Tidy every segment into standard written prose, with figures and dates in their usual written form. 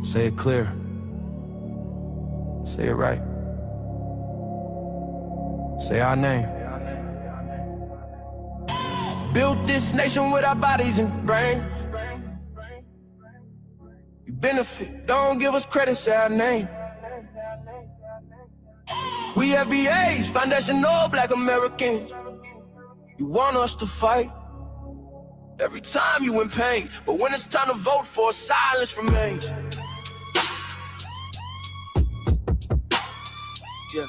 Say it clear. Say it right. Say our name. Built this nation with our bodies and brains. You benefit, don't give us credit, say our name. We FBAs, foundational Black Americans. You want us to fight every time you in pain, but when it's time to vote for, silence remains. Yeah.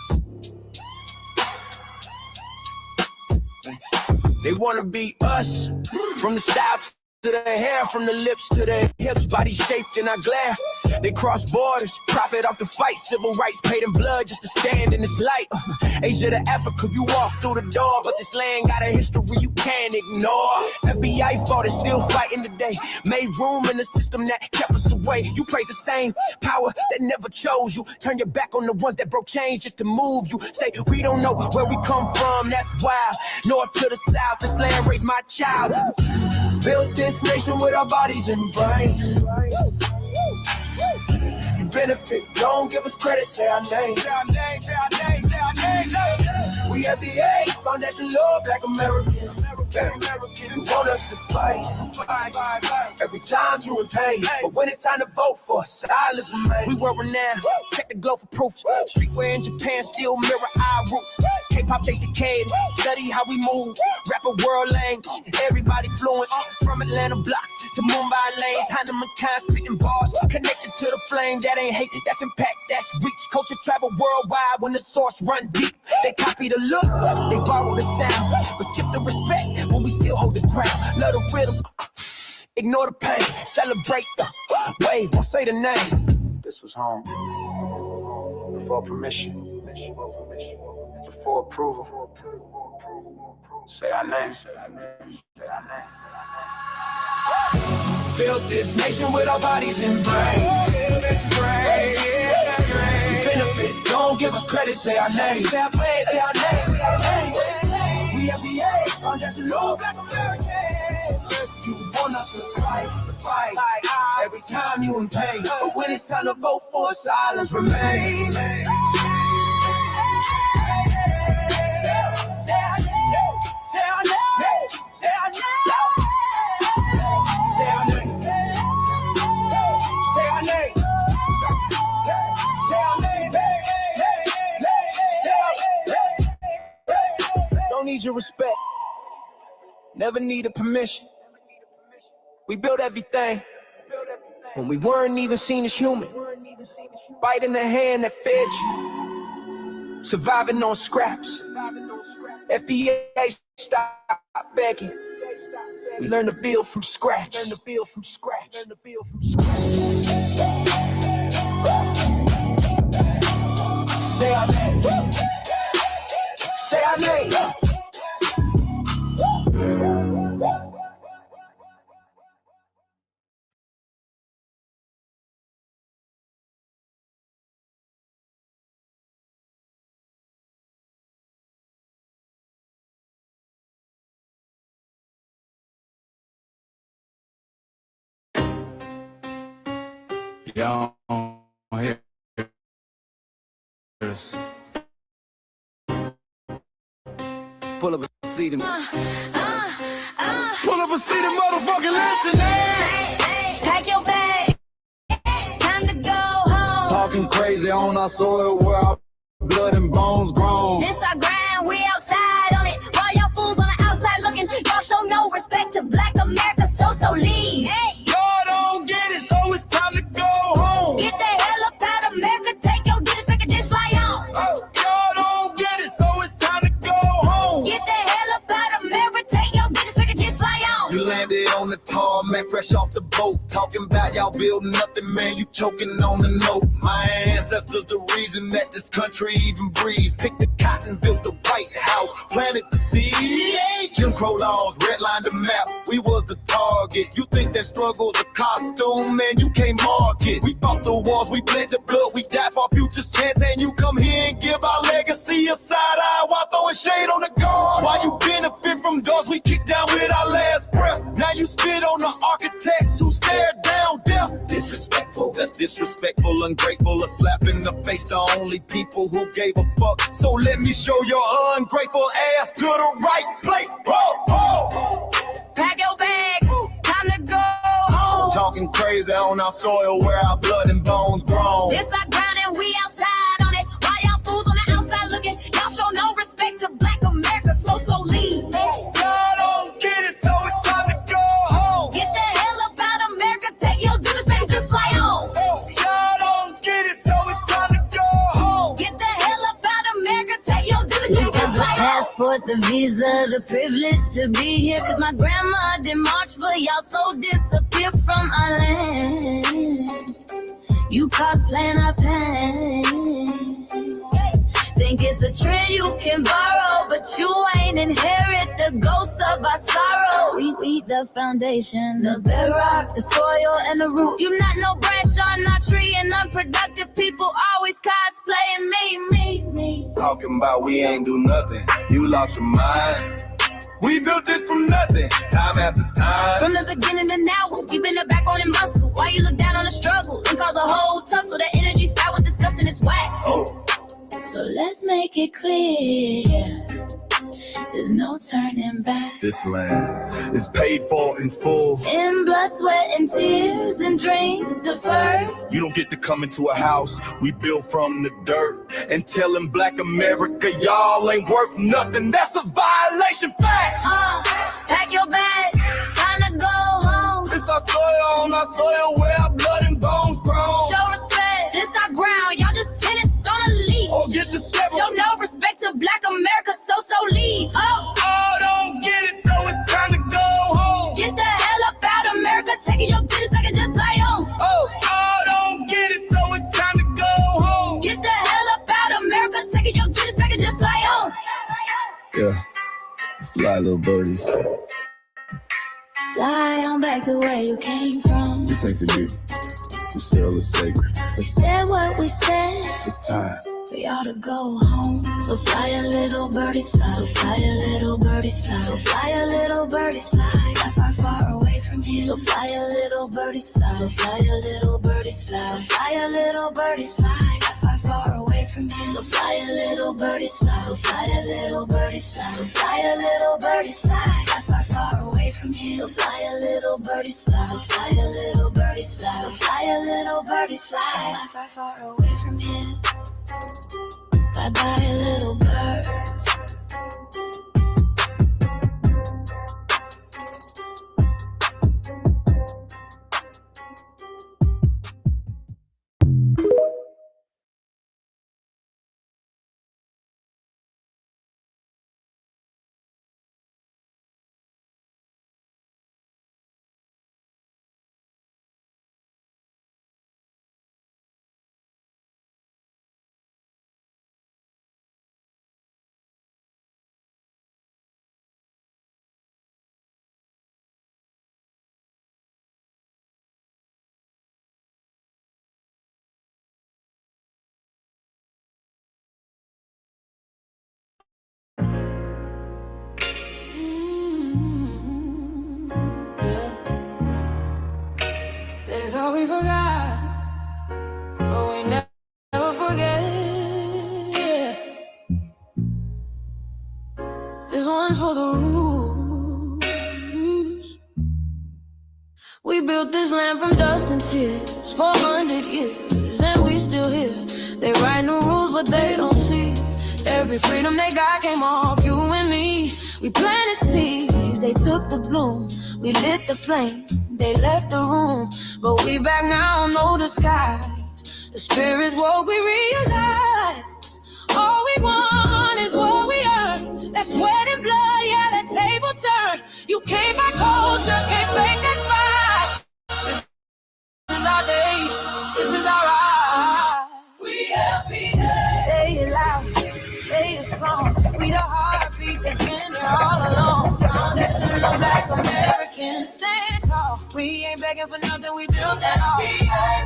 They wanna be us, from the style to the hair, from the lips to the hips, body shaped in our glare. They cross borders, profit off the fight, civil rights paid in blood just to stand in this light. Asia to Africa, you walk through the door, but this land got a history you can't ignore. FBI fought and still fighting today, made room in the system that kept us away. You praise the same power that never chose you, turn your back on the ones that broke chains just to move you. Say we don't know where we come from, that's wild. North to the south, this land raised my child. Built this nation with our bodies and brains. You benefit, don't give us credit, say our name. Say our name, say our name, say our name. We FBAs, foundation law, Black American. You want us to fight every time you in pain, but when it's time to vote for, silence remains. We were renowned, check the globe for proof. Streetwear in Japan still mirror our roots. K-pop chase decades, study how we move. Rapper world language, everybody fluent. From Atlanta blocks to Mumbai lanes, Hannah kind spitting bars, connected to the flame. That ain't hate, that's impact, that's reach. Culture travel worldwide when the source run deep. They copy the look, they borrow the sound, but skip the respect when we still hold the ground. Love the rhythm, ignore the pain, celebrate the wave, won't say the name. This was home, before permission, before approval. Say our name. Built this nation with our bodies and brains. We benefit, don't give us credit, say our name. Say our name, say our name, say our name. We FBAs, foundational Black Americans. You want us to fight every time you in pain, but when it's time to vote for, silence remains. Say our name, say our name, say our name. Say our name. Say our name. Say our name. Say our name. Don't need your respect. Never needed permission. We built everything when we weren't even seen as human. Biting the hand that fed you. Surviving on scraps. FBA stop begging. We learn to build from scratch. Learn to build from scratch. Learn to build from scratch. Say our name. Say our name. Y'all hear this? Pull up a seat and pull up a seat and motherfucking listen. Pack your bag, time to go home. Talking crazy on our soil where our blood and bones grown. This our grind, we outside on it. While y'all fools on the outside looking, y'all show no respect to Black America, so leave. Hey. Y'all don't get it, so it's time to go home. Get the hell up out of America, take your district and just fly on. Y'all don't get it, so it's time to go home. Get the hell up out of America, take your district and just fly on. You landed on the tarmac, fresh off the boat. Talking about y'all building nothing, man, you choking on the note. My ancestors the reason that this country even breathes. Picked the cotton, built the White House, planted the seed. Jim Crow laws, redlined the map, we was the target. You think that struggle's a costume, man, you can't mark it. We fought the wars, we bled the blood, we died for our future's chance. And you come here and give our legacy a side eye while throwing shade on the guard. While you benefit from doors we kicked down with our last breath. Now you spit on the architects who stared down death. Disrespectful, that's Disrespectful, ungrateful, a slap in the face to only people who gave a fuck. So let me show your ungrateful ass to the right place. Whoa, whoa. Pack your bags, time to go home. Talking crazy on our soil where our blood and bones grown. This our ground and we outside on it. Why y'all fools on the outside looking? Y'all show no respect to Black America, so leave. Oh, y'all don't get it, so it's time to go home. Get the hell up out America, take your duties back, just fly home. Oh, y'all don't get it, so it's time to go home. Get the hell up out America, take your duties back, just fly home. Passport, the visa, the privilege to be here. Cause my grandma did march for y'all, so disappear from our land. You cosplaying our pain. Think it's a trend you can borrow, but you ain't inherit the ghosts of our sorrow. We the foundation, the bedrock, the soil, and the root. You not no branch on our tree, and unproductive people always cosplaying me. Talking about we ain't do nothing, you lost your mind. We built this from nothing, time after time. From the beginning to now, we been the backbone and muscle. Why you look down on the struggle and cause a whole tussle? The energy style with discussing is whack. Oh. So let's make it clear, there's no turning back. This land is paid for in full. In blood, sweat, and tears, and dreams deferred. You don't get to come into a house we built from the dirt and telling Black America y'all ain't worth nothing. That's a violation. Facts. Pack your bags, time to go home. This our soil, on our soil where our blood and bones grown. Show respect, this our ground. Y'all just tenants on a leash. Or get the step. Show no respect to Black America, so leave. Oh, don't get it, so it's time to go home. Get the hell up out America, taking your business, I can just lay on. Oh, don't get it, so it's time to go home. Get the hell up out America, taking your business, I can just lay on. Yeah, fly little birdies. Fly on back to where you came from. This ain't for you. This cell is sacred. We said what we said. It's time for y'all to go home. So fly a little birdies fly. So fly a little birdies fly. So fly a little birdies fly. Far, far away from here. So fly a little birdies fly. So fly a little birdies fly. So fly a little birdies fly. Far, far away from here. So fly a little birdies fly. So fly a little birdies fly. So fly a little birdies fly. Far, far away from here. So fly a little birdies fly. So fly a little birdies fly. So fly a little birdies fly. Far, far away from here. Bye bye, little birds. We forgot, but we never forget. This one's for the rules. We built this land from dust and tears, 400 years, and we still here. They write new rules, but they don't see every freedom they got came off you and me. We planted seeds, they took the bloom. We lit the flame, they left the room. But we back now, no disguise. The spirit's what we realize. All we want is what we earn. That sweat and blood, yeah, that table turn. You can't buy culture, can't fake that vibe. This is our day, this is our ride. We happy day. Say it loud, say it strong. We the heartbeat that's been here all along. Foundation of Black Americans, stand tall. We ain't begging for nothing, we built that all.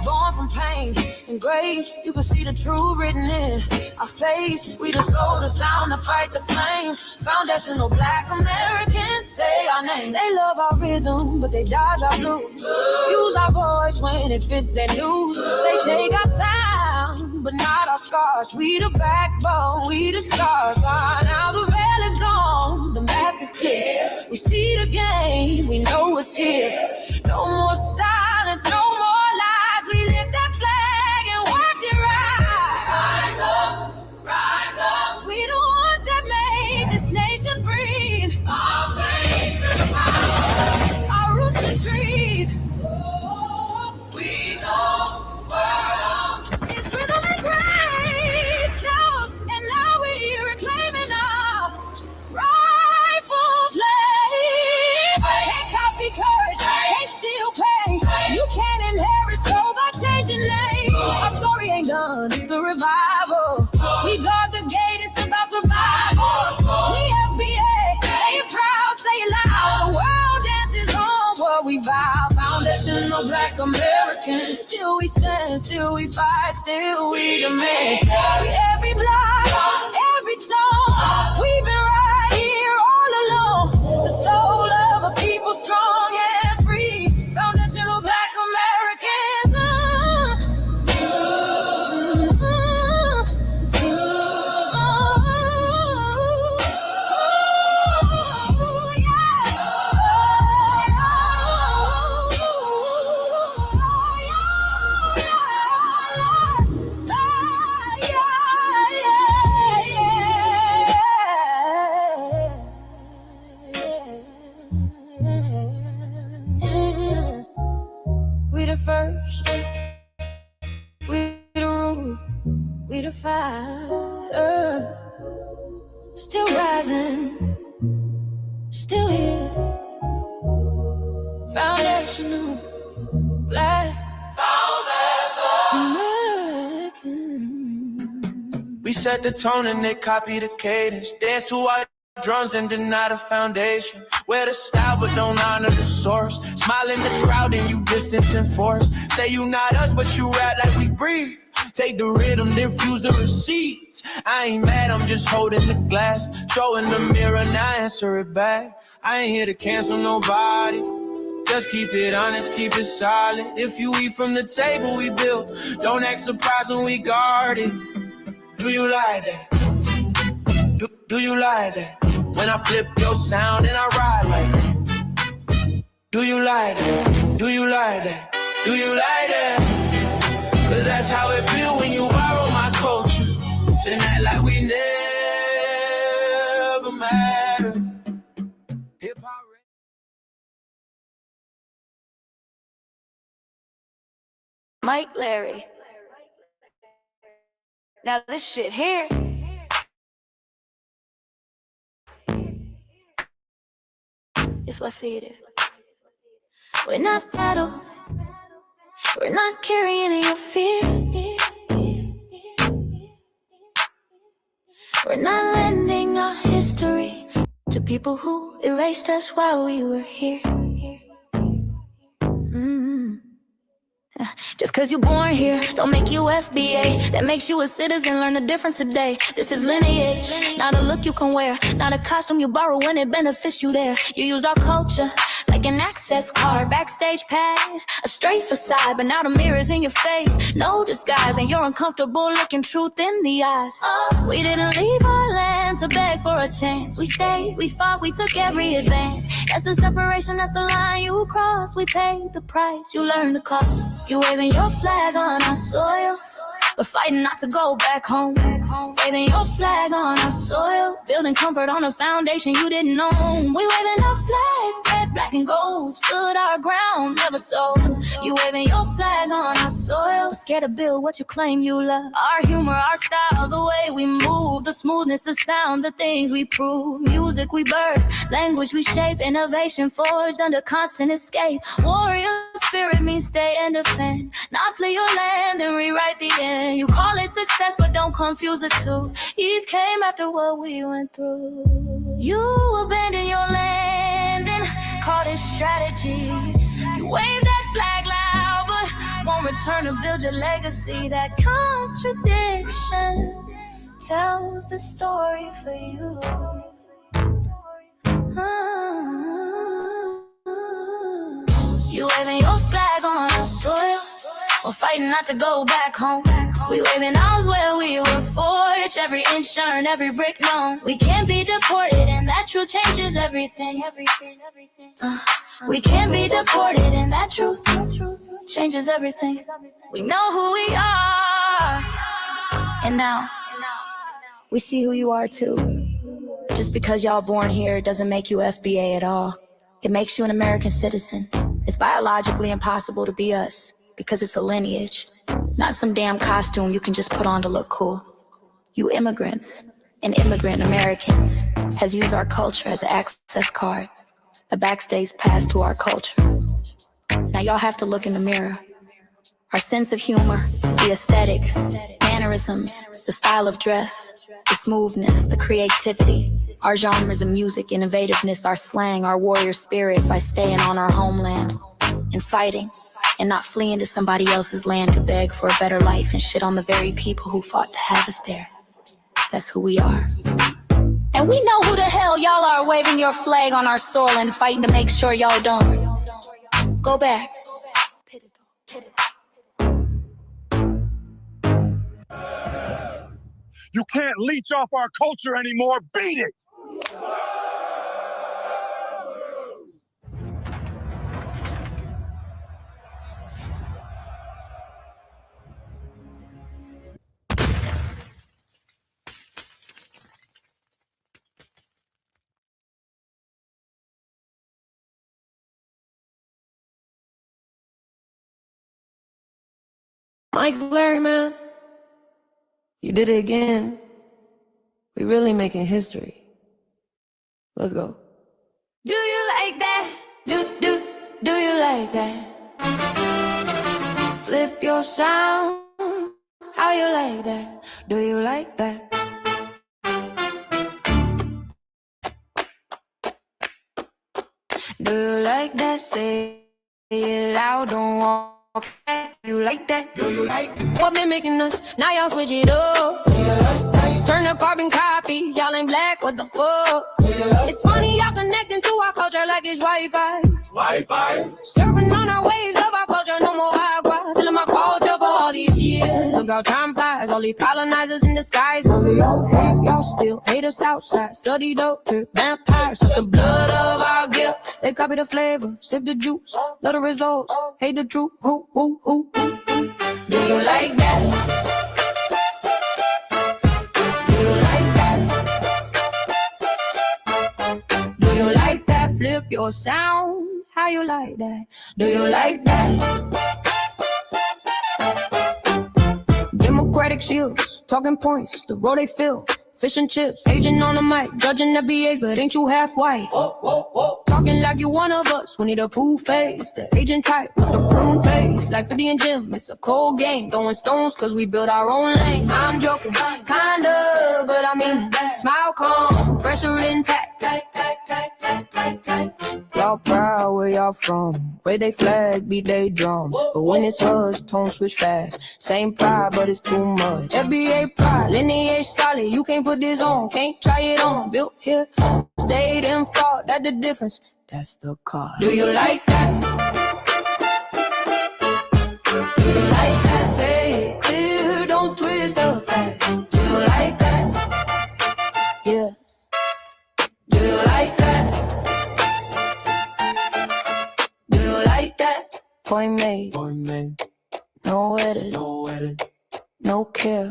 Born from pain and grace, you can see the truth written in our face. We the soul, the sound, to fight the flame. Foundational Black Americans, say our name. They love our rhythm, but they dodge our blues. Use our voice when it fits their news. They take our sound, but not our scars. We the backbone, we the stars. Now the veil is gone, the mask is clear. We see the game, we know it's here. No more silence, no more lies. We lift that flag and watch it rise. Rise up, rise up. We the ones that made this nation breathe. Our pain to power, our roots are trees. We know worlds. It's rhythm and grace, shows, and now we reclaiming our rightful place. Can't copy courage, can't steal pain. You can't inherit soul by changing names. Our story ain't done, it's the revival. We guard the gate, it's about survival. We FBA, say it proud, say it loud. The world dances on what we vow. Foundational Black Americans. Still we stand, still we fight, still we demand. Every block, every song, we've been right here all along. The soul of a people strong and free. Foundational Black Americans. We the first, we the root, we the fire. Still rising, still here. Foundational Black American. We set the tone and they copy the cadence. Dance to our drums and deny the foundation. Wear the style but don't honor the source. Smile in the crowd and you distance and force. Say you not us but you rap like we breathe. Take the rhythm, then fuse the receipts. I ain't mad, I'm just holding the glass. Showing the mirror, now answer it back. I ain't here to cancel nobody. Just keep it honest, keep it solid. If you eat from the table we built, don't act surprised when we guard it. Do you like that? Do you like that? When I flip your sound and I ride like that. Do you like that? Do you like that? Do you like that? Cause that's how it feel when you borrow my culture. Then act like we never matter. Hip-hop. Mike Larry. Now this shit here. It's what I see it is. We're not faddles. We're not carrying your fear. We're not lending our history to people who erased us while we were here. Just cause you're born here, don't make you FBA. That makes you a citizen, learn the difference today. This is lineage, not a look you can wear. Not a costume you borrow when it benefits you there. You used our culture like an access card. Backstage pass, a straight facade. But now the mirror's in your face, no disguise. And you're uncomfortable looking truth in the eyes. We didn't leave our land to beg for a chance. We stayed, we fought, we took every advance. That's the separation, that's the line you cross. We paid the price, you learned the cost. You waving your flag on our soil, but fighting not to go back home. Waving your flag on our soil, building comfort on a foundation you didn't own. We waving our flag, red, black, and gold. Stood our ground, never sold. You waving your flag on our soil, but scared to build what you claim you love. Our humor, our style, the way we move, the smoothness, the sound, the things we prove. Music we birth, language we shape, innovation forged under constant escape. Warrior spirit means stay and defend, not flee your land and rewrite the end. You call it success, but don't confuse the two. Ease came after what we went through. You abandoned your land and called it strategy. You waved that flag loud, but won't return to build your legacy. That contradiction tells the story for you. We're fighting not to go back home. We waving arms where we were forged. Every inch earned, every brick known. We can't be deported, and that truth changes everything. We can't be deported, and that truth changes everything. We know who we are, and now we see who you are too. Just because y'all born here doesn't make you FBA at all. It makes you an American citizen. It's biologically impossible to be us because it's a lineage, not some damn costume you can just put on to look cool. You immigrants and immigrant Americans has used our culture as an access card, a backstage pass to our culture. Now y'all have to look in the mirror. Our sense of humor, the aesthetics, mannerisms, the style of dress, the smoothness, the creativity, our genres of music, innovativeness, our slang, our warrior spirit by staying on our homeland and fighting and not fleeing to somebody else's land to beg for a better life and shit on the very people who fought to have us there. That's who we are. And we know who the hell y'all are waving your flag on our soil and fighting to make sure y'all don't go back. You can't leech off our culture anymore. Beat it! Larry, man, you did it again. We really making history. Let's go. Do you like that? Do you like that? Flip your sound. How you like that? Do you like that? Do you like that? Say it loud, don't walk back. You like that? Do you like it? What been making us? Now y'all switch it up. Turn the carbon copy, y'all ain't black, what the fuck? It's funny y'all connecting to our culture like it's Wi-Fi. Surfing on our waves of our culture, no more agua. Still in my culture for all these years. Look how time flies, all these colonizers in disguise. Y'all hate, y'all still hate us outside. Study doctor, vampires, suck the blood of our guilt. They copy the flavor, sip the juice, love the results, hate the truth. Who? Do you like that? Flip your sound, how you like that? Do you like that? Democratic shields, talking points, the road they fill. Fish and chips, agent on the mic, judging FBAs, but ain't you half white? Talking like you one of us, we need a proof face. The agent type with the prune face, like 50 and Jim, it's a cold game. Throwing stones cause we built our own lane. I'm joking, kinda, but I mean, smile calm, pressure intact. Y'all proud where y'all from, where they flag, beat they drum. But when it's us, tone switch fast. Same pride, but it's too much. FBA pride, lineage solid, you can't put this on, can't try it on. Built here, stayed and fought, that's the difference. That's the car. Do you like that? Do you like that? Say it clear, don't twist the facts. Do you like that? Yeah. Do you like that? Do you like that? Point made. No edit. No care.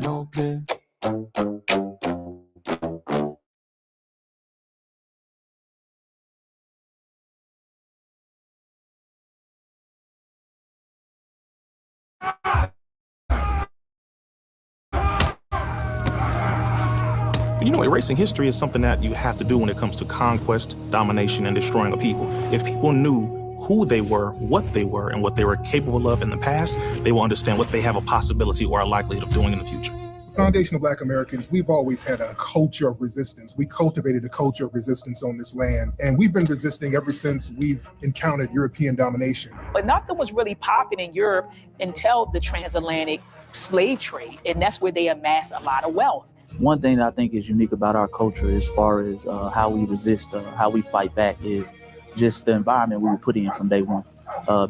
You know, erasing history is something that you have to do when it comes to conquest, domination, and destroying a people. If people knew who they were, what they were, and what they were capable of in the past, they will understand what they have a possibility or a likelihood of doing in the future. Foundation of Black Americans, we've always had a culture of resistance. We cultivated a culture of resistance on this land, and we've been resisting ever since we've encountered European domination. But nothing was really popping in Europe until the transatlantic slave trade, and that's where they amassed a lot of wealth. One thing that I think is unique about our culture as far as how we resist, how we fight back is just the environment we were put in from day one.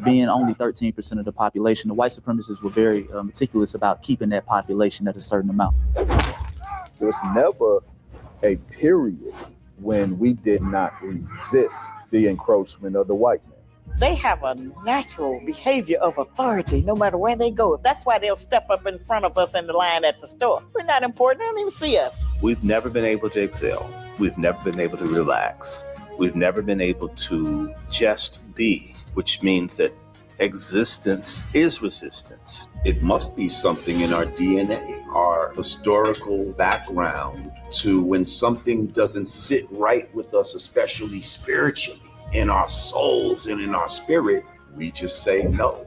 Being only 13% of the population, the white supremacists were very meticulous about keeping that population at a certain amount. There was never a period when we did not resist the encroachment of the white man. They have a natural behavior of authority no matter where they go. That's why they'll step up in front of us in the line at the store. We're not important. They don't even see us. We've never been able to excel. We've never been able to relax. We've never been able to just be, which means that existence is resistance. It must be something in our DNA, our historical background, to when something doesn't sit right with us, especially spiritually, in our souls and in our spirit, we just say no.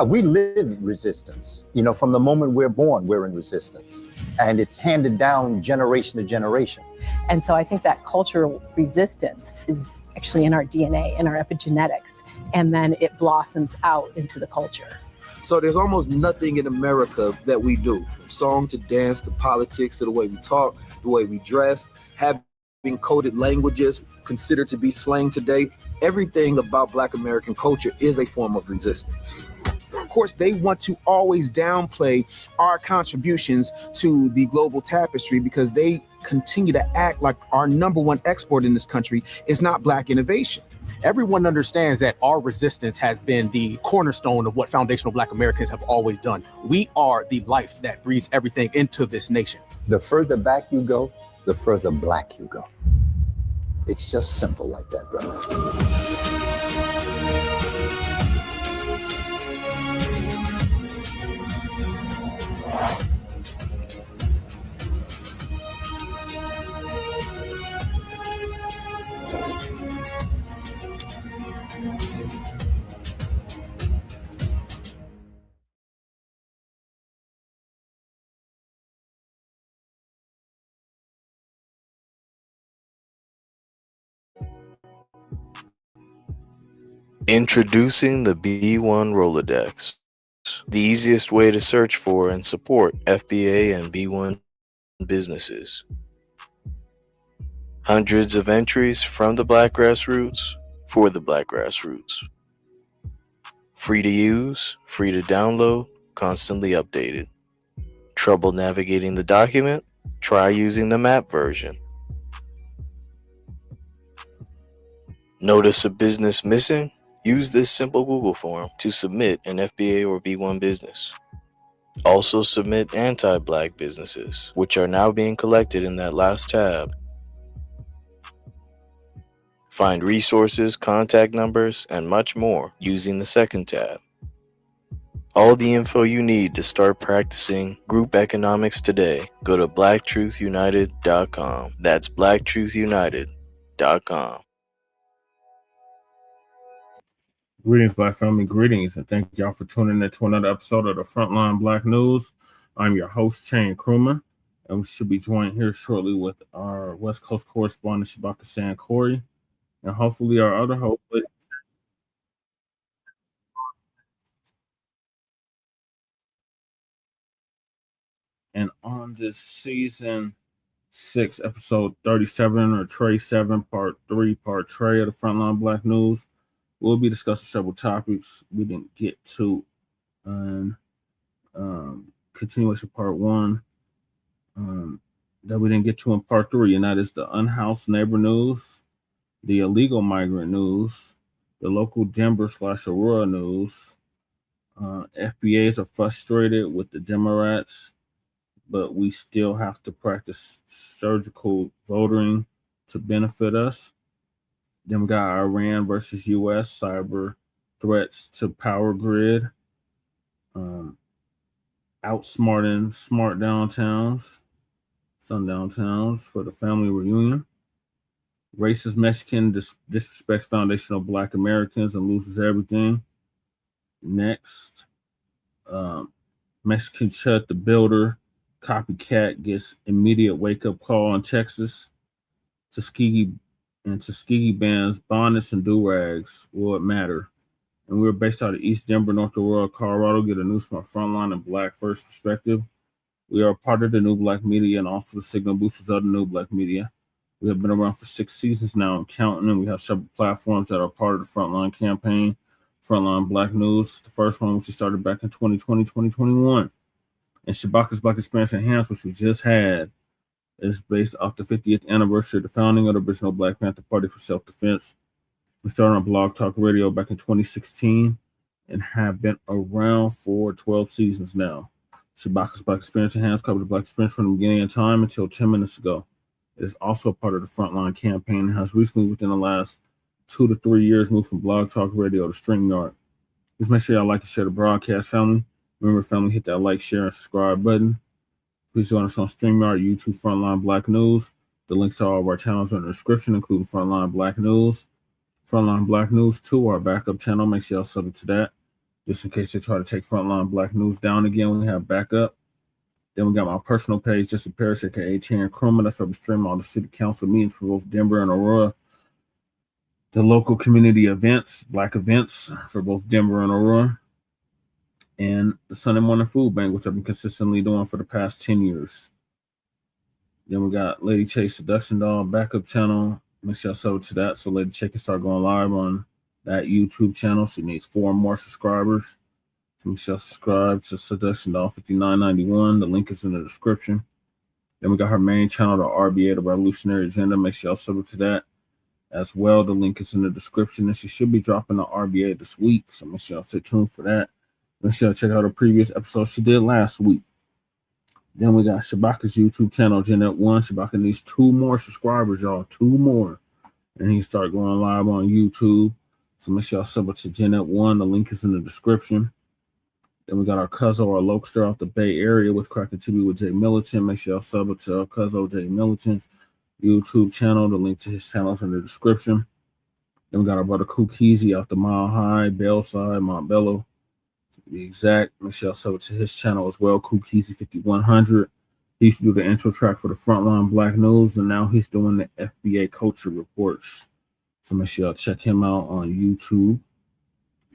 We live resistance. You know, from the moment we're born, we're in resistance. And it's handed down generation to generation. And so I think that cultural resistance is actually in our DNA, in our epigenetics, and then it blossoms out into the culture. So there's almost nothing in America that we do, from song to dance to politics to the way we talk, the way we dress, having coded languages considered to be slang today. Everything about Black American culture is a form of resistance. Of course, they want to always downplay our contributions to the global tapestry because they continue to act like our number one export in this country is not Black innovation. Everyone understands that our resistance has been the cornerstone of what foundational Black Americans have always done. We are the life that breathes everything into this nation. The further back you go, the further Black you go. It's just simple like that, brother. Introducing the B1 Rolodex, the easiest way to search for and support FBA and B1 businesses. Hundreds of entries from the Black grassroots for the Black grassroots. Free to use, free to download, constantly updated. Trouble navigating the document? Try using the map version. Notice a business missing? Use this simple Google form to submit an FBA or B1 business. Also submit anti-Black businesses, which are now being collected in that last tab. Find resources, contact numbers, and much more using the second tab. All the info you need to start practicing group economics today. Go to blacktruthunited.com. That's blacktruthunited.com. Greetings, Black family, greetings, and thank y'all for tuning in to another episode of the Frontline Black News. I'm your host, Shane Crewman, and we should be joined here shortly with our West Coast correspondent, Shabaka San Corey, and hopefully our other host. And on this season 6, episode 37, or Tray 7, part 3, part Tray of the Frontline Black News, we'll be discussing several topics we didn't get to in continuation part 1 that we didn't get to in part 3, and that is the Unhoused neighbor news, the illegal migrant news, the local Denver/Aurora news. FBAs are frustrated with the Democrats, but we still have to practice surgical voting to benefit us. Then we got Iran versus U.S. cyber threats to power grid. Outsmarting smart downtowns, sundown towns for the family reunion. Racist Mexican disrespects foundational Black Americans and loses everything. Next, Mexican Chud the builder, Copycat gets immediate wake-up call in Texas. Tuskegee bands Bonnets and Durags, will it matter? And we're based out of East Denver, North Aurora, Colorado. Get a new smart frontline and Black first perspective. We are part of the New Blacc Media and also the signal boosters of the New Blacc Media. We have been around for 6 seasons now and counting, and we have several platforms that are part of the Frontline campaign. Frontline Black News. The first one, which started back in 2020, 2021. And Shabaka's Black Experience Enhanced, which we just had, is based off the 50th anniversary of the founding of the original Black Panther Party for Self-Defense. We started on Blog Talk Radio back in 2016 and have been around for 12 seasons now. Shabaka's Black Experience Enhanced covers the Black experience from the beginning of time until 10 minutes ago. It is also a part of the Frontline campaign and has recently, within the last 2 to 3 years, moved from Blog Talk Radio to StreamYard. Please make sure y'all like and share the broadcast, family. Remember, family, hit that like, share, and subscribe button. Please join us on StreamYard, YouTube, Frontline Black News. The links to all of our channels are in the description, including Frontline Black News. Frontline Black News 2, our backup channel. Make sure y'all sub to that. Just in case they try to take Frontline Black News down again, we have backup. Then we got my personal page, Just a Paris, aka Terran Crewman. That's where we stream all the city council meetings for both Denver and Aurora. The local community events, Black events for both Denver and Aurora. And the Sunday Morning Food Bank, which I've been consistently doing for the past 10 years. Then we got Lady Chase Seduction Doll backup channel. Make sure y'all sub to that so Lady Chase can start going live on that YouTube channel. She needs 4 more subscribers. So make sure y'all subscribe to Seduction Doll 5991. The link is in the description. Then we got her main channel, the RBA, the Revolutionary Agenda. Make sure y'all sub to that as well. The link is in the description. And she should be dropping the RBA this week. So make sure y'all stay tuned for that. Make sure y'all check out the previous episode she did last week. Then we got Shabaka's YouTube channel, Jeanette 1. Shabaka needs 2 more subscribers, y'all. 2 more. And he can start going live on YouTube. So make sure y'all sub to Jeanette 1. The link is in the description. Then we got our Cuzzo, our Lokester off the Bay Area with Cracking TV with Jay Militant. Make sure y'all sub to our Cuzzo, Jay Militant's YouTube channel. The link to his channel is in the description. Then we got our brother Kukizi out the Mile High, Bellside, Montbello. To be exact, make sure y'all sub to his channel as well, Kukizi 5100. He used to do the intro track for the Frontline Black News, and now he's doing the FBA culture reports. So make sure y'all check him out on YouTube.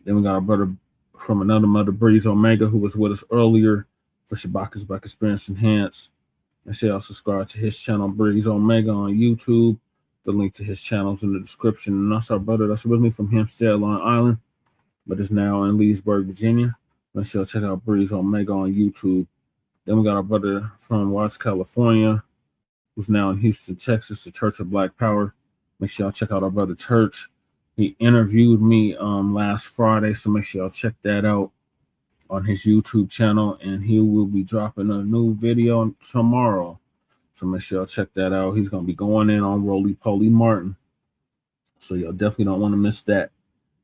Then we got our brother from another mother, Breeze Omega, who was with us earlier for Shabaka's Black Experience Enhanced. Make sure y'all subscribe to his channel, Breeze Omega, on YouTube. The link to his channel is in the description. And that's our brother that's with me from Hempstead, Long Island, but is now in Leesburg, Virginia. Make sure y'all check out Breeze Omega on YouTube. Then we got our brother from Watts, California, who's now in Houston, Texas, the Church of Black Power. Make sure y'all check out our brother Church. He interviewed me last Friday, so make sure y'all check that out on his YouTube channel, and he will be dropping a new video tomorrow. So make sure y'all check that out. He's going to be going in on Roly Poly Martin. So y'all definitely don't want to miss that.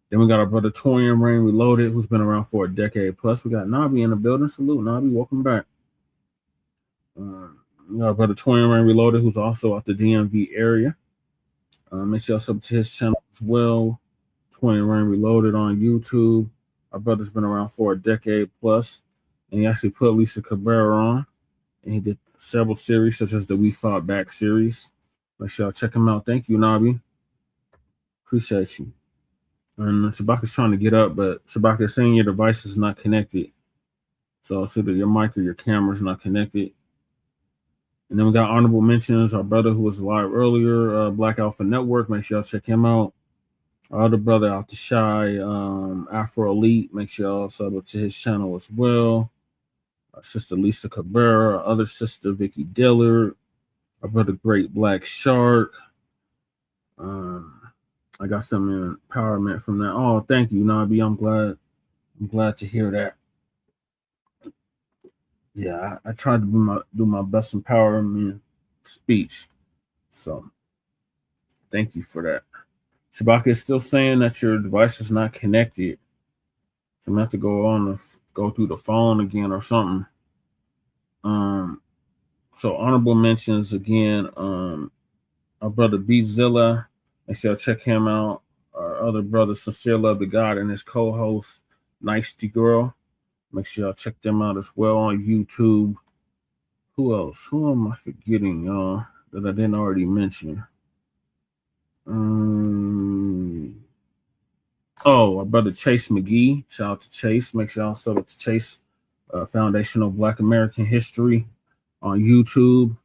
Then we got our brother Torian Rain Reloaded, who's been around for a decade plus. We got Nabi in the building. Salute, Nabi. Welcome back. We got our brother Torian Rain Reloaded, who's also out the DMV area. Make sure y'all sub to his channel as well. Torian Rain Reloaded on YouTube. Our brother's been around for a decade plus. And he actually put Lisa Cabrera on. And he did several series, such as the We Fought Back series. Make sure y'all check him out. Thank you, Nabi. Appreciate you. And Shabaka's trying to get up, but Shabaka is saying your device is not connected. So it's either your mic or your camera is not connected. And then we got honorable mentions. Our brother who was live earlier, Black Alpha Network. Make sure y'all check him out. Our other brother out the Shy, Afro Elite. Make sure y'all sub to his channel as well. Our sister Lisa Cabrera. Our other sister Vicky Dillard. Our brother Great Black Shark. I got some empowerment from that. Oh, thank you, Nabi. I'm glad to hear that. Yeah, I tried to do my best empowerment speech. So thank you for that. Shabaka is still saying that your device is not connected. So I'm gonna have to go through the phone again or something. So honorable mentions again. Our brother Beatzilla. Make sure y'all check him out. Our other brother, Sincere Love to God, and his co-host, Nicety Girl. Make sure y'all check them out as well on YouTube. Who else? Who am I forgetting, y'all, that I didn't already mention? Oh, our brother Chase McGee. Shout out to Chase. Make sure y'all sub to Chase Foundational Black American History on YouTube.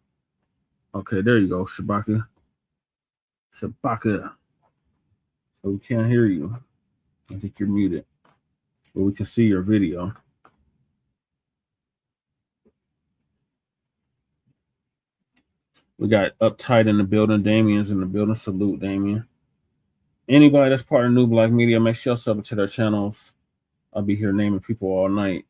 Okay, there you go, Shabaka. Shabaka. Oh, we can't hear you. I think you're muted. where we can see your video. We got Uptight in the building. Damien's in the building. Salute, Damien. Anybody that's part of New Blacc Media, make sure y'all sub to their channels. I'll be here naming people all night,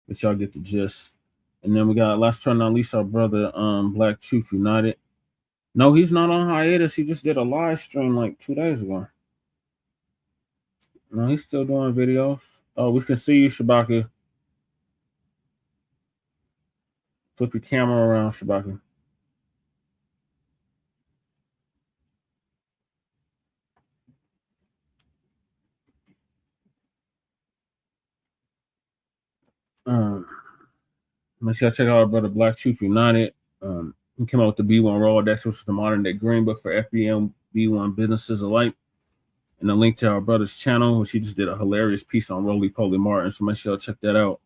but y'all get the gist. And then we got, last but not least, our brother Black Truth United. No, he's not on hiatus. He just did a live stream like 2 days ago. No, he's still doing videos. Oh, we can see you, Shabaka. Flip your camera around, Shabaka. Make sure y'all check out our brother Black Truth United. He came out with the B1 Rolodex, which is the modern day green book for FBA B1 businesses alike. And a link to our brother's channel, which he just did a hilarious piece on Roly Poly Martin. So make sure y'all check that out.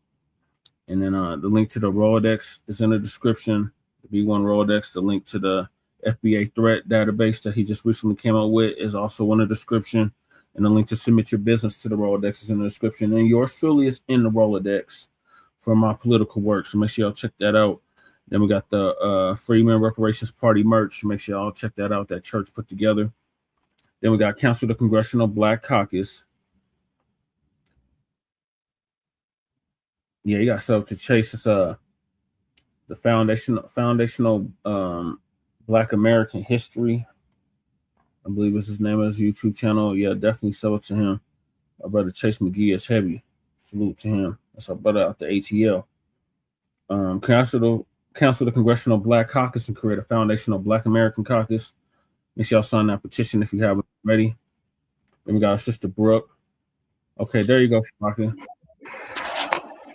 And then the link to the Rolodex is in the description. The B1 Rolodex, the link to the FBA threat database that he just recently came out with is also in the description. And the link to submit your business to the Rolodex is in the description. And yours truly is in the Rolodex for my political work. So make sure y'all check that out. Then we got the Freeman Reparations Party merch. Make sure y'all check that out, that church put together. Then we got Council of the Congressional Black Caucus. Yeah, you got sub to Chase. It's the foundational Black American History. I believe is his name of his YouTube channel. Yeah, definitely sub to him. Our brother Chase McGee is heavy. Salute to him. That's our brother out the ATL. Council of the Congressional Black Caucus and create a foundational Black American Caucus. Make sure y'all sign that petition if you haven't already. Then we got our sister Brooke. Okay, there you go, Shabaka.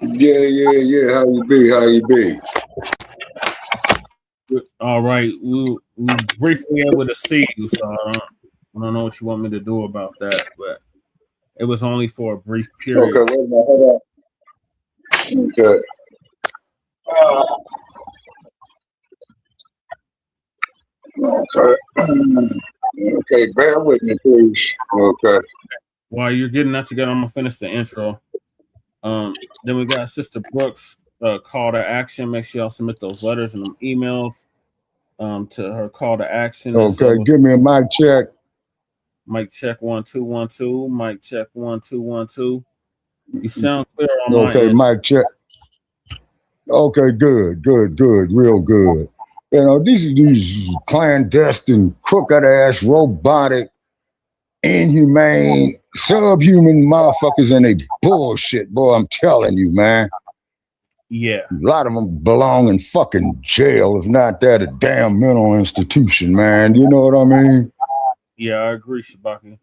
Yeah. How you be? All right, we briefly able to see you, so I don't know what you want me to do about that, but it was only for a brief period. Okay, wait a minute, hold on. Okay. Okay, bear with me, please. Okay. While you're getting that together, I'm gonna finish the intro. Then we got Sister Brooks' call to action. Make sure y'all submit those letters and them emails to her call to action. Okay, give me a mic check. Mic check 1 2 1 2. Mic check 1 2 1 2. You sound clear on my Okay, end. mic check. Okay, good, real good. You know, these clandestine, crooked ass, robotic, inhumane, subhuman motherfuckers and they bullshit, boy. I'm telling you, man. Yeah. A lot of them belong in fucking jail, if not that, a damn mental institution, man. You know what I mean? Yeah, I agree, Shabaki.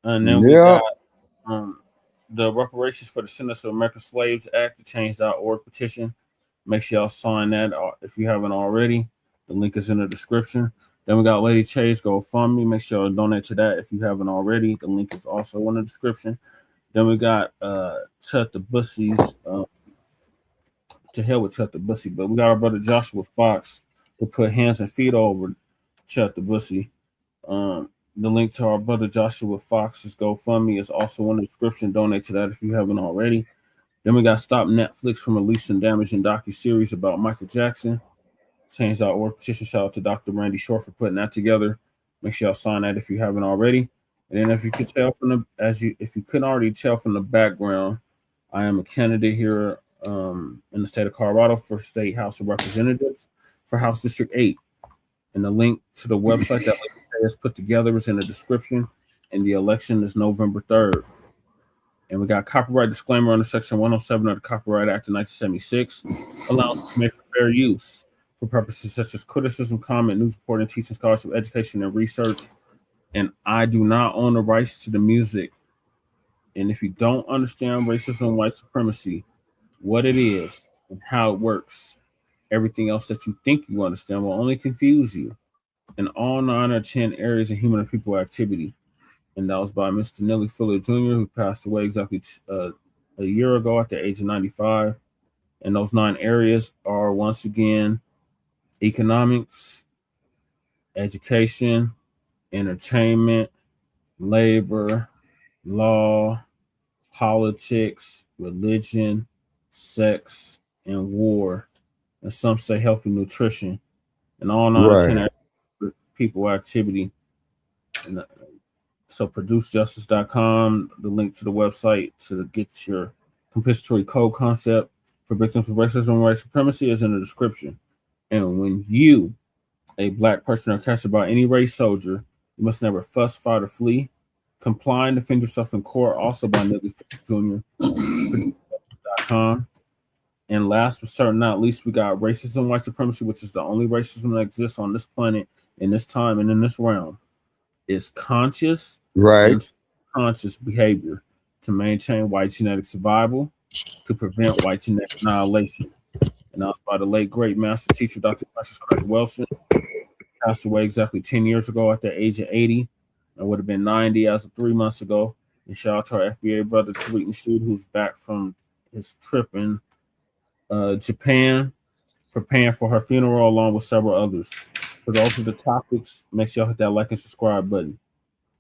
And then we got the Reparations for the Descendants of American Slaves Act, the Change.org petition. Make sure y'all sign that if you haven't already. The link is in the description. Then we got Lady Chase GoFundMe. Make sure you donate to that if you haven't already. The link is also in the description. Then we got Chud the Bussies. To hell with Chud the Bussy. But we got our brother Joshua Fox to put hands and feet over Chud the Bussy. The link to our brother Joshua Fox's GoFundMe is also in the description. Donate to that if you haven't already. Then we got Stop Netflix from releasing damaging docu-series about Michael Jackson. Change.org petition. Shout out to Dr. Randy Short for putting that together. Make sure y'all sign that if you haven't already. And then if you could tell from if you couldn't already tell from the background, I am a candidate here in the state of Colorado for State House of Representatives for House District 8. And the link to the website that is put together is in the description. And the election is November 3rd. And we got copyright disclaimer under Section 107 of the Copyright Act of 1976, allows to make fair use for purposes such as criticism, comment, news reporting, teaching, scholarship, education, and research. And I do not own the rights to the music. And if you don't understand racism, white supremacy, what it is and how it works, everything else that you think you understand will only confuse you in all 9 or 10 areas of human and people activity. And that was by Mr. Nellie Fuller Jr., who passed away exactly a year ago at the age of 95. And those 9 areas are, once again, economics, education, entertainment, labor, law, politics, religion, sex, and war, and some say health and nutrition, and all 9 or 10 people activity. And so producejustice.com, the link to the website to get your compensatory code concept for victims of racism and white supremacy is in the description. And when you, a Black person, are captured by any race soldier, you must never fuss, fight, or flee. Comply and defend yourself in court, also by Nicholas Jr. .com. And last but certainly not least, we got racism, white supremacy, which is the only racism that exists on this planet in this time and in this realm. Is conscious and subconscious behavior to maintain white genetic survival, to prevent white genetic annihilation. And that was by the late great master teacher, Dr. Francis Christ Wilson. Passed away exactly 10 years ago at the age of 80. I would have been 90 as of 3 months ago. And shout out to our FBA brother, Tariq Nasheed, who's back from his trip in Japan, preparing for her funeral along with several others. For those are the topics, make sure y'all hit that like and subscribe button.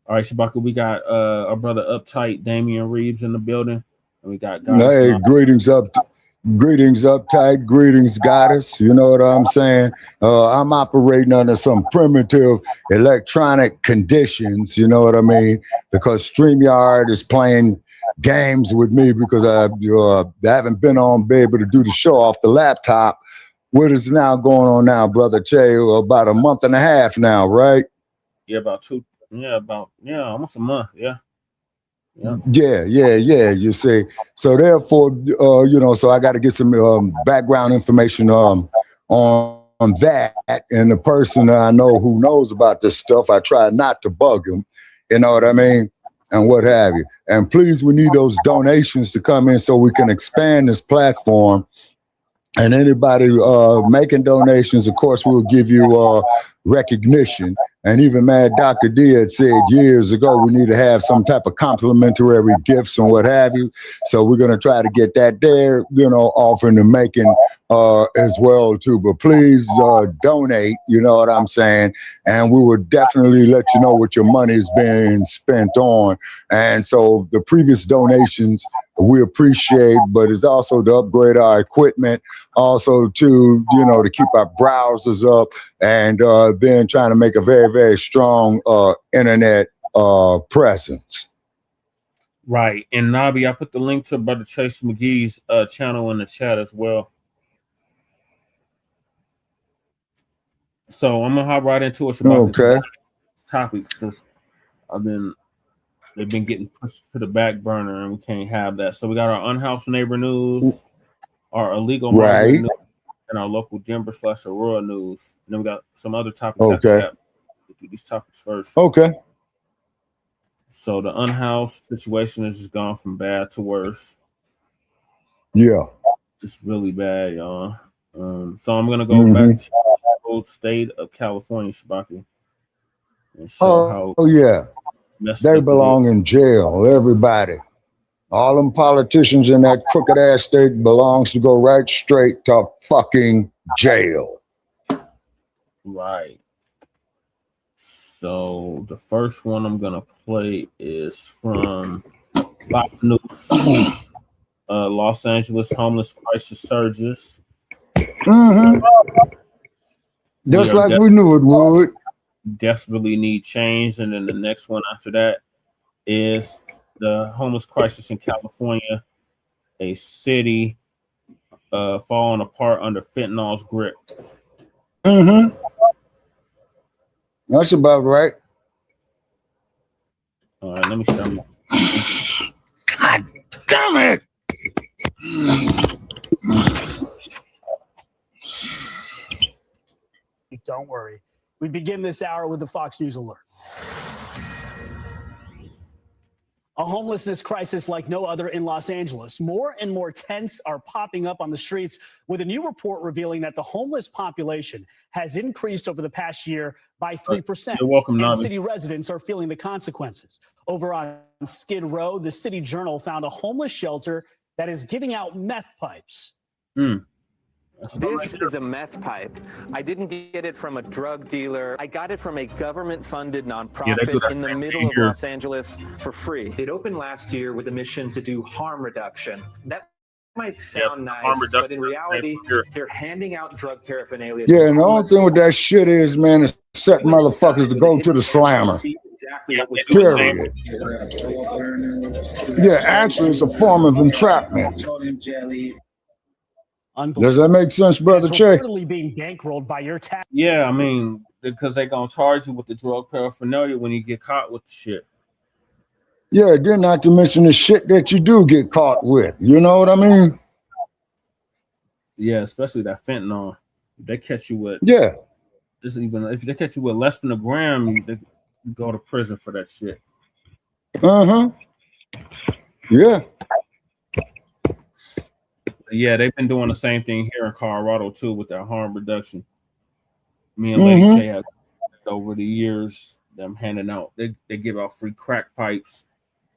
All right, Shabaka, we got our brother Uptight, Damian Reeves in the building. And we got Hey, greetings Uptight, greetings Goddess. You know what I'm saying? I'm operating under some primitive electronic conditions, you know what I mean? Because StreamYard is playing games with me because I haven't been be able to do the show off the laptop. What is now going on now, Brother Che? About a month and a half now, right? Yeah, almost a month. Yeah. Yeah. You see, so therefore, so I got to get some background information on that, and the person I know who knows about this stuff, I try not to bug him. You know what I mean? And what have you. And please, we need those donations to come in so we can expand this platform. And anybody making donations, of course, we'll give you recognition. And even Mad Dr. D had said years ago, we need to have some type of complimentary gifts and what have you. So we're going to try to get that there, offering the making as well, too. But please donate, you know what I'm saying? And we will definitely let you know what your money is being spent on. And so the previous donations, we appreciate, but it's also to upgrade our equipment, also to, to keep our browsers up, and then trying to make a very, very strong internet presence. Right. And Nabi, I put the link to Brother Chase McGee's channel in the chat as well. So I'm gonna hop right into it. Okay. Topics, because they've been getting pushed to the back burner, and we can't have that. So we got our Unhoused neighbor news, our illegal migrant news, and our local Denver/Aurora news. And then we got some other topics after that. We'll do these topics first. Okay. So the Unhoused situation has just gone from bad to worse. Yeah. It's really bad, y'all. So I'm gonna go back to the old state of California, Shabaki, and show how they belong in jail. Everybody, all them politicians in that crooked ass state belongs to go right straight to fucking jail. Right. So the first one I'm gonna play is from Fox News. Los Angeles homeless crisis surges. Just like we knew it would. Desperately need change. And then the next one after that is the homeless crisis in California, a city falling apart under fentanyl's grip. That's about right. All right, let me show you. God damn it! Don't worry. We begin this hour with the Fox News alert. A homelessness crisis like no other in Los Angeles. More and more tents are popping up on the streets, with a new report revealing that the homeless population has increased over the past year by 3%. You're welcome, and Navi. city residents are feeling the consequences. Over on Skid Row, the City Journal found a homeless shelter that is giving out meth pipes. This is a meth pipe. I didn't get it from a drug dealer. I got it from a government-funded nonprofit in the middle of Los Angeles for free. It opened last year with a mission to do harm reduction. That might sound nice, but in reality, they're handing out drug paraphernalia. Yeah, and the only thing with that shit is, man, is set motherfuckers to go to the slammer. Period. Yeah, actually, it's a form of entrapment. Does that make sense, Brother Che? Reportedly being bankrolled by your tax. Yeah, I mean, because they're gonna charge you with the drug paraphernalia when you get caught with the shit. Yeah, then not to mention the shit that you do get caught with. You know what I mean? Yeah, especially that fentanyl. They catch you with. Yeah. This even if they catch you with less than a gram, you go to prison for that shit. Yeah. Yeah, they've been doing the same thing here in Colorado too with their harm reduction. Me and Lady Che have over the years them handing out. They give out free crack pipes,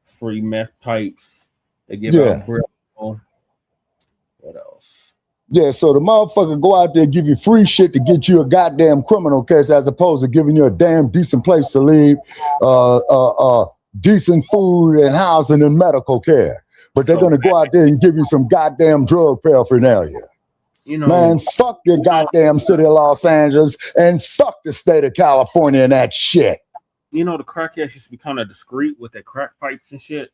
free meth pipes. They give out brill. What else? Yeah, so the motherfucker go out there and give you free shit to get you a goddamn criminal case as opposed to giving you a damn decent place to live, decent food and housing and medical care. But they're going to go out there and give you some goddamn drug paraphernalia. You know, man, fuck your goddamn city of Los Angeles and fuck the state of California and that shit. You know, the crackheads used to be kind of discreet with their crack pipes and shit.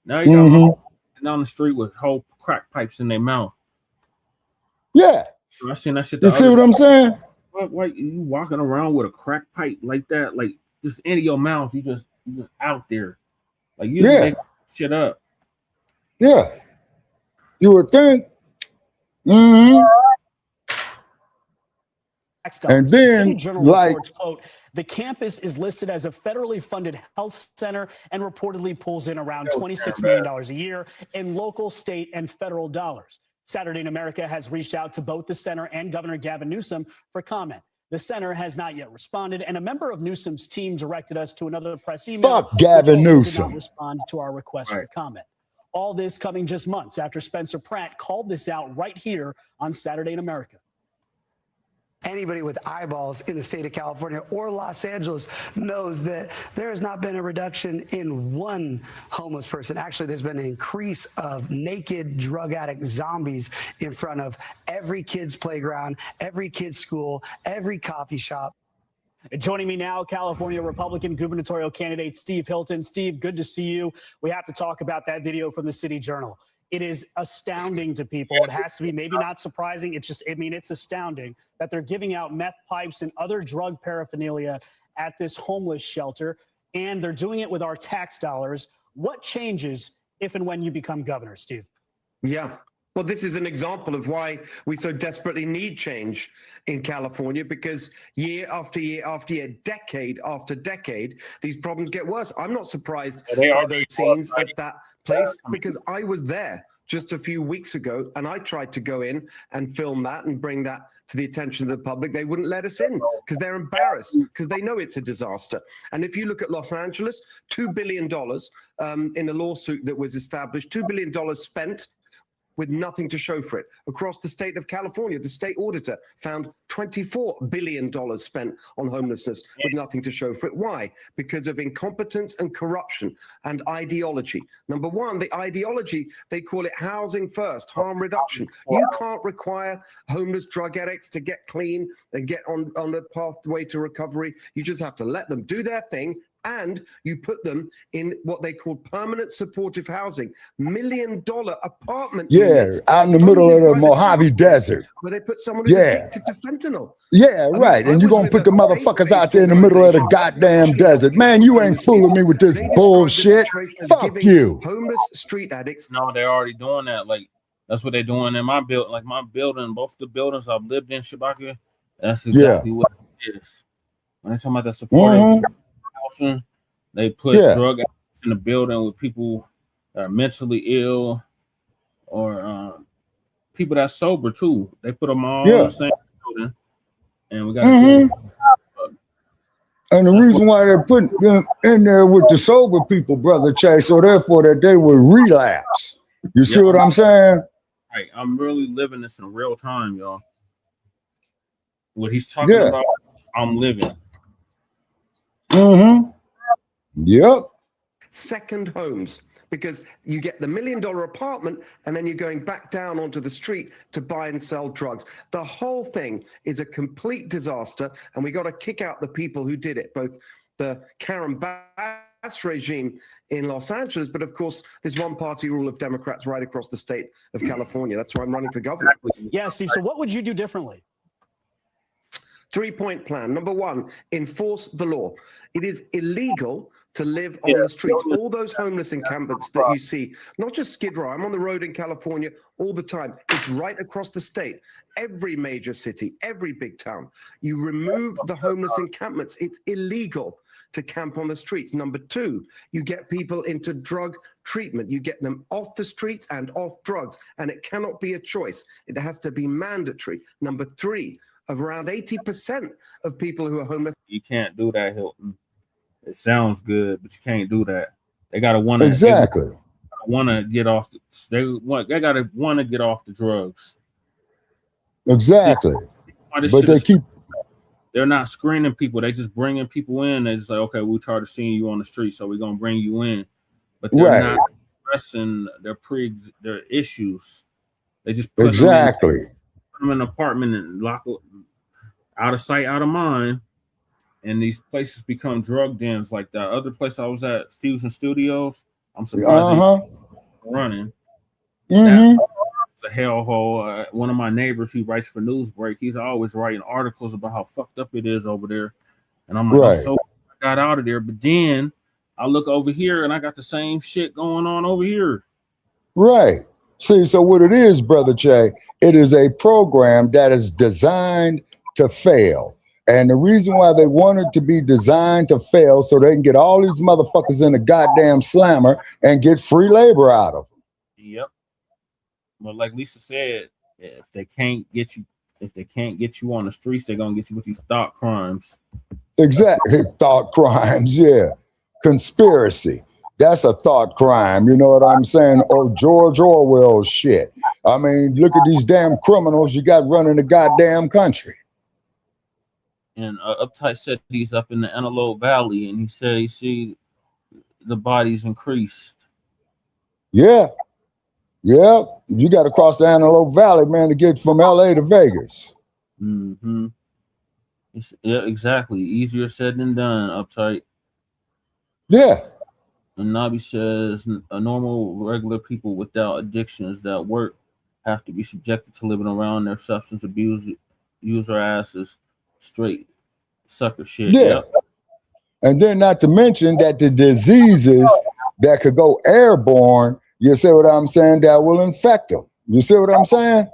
Now you got them down the street with whole crack pipes in their mouth. Yeah. I seen that shit. You see what I'm saying? Why you walking around with a crack pipe like that, like just into your mouth? You just out there, like you just make shit up. Yeah, you would think. And then, like, reports, quote, the campus is listed as a federally funded health center and reportedly pulls in around $26 million a year in local, state, and federal dollars. Saturday in America has reached out to both the center and Governor Gavin Newsom for comment. The center has not yet responded, and a member of Newsom's team directed us to another press email. Fuck Gavin Newsom. Did not respond to our request for comment. All this coming just months after Spencer Pratt called this out right here on Saturday in America. Anybody with eyeballs in the state of California or Los Angeles knows that there has not been a reduction in one homeless person. Actually, there's been an increase of naked drug addict zombies in front of every kid's playground, every kid's school, every coffee shop. Joining me now, California Republican gubernatorial candidate Steve Hilton. Steve, good to see you. We have to talk about that video from the City Journal. It is astounding to people. It has to be maybe not surprising. It's just, I mean, it's astounding that they're giving out meth pipes and other drug paraphernalia at this homeless shelter, and they're doing it with our tax dollars. What changes if and when you become governor, Steve? Yeah. Well, this is an example of why we so desperately need change in California, because year after year after year, decade after decade, these problems get worse. I'm not surprised by those scenes at that place, because I was there just a few weeks ago and I tried to go in and film that and bring that to the attention of the public. They wouldn't let us in because they're embarrassed, because they know it's a disaster. And if you look at Los Angeles, $2 billion in a lawsuit that was established, $2 billion spent with nothing to show for it. Across the state of California, the state auditor found $24 billion spent on homelessness with nothing to show for it. Why? Because of incompetence and corruption and ideology. Number one, the ideology, they call it housing first, harm reduction. You can't require homeless drug addicts to get clean and get on a pathway to recovery. You just have to let them do their thing, and you put them in what they call permanent supportive housing, $1 million apartment units, out in the middle of the Mojave Desert, where they put someone who's addicted to fentanyl. Yeah, right. And you're going to put the motherfuckers out there in the middle of the goddamn desert. Man, you ain't fooling me with this bullshit. Fuck you. Homeless street addicts. No, they're already doing that. Like, that's what they're doing in my building. Like, my building, both the buildings I've lived in, Shabaka, that's exactly what it is. When they're talking about the supportive housing, they put drug addicts in the building with people that are mentally ill or people that's sober too. They put them all in the same building, and we got and the reason why they're putting them in there with the sober people, Brother Che, so therefore that they will relapse. You see what I'm saying? Right, I'm really living this in real time, y'all. What he's talking about, I'm living. Mm-hmm. Yep. Second homes, because you get the $1 million apartment and then you're going back down onto the street to buy and sell drugs. The whole thing is a complete disaster, and we got to kick out the people who did it, both the Karen Bass regime in Los Angeles, but of course, there's one-party rule of Democrats right across the state of California. That's why I'm running for governor. Yeah, Steve, so what would you do differently? 3-point plan. Number one, enforce the law. It is illegal to live on the streets. All those homeless encampments that you see, not just Skid Row, I'm on the road in California all the time. It's right across the state. Every major city, every big town. You remove the homeless encampments. It's illegal to camp on the streets. Number two, you get people into drug treatment. You get them off the streets and off drugs, and it cannot be a choice. It has to be mandatory. Number three, of around 80% of people who are homeless. You can't do that, Hilton. It sounds good, but you can't do that. They gotta want to want to get off. They gotta want to get off the drugs. Exactly. But they keep. They're not screening people. They just bringing people in. They just like, okay, we tired of seeing you on the street, so we're gonna bring you in. But they're not addressing their issues. They just put them in an apartment and lock out of sight, out of mind. And these places become drug dens like that. Other place I was at, Fusion Studios, I'm surprised they running. That's a hellhole. One of my neighbors, he writes for Newsbreak, he's always writing articles about how fucked up it is over there. And I'm like, I got out of there. But then I look over here and I got the same shit going on over here. Right. See, so what it is, Brother Che, it is a program that is designed to fail. And the reason why they want it to be designed to fail so they can get all these motherfuckers in a goddamn slammer and get free labor out of them. Yep. But like Lisa said, if they can't get you on the streets, they're gonna get you with these thought crimes. Exactly. Thought crimes, yeah. Conspiracy. That's a thought crime, you know what I'm saying? Or George Orwell shit. I mean, look at these damn criminals you got running the goddamn country. And Uptight said he's up in the Antelope Valley, and he said he see the bodies increased. Yeah. Yeah. You got to cross the Antelope Valley, man, to get from LA to Vegas. Mm-hmm. Yeah, exactly. Easier said than done, Uptight. Yeah. And Nabi says normal, regular people without addictions that work have to be subjected to living around their substance abuse user asses. Straight sucker shit. Yeah. Yep. And then not to mention that the diseases that could go airborne, you see what I'm saying, that will infect them. You see what I'm saying?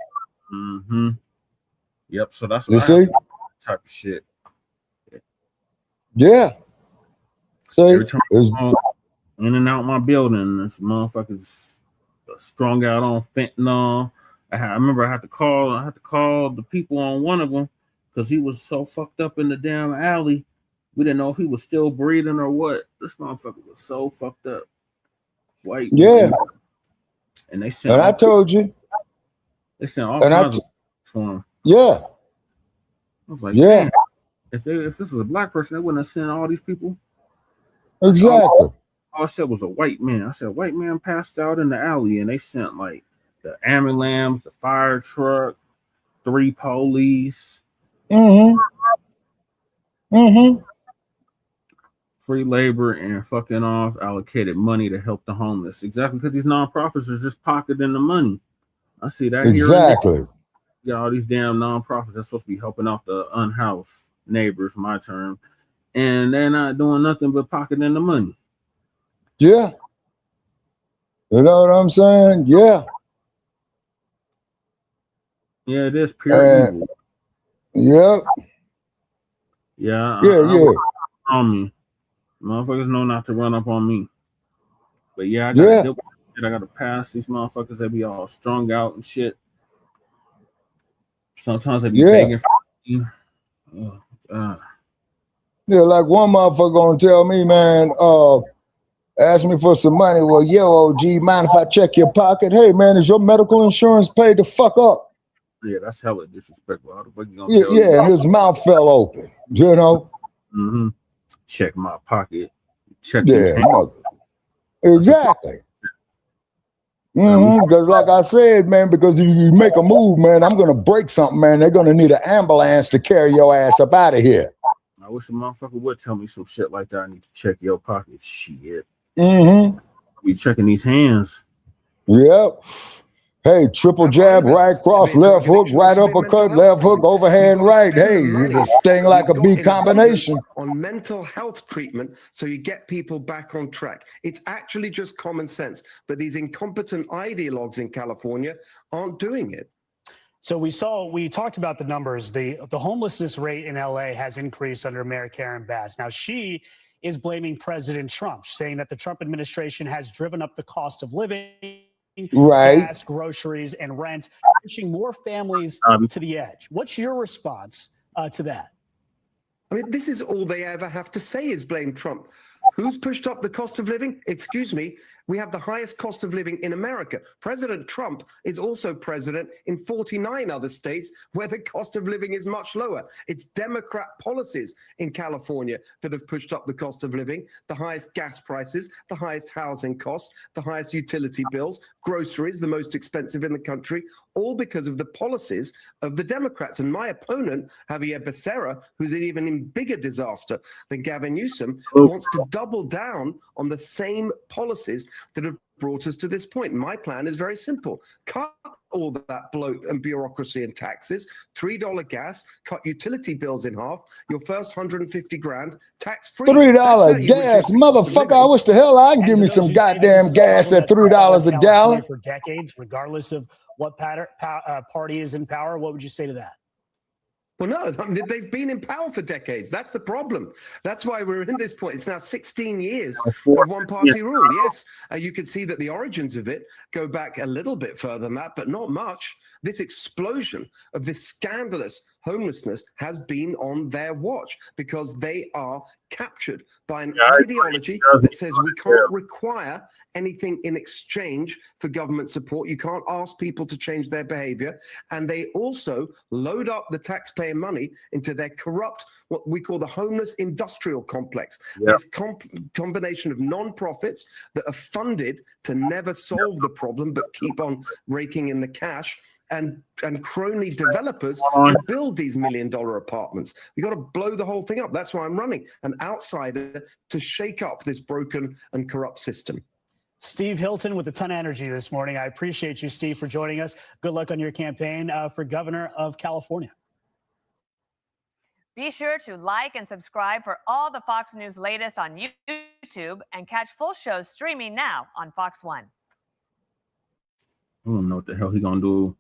Mm-hmm. Yep. So that's what you see? Type of shit. Yeah. So every time in and out my building, this motherfucker's strung out on fentanyl. I remember I had to call the people on one of them, because he was so fucked up in the damn alley. We didn't know if he was still breathing or what. This motherfucker was so fucked up. White. Yeah. And they sent. And I told you. They sent all kinds of for him. Yeah. I was like, yeah. If this was a black person, they wouldn't have sent all these people. Exactly. All I said was a white man. I said, white man passed out in the alley, and they sent like the ambulance, the fire truck, 3 police. Mm-hmm. Mm-hmm. Free labor and fucking off allocated money to help the homeless. Exactly, because these nonprofits are just pocketing the money. I see that exactly. Here. You got all these damn nonprofits that's supposed to be helping out the unhoused neighbors, my term, and they're not doing nothing but pocketing the money. Yeah. You know what I'm saying? Yeah. Yeah, it is pure evil. Yep. Yeah. Yeah. On me. Motherfuckers know not to run up on me. But yeah, I gotta pass these motherfuckers. They be all strung out and shit. Sometimes they be begging for me. Oh, yeah, like one motherfucker gonna tell me, man, Ask me for some money. Well, yo, OG, mind if I check your pocket? Hey, man, is your medical insurance paid the fuck up? Yeah, that's hella disrespectful. How the fuck you gonna tell Yeah, his mouth fell open, you know? Mm-hmm. Check my pocket. Check Yeah, his hand. exactly. Because like I said, man, because if you make a move, man, I'm going to break something, man. They're going to need an ambulance to carry your ass up out of here. I wish a motherfucker would tell me some shit like that. I need to check your pockets. Shit. Be checking these hands. Yep. Hey, triple jab, right cross, left hook, right uppercut, left hook, overhand right. Hey, this thing like a B combination. On mental health treatment, so you get people back on track. It's actually just common sense. But these incompetent ideologues in California aren't doing it. So we talked about the numbers. The homelessness rate in LA has increased under Mayor Karen Bass. Now she is blaming President Trump, saying that the Trump administration has driven up the cost of living, gas, groceries, and rent, pushing more families to the edge. What's your response to that? I mean, this is all they ever have to say is blame Trump. Who's pushed up the cost of living? Excuse me. We have the highest cost of living in America. President Trump is also president in 49 other states where the cost of living is much lower. It's Democrat policies in California that have pushed up the cost of living, the highest gas prices, the highest housing costs, the highest utility bills, groceries, the most expensive in the country, all because of the policies of the Democrats. And my opponent, Javier Becerra, who's an even bigger disaster than Gavin Newsom, wants to double down on the same policies that have brought us to this point. My plan is very simple. Cut all that bloat and bureaucracy and taxes, $3 gas, cut utility bills in half, your first 150 grand, tax-free. $3 gas, motherfucker. I wish the hell I can give me some goddamn gas at $3 a gallon. For decades, regardless of what party is in power, what would you say to that? Well, no, they've been in power for decades. That's the problem. That's why we're in this point. It's now 16 years of one-party rule. Yes, you can see that the origins of it go back a little bit further than that, but not much. This explosion of this scandalous homelessness has been on their watch because they are captured by an ideology that says we can't require anything in exchange for government support. You can't ask people to change their behavior. And they also load up the taxpayer money into their corrupt, what we call the homeless industrial complex. This combination of non-profits that are funded to never solve the problem, but keep on raking in the cash. And crony developers to build these $1 million apartments. We got to blow the whole thing up. That's why I'm running an outsider to shake up this broken and corrupt system. Steve Hilton with a ton of energy this morning. I appreciate you, Steve, for joining us. Good luck on your campaign for governor of California. Be sure to like and subscribe for all the Fox News latest on YouTube and catch full shows streaming now on Fox One. I don't know what the hell he gonna do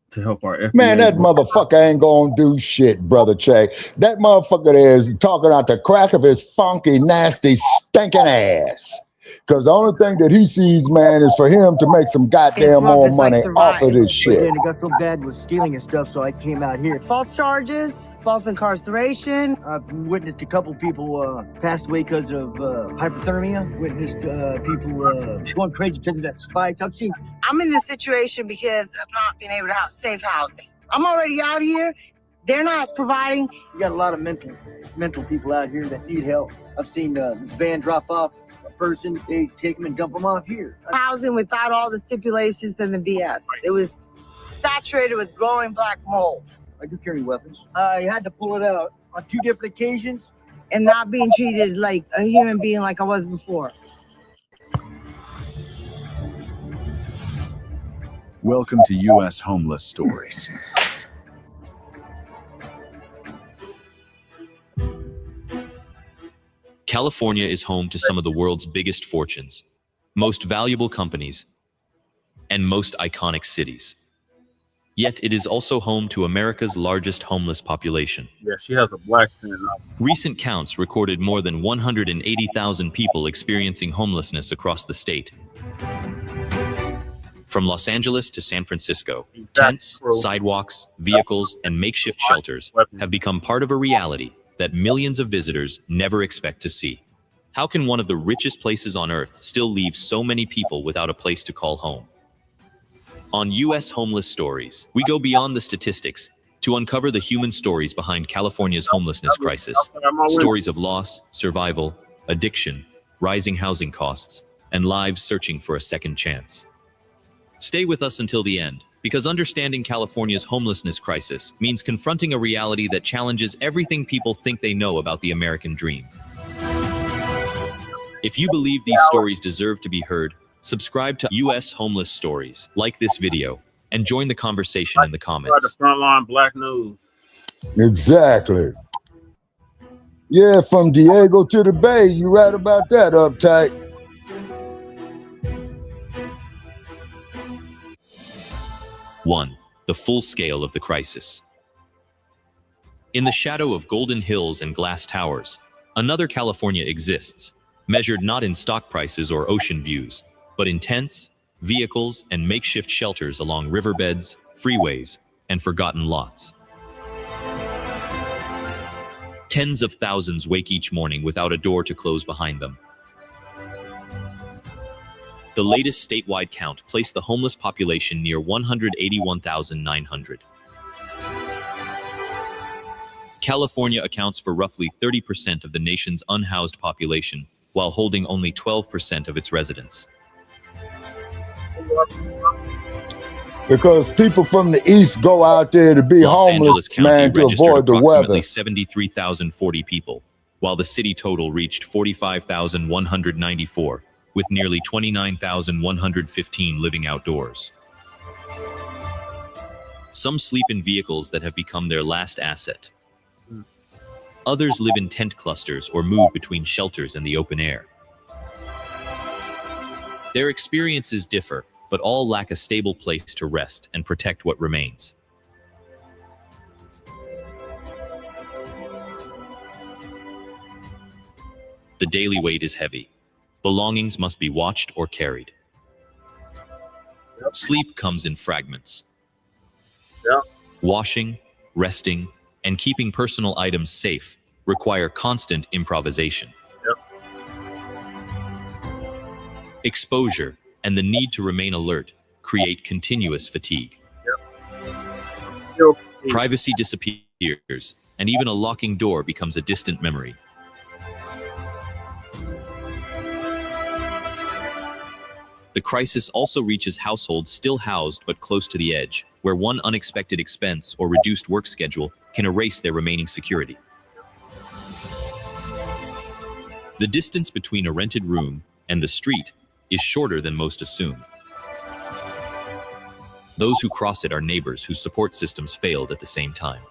to help our FBA. Man, that motherfucker ain't gonna do shit, brother Che. That motherfucker there is talking out the crack of his funky, nasty, stinking ass. Because the only thing that he sees, man, is for him to make some goddamn more money off of this shit. It got so bad with stealing and stuff, so I came out here. False charges, false incarceration. I've witnessed a couple people passed away because of hypothermia. Witnessed people going crazy because of that spikes. I'm in this situation because of not being able to have safe housing. I'm already out here. They're not providing. You got a lot of mental people out here that need help. I've seen this van drop off person, they take them and dump them off here. Housing without all the stipulations and the BS. It was saturated with growing black mold. I do carry weapons. I had to pull it out on 2 different occasions. And not being treated like a human being like I was before. Welcome to U.S. Homeless Stories. California is home to some of the world's biggest fortunes, most valuable companies, and most iconic cities. Yet it is also home to America's largest homeless population. Yeah, she has a black fan. Recent counts recorded more than 180,000 people experiencing homelessness across the state. From Los Angeles to San Francisco, tents, sidewalks, vehicles, and makeshift shelters have become part of a reality that millions of visitors never expect to see. How can one of the richest places on Earth still leave so many people without a place to call home? On U.S. Homeless Stories, we go beyond the statistics to uncover the human stories behind California's homelessness crisis. Stories of loss, survival, addiction, rising housing costs, and lives searching for a second chance. Stay with us until the end, because understanding California's homelessness crisis means confronting a reality that challenges everything people think they know about the American dream. If you believe these stories deserve to be heard, subscribe to U.S. Homeless Stories, like this video, and join the conversation in the comments. The Frontline Black News. Exactly. Yeah, from Diego to the Bay. You right about that, Uptight. One, the full scale of the crisis. In the shadow of golden hills and glass towers, another California exists, measured not in stock prices or ocean views, but in tents, vehicles, and makeshift shelters along riverbeds, freeways, and forgotten lots. Tens of thousands wake each morning without a door to close behind them. The latest statewide count placed the homeless population near 181,900. California accounts for roughly 30% of the nation's unhoused population, while holding only 12% of its residents. Because people from the East go out there to be Los homeless, Angeles County man, to registered avoid the approximately weather. 73,040 people, while the city total reached 45,194, with nearly 29,115 living outdoors. Some sleep in vehicles that have become their last asset. Others live in tent clusters or move between shelters and the open air. Their experiences differ, but all lack a stable place to rest and protect what remains. The daily weight is heavy. Belongings must be watched or carried. Sleep comes in fragments. Washing, resting, and keeping personal items safe require constant improvisation. Exposure and the need to remain alert create continuous fatigue. Privacy disappears, and even a locking door becomes a distant memory. The crisis also reaches households still housed but close to the edge, where one unexpected expense or reduced work schedule can erase their remaining security. The distance between a rented room and the street is shorter than most assume. Those who cross it are neighbors whose support systems failed at the same time.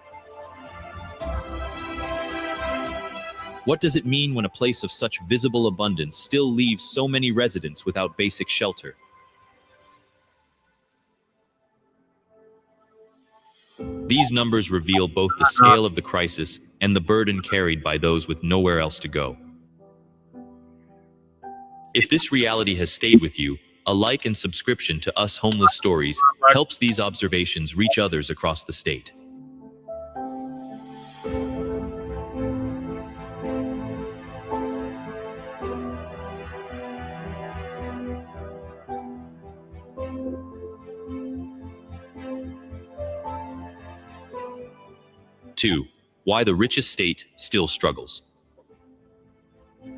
What does it mean when a place of such visible abundance still leaves so many residents without basic shelter? These numbers reveal both the scale of the crisis and the burden carried by those with nowhere else to go. If this reality has stayed with you, a like and subscription to Us Homeless Stories helps these observations reach others across the state. Two, why the richest state still struggles.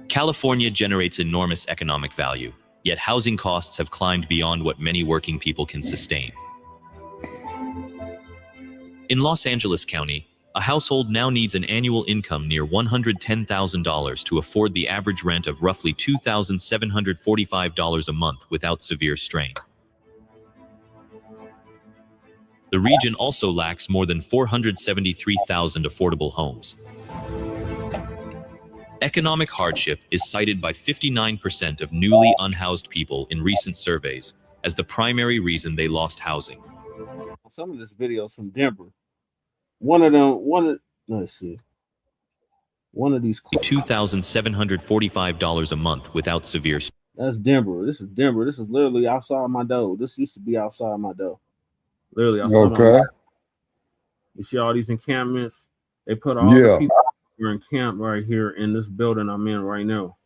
California generates enormous economic value, yet housing costs have climbed beyond what many working people can sustain. In Los Angeles County, a household now needs an annual income near $110,000 to afford the average rent of roughly $2,745 a month without severe strain. The region also lacks more than 473,000 affordable homes. Economic hardship is cited by 59% of newly unhoused people in recent surveys as the primary reason they lost housing. Some of this video is from Denver. One of these $2,745 a month without severe strain. That's Denver. This is Denver. This is literally outside my door. This used to be outside my door. Literally outside my door. You see all these encampments? They put all the people who are encamped right here in this building I'm in right now.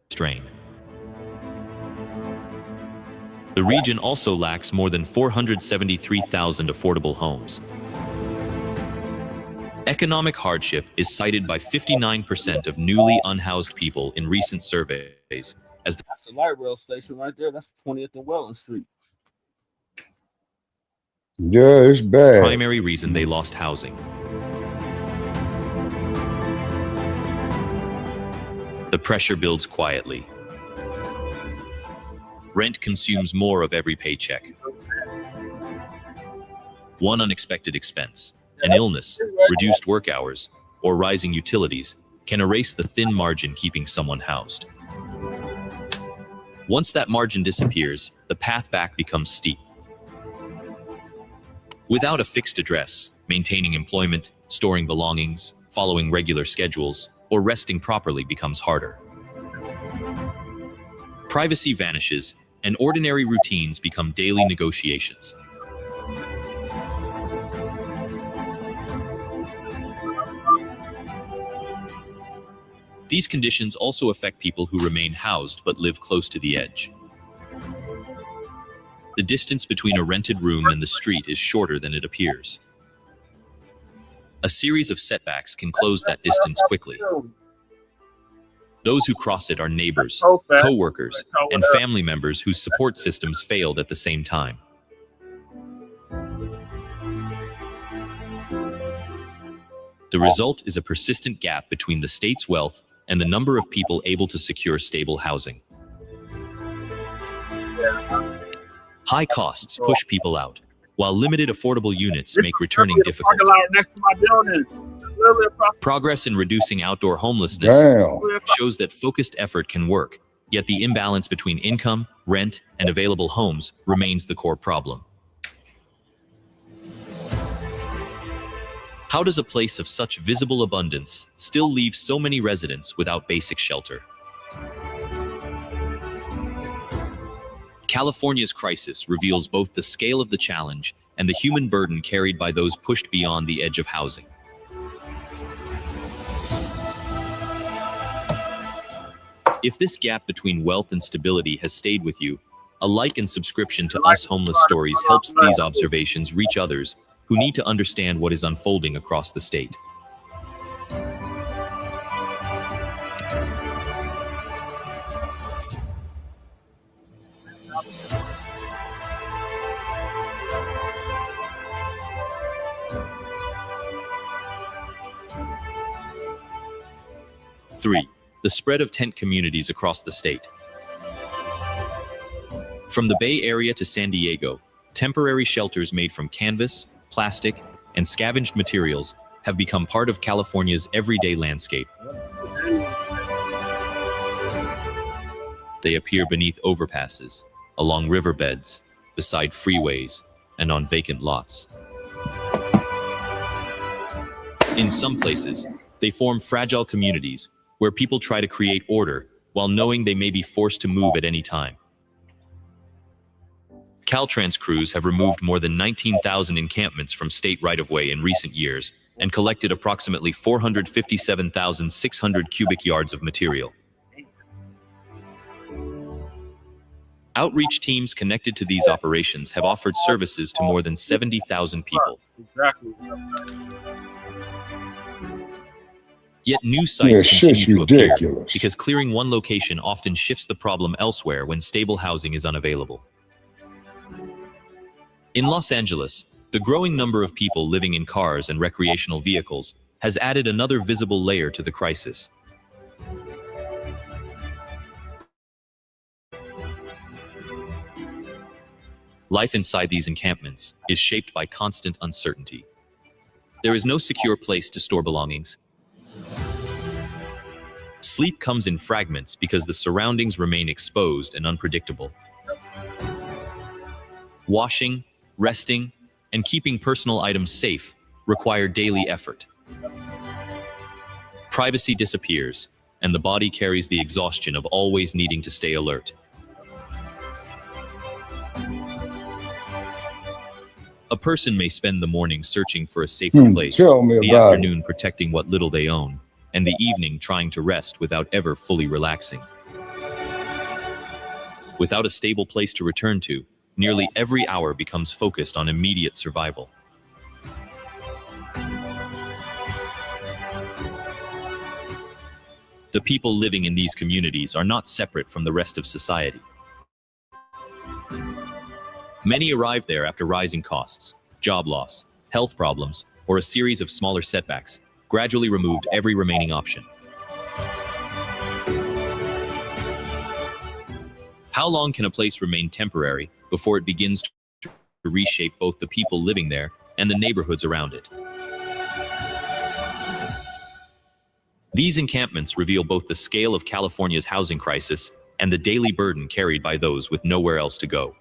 strain. The region also lacks more than 473,000 affordable homes. Economic hardship is cited by 59% of newly unhoused people in recent surveys as the That's the light rail station right there. That's 20th and Welland Street. Yeah, it's bad. primary reason they lost housing. The pressure builds quietly. Rent consumes more of every paycheck. One unexpected expense, an illness, reduced work hours, or rising utilities can erase the thin margin keeping someone housed. Once that margin disappears, the path back becomes steep. Without a fixed address, maintaining employment, storing belongings, following regular schedules, or resting properly becomes harder. Privacy vanishes, and ordinary routines become daily negotiations. These conditions also affect people who remain housed but live close to the edge. The distance between a rented room and the street is shorter than it appears. A series of setbacks can close that distance quickly. Those who cross it are neighbors, co-workers, and family members whose support systems failed at the same time. The result is a persistent gap between the state's wealth and the number of people able to secure stable housing. High costs push people out, while limited affordable units make returning difficult. Progress in reducing outdoor homelessness shows that focused effort can work, yet the imbalance between income, rent, and available homes remains the core problem. How does a place of such visible abundance still leave so many residents without basic shelter? California's crisis reveals both the scale of the challenge and the human burden carried by those pushed beyond the edge of housing. If this gap between wealth and stability has stayed with you, a like and subscription to Us Homeless Stories helps these observations reach others who need to understand what is unfolding across the state. Three, the spread of tent communities across the state. From the Bay Area to San Diego, temporary shelters made from canvas, plastic, and scavenged materials have become part of California's everyday landscape. They appear beneath overpasses, along riverbeds, beside freeways, and on vacant lots. In some places, they form fragile communities where people try to create order while knowing they may be forced to move at any time. Caltrans crews have removed more than 19,000 encampments from state right-of-way in recent years and collected approximately 457,600 cubic yards of material. Outreach teams connected to these operations have offered services to more than 70,000 people. Yet new sites continue to appear because clearing one location often shifts the problem elsewhere when stable housing is unavailable. In Los Angeles, the growing number of people living in cars and recreational vehicles has added another visible layer to the crisis. Life inside these encampments is shaped by constant uncertainty. There is no secure place to store belongings. Sleep comes in fragments because the surroundings remain exposed and unpredictable. Washing, resting, and keeping personal items safe require daily effort. Privacy disappears, and the body carries the exhaustion of always needing to stay alert. A person may spend the morning searching for a safer place, the afternoon protecting what little they own, and the evening trying to rest without ever fully relaxing. Without a stable place to return to, nearly every hour becomes focused on immediate survival. The people living in these communities are not separate from the rest of society. Many arrive there after rising costs, job loss, health problems, or a series of smaller setbacks, gradually removed every remaining option. How long can a place remain temporary before it begins to reshape both the people living there and the neighborhoods around it? These encampments reveal both the scale of California's housing crisis and the daily burden carried by those with nowhere else to go.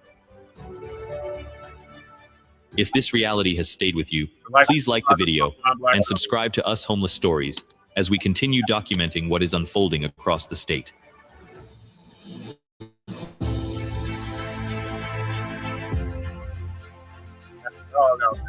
If this reality has stayed with you, please like the video and subscribe to Us Homeless Stories as we continue documenting what is unfolding across the state. Oh, no.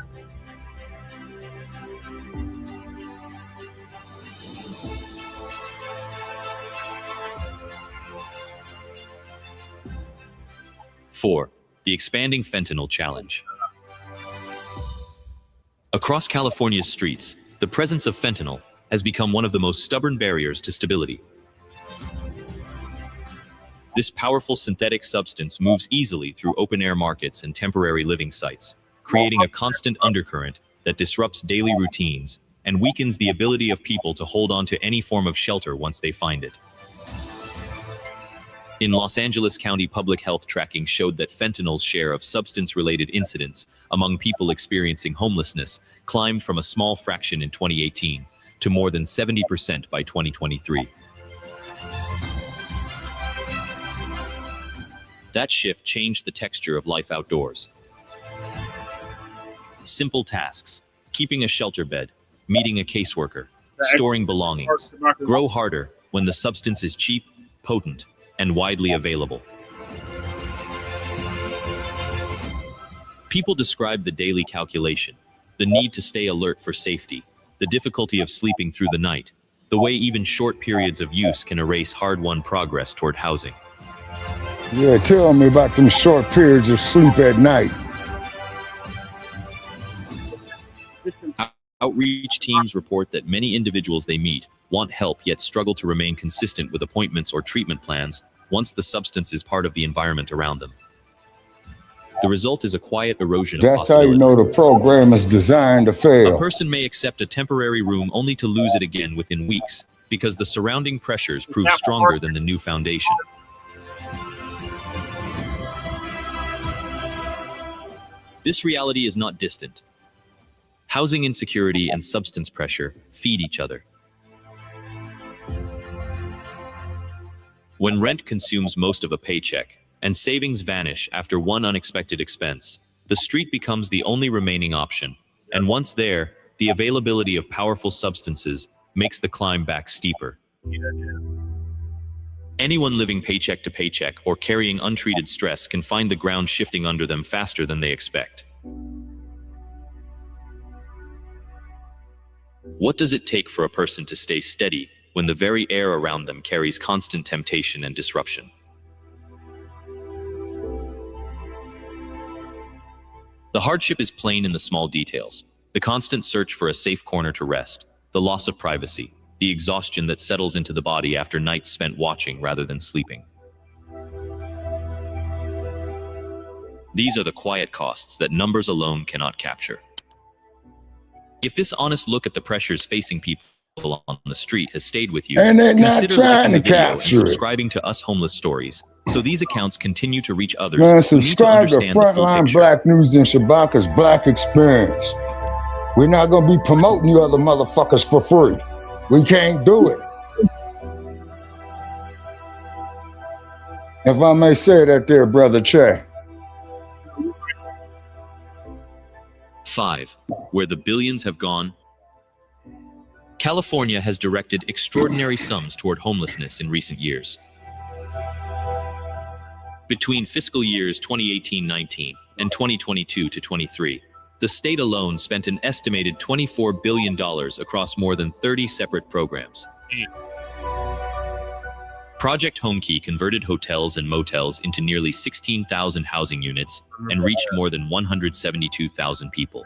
Four, the expanding fentanyl challenge. Across California's streets, the presence of fentanyl has become one of the most stubborn barriers to stability. This powerful synthetic substance moves easily through open-air markets and temporary living sites, creating a constant undercurrent that disrupts daily routines and weakens the ability of people to hold on to any form of shelter once they find it. In Los Angeles County, public health tracking showed that fentanyl's share of substance-related incidents among people experiencing homelessness climbed from a small fraction in 2018 to more than 70% by 2023. That shift changed the texture of life outdoors. Simple tasks, keeping a shelter bed, meeting a caseworker, storing belongings, grow harder when the substance is cheap, potent, and widely available. People describe the daily calculation, the need to stay alert for safety, the difficulty of sleeping through the night, the way even short periods of use can erase hard-won progress toward housing. Yeah, tell me about them short periods of sleep at night. Outreach teams report that many individuals they meet want help yet struggle to remain consistent with appointments or treatment plans once the substance is part of the environment around them. The result is a quiet erosion of That's how you know the program is designed to fail. A person may accept a temporary room only to lose it again within weeks because the surrounding pressures prove stronger than the new foundation. This reality is not distant. Housing insecurity and substance pressure feed each other. When rent consumes most of a paycheck and savings vanish after one unexpected expense, the street becomes the only remaining option, and once there, the availability of powerful substances makes the climb back steeper. Anyone living paycheck to paycheck or carrying untreated stress can find the ground shifting under them faster than they expect. What does it take for a person to stay steady when the very air around them carries constant temptation and disruption? The hardship is plain in the small details: the constant search for a safe corner to rest, the loss of privacy, the exhaustion that settles into the body after nights spent watching rather than sleeping. These are the quiet costs that numbers alone cannot capture. If this honest look at the pressures facing people on the street has stayed with you, And they're not consider trying liking to the video and capture it. subscribing to Us Homeless Stories, so these accounts continue to reach others Man, who need to subscribe to understand the full Frontline picture. Black News and Shabaka's Black Experience. We're not going to be promoting you other motherfuckers for free. We can't do it. If I may say that there, Brother Che. 5. Where the billions have gone. California has directed extraordinary sums toward homelessness in recent years. Between fiscal years 2018-19 and 2022-23, the state alone spent an estimated $24 billion across more than 30 separate programs. Project Homekey converted hotels and motels into nearly 16,000 housing units and reached more than 172,000 people.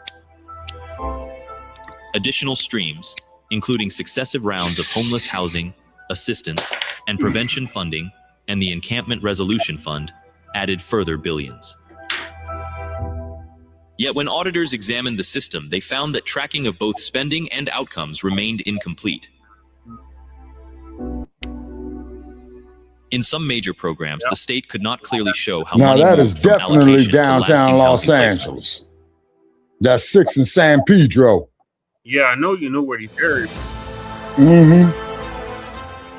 Additional streams, including successive rounds of homeless housing, assistance, and prevention funding, and the Encampment Resolution Fund, added further billions. Yet when auditors examined the system, they found that tracking of both spending and outcomes remained incomplete. In some major programs, the state could not clearly show how money that moved is from definitely allocation to downtown lasting Los housing placements. Angeles. That's 6 and San Pedro. Yeah, I know you know where these areas.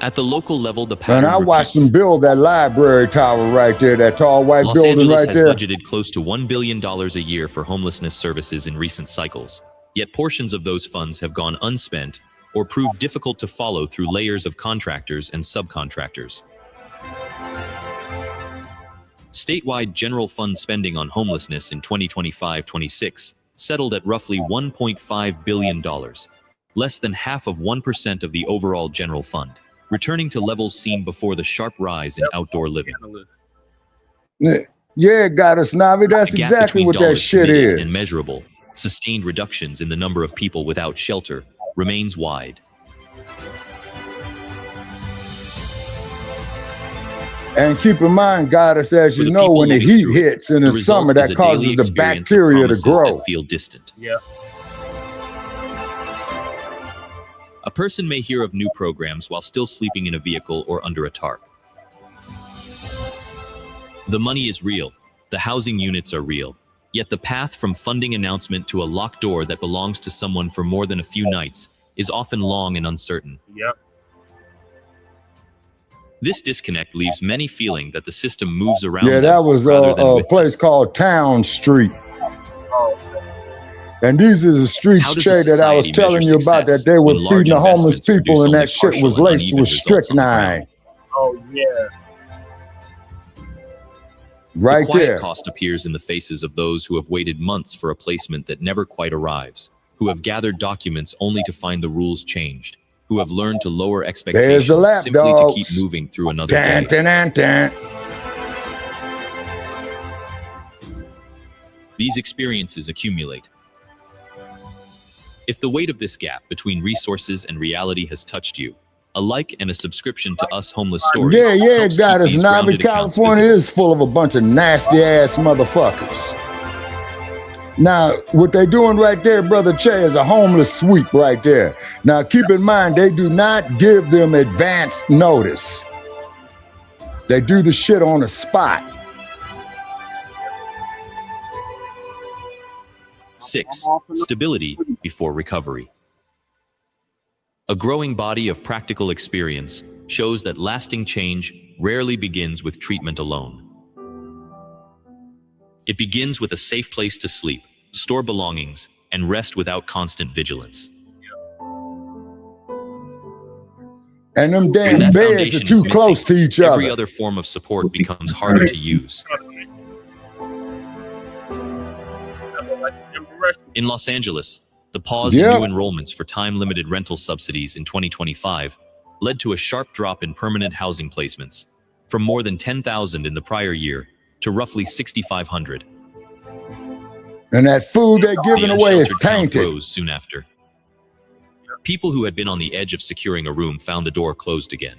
At the local level, the And pattern I watched repeats. them build that library tower right there, that tall white Los building Angeles right has there. budgeted close to $1 billion a year for homelessness services in recent cycles. Yet portions of those funds have gone unspent or proved difficult to follow through layers of contractors and subcontractors. Statewide general fund spending on homelessness in 2025-26 settled at roughly $1.5 billion, less than half of 1% of the overall general fund, returning to levels seen before the sharp rise in outdoor living. Yeah, Goddess Navi, that's The gap exactly between what that dollars shit committed is. and measurable, sustained reductions in the number of people without shelter remains wide. And keep in mind, Goddess, as For you the know, people when the living heat through it, hits in the the summer, result is that a causes daily the experience of bacteria to promises grow. that feel distant. Yeah. A person may hear of new programs while still sleeping in a vehicle or under a tarp. The money is real, the housing units are real, yet the path from funding announcement to a locked door that belongs to someone for more than a few nights is often long and uncertain. Yep. This disconnect leaves many feeling that the system moves around Yeah, them that was rather than a with them. place called Town Street. And these are the streets, How does Che, a that I was society telling measure you about, success that they were when large feeding the homeless investments people, produce and only that shit was partial and laced uneven with results on the ground? strychnine. Oh, yeah. Right The quiet there. cost appears in the faces of those who have waited months for a placement that never quite arrives, who have gathered documents only to find the rules changed, who have learned to lower There's expectations the lap simply to keep dogs. moving through another Tan, day. tan, tan, tan. These experiences accumulate. If the weight of this gap between resources and reality has touched you, a like and a subscription to Us Homeless Stories Yeah, helps keep Goddess these Navi, grounded accounts California visible. is full of a bunch of nasty ass motherfuckers. Now, what they doing right there, Brother Che, is a homeless sweep right there. Now, keep in mind, they do not give them advance notice. They do the shit on the spot. 6. Stability before recovery. A growing body of practical experience shows that lasting change rarely begins with treatment alone. It begins with a safe place to sleep, store belongings, and rest without constant vigilance. And them When damn that beds foundation are too is close missing, to each every other. other form of support becomes harder to use. In Los Angeles, the pause in new enrollments for time-limited rental subsidies in 2025 led to a sharp drop in permanent housing placements, from more than 10,000 in the prior year to roughly 6,500. And that food they're The giving away is unsheltered count tainted. rose soon after. People who had been on the edge of securing a room found the door closed again.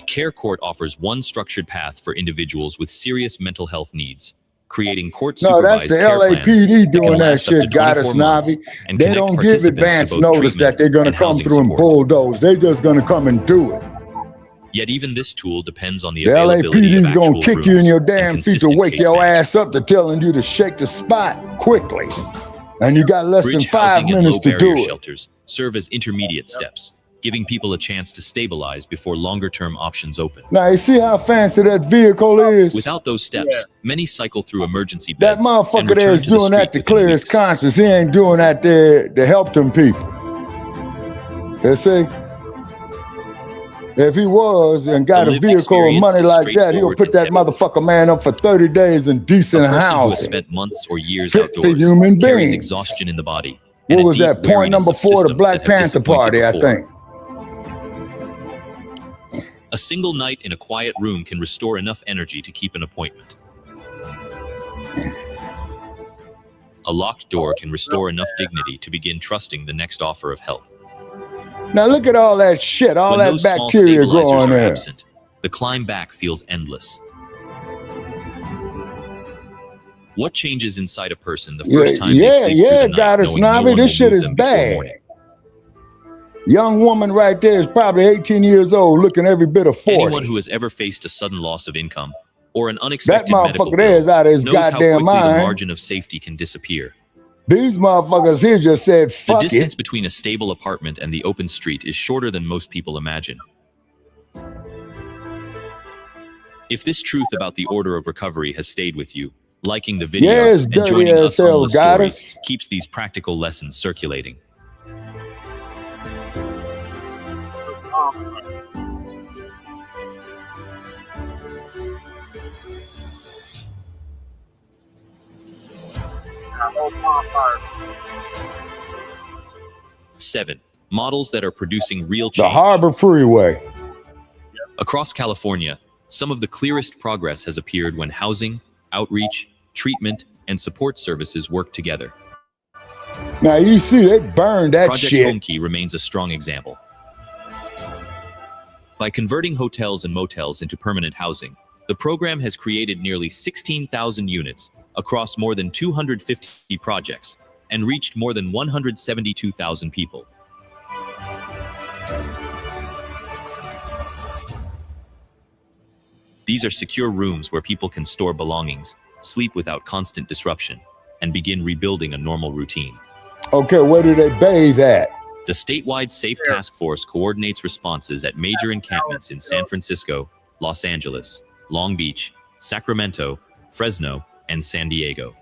Care Court offers one structured path for individuals with serious mental health needs, creating No, that's court-supervised the care plans LAPD that can doing that last up to shit, Goddess 24 months Navi. and They connect don't give participants to advance both notice treatment that they're going to and come housing through and support. bulldoze. They're just going to come and do it. Yet even this tool depends on the The availability of LAPD's going actual to kick you in rooms your and damn feet to consistent wake case your management. ass up to telling you to shake the spot quickly. And you got less than Bridge 5 housing and minutes to low-barrier do it. shelters serve as intermediate steps, giving people a chance to stabilize before longer-term options open. Now, you see how fancy that vehicle is? Without those steps, many cycle through emergency That beds and motherfucker there return is to the doing that street to within clear his weeks. conscience. He ain't doing that there to help them people. You see? If he was and got a vehicle and money like that, he'll put that motherfucker man up for 30 days in decent Who has housing. spent months or years Fit for outdoors human carries beings. exhaustion in the body. What was that? Point number 4, the Black Panther Party, I think. A single night in a quiet room can restore enough energy to keep an appointment. A locked door can restore enough dignity to begin trusting the next offer of help. Now look at all that shit, all When that those small bacteria stabilizers growing are there. absent, the climb back feels endless. What changes inside a person the first time they sleep through the night, Goddess knowing no Navi, one this will shit move is them before bad. morning? Young woman right there is probably 18 years old, looking every bit of 40. Anyone who has ever faced a sudden loss of income or an unexpected That medical motherfucker there is bill out of his knows how goddamn quickly the mind. margin of safety can disappear. These motherfuckers here just said, The fuck distance it. between a stable apartment and the open street is shorter than most people imagine. If this truth about the order of recovery has stayed with you, liking the video Yes, and dirty joining as Us hell, Homeless goddess. Stories keeps these practical lessons circulating. Seven, models that are producing real change. The Harbor Freeway. Across California, some of the clearest progress has appeared when housing, outreach, treatment, and support services work together. Now you see, they burned that Project shit. Homekey remains a strong example. By converting hotels and motels into permanent housing, the program has created nearly 16,000 units across more than 250 projects and reached more than 172,000 people. These are secure rooms where people can store belongings, sleep without constant disruption, and begin rebuilding a normal routine. Okay, where do they bathe at? The statewide SAFE Task Force coordinates responses at major encampments in San Francisco, Los Angeles, Long Beach, Sacramento, Fresno, and San Diego.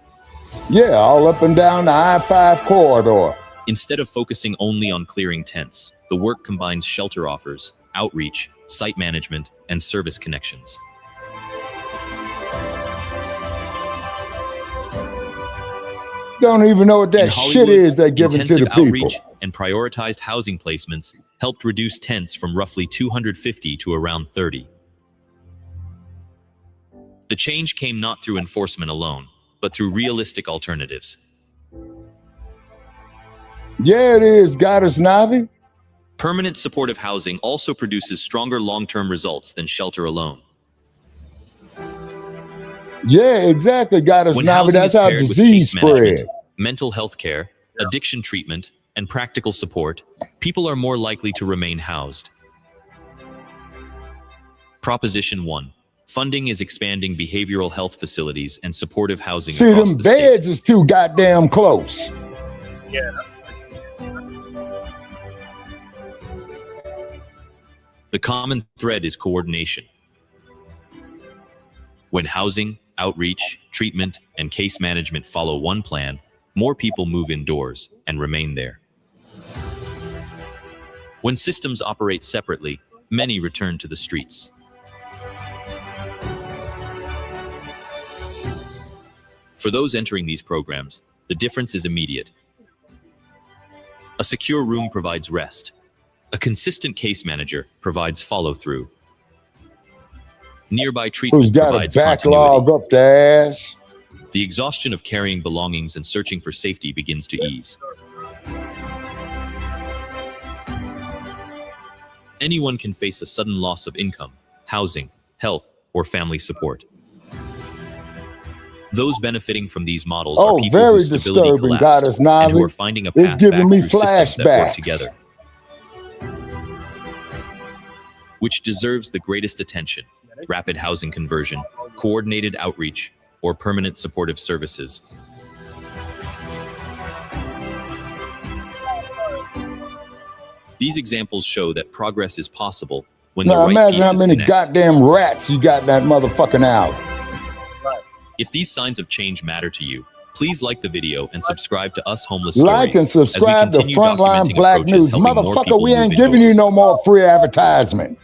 Yeah, all up and down the I-5 corridor. Instead of focusing only on clearing tents, the work combines shelter offers, outreach, site management, and service connections. Don't even know what that shit is they're giving to the intensive people. outreach and prioritized housing placements helped reduce tents from roughly 250 to around 30. The change came not through enforcement alone, but through realistic alternatives. Yeah, it is, Goddess Navi. Permanent supportive housing also produces stronger long-term results than shelter alone. Yeah, exactly, Goddess When Navi. housing That's is how paired with disease case management, spread. mental health care, addiction treatment, and practical support, people are more likely to remain housed. Proposition 1. Funding is expanding behavioral health facilities and supportive housing See, across them the state. beds is too goddamn close. Yeah. The common thread is coordination. When housing, outreach, treatment, and case management follow one plan, more people move indoors and remain there. When systems operate separately, many return to the streets. For those entering these programs, the difference is immediate. A secure room provides rest. A consistent case manager provides follow-through. Nearby Who's treatment got a provides backlog continuity. up the ass? The exhaustion of carrying belongings and searching for safety begins to ease. Anyone can face a sudden loss of income, housing, health, or family support. Those benefiting from these models are Oh, people very whose stability disturbing, collapsed Goddess and who are Navi. finding a It's path giving back me through systems that work flashbacks. together. Which deserves the greatest attention: rapid housing conversion, coordinated outreach, or permanent supportive services. These examples show that progress is possible when the Now right imagine how pieces many connect. goddamn rats you got in that motherfucking alley. If these signs of change matter to you, please like the video and subscribe to Us Homeless Stories. Like and subscribe to continue Frontline documenting Black approaches News. helping more Motherfucker, people we move ain't giving you indoors. no more free advertisement.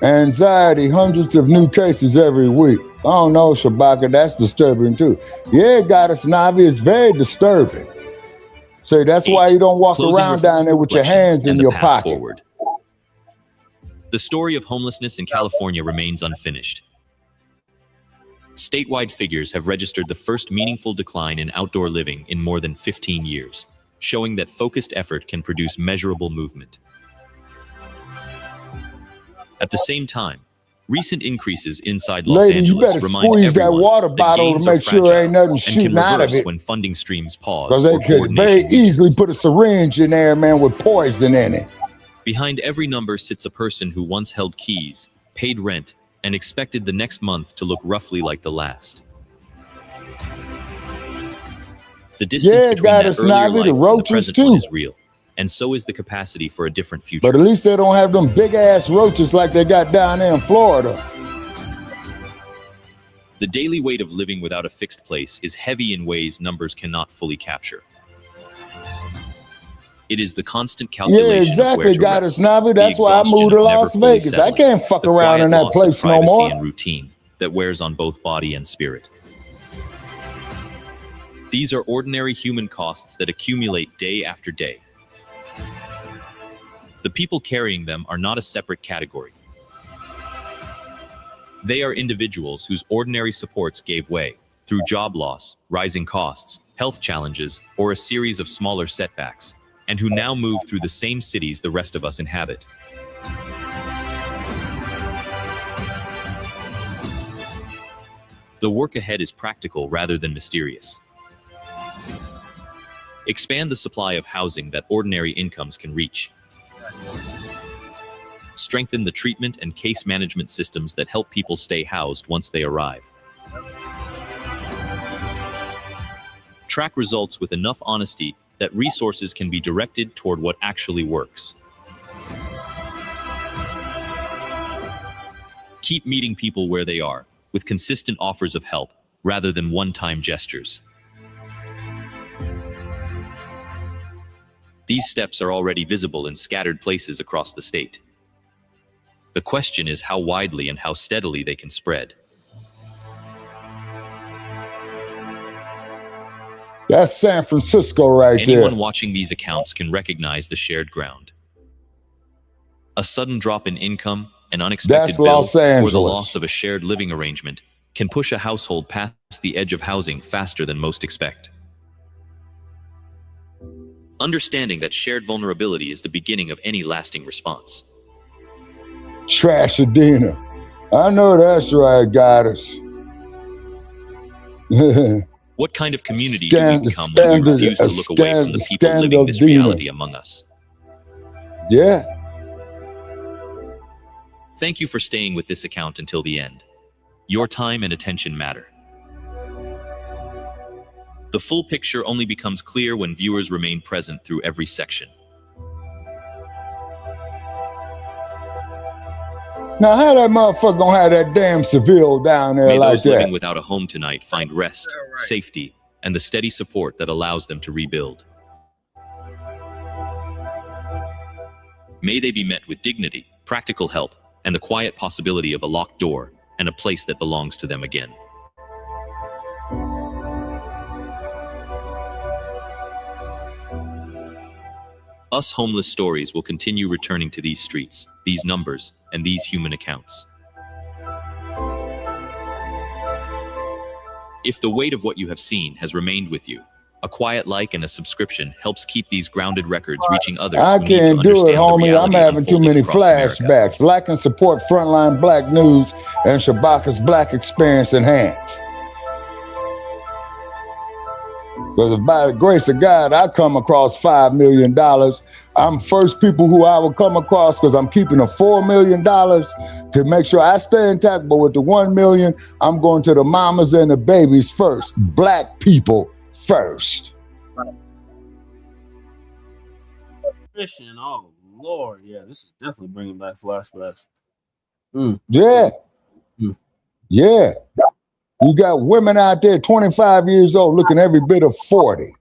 Anxiety, hundreds of new cases every week. I don't know, Shabaka, that's disturbing too. Yeah, Goddess Navi, is very disturbing. So that's why you don't walk around down there with your hands in your pocket. Forward. The story of homelessness in California remains unfinished. Statewide figures have registered the first meaningful decline in outdoor living in more than 15 years, showing that focused effort can produce measurable movement. At the same time, recent increases inside Los Angeles you better remind squeeze that everyone water bottle to make sure ain't nothing shooting out of it. When funding streams pause, because they could very easily put a syringe in there, man, with poison in it. Behind every number sits a person who once held keys, paid rent, and expected the next month to look roughly like the last. The distance between that earlier life and the present one is real, and so is the capacity for a different future. But at least they don't have them big-ass roaches like they got down there in Florida. The daily weight of living without a fixed place is heavy in ways numbers cannot fully capture. It is the constant calculation. Yeah, exactly, Goddess Navi. That's why I moved to Las Vegas. I can't fuck around in that place no more. And routine that wears on both body and spirit. These are ordinary human costs that accumulate day after day. The people carrying them are not a separate category. They are individuals whose ordinary supports gave way through job loss, rising costs, health challenges, or a series of smaller setbacks, and who now move through the same cities the rest of us inhabit. The work ahead is practical rather than mysterious. Expand the supply of housing that ordinary incomes can reach. Strengthen the treatment and case management systems that help people stay housed once they arrive. Track results with enough honesty that resources can be directed toward what actually works. Keep meeting people where they are, with consistent offers of help, rather than one-time gestures. These steps are already visible in scattered places across the state. The question is how widely and how steadily they can spread. That's San Francisco right there. Anyone watching these accounts can recognize the shared ground. A sudden drop in income, an unexpected bill, or the loss of a shared living arrangement can push a household past the edge of housing faster than most expect. Understanding that shared vulnerability is the beginning of any lasting response. Trashadina. I know that's right, Goddess. What kind of community do we become when we refuse to look away from the people living this reality among us? Yeah. Thank you for staying with this account until the end. Your time and attention matter. The full picture only becomes clear when viewers remain present through every section. Now, how that motherfucker gonna have that damn Seville down there May like those that? living without a home tonight find rest, safety, and the steady support that allows them to rebuild. May they be met with dignity, practical help, and the quiet possibility of a locked door and a place that belongs to them again. Us Homeless Stories will continue returning to these streets, these numbers, and these human accounts. If the weight of what you have seen has remained with you, a quiet like and a subscription helps keep these grounded records reaching others I who need to can't do it, understand the homie. I'm reality having too unfolding many across America. flashbacks. Like and support Frontline Black News and Shabaka's Black Experience Enhanced. Because by the grace of God, I come across $5 million. I'm first people who I will come across because I'm keeping a $4 million to make sure I stay intact. But with the 1 million, I'm going to the mamas and the babies first. Black people first. Fishing, oh Lord, yeah, this is definitely bringing back flashbacks. Yeah. Yeah. You got women out there 25 years old looking every bit of 40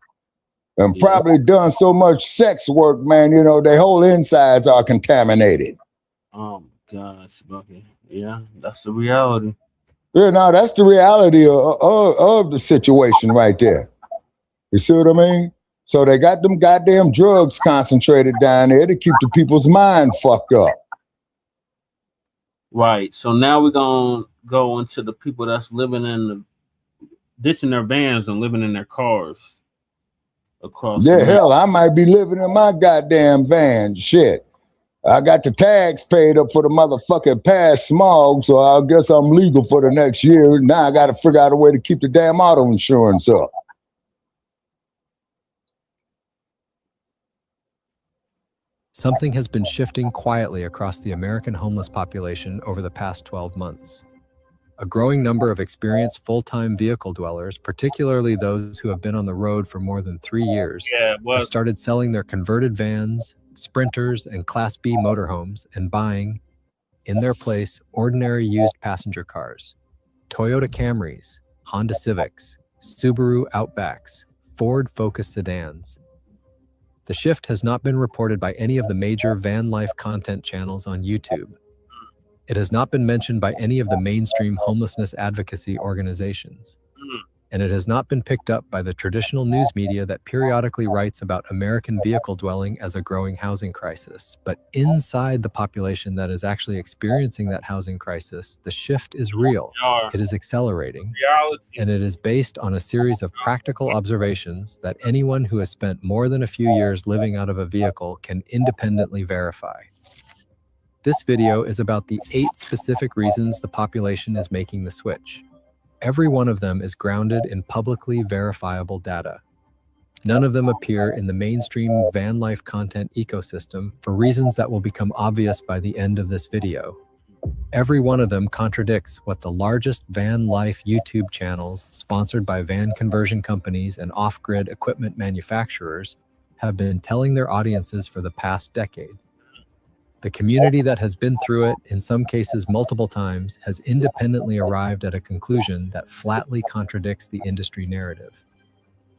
and probably done so much sex work, man, you know, their whole insides are contaminated. gosh, okay. Yeah, that's the reality. Yeah, no, that's the reality of the situation right there. You see what I mean? So they got them goddamn drugs concentrated down there to keep the people's mind fucked up. Right. So now we're gonna go into the people that's living ditching their vans and living in their cars across. Yeah, hell, I might be living in my goddamn van. Shit. I got the tags paid up for the motherfucking past smog, so I guess I'm legal for the next year. Now I got to figure out a way to keep the damn auto insurance up. Something has been shifting quietly across the American homeless population over the past 12 months. A growing number of experienced full-time vehicle dwellers, particularly those who have been on the road for more than 3 years, have started selling their converted vans, sprinters, and Class B motorhomes and buying, in their place, ordinary used passenger cars. Toyota Camrys, Honda Civics, Subaru Outbacks, Ford Focus sedans. The shift has not been reported by any of the major van life content channels on YouTube. It has not been mentioned by any of the mainstream homelessness advocacy organizations. And it has not been picked up by the traditional news media that periodically writes about American vehicle dwelling as a growing housing crisis. But inside the population that is actually experiencing that housing crisis, the shift is real. It is accelerating. And it is based on a series of practical observations that anyone who has spent more than a few years living out of a vehicle can independently verify. This video is about the 8 specific reasons the population is making the switch. Every one of them is grounded in publicly verifiable data. None of them appear in the mainstream van life content ecosystem for reasons that will become obvious by the end of this video. Every one of them contradicts what the largest van life YouTube channels, sponsored by van conversion companies and off-grid equipment manufacturers, have been telling their audiences for the past decade. The community that has been through it, in some cases multiple times, has independently arrived at a conclusion that flatly contradicts the industry narrative.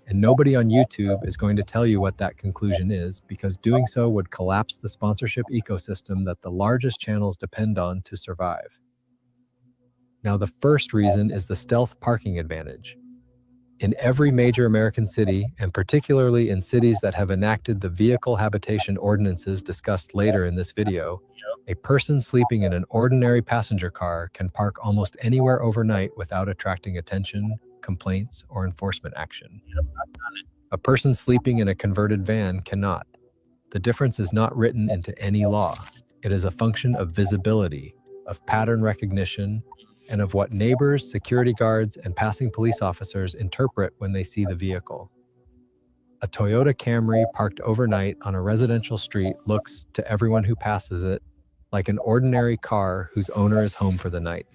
And nobody on YouTube is going to tell you what that conclusion is, because doing so would collapse the sponsorship ecosystem that the largest channels depend on to survive. Now, the first reason is the stealth parking advantage. In every major American city, and particularly in cities that have enacted the vehicle habitation ordinances discussed later in this video, a person sleeping in an ordinary passenger car can park almost anywhere overnight without attracting attention, complaints, or enforcement action. A person sleeping in a converted van cannot. The difference is not written into any law. It is a function of visibility, of pattern recognition, and of what neighbors, security guards, and passing police officers interpret when they see the vehicle. A Toyota Camry parked overnight on a residential street looks, to everyone who passes it, like an ordinary car whose owner is home for the night.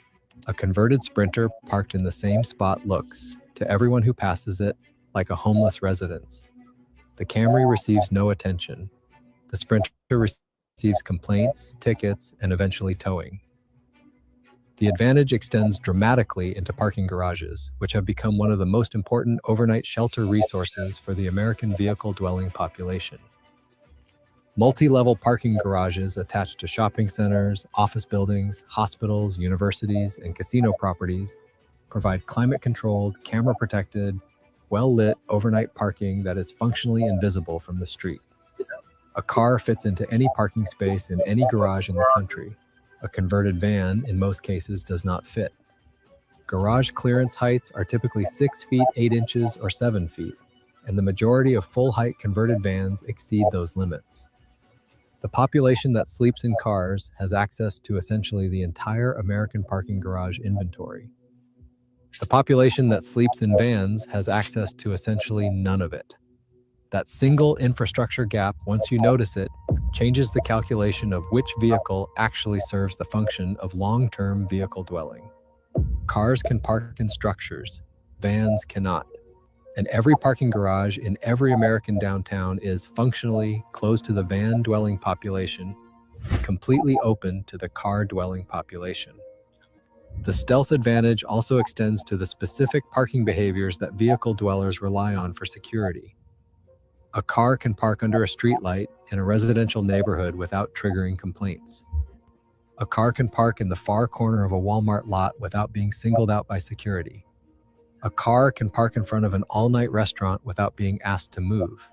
A converted Sprinter parked in the same spot looks, to everyone who passes it, like a homeless residence. The Camry receives no attention. The Sprinter receives complaints, tickets, and eventually towing. The advantage extends dramatically into parking garages, which have become one of the most important overnight shelter resources for the American vehicle-dwelling population. Multi-level parking garages attached to shopping centers, office buildings, hospitals, universities, and casino properties provide climate-controlled, camera-protected, well-lit overnight parking that is functionally invisible from the street. A car fits into any parking space in any garage in the country. A converted van, in most cases, does not fit. Garage clearance heights are typically 6 feet, 8 inches, or 7 feet, and the majority of full-height converted vans exceed those limits. The population that sleeps in cars has access to essentially the entire American parking garage inventory. The population that sleeps in vans has access to essentially none of it. That single infrastructure gap, once you notice it, changes the calculation of which vehicle actually serves the function of long-term vehicle dwelling. Cars can park in structures, vans cannot. And every parking garage in every American downtown is functionally closed to the van-dwelling population, completely open to the car-dwelling population. The stealth advantage also extends to the specific parking behaviors that vehicle dwellers rely on for security. A car can park under a streetlight in a residential neighborhood without triggering complaints. A car can park in the far corner of a Walmart lot without being singled out by security. A car can park in front of an all-night restaurant without being asked to move.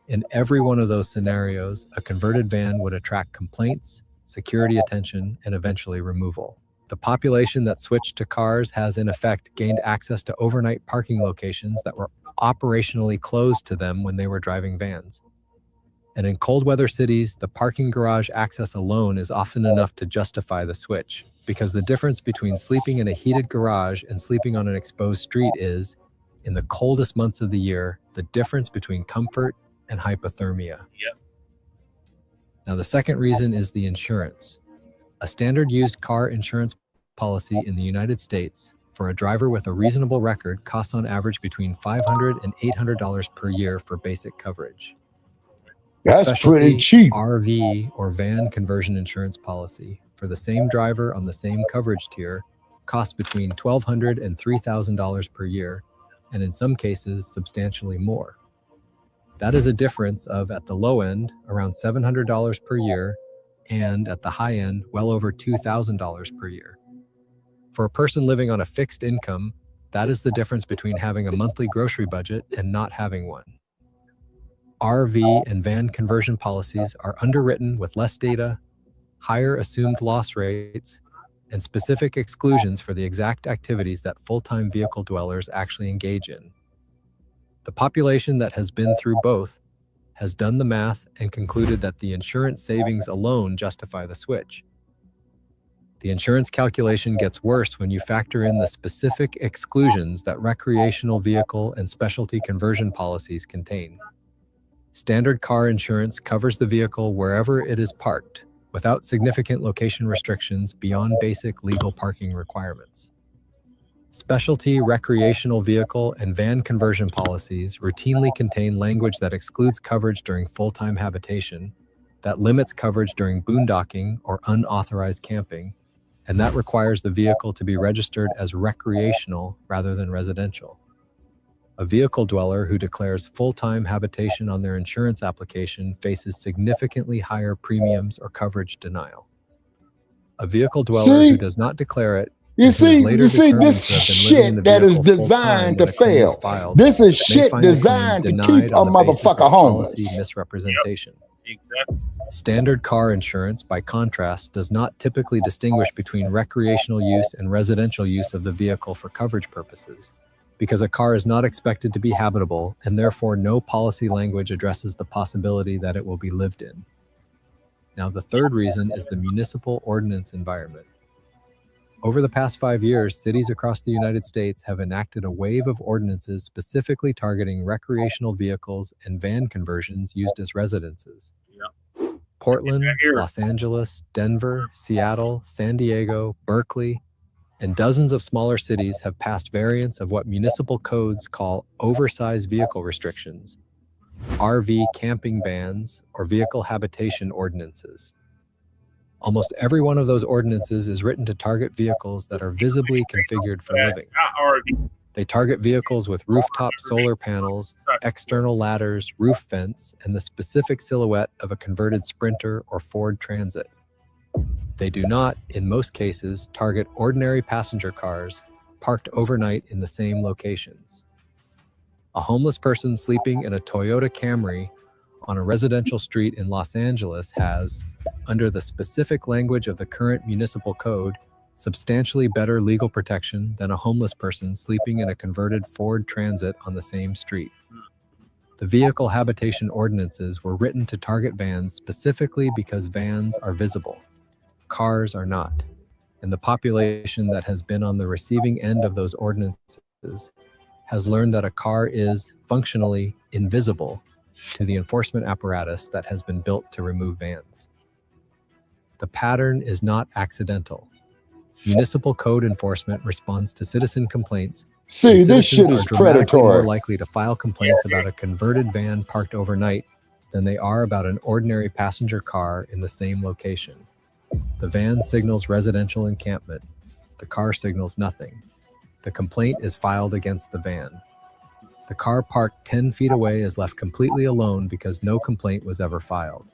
In every one of those scenarios, a converted van would attract complaints, security attention, and eventually removal. The population that switched to cars has in effect gained access to overnight parking locations that were operationally closed to them when they were driving vans. And in cold weather cities, the parking garage access alone is often enough to justify the switch, because the difference between sleeping in a heated garage and sleeping on an exposed street is, in the coldest months of the year, the difference between comfort and hypothermia. Now, the second reason is the insurance. A standard used car insurance policy in the United States for a driver with a reasonable record costs on average between $500 and $800 per year for basic coverage. That's pretty cheap. RV or van conversion insurance policy for the same driver on the same coverage tier costs between $1,200 and $3,000 per year, and in some cases, substantially more. That is a difference of, at the low end, around $700 per year, and at the high end, well over $2,000 per year. For a person living on a fixed income, that is the difference between having a monthly grocery budget and not having one. RV and van conversion policies are underwritten with less data, higher assumed loss rates, and specific exclusions for the exact activities that full-time vehicle dwellers actually engage in. The population that has been through both has done the math and concluded that the insurance savings alone justify the switch. The insurance calculation gets worse when you factor in the specific exclusions that recreational vehicle and specialty conversion policies contain. Standard car insurance covers the vehicle wherever it is parked, without significant location restrictions beyond basic legal parking requirements. Specialty recreational vehicle and van conversion policies routinely contain language that excludes coverage during full-time habitation, that limits coverage during boondocking or unauthorized camping, and that requires the vehicle to be registered as recreational rather than residential. A vehicle dweller who declares full-time habitation on their insurance application faces significantly higher premiums or coverage denial. A vehicle dweller who does not declare it You see, this shit that is designed to fail. This is shit designed to keep a motherfucker homeless. Misrepresentation. Standard car insurance, by contrast, does not typically distinguish between recreational use and residential use of the vehicle for coverage purposes, because a car is not expected to be habitable, and therefore no policy language addresses the possibility that it will be lived in. Now, the third reason is the municipal ordinance environment. Over the past 5 years, cities across the United States have enacted a wave of ordinances specifically targeting recreational vehicles and van conversions used as residences. Portland, Los Angeles, Denver, Seattle, San Diego, Berkeley, and dozens of smaller cities have passed variants of what municipal codes call oversized vehicle restrictions, RV camping bans, or vehicle habitation ordinances. Almost every one of those ordinances is written to target vehicles that are visibly configured for living. They target vehicles with rooftop solar panels, external ladders, roof vents, and the specific silhouette of a converted Sprinter or Ford Transit. They do not, in most cases, target ordinary passenger cars parked overnight in the same locations. A homeless person sleeping in a Toyota Camry on a residential street in Los Angeles has, under the specific language of the current municipal code, substantially better legal protection than a homeless person sleeping in a converted Ford Transit on the same street. The vehicle habitation ordinances were written to target vans specifically because vans are visible. Cars are not. And the population that has been on the receiving end of those ordinances has learned that a car is functionally invisible to the enforcement apparatus that has been built to remove vans. The pattern is not accidental. Municipal code enforcement responds to citizen complaints. See, this shit is predatory. More likely to file complaints about a converted van parked overnight than they are about an ordinary passenger car in the same location. The van signals residential encampment. The car signals nothing. The complaint is filed against the van. The car parked 10 feet away is left completely alone because no complaint was ever filed.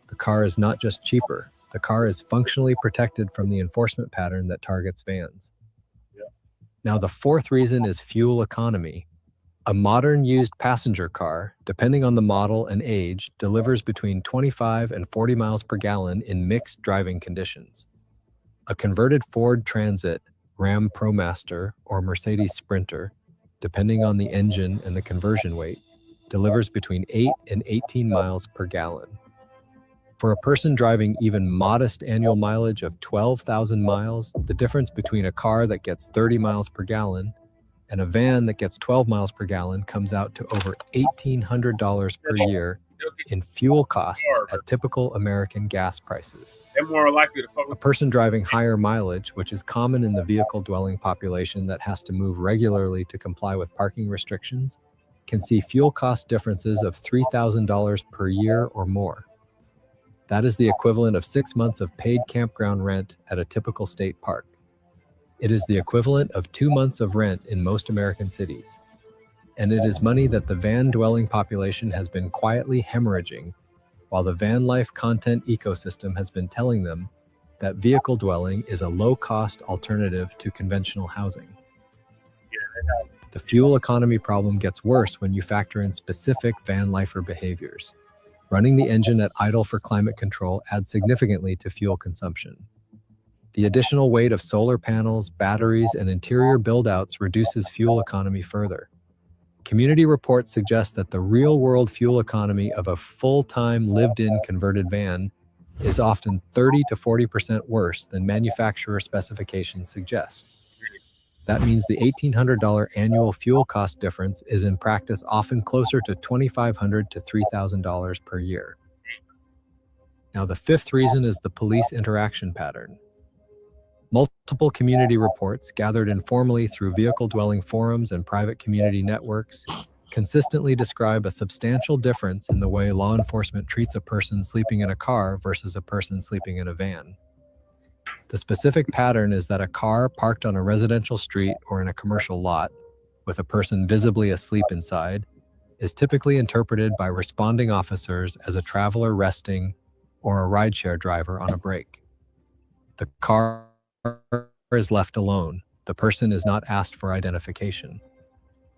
The car is not just cheaper. The car is functionally protected from the enforcement pattern that targets vans. Now, the fourth reason is fuel economy. A modern used passenger car, depending on the model and age, delivers between 25 and 40 miles per gallon in mixed driving conditions. A converted Ford Transit, Ram ProMaster, or Mercedes Sprinter, depending on the engine and the conversion weight, delivers between 8 and 18 miles per gallon. For a person driving even modest annual mileage of 12,000 miles, the difference between a car that gets 30 miles per gallon and a van that gets 12 miles per gallon comes out to over $1,800 per year in fuel costs at typical American gas prices. They're more likely to A person driving higher mileage, which is common in the vehicle-dwelling population that has to move regularly to comply with parking restrictions, can see fuel cost differences of $3,000 per year or more. That is the equivalent of 6 months of paid campground rent at a typical state park. It is the equivalent of 2 months of rent in most American cities. And it is money that the van-dwelling population has been quietly hemorrhaging, while the van life content ecosystem has been telling them that vehicle dwelling is a low-cost alternative to conventional housing. The fuel economy problem gets worse when you factor in specific van lifer behaviors. Running the engine at idle for climate control adds significantly to fuel consumption. The additional weight of solar panels, batteries, and interior build-outs reduces fuel economy further. Community reports suggest that the real-world fuel economy of a full-time lived-in converted van is often 30 to 40% worse than manufacturer specifications suggest. That means the $1,800 annual fuel cost difference is in practice often closer to $2,500 to $3,000 per year. Now, the fifth reason is the police interaction pattern. Multiple community reports gathered informally through vehicle-dwelling forums and private community networks consistently describe a substantial difference in the way law enforcement treats a person sleeping in a car versus a person sleeping in a van. The specific pattern is that a car parked on a residential street or in a commercial lot, with a person visibly asleep inside, is typically interpreted by responding officers as a traveler resting or a rideshare driver on a break. The car is left alone. The person is not asked for identification.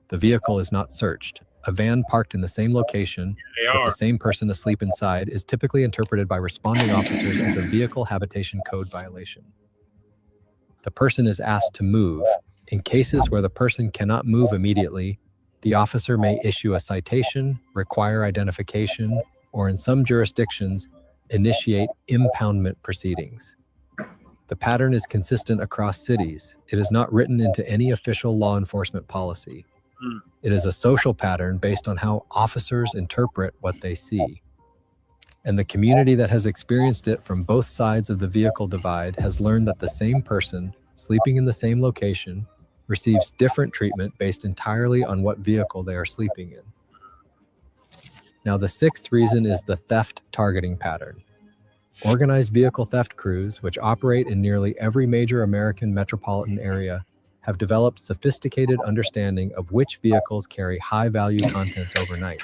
The vehicle is not searched. A van parked in the same location with the same person asleep inside is typically interpreted by responding officers as a vehicle habitation code violation. The person is asked to move. In cases where the person cannot move immediately, the officer may issue a citation, require identification, or in some jurisdictions, initiate impoundment proceedings. The pattern is consistent across cities. It is not written into any official law enforcement policy. It is a social pattern based on how officers interpret what they see. And the community that has experienced it from both sides of the vehicle divide has learned that the same person, sleeping in the same location, receives different treatment based entirely on what vehicle they are sleeping in. Now, the sixth reason is the theft targeting pattern. Organized vehicle theft crews, which operate in nearly every major American metropolitan area, have developed sophisticated understanding of which vehicles carry high-value contents overnight.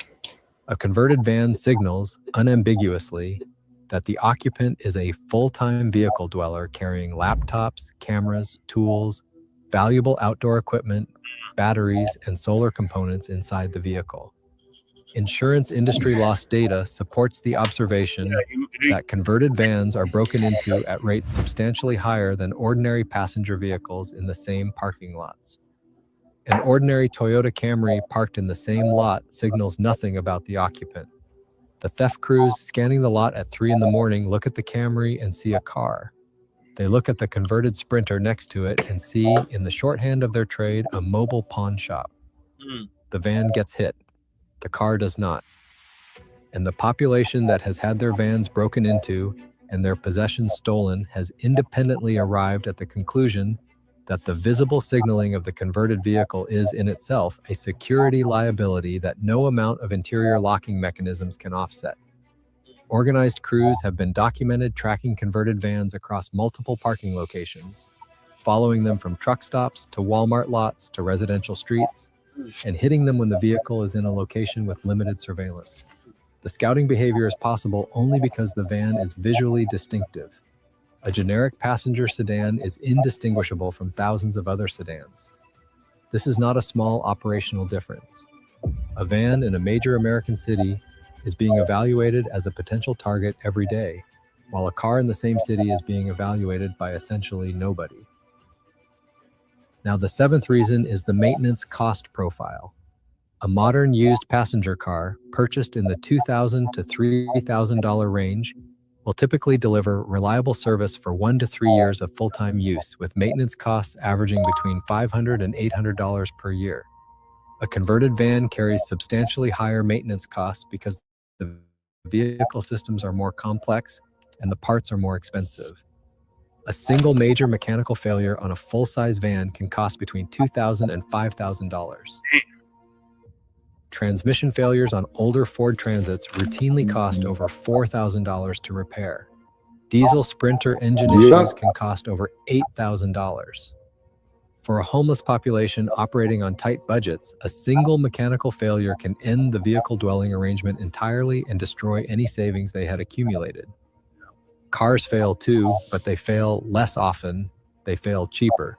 A converted van signals, unambiguously, that the occupant is a full-time vehicle dweller carrying laptops, cameras, tools, valuable outdoor equipment, batteries, and solar components inside the vehicle. Insurance industry loss data supports the observation that converted vans are broken into at rates substantially higher than ordinary passenger vehicles in the same parking lots. An ordinary Toyota Camry parked in the same lot signals nothing about the occupant. The theft crews scanning the lot at 3 in the morning look at the Camry and see a car. They look at the converted Sprinter next to it and see, in the shorthand of their trade, a mobile pawn shop. The van gets hit. The car does not. And the population that has had their vans broken into and their possessions stolen has independently arrived at the conclusion that the visible signaling of the converted vehicle is in itself a security liability that no amount of interior locking mechanisms can offset. Organized crews have been documented tracking converted vans across multiple parking locations, following them from truck stops to Walmart lots to residential streets, and hitting them when the vehicle is in a location with limited surveillance. The scouting behavior is possible only because the van is visually distinctive. A generic passenger sedan is indistinguishable from thousands of other sedans. This is not a small operational difference. A van in a major American city is being evaluated as a potential target every day, while a car in the same city is being evaluated by essentially nobody. Now, the seventh reason is the maintenance cost profile. A modern used passenger car purchased in the $2,000 to $3,000 range will typically deliver reliable service for 1 to 3 years of full-time use, with maintenance costs averaging between $500 and $800 per year. A converted van carries substantially higher maintenance costs because the vehicle systems are more complex and the parts are more expensive. A single major mechanical failure on a full-size van can cost between $2,000 and $5,000. Transmission failures on older Ford Transits routinely cost over $4,000 to repair. Diesel Sprinter engine issues can cost over $8,000. For a homeless population operating on tight budgets, a single mechanical failure can end the vehicle dwelling arrangement entirely and destroy any savings they had accumulated. Cars fail too, but they fail less often, they fail cheaper,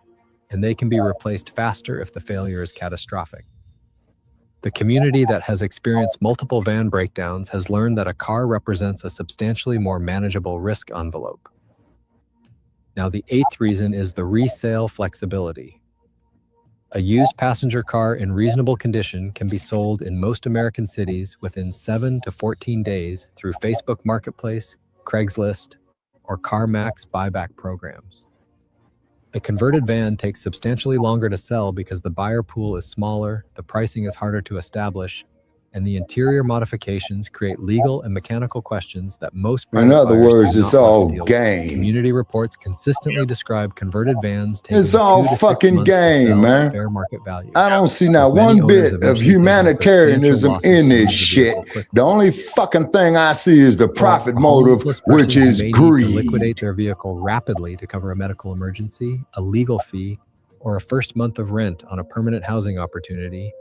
and they can be replaced faster if the failure is catastrophic. The community that has experienced multiple van breakdowns has learned that a car represents a substantially more manageable risk envelope. Now, the eighth reason is the resale flexibility. A used passenger car in reasonable condition can be sold in most American cities within 7 to 14 days through Facebook Marketplace, Craigslist, or CarMax buyback programs. A converted van takes substantially longer to sell because the buyer pool is smaller, the pricing is harder to establish, and the interior modifications create legal and mechanical questions that most private In other buyers words, do it's not want all to deal with. game. Community reports consistently describe converted vans taking It's all 2 to 6 fucking months to game, sell man. at fair market value. I don't see not With many one owners bit of eventually taking humanitarianism substantial in losses to this lose the shit. vehicle quickly. The only fucking thing I see is the profit A motive, homeless which person who is may need to greed. liquidate their vehicle rapidly to cover a medical emergency, a legal fee, or a first month of rent on a permanent housing opportunity.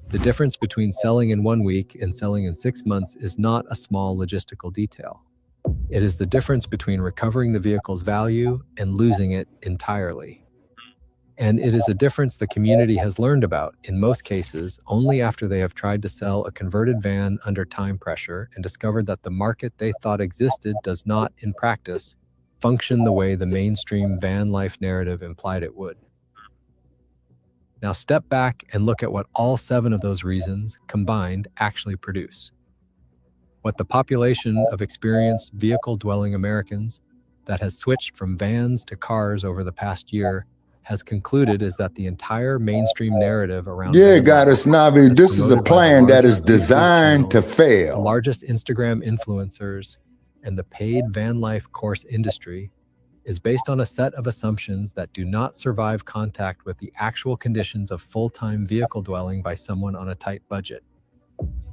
The difference between selling in 1 week and selling in 6 months is not a small logistical detail. It is the difference between recovering the vehicle's value and losing it entirely. And it is a difference the community has learned about, in most cases, only after they have tried to sell a converted van under time pressure and discovered that the market they thought existed does not, in practice, function the way the mainstream van life narrative implied it would. Now step back and look at what all 7 of those reasons combined actually produce. What the population of experienced vehicle-dwelling Americans that has switched from vans to cars over the past year has concluded is that the entire mainstream narrative around van Goddess life Navi, this is a promoted by the plan that is largest YouTube designed to channels, the fail. largest Instagram influencers, and the paid van life course industry is based on a set of assumptions that do not survive contact with the actual conditions of full-time vehicle dwelling by someone on a tight budget.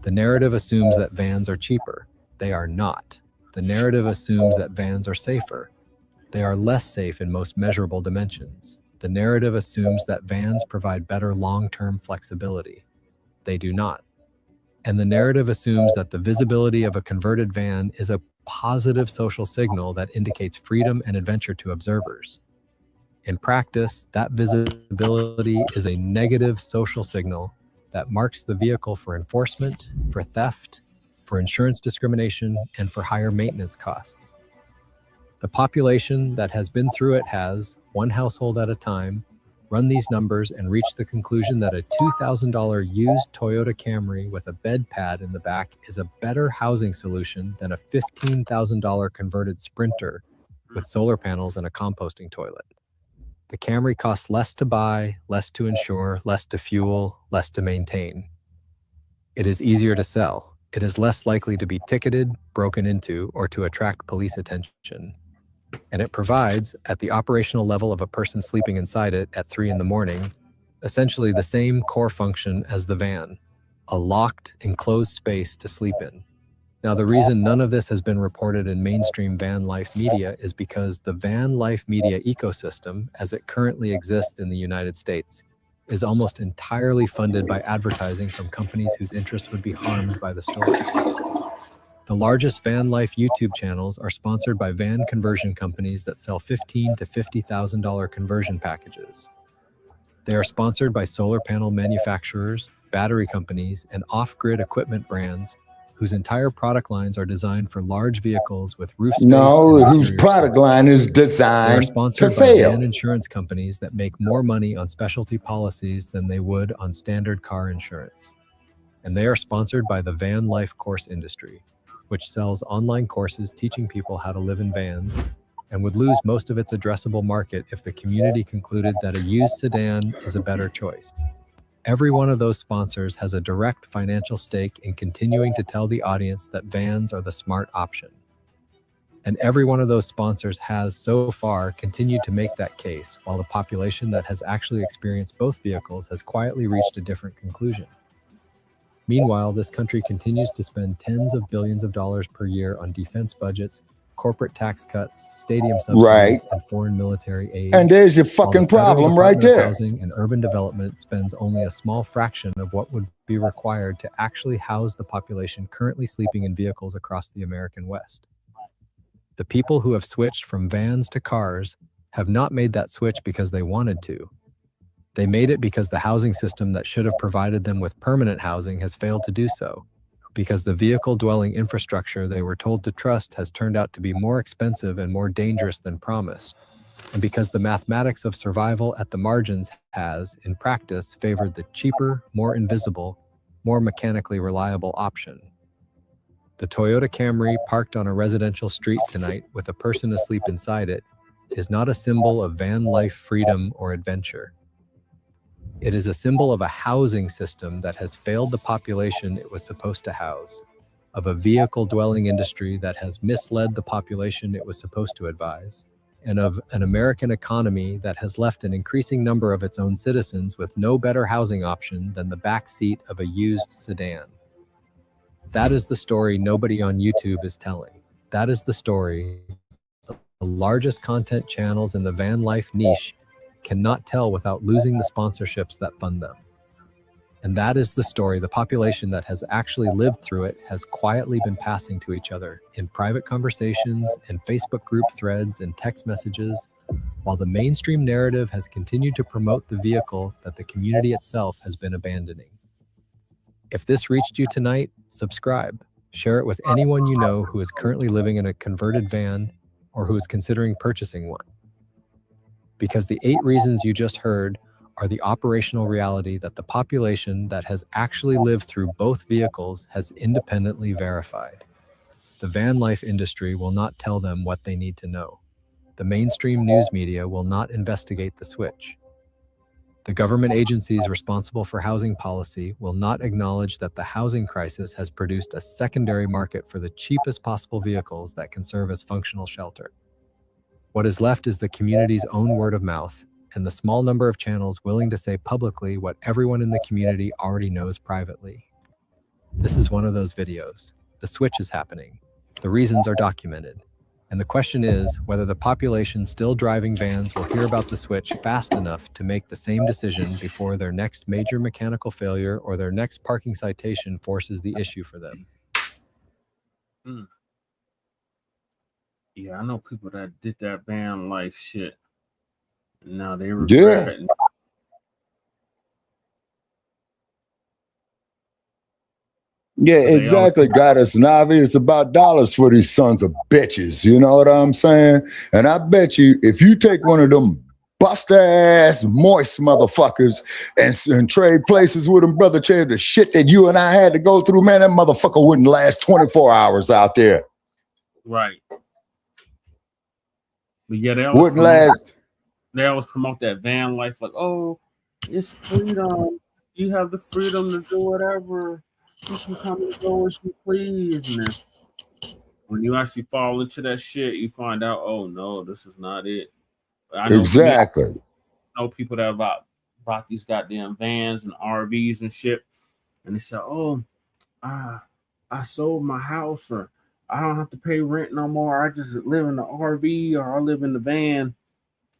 The narrative assumes that vans are cheaper. They are not. The narrative assumes that vans are safer. They are less safe in most measurable dimensions. The narrative assumes that vans provide better long-term flexibility. They do not. And the narrative assumes that the visibility of a converted van is a positive social signal that indicates freedom and adventure to observers. In practice, that visibility is a negative social signal that marks the vehicle for enforcement, for theft, for insurance discrimination, and for higher maintenance costs. The population that has been through it has, one household at a time, run these numbers and reach the conclusion that a $2,000 used Toyota Camry with a bed pad in the back is a better housing solution than a $15,000 converted Sprinter with solar panels and a composting toilet. The Camry costs less to buy, less to insure, less to fuel, less to maintain. It is easier to sell. It is less likely to be ticketed, broken into, or to attract police attention. And it provides, at the operational level of a person sleeping inside it at 3 in the morning, essentially the same core function as the van, a locked, enclosed space to sleep in. Now, the reason none of this has been reported in mainstream van life media is because the van life media ecosystem, as it currently exists in the United States, is almost entirely funded by advertising from companies whose interests would be harmed by the story. The largest van life YouTube channels are sponsored by van conversion companies that sell $15,000 to $50,000 conversion packages. They are sponsored by solar panel manufacturers, battery companies, and off-grid equipment brands whose entire product lines are designed for large vehicles with roof space. No, whose product line is They are designed to sponsored by fail. van insurance companies that make more money on specialty policies than they would on standard car insurance. And they are sponsored by the van life course industry, which sells online courses teaching people how to live in vans and would lose most of its addressable market if the community concluded that a used sedan is a better choice. Every one of those sponsors has a direct financial stake in continuing to tell the audience that vans are the smart option. And every one of those sponsors has, so far, continued to make that case, while the population that has actually experienced both vehicles has quietly reached a different conclusion. Meanwhile, this country continues to spend tens of billions of dollars per year on defense budgets, corporate tax cuts, stadium subsidies, Right. and foreign military aid. And there's your while the fucking Federal problem right Department of there. Housing and Urban Development spends only a small fraction of what would be required to actually house the population currently sleeping in vehicles across the American West. The people who have switched from vans to cars have not made that switch because they wanted to. They made it because the housing system that should have provided them with permanent housing has failed to do so, because the vehicle-dwelling infrastructure they were told to trust has turned out to be more expensive and more dangerous than promised, and because the mathematics of survival at the margins has, in practice, favored the cheaper, more invisible, more mechanically reliable option. The Toyota Camry parked on a residential street tonight with a person asleep inside it is not a symbol of van life freedom or adventure. It is a symbol of a housing system that has failed the population it was supposed to house, of a vehicle-dwelling industry that has misled the population it was supposed to advise, and of an American economy that has left an increasing number of its own citizens with no better housing option than the back seat of a used sedan. That is the story nobody on YouTube is telling. That is the story the largest content channels in the van life niche cannot tell without losing the sponsorships that fund them. And that is the story the population that has actually lived through it has quietly been passing to each other in private conversations and Facebook group threads and text messages, while the mainstream narrative has continued to promote the vehicle that the community itself has been abandoning. If this reached you tonight, subscribe. Share it with anyone you know who is currently living in a converted van or who is considering purchasing one. Because the 8 reasons you just heard are the operational reality that the population that has actually lived through both vehicles has independently verified. The van life industry will not tell them what they need to know. The mainstream news media will not investigate the switch. The government agencies responsible for housing policy will not acknowledge that the housing crisis has produced a secondary market for the cheapest possible vehicles that can serve as functional shelter. What is left is the community's own word of mouth and the small number of channels willing to say publicly what everyone in the community already knows privately. This is one of those videos. The switch is happening. The reasons are documented. And the question is whether the population still driving vans will hear about the switch fast enough to make the same decision before their next major mechanical failure or their next parking citation forces the issue for them. Yeah, I know people that did that van life shit. And now they regret it. Yeah, exactly. Got us Navi. It's about dollars for these sons of bitches. You know what I'm saying? And I bet you if you take one of them buster ass moist motherfuckers and trade places with them, brother Chad, the shit that you and I had to go through, man, that motherfucker wouldn't last 24 hours out there. Right. But yeah, they always promote that van life, like, oh, it's freedom. You have the freedom to do whatever. You can come and go as you please. And then when you actually fall into that shit, you find out, oh no, this is not it. I know people that have bought these goddamn vans and RVs and shit, and they say, oh, I sold my house, or I don't have to pay rent no more. I just live in the RV, or I live in the van.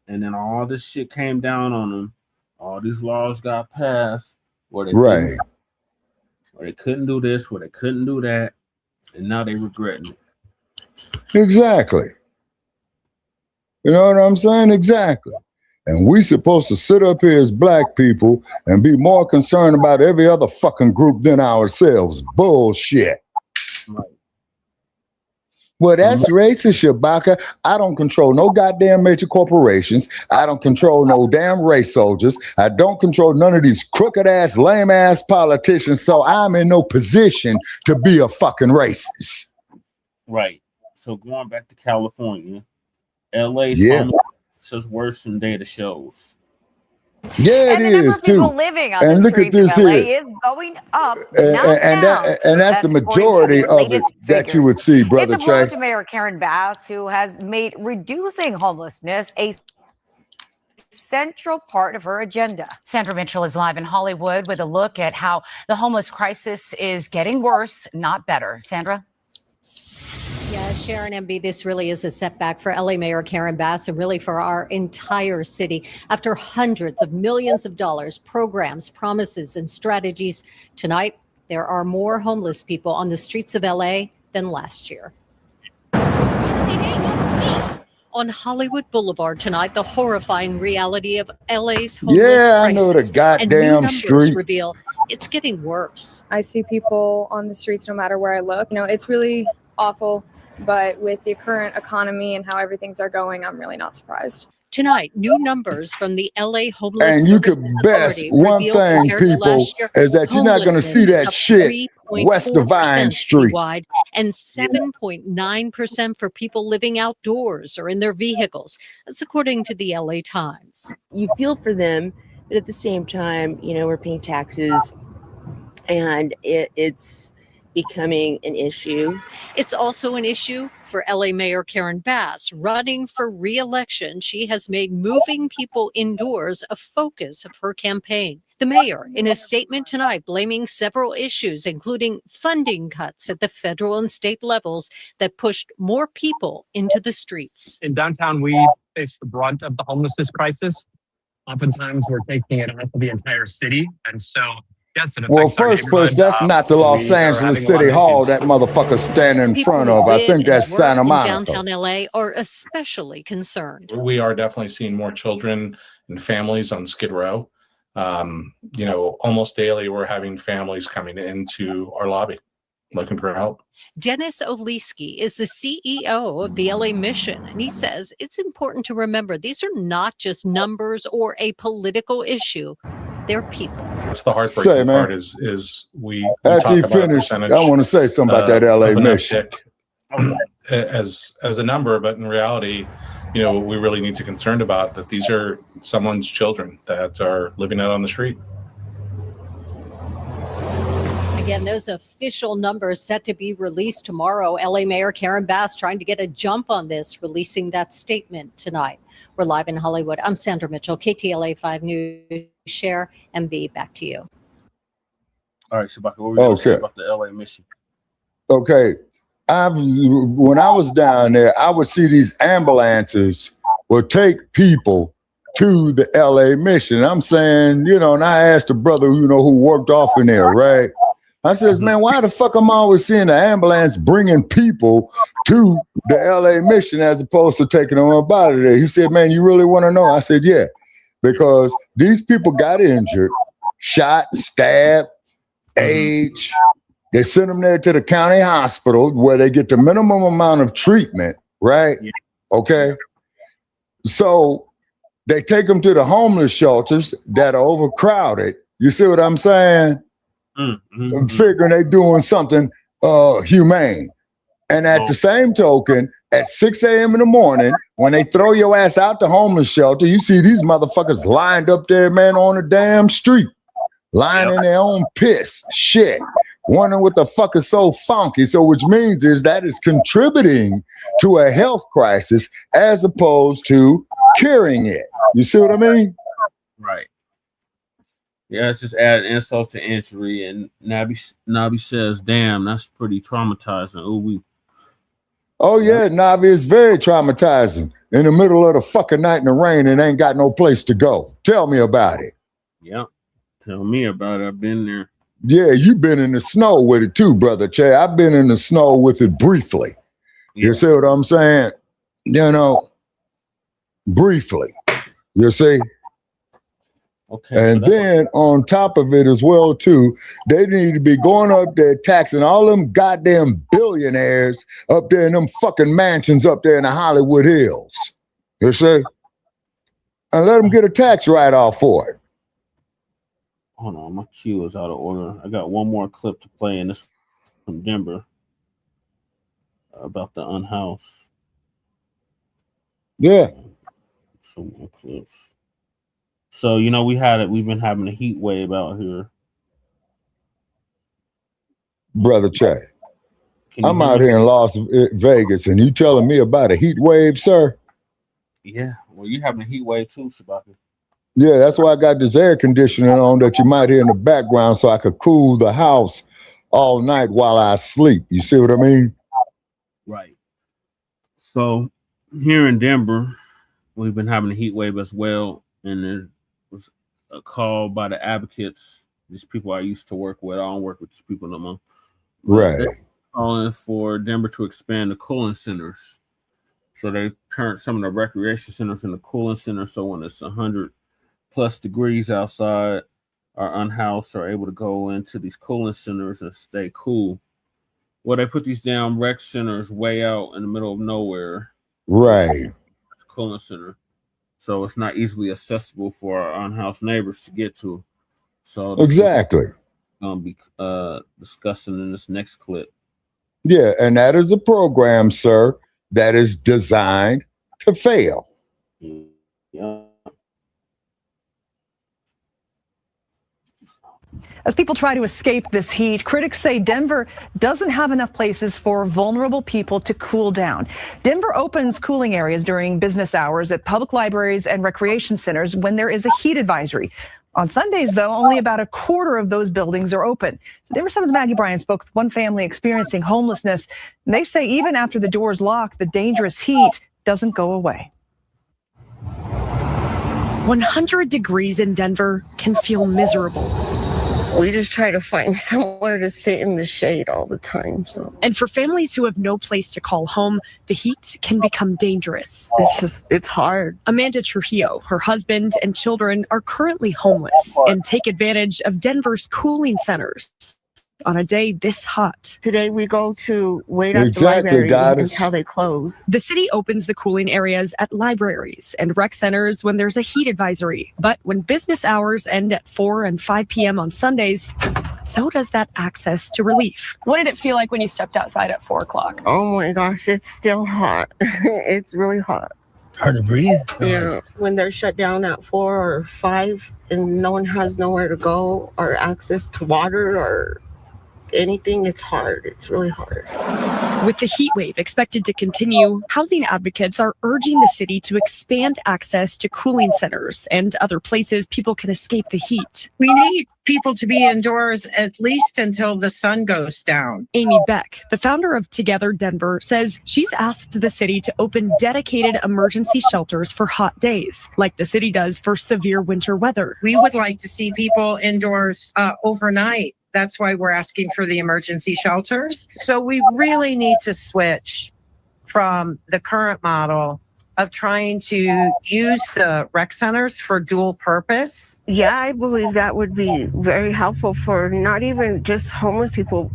And then all this shit came down on them. All these laws got passed where they couldn't do this, where they couldn't do that. And now they regretting it. Exactly. You know what I'm saying? Exactly. And we supposed to sit up here as black people and be more concerned about every other fucking group than ourselves. Bullshit. Right. Well, that's racist, Shabaka. I don't control no goddamn major corporations. I don't control no damn race soldiers. I don't control none of these crooked-ass, lame-ass politicians, so I'm in no position to be a fucking racist. Right. So going back to California, LA's homelessness is worse than data shows. Yeah, and it the number is of people too. living on And the look at streets this of LA here. is going up, And, not and, down. and that's the according to majority the of it latest that you figures. would see, Brother It's a blow Che. to Mayor Karen Bass, who has made reducing homelessness a central part of her agenda. Sandra Mitchell is live in Hollywood with a look at how the homeless crisis is getting worse, not better. Sandra? Yeah, Sharon MB, this really is a setback for LA Mayor Karen Bass and really for our entire city. After hundreds of millions of dollars, programs, promises, and strategies, tonight there are more homeless people on the streets of LA than last year. On Hollywood Boulevard tonight, the horrifying reality of LA's homeless Yeah, I know crisis. the goddamn and new numbers street. reveal it's getting worse. I see people on the streets no matter where I look. You know, it's really awful, but with the current economy and how everything's are going, I'm really not surprised. Tonight, new numbers from the LA Homeless And you could Services best Authority one reveal thing, compared to people, last year, is that you're not going to see homelessness is that up shit west of 3.4% Vine Street. citywide and 7.9% for people living outdoors or in their vehicles. That's according to the LA Times. You feel for them, but at the same time, you know, we're paying taxes and it's becoming an issue. It's also an issue for LA Mayor Karen Bass. Running for re-election, she has made moving people indoors a focus of her campaign. The mayor, in a statement tonight, blaming several issues, including funding cuts at the federal and state levels that pushed more people into the streets. In downtown, we face the brunt of the homelessness crisis. Oftentimes, we're taking it off of the entire city. And so, yes, it Well, affects our first place, neighborhood. that's not the Los We are Angeles having a lot City of Hall issues. that motherfucker's standing in People front who of. I live think and that's work Santa in Monica. downtown LA are especially concerned. We are definitely seeing more children and families on Skid Row. You know, almost daily we're having families coming into our lobby looking for help. Dennis Oliski is the CEO of the LA Mission, and he says it's important to remember these are not just numbers or a political issue. They're people. That's the heartbreaking Say, man. part is we After talk you about a finish, percentage, I want to say something about that LA of an Mission. uptick as a number, but in reality, you know, we really need to be concerned about that these are someone's children that are living out on the street. Again, those official numbers set to be released tomorrow. LA Mayor Karen Bass trying to get a jump on this, releasing that statement tonight. We're live in Hollywood. I'm Sandra Mitchell, KTLA 5 News. Share MB, back to you. All right, Shabaka, what were you going to say Okay. about the LA mission? Okay. When I was down there, I would see these ambulances would take people to the LA Mission. I'm saying, you know, and I asked the brother, you know, who worked off in there, right? I says, man, why the fuck am I always seeing the ambulance bringing people to the LA Mission as opposed to taking them up out of there? He said, man, you really want to know? I said, yeah, because these people got injured, shot, stabbed, aged. They send them there to the county hospital where they get the minimum amount of treatment, right? Okay. So they take them to the homeless shelters that are overcrowded. You see what I'm saying? I'm figuring they doing something humane. And at the same token, at 6 a.m. in the morning, when they throw your ass out the homeless shelter, you see these motherfuckers lined up there, man, on the damn street, lying in their own piss, shit, wondering what the fuck is so funky. So which means is that is contributing to a health crisis as opposed to curing it. You see what I mean? Right. Yeah, it's just add insult to injury. And Nabi says, damn, that's pretty traumatizing. Oh, Oh yeah, Navi, is very traumatizing. In the middle of the fucking night in the rain and ain't got no place to go. Tell me about it. Yeah. Tell me about it. I've been there. Yeah, you've been in the snow with it too, brother Che. I've been in the snow with it briefly. You see what I'm saying? You know, briefly. You see? Okay. And then on top of it as well, too, they need to be going up there taxing all them goddamn billionaires up there in them fucking mansions up there in the Hollywood Hills. You see? And let them get a tax write-off for it. Hold on, my queue is out of order. I got one more clip to play, and this from Denver about the Unhoused. Yeah. Some more clips. So, you know, we've been having a heat wave out here. Brother Che, I'm out here in Las Vegas, and you telling me about a heat wave, sir? Yeah, well, you having a heat wave too, Sabaki. Yeah, that's why I got this air conditioning on that you might hear in the background so I could cool the house all night while I sleep. You see what I mean? Right. So here in Denver, we've been having a heat wave as well. And there was a call by the advocates, these people I used to work with. I don't work with these people no more. Right. They're calling for Denver to expand the cooling centers. So they turned some of the recreation centers into cooling centers. So when it's 100+ degrees outside, our unhoused are able to go into these cooling centers and stay cool. Well, they put these damn rec centers way out in the middle of nowhere. Right. Cooling center. So it's not easily accessible for our unhoused neighbors to get to. So exactly. Going to be discussing in this next clip. Yeah, and that is a program, sir, that is designed to fail. Yeah. As people try to escape this heat, critics say Denver doesn't have enough places for vulnerable people to cool down. Denver opens cooling areas during business hours at public libraries and recreation centers when there is a heat advisory. On Sundays, though, only about a quarter of those buildings are open. So Denver 7's Maggie Bryan spoke with one family experiencing homelessness, and they say even after the doors lock, the dangerous heat doesn't go away. 100 degrees in Denver can feel miserable. We just try to find somewhere to sit in the shade all the time. And for families who have no place to call home, the heat can become dangerous. It's hard. Amanda Trujillo, her husband, and children are currently homeless and take advantage of Denver's cooling centers on a day this hot. Today we go to wait at the library until they close. The city opens the cooling areas at libraries and rec centers when there's a heat advisory. But when business hours end at 4 and 5 p.m. on Sundays, so does that access to relief. What did it feel like when you stepped outside at 4 o'clock? Oh my gosh, it's still hot. It's really hot. Hard to breathe? Yeah, when they're shut down at 4 or 5 and no one has nowhere to go or access to water or anything, it's hard. It's really hard. With the heat wave expected to continue, housing advocates are urging the city to expand access to cooling centers and other places people can escape the heat. We need people to be indoors at least until the sun goes down. Amy Beck, the founder of Together Denver, says she's asked the city to open dedicated emergency shelters for hot days, like the city does for severe winter weather. We would like to see people indoors overnight. That's why we're asking for the emergency shelters. So we really need to switch from the current model of trying to use the rec centers for dual purpose. Yeah, I believe that would be very helpful for not even just homeless people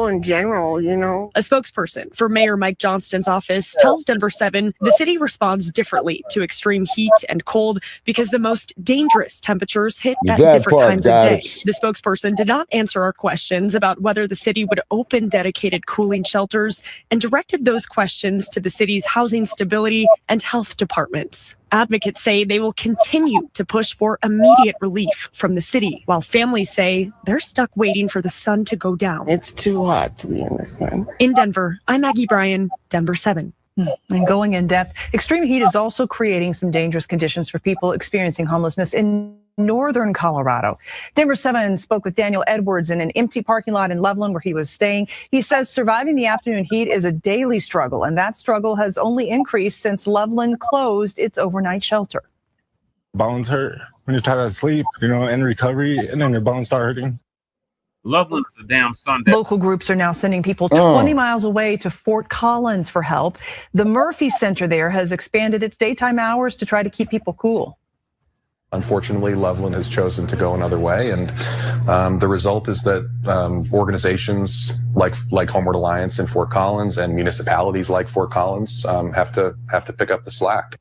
in general, you know. A spokesperson for Mayor Mike Johnston's office tells Denver 7 the city responds differently to extreme heat and cold because the most dangerous temperatures hit at different times of day. The spokesperson did not answer our questions about whether the city would open dedicated cooling shelters and directed those questions to the city's housing stability and health departments. Advocates say they will continue to push for immediate relief from the city, while families say they're stuck waiting for the sun to go down. It's too hot to be in the sun. In Denver, I'm Maggie Bryan, Denver 7. And going in depth, extreme heat is also creating some dangerous conditions for people experiencing homelessness in northern Colorado. Denver 7 spoke with Daniel Edwards in an empty parking lot in Loveland where he was staying. He says surviving the afternoon heat is a daily struggle, and that struggle has only increased since Loveland closed its overnight shelter. Bones hurt when you try to sleep, in recovery, and then your bones start hurting. Loveland is a damn Sundown. Local groups are now sending people 20 miles away to Fort Collins for help. The Murphy Center there has expanded its daytime hours to try to keep people cool. Unfortunately, Loveland has chosen to go another way, and the result is that organizations like Homeward Alliance in Fort Collins and municipalities like Fort Collins have to pick up the slack.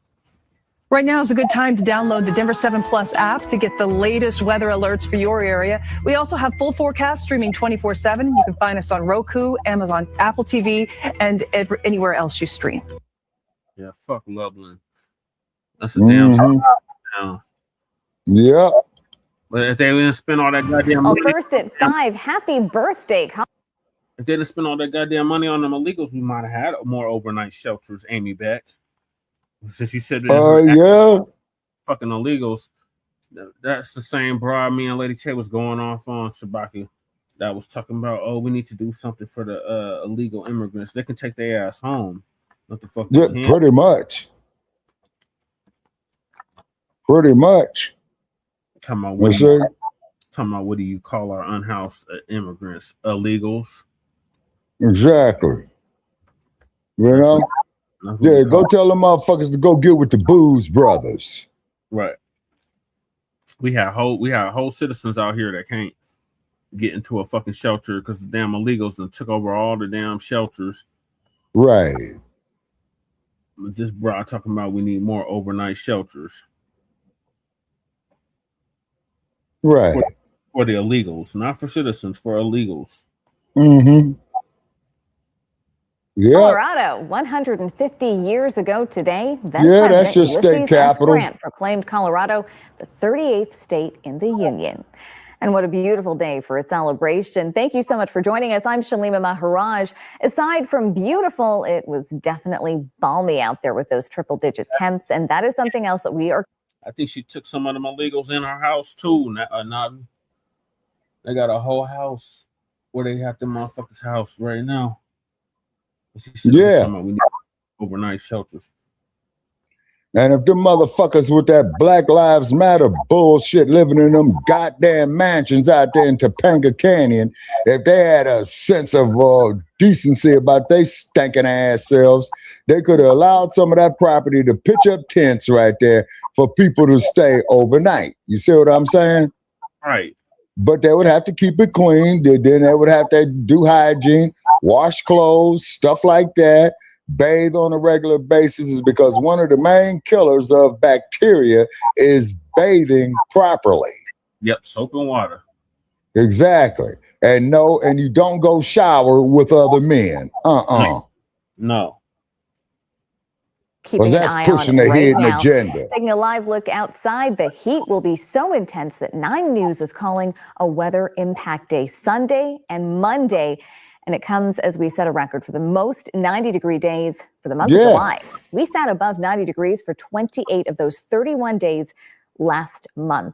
Right now is a good time to download the Denver 7 Plus app to get the latest weather alerts for your area. We also have full forecast streaming 24/7. You can find us on Roku, Amazon, Apple TV, and anywhere else you stream. Yeah, fuck Loveland. That's a damn Sundown. Yeah. But if they didn't spend all that goddamn money. First at 5, happy birthday. If they didn't spend all that goddamn money on them illegals, we might have had more overnight shelters, Amy Beck. Since you said yeah, fucking illegals, that's the same broad me and Lady Che was going off on Shabaki. That was talking about, oh, we need to do something for the illegal immigrants. They can take their ass home. What the fuck? Yeah, pretty much. Pretty much. Talking about what do you call our unhoused immigrants? Illegals. Exactly. You know? Yeah, go tell them motherfuckers to go get with the Booze Brothers. Right. We have whole citizens out here that can't get into a fucking shelter because the damn illegals and took over all the damn shelters. Right. This broad talking about we need more overnight shelters. Right. For the illegals, not for citizens, for illegals. Mm-hmm. Yeah. Colorado, 150 years ago today, then that's your state capital. Grant proclaimed Colorado the 38th state in the union. And what a beautiful day for a celebration. Thank you so much for joining us. I'm Shalima Maharaj. Aside from beautiful, it was definitely balmy out there with those triple-digit temps, and that is something else that we are. I think she took some of them illegals in her house too. They got a whole house where they have the motherfuckers' house right now. Yeah. We need overnight shelters. And if them motherfuckers with that Black Lives Matter bullshit living in them goddamn mansions out there in Topanga Canyon, if they had a sense of decency about they stinking ass selves, they could have allowed some of that property to pitch up tents right there for people to stay overnight. You see what I'm saying? Right. But they would have to keep it clean. Then they would have to do hygiene, wash clothes, stuff like that, bathe on a regular basis, is because one of the main killers of bacteria is bathing properly. Yep, soap and water. Exactly. And you don't go shower with other men. No. Keeping an eye on the right hidden now. agenda. Taking a live look outside, the heat will be so intense that 9 News is calling a weather impact day Sunday and Monday. And it comes as we set a record for the most 90-degree days for the month of July. We sat above 90 degrees for 28 of those 31 days last month.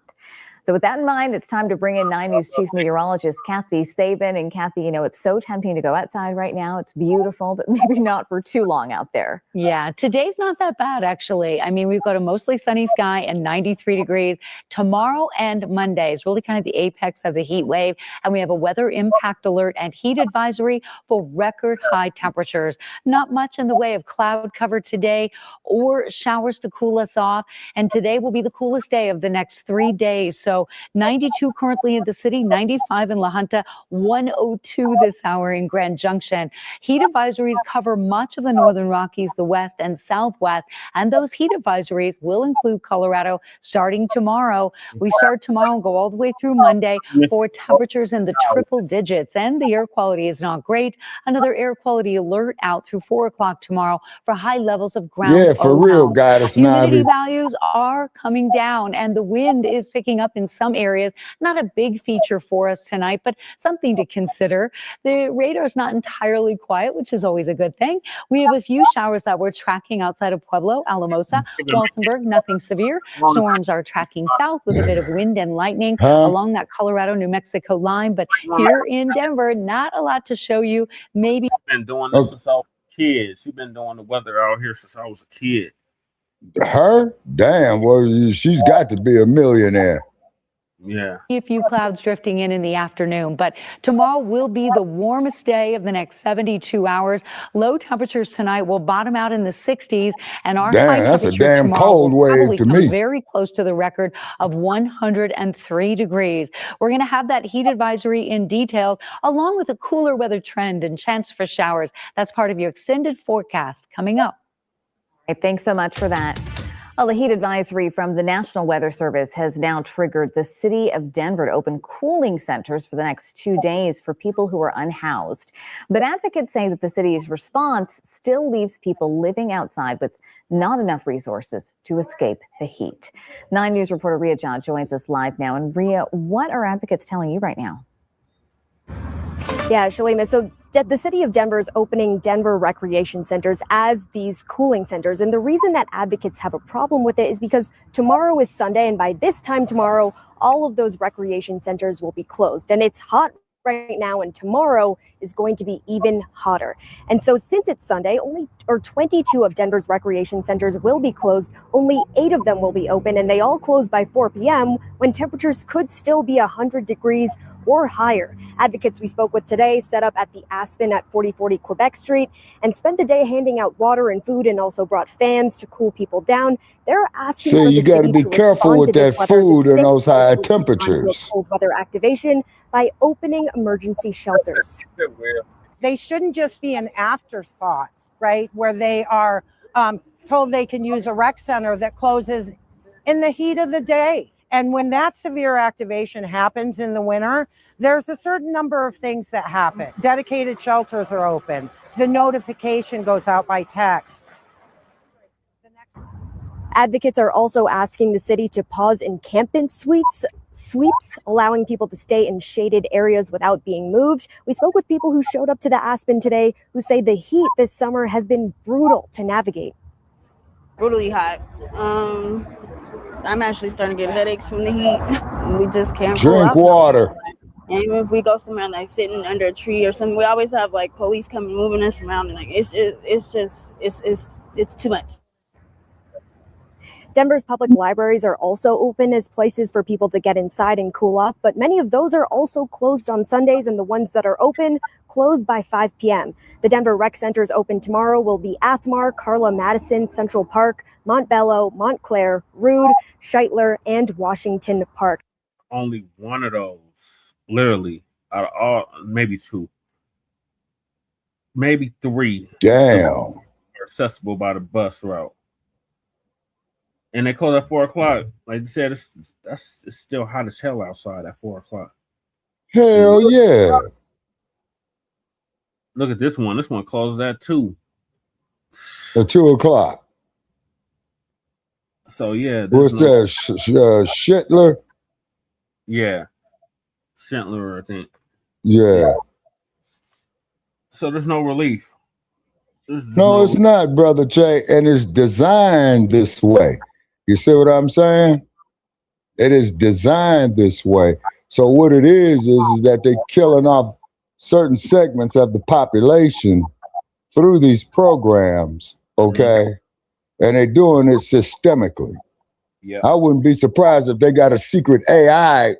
So with that in mind, it's time to bring in 9 News Chief Meteorologist Kathy Sabin. And Kathy, you know, it's so tempting to go outside right now. It's beautiful, but maybe not for too long out there. Yeah, today's not that bad, actually. I mean, we've got a mostly sunny sky and 93 degrees. Tomorrow and Monday is really kind of the apex of the heat wave. And we have a weather impact alert and heat advisory for record high temperatures. Not much in the way of cloud cover today or showers to cool us off. And today will be the coolest day of the next 3 days. So 92 currently in the city, 95 in La Junta, 102 this hour in Grand Junction. Heat advisories cover much of the northern Rockies, the west and southwest, and those heat advisories will include Colorado starting tomorrow. We start tomorrow and go all the way through Monday for temperatures in the triple digits, and the air quality is not great. Another air quality alert out through 4 o'clock tomorrow for high levels of ground ozone. For real, guys. Humidity values are coming down, and the wind is picking up in some areas. Not a big feature for us tonight, but something to consider. The radar's not entirely quiet, which is always a good thing. We have a few showers that we're tracking outside of Pueblo, Alamosa, Walsenburg, nothing severe. Storms are tracking south with a bit of wind and lightning along that Colorado, New Mexico line. But here in Denver, not a lot to show you. Maybe. I've been doing this since I was a kid. She's been doing the weather out here since I was a kid. Her? Damn, well, she's got to be a millionaire. Yeah. A few clouds drifting in the afternoon, but tomorrow will be the warmest day of the next 72 hours. Low temperatures tonight will bottom out in the 60s, and our high Damn, that's a temperature damn tomorrow cold will wave probably to come me. very close to the record of 103 degrees. We're going to have that heat advisory in detail, along with a cooler weather trend and chance for showers. That's part of your extended forecast coming up. Right, thanks so much for that. Well, the heat advisory from the National Weather Service has now triggered the city of Denver to open cooling centers for the next 2 days for people who are unhoused. But advocates say that the city's response still leaves people living outside with not enough resources to escape the heat. 9 News reporter Ria Chud joins us live now. And Ria, what are advocates telling you right now? Yeah, Shalima. So the city of Denver is opening Denver recreation centers as these cooling centers. And the reason that advocates have a problem with it is because tomorrow is Sunday. And by this time tomorrow, all of those recreation centers will be closed. And it's hot right now, and tomorrow is going to be even hotter. And so since it's Sunday, 22 of Denver's recreation centers will be closed. Only 8 of them will be open, and they all close by 4 p.m. when temperatures could still be 100 degrees or higher. Advocates we spoke with today set up at the Aspen at 4040 Quebec Street and spent the day handing out water and food, and also brought fans to cool people down. They're asking for You the got to city be to careful respond with to this that weather. food The and those city high will respond to a temperatures. cold weather activation by opening emergency shelters. They shouldn't just be an afterthought, right? Where they are told they can use a rec center that closes in the heat of the day. And when that severe activation happens in the winter, there's a certain number of things that happen. Dedicated shelters are open. The notification goes out by text. Advocates are also asking the city to pause encampment sweeps, allowing people to stay in shaded areas without being moved. We spoke with people who showed up to the Aspen today who say the heat this summer has been brutal to navigate. Brutally hot. I'm actually starting to get headaches from the heat. We just can't go Drink out. water. And even if we go somewhere like sitting under a tree or something, we always have like police coming moving us around, and like it's too much. Denver's public libraries are also open as places for people to get inside and cool off, but many of those are also closed on Sundays, and the ones that are open close by 5 p.m. The Denver rec centers open tomorrow will be Athmar, Carla Madison, Central Park, Montbello, Montclair, Rood, Scheitler, and Washington Park. Only one of those, literally, out of all, maybe 2, maybe 3. Damn. Are accessible by the bus route. And they close at 4 o'clock. Like you said, it's still hot as hell outside at 4 o'clock. Hell yeah. Look at this one. This one closes at 2. At 2 o'clock. So yeah. What's that? Schittler? Yeah. Schindler, I think. Yeah. So there's no relief. No, it's not, Brother Jay. And it's designed this way. You see what I'm saying? It is designed this way. So what it is that they're killing off certain segments of the population through these programs, okay? And they're doing it systemically. Yeah. I wouldn't be surprised if they got a secret AI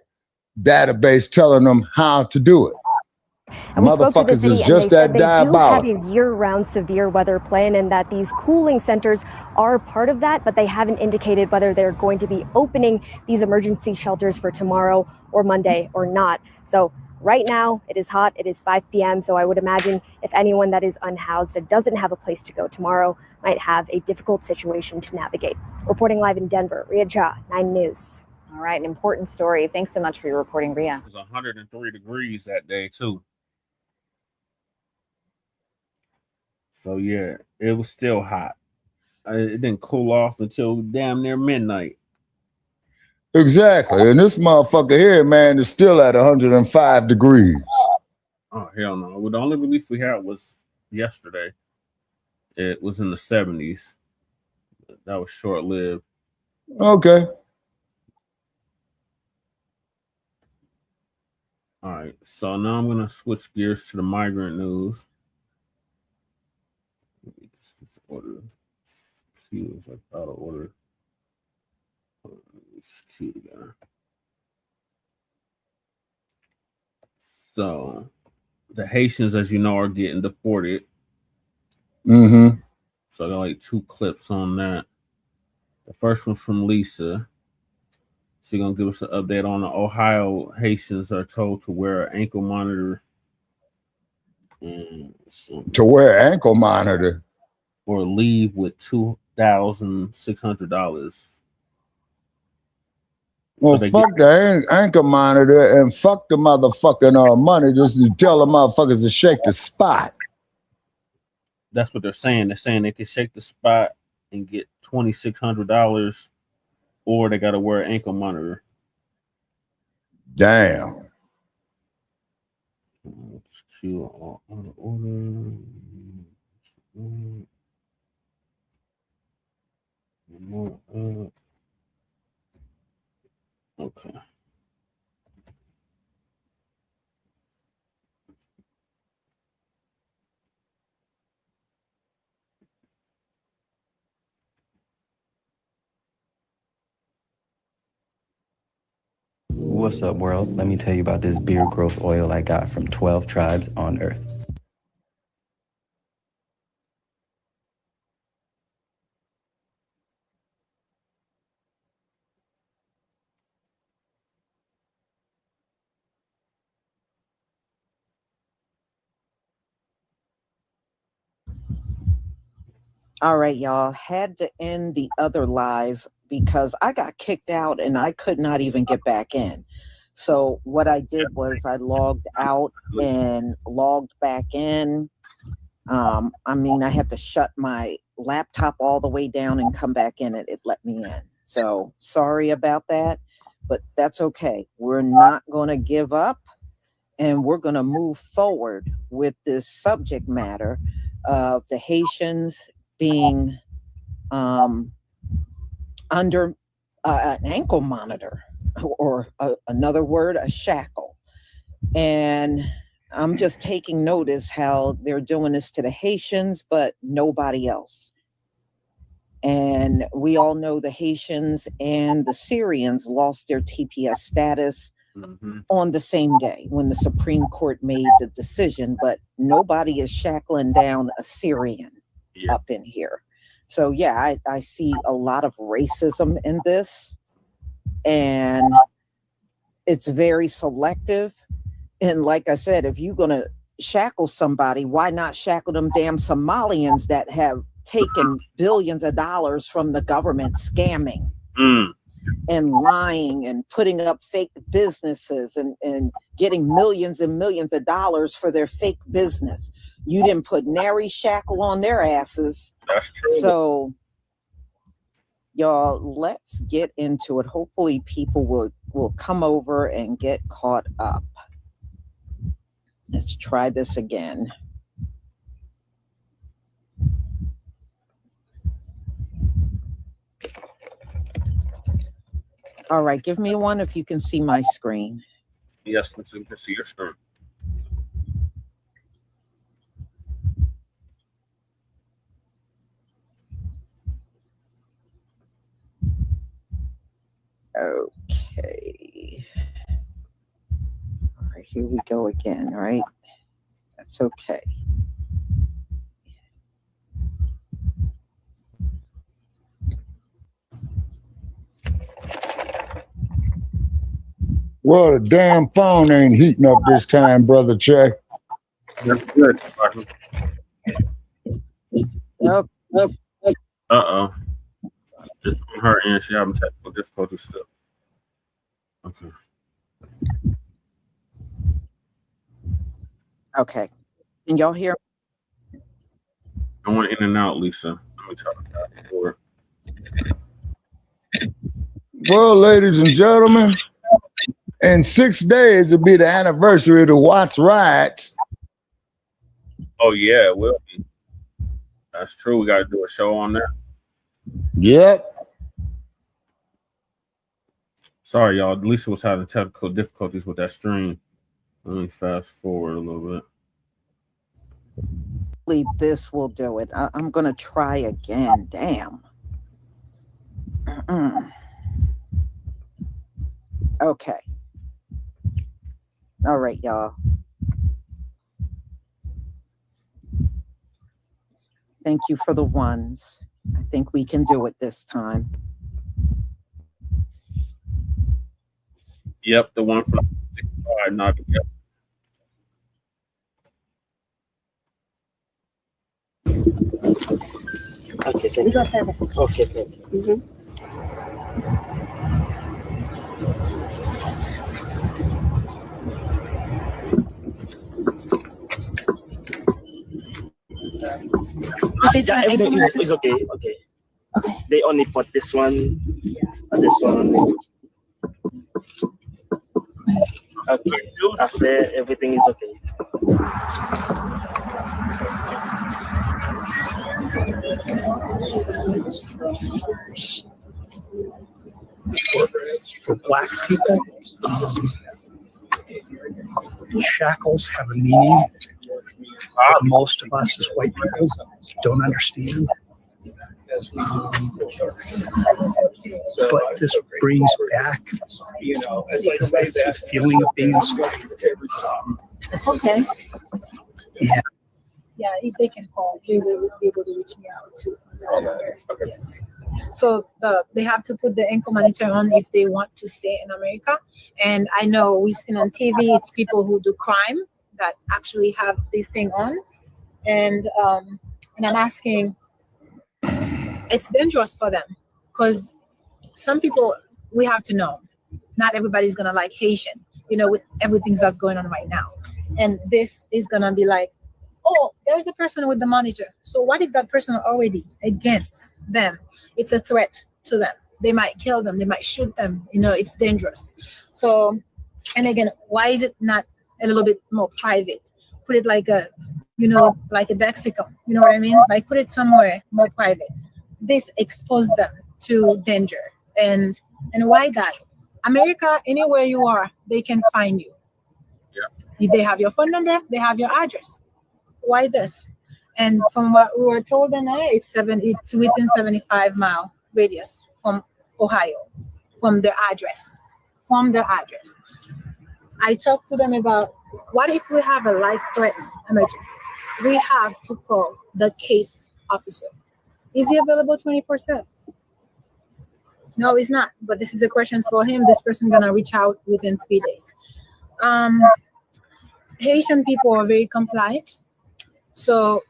database telling them how to do it. And we spoke to the city, and they said they do have diabolical. a year-round severe weather plan, and that these cooling centers are part of that, but they haven't indicated whether they're going to be opening these emergency shelters for tomorrow or Monday or not. So right now it is hot. It is 5 p.m. So I would imagine if anyone that is unhoused and doesn't have a place to go tomorrow might have a difficult situation to navigate. Reporting live in Denver, Ria Chud, 9 News. All right, an important story. Thanks so much for your reporting, Ria. It was 103 degrees that day too. So yeah, it was still hot. It didn't cool off until damn near midnight. Exactly. And this motherfucker here, man, is still at 105 degrees. Oh, hell no. Well, the only relief we had was yesterday. It was in the 70s. That was short-lived. Okay. All right. So now I'm going to switch gears to the migrant news. Order. Q is like out of order. Let's Q together. So the Haitians, as you know, are getting deported. Mm-hmm. So I got like 2 clips on that. The first one's from Lisa. She's gonna give us an update on the Ohio Haitians are told to wear an ankle monitor. To wear an ankle monitor. Or leave with $2,600. Well, fuck the ankle monitor and fuck the motherfucking money. Just to tell the motherfuckers to shake the spot. That's what they're saying. They're saying they can shake the spot and get $2,600, or they got to wear an ankle monitor. Damn. Let's queue on order. Okay. What's up, world? Let me tell you about this beard growth oil I got from 12 tribes on Earth. All right, y'all. Had to end the other live because I got kicked out and I could not even get back in. So what I did was I logged out and logged back in. I had to shut my laptop all the way down and come back in and it let me in. So sorry about that, but that's okay. We're not going to give up and we're going to move forward with this subject matter of the Haitians being under an ankle monitor, or another word, a shackle. And I'm just taking notice how they're doing this to the Haitians, but nobody else. And we all know the Haitians and the Syrians lost their TPS status on the same day when the Supreme Court made the decision, but nobody is shackling down a Syrian up in here. So yeah, I see a lot of racism in this, and it's very selective. And like I said, if you're gonna shackle somebody, why not shackle them damn Somalians that have taken billions of dollars from the government, scamming and lying and putting up fake businesses and getting millions and millions of dollars for their fake business. You didn't put nary shackle on their asses. That's true. So y'all, let's get into it. Hopefully people will come over and get caught up. Let's try this again. All right, give me one if you can see my screen. Yes, let's see if we can see your screen. Okay. All right, here we go again, all right? That's okay. Well, the damn phone ain't heating up this time, brother Che. That's good. Uh-oh. Just on her end, she having technical difficulties still. Okay. Okay. Can y'all hear? Going in and out, Lisa. Let me try to fast forward. Well, ladies and gentlemen, in 6 days will be the anniversary of the Watts riots. Oh yeah, it will be. That's true. We got to do a show on that. Yep. Sorry, y'all. Lisa was having technical difficulties with that stream. Let me fast forward a little bit. This will do it. I'm going to try again. Damn. Okay. All right, y'all. Thank you for the ones. I think we can do it this time. Yep, the one from 65, not yep. Okay, thank you. Okay, thank you. Yeah, everything is okay. Okay. Okay. They only put this one and this one. Okay. After everything is okay. For Black people, shackles have a meaning that most of us as white people don't understand. But this brings back the feeling of being enslaved. It's okay. Yeah. Yeah, if they can call, they will be able to reach me out too. Yes. So they have to put the ankle monitor on if they want to stay in America. And I know we've seen on TV, it's people who do crime that actually have this thing on. And I'm asking, it's dangerous for them because some people, we have to know, not everybody's gonna like Haitian, with everything that's going on right now. And this is gonna be like, oh, there's a person with the monitor. So what if that person already against them? It's a threat to them. They might kill them. They might shoot them. It's dangerous. So, and again, why is it not a little bit more private? Put it like a, like a Dexicum. You know what I mean? Like put it somewhere more private. This exposes them to danger. And why that? America, anywhere you are, they can find you. Yeah. They have your phone number. They have your address. Why this? And from what we were told, it's within 75-mile radius from Ohio, from the address. I talked to them about what if we have a life-threatening emergency? We have to call the case officer. Is he available 24/7? No, he's not. But this is a question for him. This person gonna reach out within 3 days. Haitian people are very compliant. So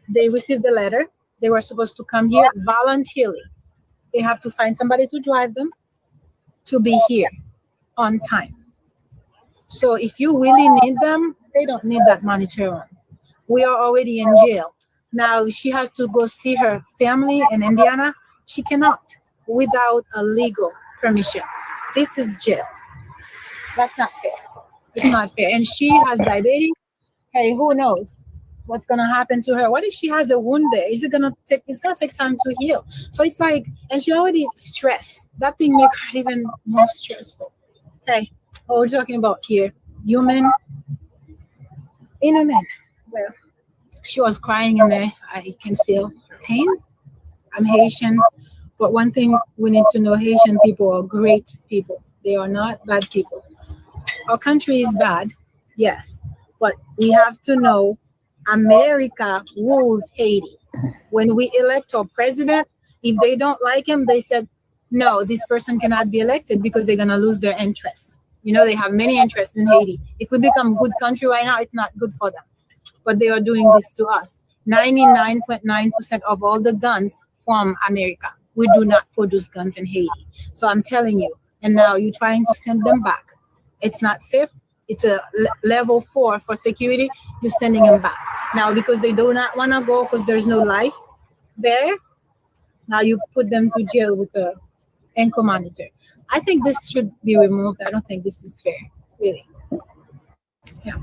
they received the letter. They were supposed to come here voluntarily. They have to find somebody to drive them to be here on time. So if you really need them, they don't need that monitor on. We are already in jail. Now she has to go see her family in Indiana. She cannot without a legal permission. This is jail. That's not fair. It's not fair. And she has diabetes. Hey, who knows what's gonna happen to her? What if she has a wound there? It's gonna take time to heal. So it's like, and she already stressed. That thing makes her even more stressful. Hey, what we're talking about here, inhuman. Well, she was crying in there. I can feel pain. I'm Haitian, but one thing we need to know, Haitian people are great people. They are not bad people. Our country is bad, yes, but we have to know America rules Haiti. When we elect our president, if they don't like him, they said, no, this person cannot be elected because they're gonna lose their interests. They have many interests in Haiti. If we become a good country right now, it's not good for them. But they are doing this to us. 99.9% of all the guns from America. We do not produce guns in Haiti. So I'm telling you, and now you're trying to send them back. It's not safe. It's a level 4 for security. You're sending them back. Now, because they do not want to go because there's no life there, now you put them to jail with the ankle monitor. I think this should be removed. I don't think this is fair, really. Yeah.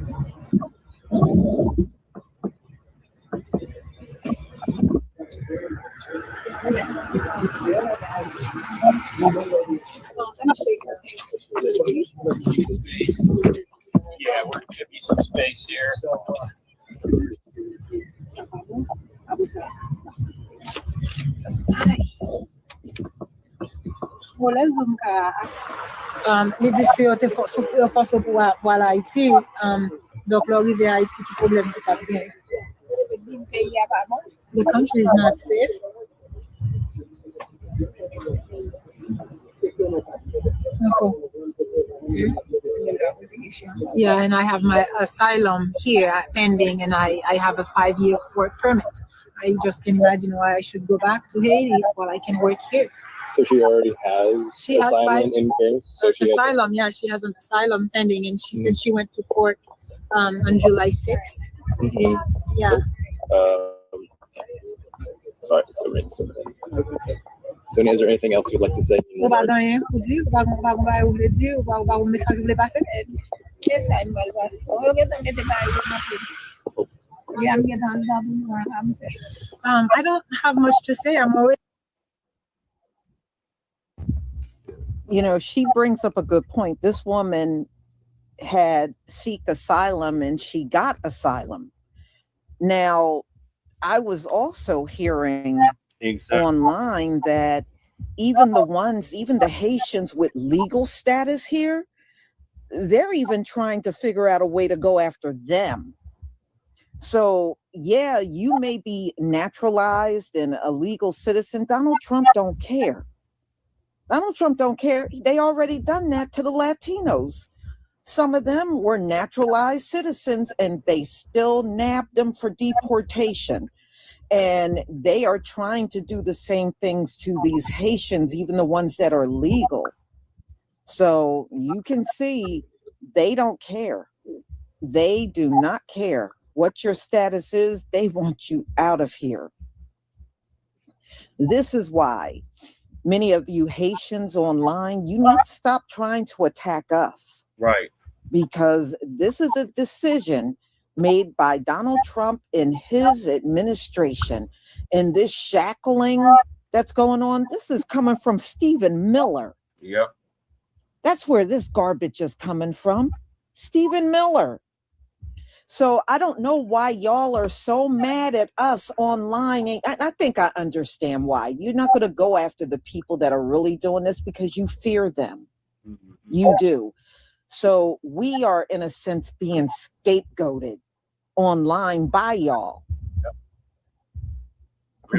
Yeah, we're gonna give you some space here. Voilà, donc, les d'ici, on te force pour aller à Haïti. Donc, l'arrivée à Haïti, qui problème de ta bien. the country is not safe. Okay. Yeah, and I have my asylum here pending, and I have a 5-year work permit. I just can imagine why I should go back to Haiti while I can work here. So she already has asylum in case? So she asylum, yeah, she has an asylum pending, and she said she went to court on July 6th. Yeah. Sorry. So, is there anything else you'd like to say? I don't have much to say. I'm already. You know, she brings up a good point. This woman had seek asylum and she got asylum. Now, I was also hearing online that even the Haitians with legal status here, they're even trying to figure out a way to go after them. So, yeah, you may be naturalized and a legal citizen. Donald Trump don't care. Donald Trump don't care. They already done that to the Latinos. Some of them were naturalized citizens and they still nabbed them for deportation. And they are trying to do the same things to these Haitians, even the ones that are legal. So you can see they don't care. They do not care what your status is. They want you out of here. This is why many of you Haitians online, you need to stop trying to attack us. Right. Because this is a decision made by Donald Trump and his administration. And this shackling that's going on, this is coming from Stephen Miller. Yep. That's where this garbage is coming from. Stephen Miller. So I don't know why y'all are so mad at us online. And I think I understand why. You're not going to go after the people that are really doing this because you fear them. You do. So we are, in a sense, being scapegoated online by y'all.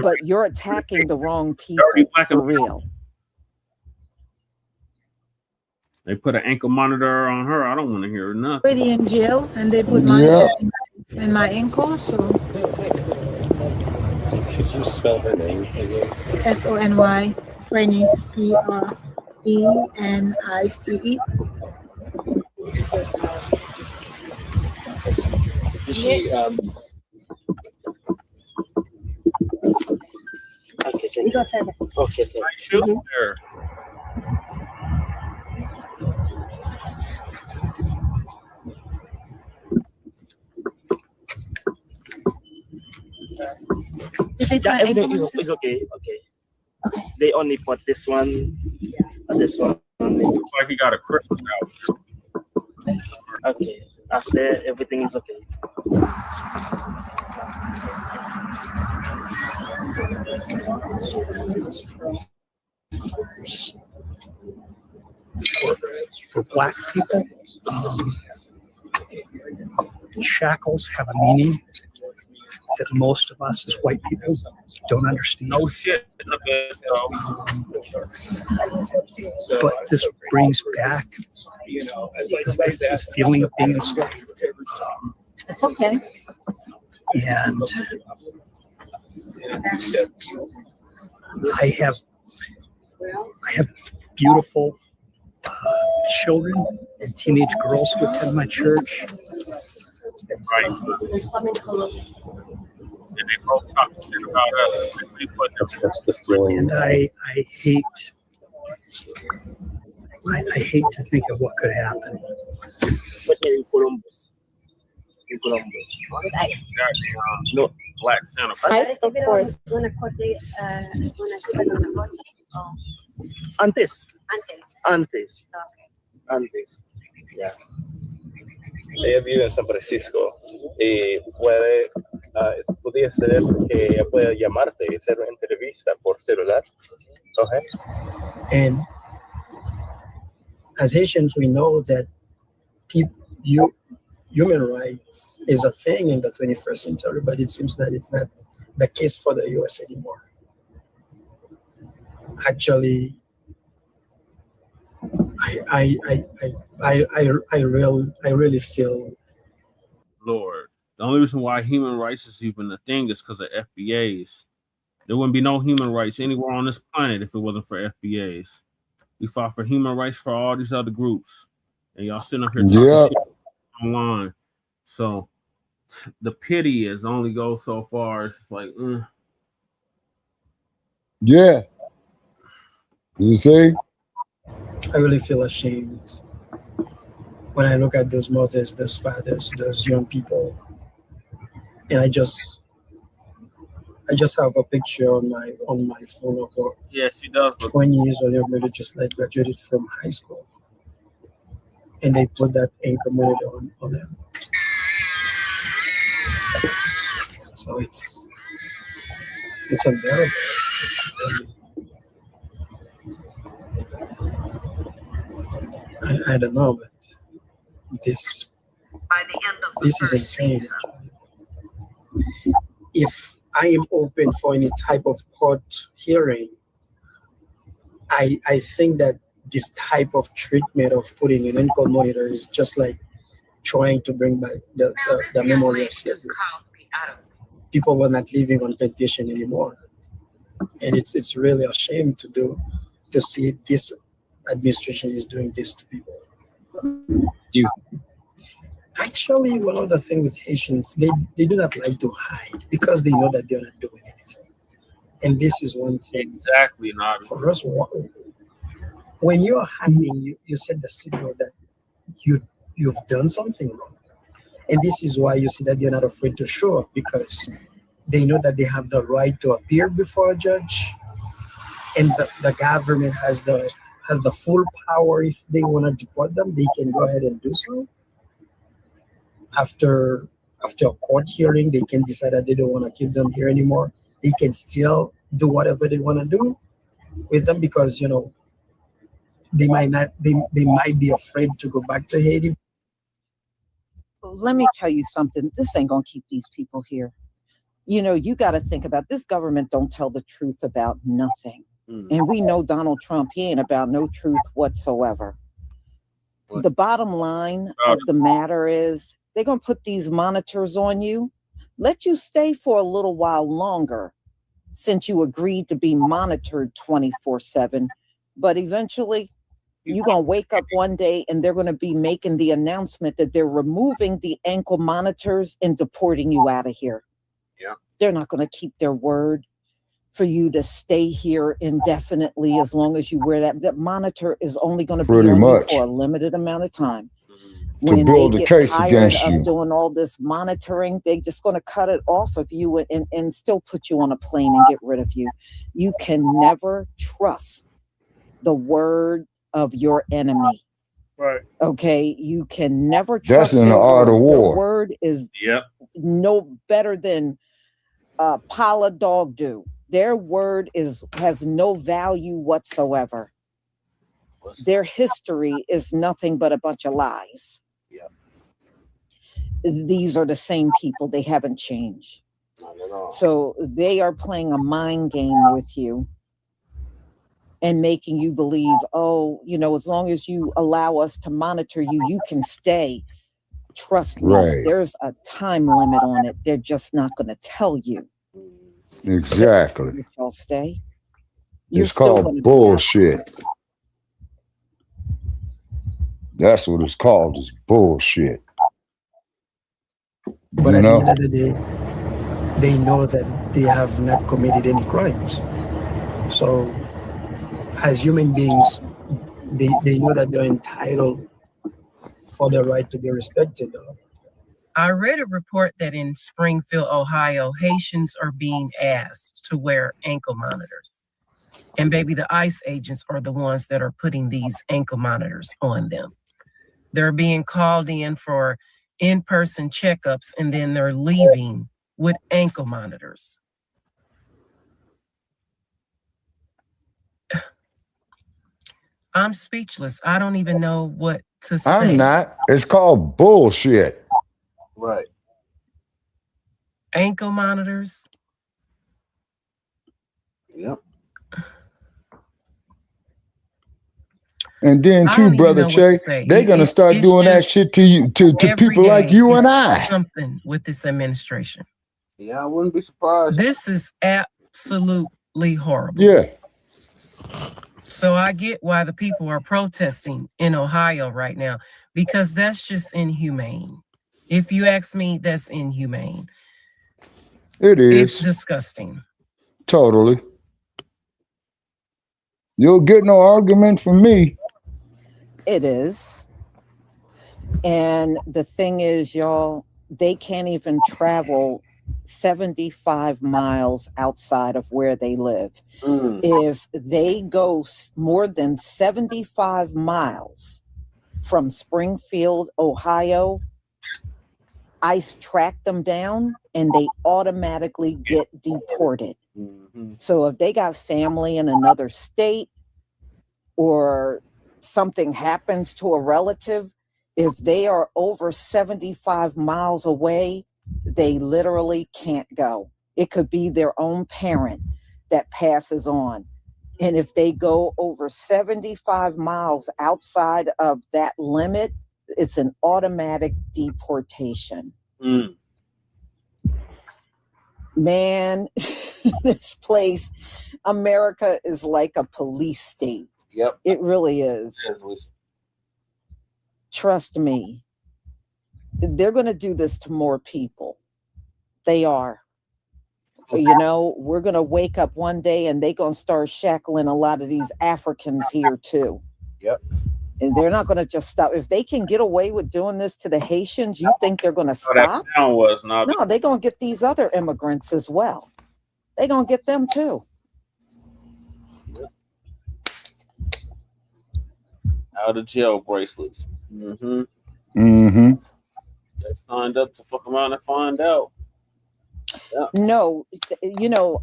But you're attacking the wrong people for real. They put an ankle monitor on her. I don't want to hear nothing. Already in jail, and they put monitor in my ankle. So could you spell her name again? Sony Prenice, Prenice. Did she okay, can you go service? Okay, okay. I shoot her. Everything is okay. Okay. They only put this one and this one. Looks like he got a Christmas out. Okay. After everything is okay. For Black people, shackles have a meaning that most of us as white people don't understand. No shit. But this brings back the feeling of being enslaved. It's okay. And I have beautiful children and teenage girls who attend my church. Right. And they both talk shit about us. That's the feeling. And I hate to think of what could happen. In Columbus. No, Black Santa. Antes. Yeah. Ella vive en San Francisco y podría ser que ella pueda llamarte y hacer una entrevista por celular. Okay. And as Haitians, we know that human rights is a thing in the 21st century, but it seems that it's not the case for the US anymore. Actually, I really feel. Lord, the only reason why human rights is even a thing is because of FBAs. There wouldn't be no human rights anywhere on this planet if it wasn't for FBAs. We fought for human rights for all these other groups, and y'all sitting up here talking shit online. So the pity is only goes so far. It's like, yeah. You see? I really feel ashamed when I look at those mothers, those fathers, those young people, and I just have a picture on my phone of a yes, he does. 20 years old young lady just like graduated from high school, and they put that anchor monitor on them. So it's unbearable. I don't know, but this is insane. If I am open for any type of court hearing, I think that this type of treatment of putting an ankle monitor is just like trying to bring back the memory of slavery. People were not living on plantation anymore, and it's really a shame to see this administration is doing this to people. Actually, one of the things with Haitians, they do not like to hide because they know that they're not doing anything. And this is one thing. Exactly, not for us. When you're hiding, you set the signal that you've done something wrong. And this is why you see that they're not afraid to show up, because they know that they have the right to appear before a judge, and the government has the full power. If they want to deport them, they can go ahead and do so. After a court hearing, they can decide that they don't want to keep them here anymore. They can still do whatever they want to do with them, because they might be afraid to go back to Haiti. Let me tell you something. This ain't gonna keep these people here. You got to think about this. Government don't tell the truth about nothing. And we know Donald Trump, he ain't about no truth whatsoever. The bottom line of the matter is they're going to put these monitors on you, let you stay for a little while longer since you agreed to be monitored 24/7. But eventually you're going to wake up one day and they're going to be making the announcement that they're removing the ankle monitors and deporting you out of here. Yeah. They're not going to keep their word for you to stay here indefinitely as long as you wear that. That monitor is only going to be on you for a limited amount of time. When build they a get case tired against of you. doing all this monitoring, they're just going to cut it off of you and still put you on a plane and get rid of you. You can never trust the word of your enemy. Right. Okay, you can never trust. That's in the art of war. Their word is no better than Paula dog do. Their word has no value whatsoever. Their history is nothing but a bunch of lies. Yeah. These are the same people. They haven't changed. Not at all. So they are playing a mind game with you and making you believe, as long as you allow us to monitor you, you can stay. Trust me, there's a time limit on it. They're just not going to tell you. Exactly. If y'all stay. It's called bullshit. That's what it's called, is bullshit. But at the end of the day, they know that they have not committed any crimes. So as human beings, they know that they're entitled for the right to be respected. I read a report that in Springfield, Ohio, Haitians are being asked to wear ankle monitors. And baby, the ICE agents are the ones that are putting these ankle monitors on them. They're being called in for in-person checkups, and then they're leaving with ankle monitors. I'm speechless. I don't even know what to say. I'm not. It's called bullshit. Right. Ankle monitors. Yep. And then I too, don't even brother know what to Che, say. they're gonna start It's doing that just shit to you, to every people like day you and it's I. something with this administration. Yeah, I wouldn't be surprised. This is absolutely horrible. Yeah. So I get why the people are protesting in Ohio right now, because that's just inhumane. If you ask me, that's inhumane. It It's is. disgusting. Totally. You'll get no argument from me. It is. And the thing is, y'all, they can't even travel 75 miles outside of where they live. If they go more than 75 miles from Springfield, Ohio, ICE track them down and they automatically get deported. So if they got family in another state or something happens to a relative, if they are over 75 miles away, they literally can't go. It could be their own parent that passes on. And if they go over 75 miles outside of that limit, it's an automatic deportation. Man, this place, America is like a police state. Yep. It really is. Trust me. They're going to do this to more people. They are. You know, we're going to wake up one day and they're going to start shackling a lot of these Africans here too. Yep. And they're not going to just stop. If they can get away with doing this to the Haitians, you think they're going to stop? No, they're going to get these other immigrants as well. They're going to get them too. Out of jail bracelets. Mm-hmm. They signed up to fuck around and find out. Yeah. No, you know,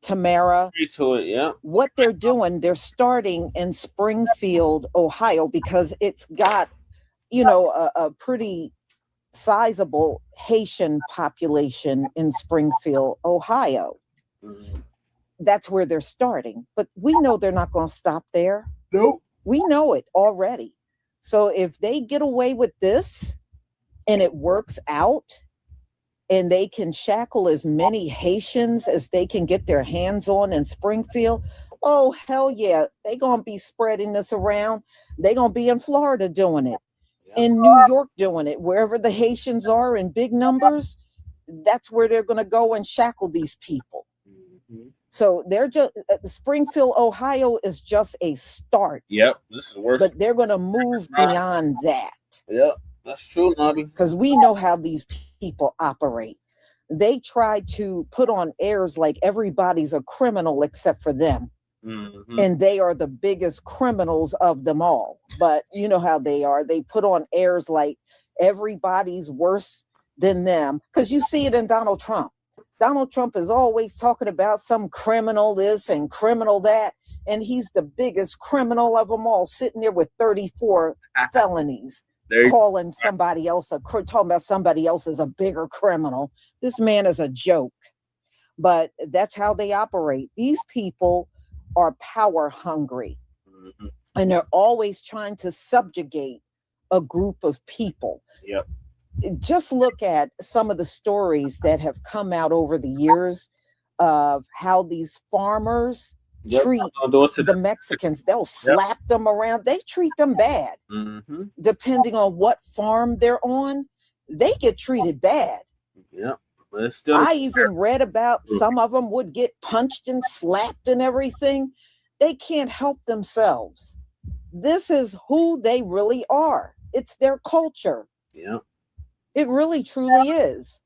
Tamara, to it, yeah. What they're doing, they're starting in Springfield, Ohio, because it's got, you know, a pretty sizable Haitian population in Springfield, Ohio. That's where they're starting. But we know they're not going to stop there. Nope. We know it already. So if they get away with this and it works out, and they can shackle as many Haitians as they can get their hands on in Springfield, oh, hell yeah, they're going to be spreading this around. They're going to be in Florida doing it, in New York doing it, wherever the Haitians are in big numbers, that's where they're going to go and shackle these people. So they're just, Springfield, Ohio is just a start. Yep, this is worse. But they're going to move beyond that. Yep, that's true, Nobby. Because we know how these people operate. They try to put on airs like everybody's a criminal except for them. And they are the biggest criminals of them all. But you know how they are. They put on airs like everybody's worse than them. Because you see it in Donald Trump. Donald Trump is always talking about some criminal this and criminal that. And he's the biggest criminal of them all, sitting there with 34 felonies. Calling somebody else talking about somebody else as a bigger criminal. This man is a joke. But that's how they operate. These people are power hungry. And they're always trying to subjugate a group of people. Yep. Just look at some of the stories that have come out over the years of how these farmers treat the Mexicans. They'll slap them around. They treat them bad. Depending on what farm they're on, they get treated bad. Yeah. But it's still I even read about some of them would get punched and slapped and everything. They can't help themselves. This is who they really are. It's their culture. Yeah. It really truly is.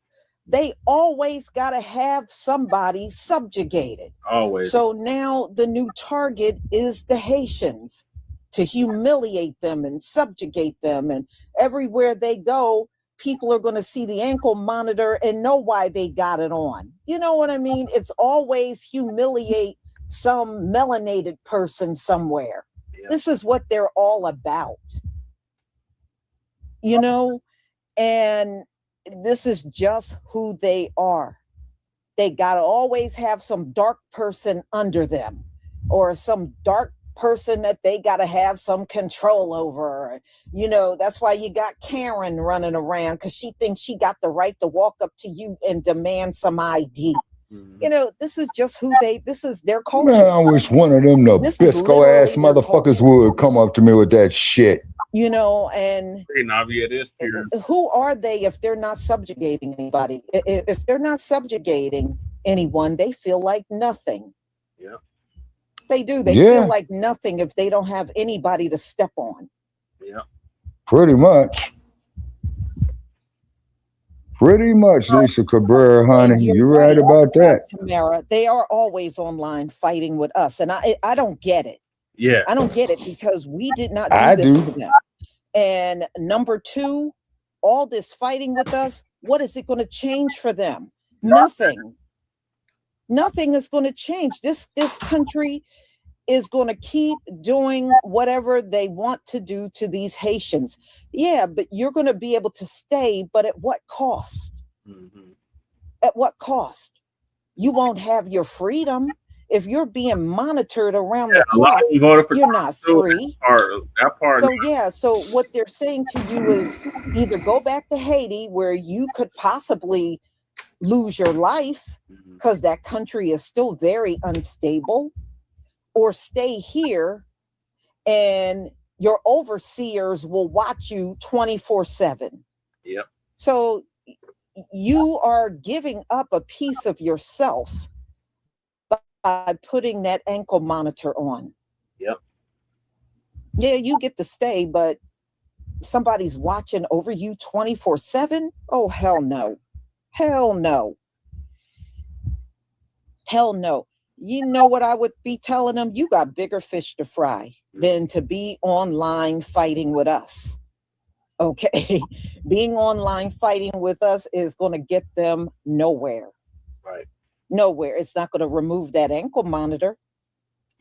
They always got to have somebody subjugated. Always. So now the new target is the Haitians, to humiliate them and subjugate them. And everywhere they go, people are going to see the ankle monitor and know why they got it on. You know what I mean? It's always humiliate some melanated person somewhere. Yeah. This is what they're all about. You know? And this is just who they are. they got to always have some dark person under them or some dark person that they got to have some control over. You know, that's why you got Karen running around because she thinks she got the right to walk up to you and demand some ID. You know, this is just this is their culture. Man, I wish one of them Nabisco ass motherfuckers would come up to me with that shit. You know, and Hey, Navi, it is period. who are they if they're not subjugating anybody? If they're not subjugating anyone, they feel like nothing. Yeah. They do. They feel like nothing if they don't have anybody to step on. Yeah. Pretty much. Pretty much, Lisa Cabrera, honey. You're right about that. Tamara, they are always online fighting with us. And I don't get it. Yeah. I don't get it because we did not do this to them. And number two, all this fighting with us, what is it going to change for them? Nothing. Nothing is going to change. This country is going to keep doing whatever they want to do to these Haitians. Yeah, but you're going to be able to stay, but at what cost? At what cost? You won't have your freedom. If you're being monitored around the clock, you're not free. That part. So what they're saying to you is either go back to Haiti where you could possibly lose your life because that country is still very unstable, or stay here and your overseers will watch you 24/7. Yep. So you are giving up a piece of yourself by putting that ankle monitor on. Yep. Yeah, you get to stay, but somebody's watching over you 24/7? Oh, hell no. Hell no. Hell no. You know what I would be telling them? You got bigger fish to fry than to be online fighting with us. Okay. Being online fighting with us is going to get them nowhere. Right. Nowhere. It's not going to remove that ankle monitor.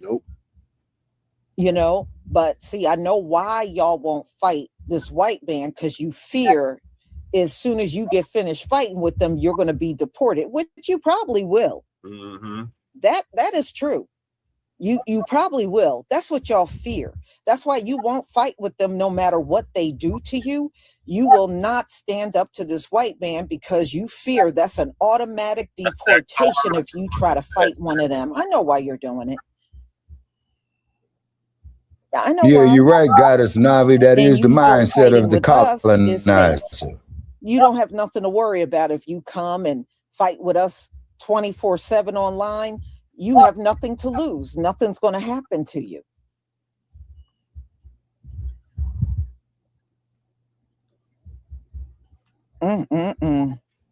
Nope. You know, but see, I know why y'all won't fight this white man, because you fear as soon as you get finished fighting with them, you're going to be deported, which you probably will. Mm-hmm. That is true. You probably will. That's what y'all fear. That's why you won't fight with them no matter what they do to you. You will not stand up to this white man because you fear that's an automatic deportation if you try to fight one of them. I know why you're doing it. I know. Yeah, you're right, Goddess Navi. That is the mindset of the colonizer. You don't have nothing to worry about if you come and fight with us 24/7 online. You have nothing to lose. Nothing's going to happen to you.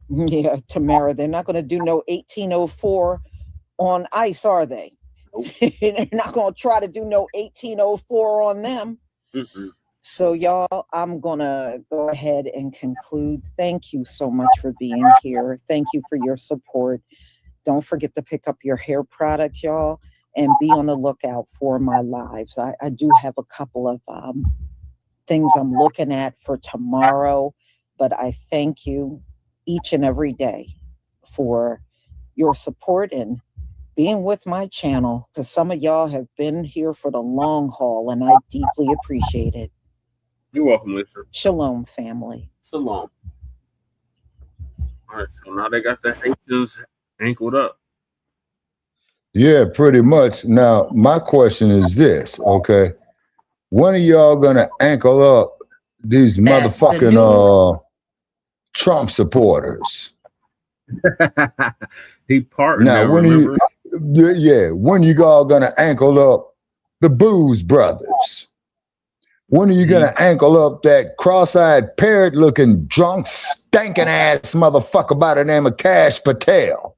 Yeah, Tamara, they're not going to do no 1804 on ICE, are they? Nope. They're not going to try to do no 1804 on them. So y'all, I'm going to go ahead and conclude. Thank you so much for being here. Thank you for your support. Don't forget to pick up your hair products, y'all, and be on the lookout for my lives. I do have a couple of things I'm looking at for tomorrow, but I thank you each and every day for your support and being with my channel, because some of y'all have been here for the long haul, and I deeply appreciate it. You're welcome, Lisa. Shalom, family. Shalom. All right, so now they got the Haitians ankled up. Yeah, pretty much. Now, my question is this, okay? When are y'all gonna ankle up these motherfucking Trump supporters? He partnered. Now, when when you all gonna ankle up the Booze Brothers? When are you gonna ankle up that cross-eyed parrot-looking drunk stinking ass motherfucker by the name of Cash Patel?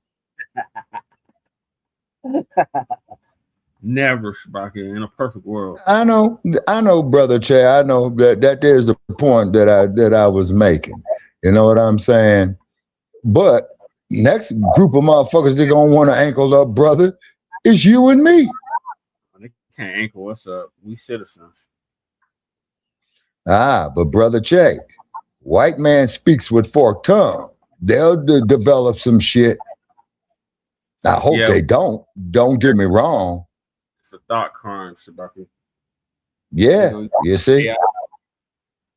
Never, Sprocket, in a perfect world. I know, brother Che. I know that there's a point that I was making. You know what I'm saying? But next group of motherfuckers that gonna want to ankle up, brother, is you and me. They can't ankle us up. We citizens. But brother Che, white man speaks with forked tongue. They'll develop some shit. I hope Yeah. they don't. Don't get me wrong. It's a thought crime, Shabaki. Yeah, you see? AI,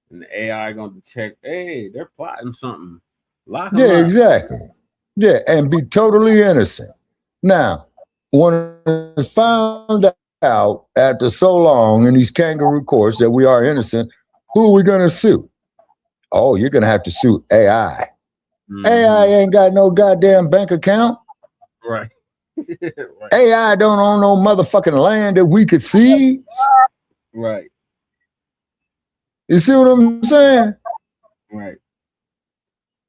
and the AI gonna detect, hey, they're plotting something. Lock them Yeah, up. exactly. Yeah, and be totally innocent. Now, when it's found out after so long in these kangaroo courts that we are innocent, who are we going to sue? Oh, you're going to have to sue AI. AI ain't got no goddamn bank account. Right. AI don't own no motherfucking land that we could seize. Right. You see what I'm saying? Right.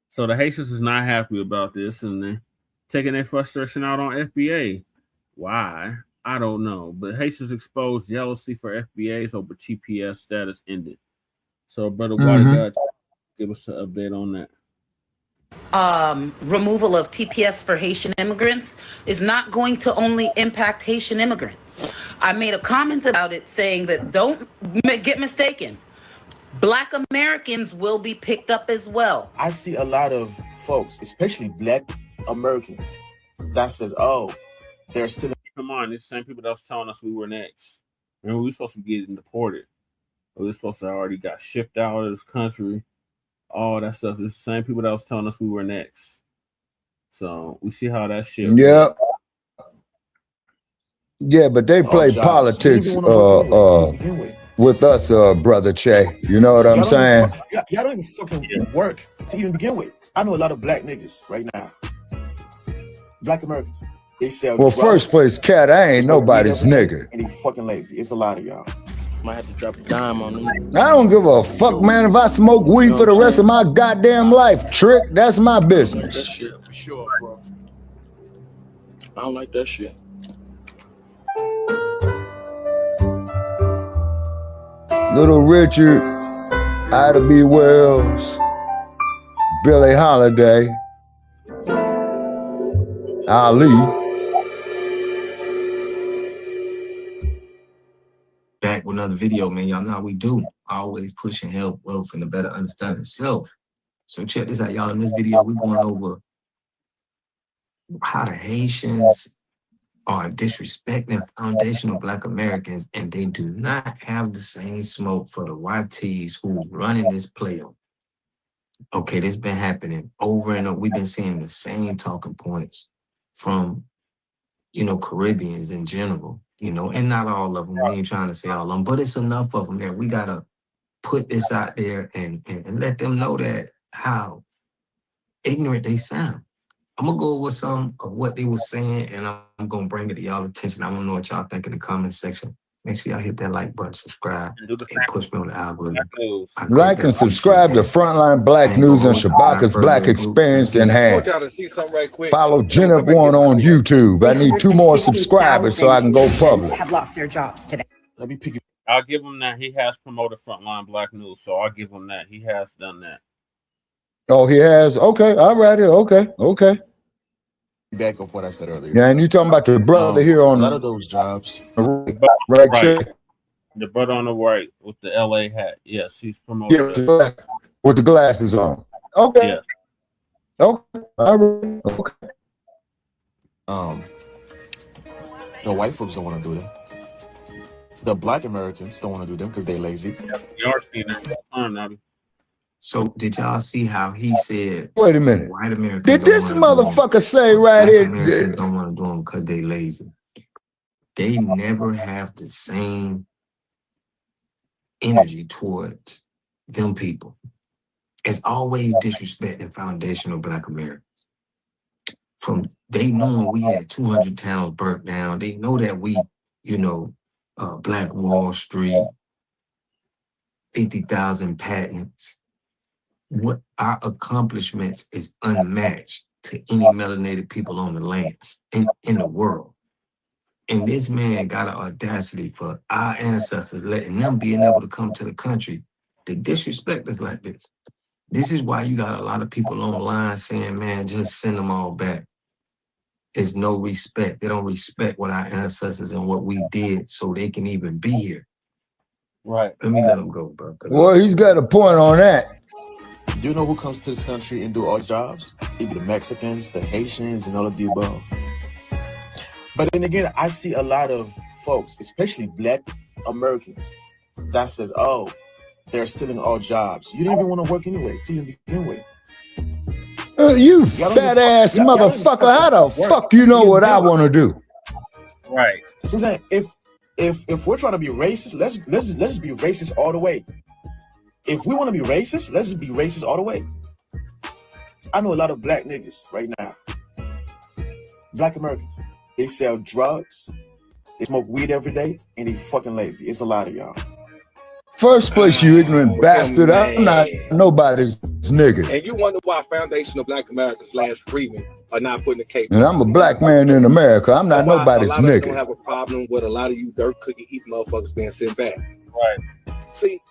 So the Haitians is not happy about this, and they're taking their frustration out on FBA. Why? I don't know. But Haitians exposed jealousy for FBAs over TPS status ended. So, Brother Watergod, give us an update on that. Removal of TPS for Haitian immigrants is not going to only impact Haitian immigrants. I made a comment about it saying that don't get mistaken. Black Americans will be picked up as well. I see a lot of folks, especially Black Americans, that says, oh, they're still. Come on, these same people that was telling us we were next. Remember, we were supposed to be getting deported. We were supposed to already got shipped out of this country. All that stuff. It's the same people that was telling us we were next. So we see how that shit. Yeah. Yeah, but they play politics with us, Brother Che. You know what I'm saying? Y'all don't even fucking work to even begin with. I know a lot of Black niggas right now. Black Americans. They sell Well, drugs. first place, cat, I ain't nobody's nigga. And they fucking lazy. It's a lot of y'all. Might have to drop a dime on them. I don't give a fuck, man, if I smoke weed for the rest of my goddamn life. Trick, that's my That business. shit for sure, bro. I don't like that shit. Little Richard, Ida B. Wells, Billie Holiday, Ali. Back with another video, man. Y'all know how we do. Always pushing help, wealth, and a better understanding of self. So check this out, y'all. In this video, we're going over how the Haitians are disrespecting foundational Black Americans, and they do not have the same smoke for the YTs who's running this play on. Okay, this been happening over and over. We've been seeing the same talking points from, Caribbeans in general, and not all of them. We ain't trying to say all of them, but it's enough of them that we got to put this out there and let them know that how ignorant they sound. I'm going to go over some of what they were saying, and I'm going to bring it to y'all attention. I want to know what y'all think in the comment section. Make sure y'all hit that like button, subscribe, and push me on the algorithm. Like and subscribe to Frontline Black News and Shabaka's Black Experience Enhanced. Follow Jennifer Warren on YouTube. I need 2 more subscribers so I can go public. Have lost their jobs today. Let me pick it. I'll give him that. He has promoted Frontline Black News, so I'll give him that. He has done that. Oh, he has? Okay, all right. Okay. Back off what I said earlier. Yeah, and you talking about the brother here on a lot of those jobs. Right. The brother on the right with the LA hat. Yes, he's promoted. Yeah, with the glasses on. Okay. Yes. Okay. All right. Okay. The white folks don't want to do them. The Black Americans don't want to do them because they're lazy. You are seeing that all the time, Nabi. So did y'all see how he said? Wait a minute. White Americans Did this motherfucker say right Black here? Americans don't want to do them because they lazy. They never have the same energy towards them people. It's always disrespecting foundational Black Americans. From they knowing we had 200 towns burnt down, they know that we, Black Wall Street, 50,000 patents. What our accomplishments is unmatched to any melanated people on the land in the world. And this man got an audacity for our ancestors, letting them being able to come to the country to disrespect us like this. This is why you got a lot of people online saying, man, just send them all back. There's no respect. They don't respect what our ancestors and what we did so they can even be here. Right. Let me let him go, bro. Well, he's got a point on that. Do you know who comes to this country and do our jobs? Either the Mexicans, the Haitians, and all of the above. But then again, I see a lot of folks, especially Black Americans, that says, "Oh, they're stealing all jobs. You didn't even want to work anyway, to begin with." You fat ass motherfucker! How the fuck you know what I want to do? Right. So I'm saying, if we're trying to be racist, let's just be racist all the way. If we want to be racist, let's just be racist all the way. I know a lot of Black niggas right now. Black Americans. They sell drugs, they smoke weed every day, and they fucking lazy. It's a lot of y'all. First place, you ignorant bastard. I'm not nobody's nigga. And you wonder why foundational Black Americans / Freeman are not putting the cape. And I'm a black man in America. I'm not nobody's a lot of nigga. don't have a problem with a lot of you dirt cookie eating motherfuckers being sent back. Right. See,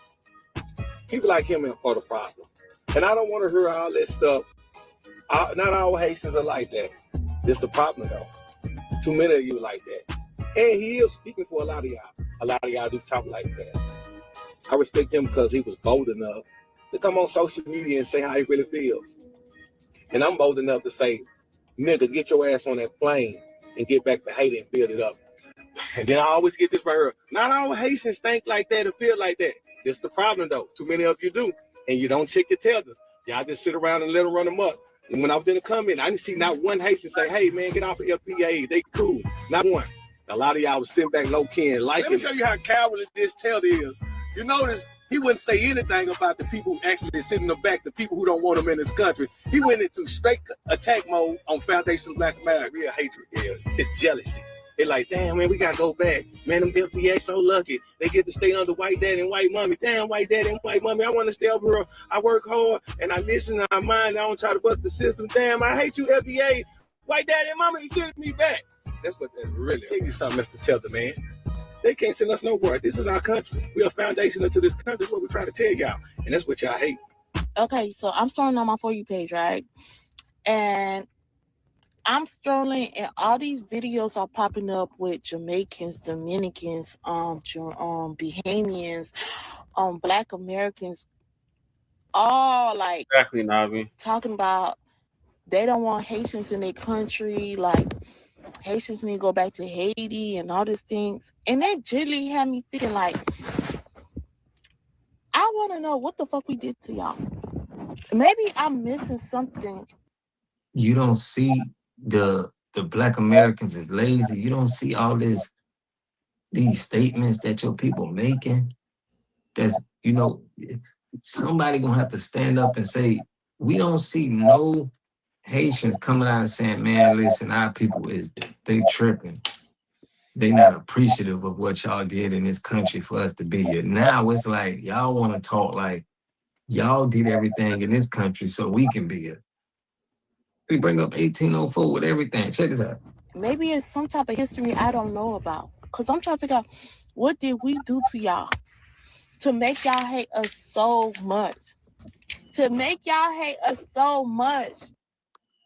people like him are part of the problem. And I don't want to hear all this stuff. Not all Haitians are like that. This the problem though. Too many of you like that. And he is speaking for a lot of y'all. A lot of y'all do talk like that. I respect him because he was bold enough to come on social media and say how he really feels. And I'm bold enough to say, nigga, get your ass on that plane and get back to Haiti and build it up. And then I always get this right here. Not all Haitians think like that or feel like that. This the problem though. Too many of you do. And you don't check your tethers. Y'all just sit around and let them run them up. And when I was in the comment, I didn't see not one Haitian say, hey man, get off the FBAs. They cool. Not one. A lot of y'all was sitting back low key and liking. Let me show you how cowardly this tell is. You notice he wouldn't say anything about the people who actually sit in the back, the people who don't want him in this country. He went into straight attack mode on Foundation Black America. Real hatred. Yeah, it's jealousy. They're like, damn, man, we got to go back. Man, them FBAs so lucky. They get to stay under white daddy and white mommy. Damn, white daddy and white mommy. I want to stay over here. I work hard and I listen to my mind. I don't try to bust the system. Damn, I hate you, FBA. White daddy and mommy, you sending me back. That's what that's really. Tell you something, Mr. Tether, man. They can't send us nowhere. This is our country. We are foundational to this country. That's what we're trying to tell y'all. And that's what y'all hate. Okay, so I'm scrolling on my For You page, right? And I'm scrolling and all these videos are popping up with Jamaicans, Dominicans, Bahamians, Black Americans, all like Exactly, Navi. talking about they don't want Haitians in their country, like Haitians need to go back to Haiti and all these things. And that really had me thinking like, I want to know what the fuck we did to y'all. Maybe I'm missing something. You don't see the Black Americans as lazy. You don't see all these statements that your people making. That's, somebody gonna have to stand up and say, we don't see no Haitians coming out and saying, man, listen, our people they tripping. They not appreciative of what y'all did in this country for us to be here. Now it's like y'all want to talk like y'all did everything in this country so we can be here. We bring up 1804 with everything. Check this out. Maybe it's some type of history I don't know about. Because I'm trying to figure out, what did we do to y'all to make y'all hate us so much? To make y'all hate us so much.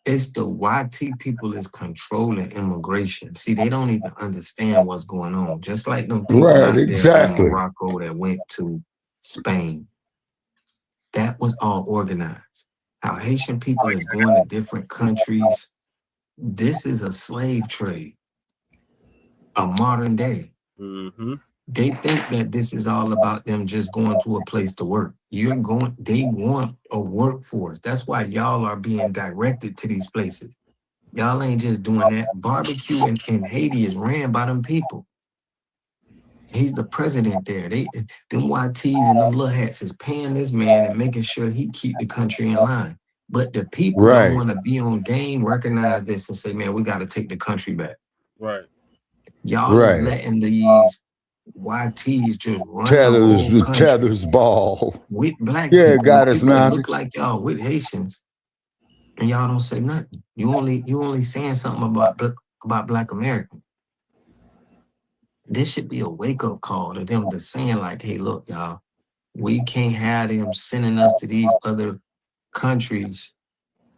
It's the YT people is controlling immigration. See, they don't even understand what's going on. Just like them people out there in Morocco that went to Spain. That was all organized. How Haitian people is going to different countries. This is a slave trade. A modern day. Mm-hmm. They think that this is all about them just going to a place to work. They want a workforce. That's why y'all are being directed to these places. Y'all ain't just doing that. Barbecue in Haiti is ran by them people. He's the president there. Them YTs and them little hats is paying this man and making sure he keep the country in line. But the people that want to be on game recognize this and say, man, we got to take the country back. Right. Y'all is letting these YTs just run the whole country Tethers ball with black people. Got us now. Look like y'all with Haitians, and y'all don't say nothing. You only saying something about Black Americans. This should be a wake up call to them to saying like, hey, look, y'all, we can't have them sending us to these other countries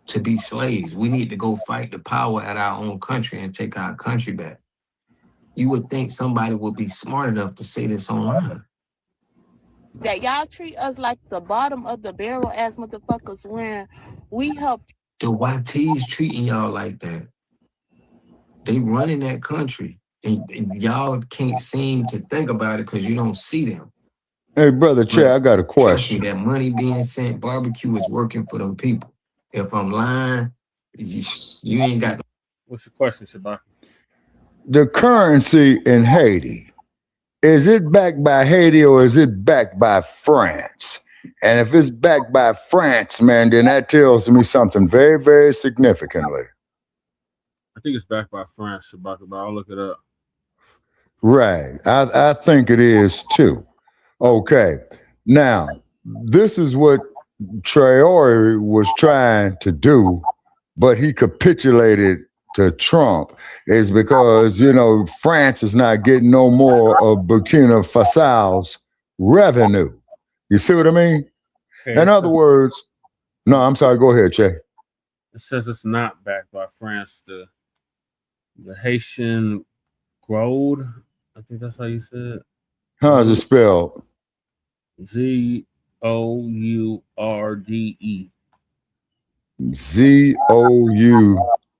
to be slaves. We need to go fight the power at our own country and take our country back. You would think somebody would be smart enough to say this online. That y'all treat us like the bottom of the barrel as motherfuckers when we helped. The YTs treating y'all like that. They running that country, and y'all can't seem to think about it because you don't see them. Hey, brother Che, I got a Trust me, question. that money being sent, barbecue is working for them people. If I'm lying, you ain't got. What's your question, Shabaki? The currency in Haiti, is it backed by Haiti or is it backed by France? And if it's backed by France, man, then that tells me something very, very significantly. I think it's backed by France, Shabaki, but I'll look it up. Right. I think it is too. Okay. Now, this is what Traore was trying to do, but he capitulated to Trump, is because, you know, France is not getting no more of Burkina Faso's revenue. You see what I mean? Okay, In other words, no, I'm sorry, go ahead, Che. It says it's not backed by France. The Haitian Gold, I think that's how you said it. How is it spelled? Zourde. Zourde.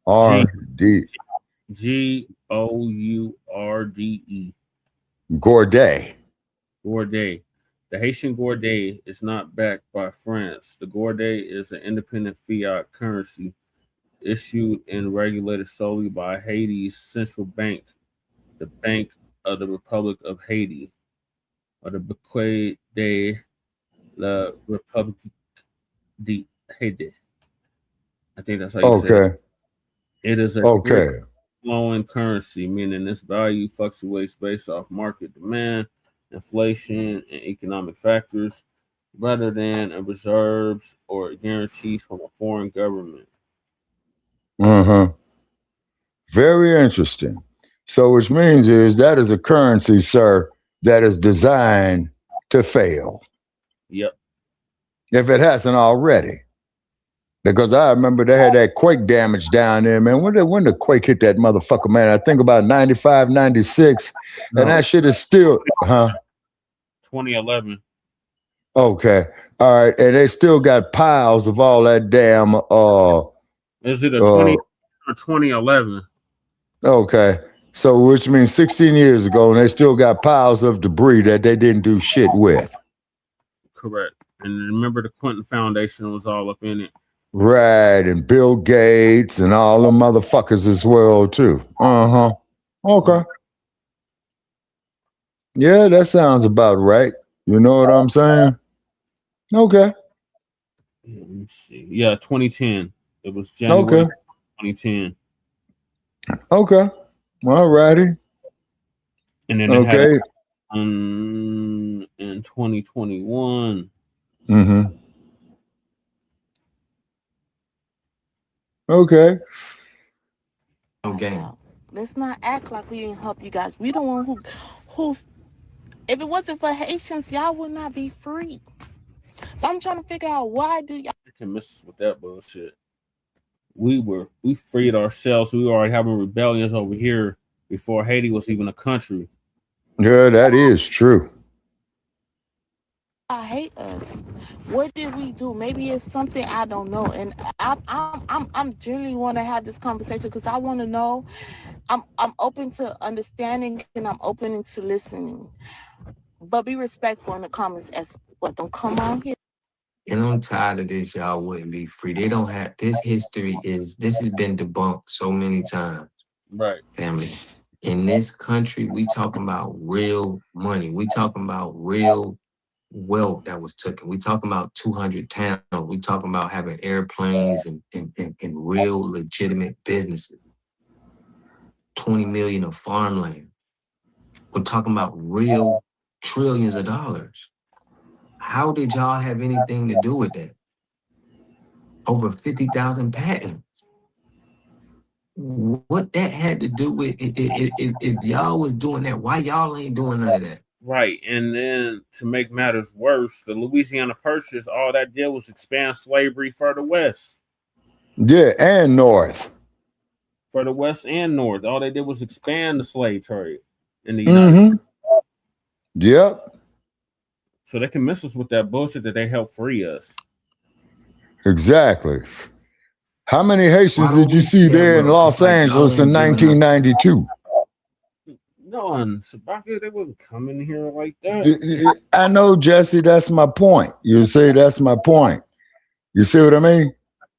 Gourde. Gourde. Gourde. The Haitian Gourde is not backed by France. The Gourde is an independent fiat currency issued and regulated solely by Haiti's central bank, the Bank of the Republic of Haiti, or the Bacc de la République de Haiti. I think that's how you say it. It is a flowing currency, meaning its value fluctuates based off market demand, inflation, and economic factors, rather than reserves or guarantees from a foreign government. Very interesting. So which means is that is a currency, sir, that is designed to fail. Yep. If it hasn't already. Because I remember they had that quake damage down there, man. When the quake hit that motherfucker, man, I think about 95, 96, and that shit is still, 2011. Okay. All right. And they still got piles of all that damn Is it a 20 or 2011? Okay. So which means 16 years ago, and they still got piles of debris that they didn't do shit with. Correct. And remember the Clinton Foundation was all up in it. Right, and Bill Gates and all them motherfuckers as well too. Okay. Yeah, that sounds about right. You know what I'm saying? Okay. Let me see. Yeah, 2010. It was January 2010. Okay. All righty. And then they had it in 2021. Okay. Okay. Let's not act like we didn't help you guys. We the one who's. If it wasn't for Haitians, y'all would not be free. So I'm trying to figure out why do y'all. You can miss us with that bullshit. We freed ourselves. We were already having rebellions over here before Haiti was even a country. Yeah, that is true. I hate us. What did we do? Maybe it's something I don't know, and I'm genuinely want to have this conversation because I want to know. I'm open to understanding and I'm open to listening, but be respectful in the comments as well. Don't come on here. And I'm tired of this. Y'all wouldn't be free. They don't have this history. This has been debunked so many times. Right, family. In this country, we talking about real money. We talking about real wealth that was taken. We talking about 200 towns. We talking about having airplanes and real legitimate businesses. 20 million of farmland. We're talking about real trillions of dollars. How did y'all have anything to do with that? Over 50,000 patents. What that had to do with if y'all was doing that, why y'all ain't doing none of that? Right, and then to make matters worse, the Louisiana Purchase, all that did was expand slavery further west. Yeah, and north. For the west and north, all they did was expand the slave trade in the United States. Yep. So they can miss us with that bullshit that they helped free us. Exactly. How many Haitians did you see there in Los Angeles in 1992? No, and Sabaka, they wasn't coming here like that. I know, Jesse, that's my point. You say that's my point. You see what I mean?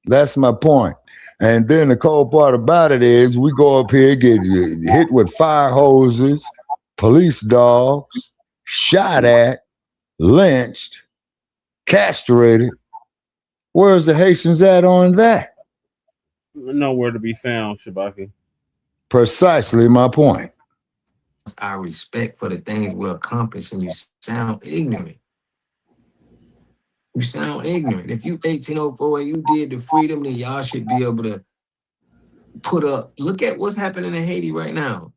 That's my point. And then the cold part about it is we go up here, get hit with fire hoses, police dogs, shot at, lynched, castrated. Where's the Haitians at on that? Nowhere to be found, Shabaki. Precisely my point. Our respect for the things we accomplish, and you sound ignorant. You sound ignorant. If you 1804 and you did the freedom, then y'all should be able to put up. Look at what's happening in Haiti right now.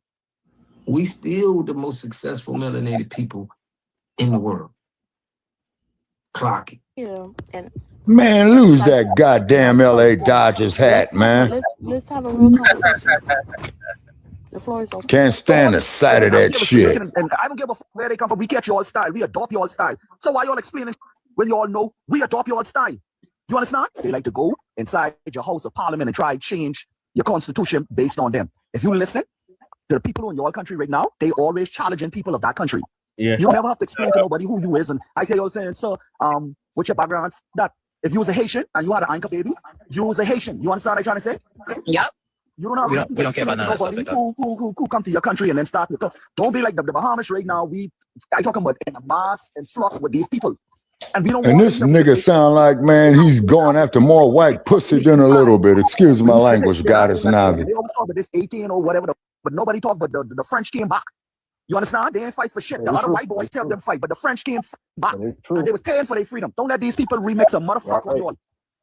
We still the most successful melanated people in the world. Clock it. Yeah, and Man, lose that goddamn LA Dodgers hat, man. let's have a real conversation. The floor is open. Can't stand the sight of that shit. And I don't give a fuck where they come from. We catch your style. We adopt your style. So why y'all explaining when you all know we adopt your style? You understand? They like to go inside your House of Parliament and try to change your constitution based on them. If you listen to the people in your country right now, they always challenging people of that country. Yeah. You don't ever have to explain to nobody who you is. And I say, you're saying, so what's your background? That if you was a Haitian and you had an anchor baby, you was a Haitian. You understand what I'm trying to say? Yep. You don't have we don't care about nobody who come to your country and then start with. Don't be like the Bahamas right now. I talking about in a mass and fluff with these people. And we don't. And this nigga sound like, man, he's going after more white pussy than a little bit. Excuse my language, goddess Navi. They always talk about this 18 or whatever, but nobody talk about the French came back. You understand? They ain't fight for shit. A lot of white boys tell them fight, but the French came back. And they was paying for their freedom. Don't let these people remix a motherfucker with y'all.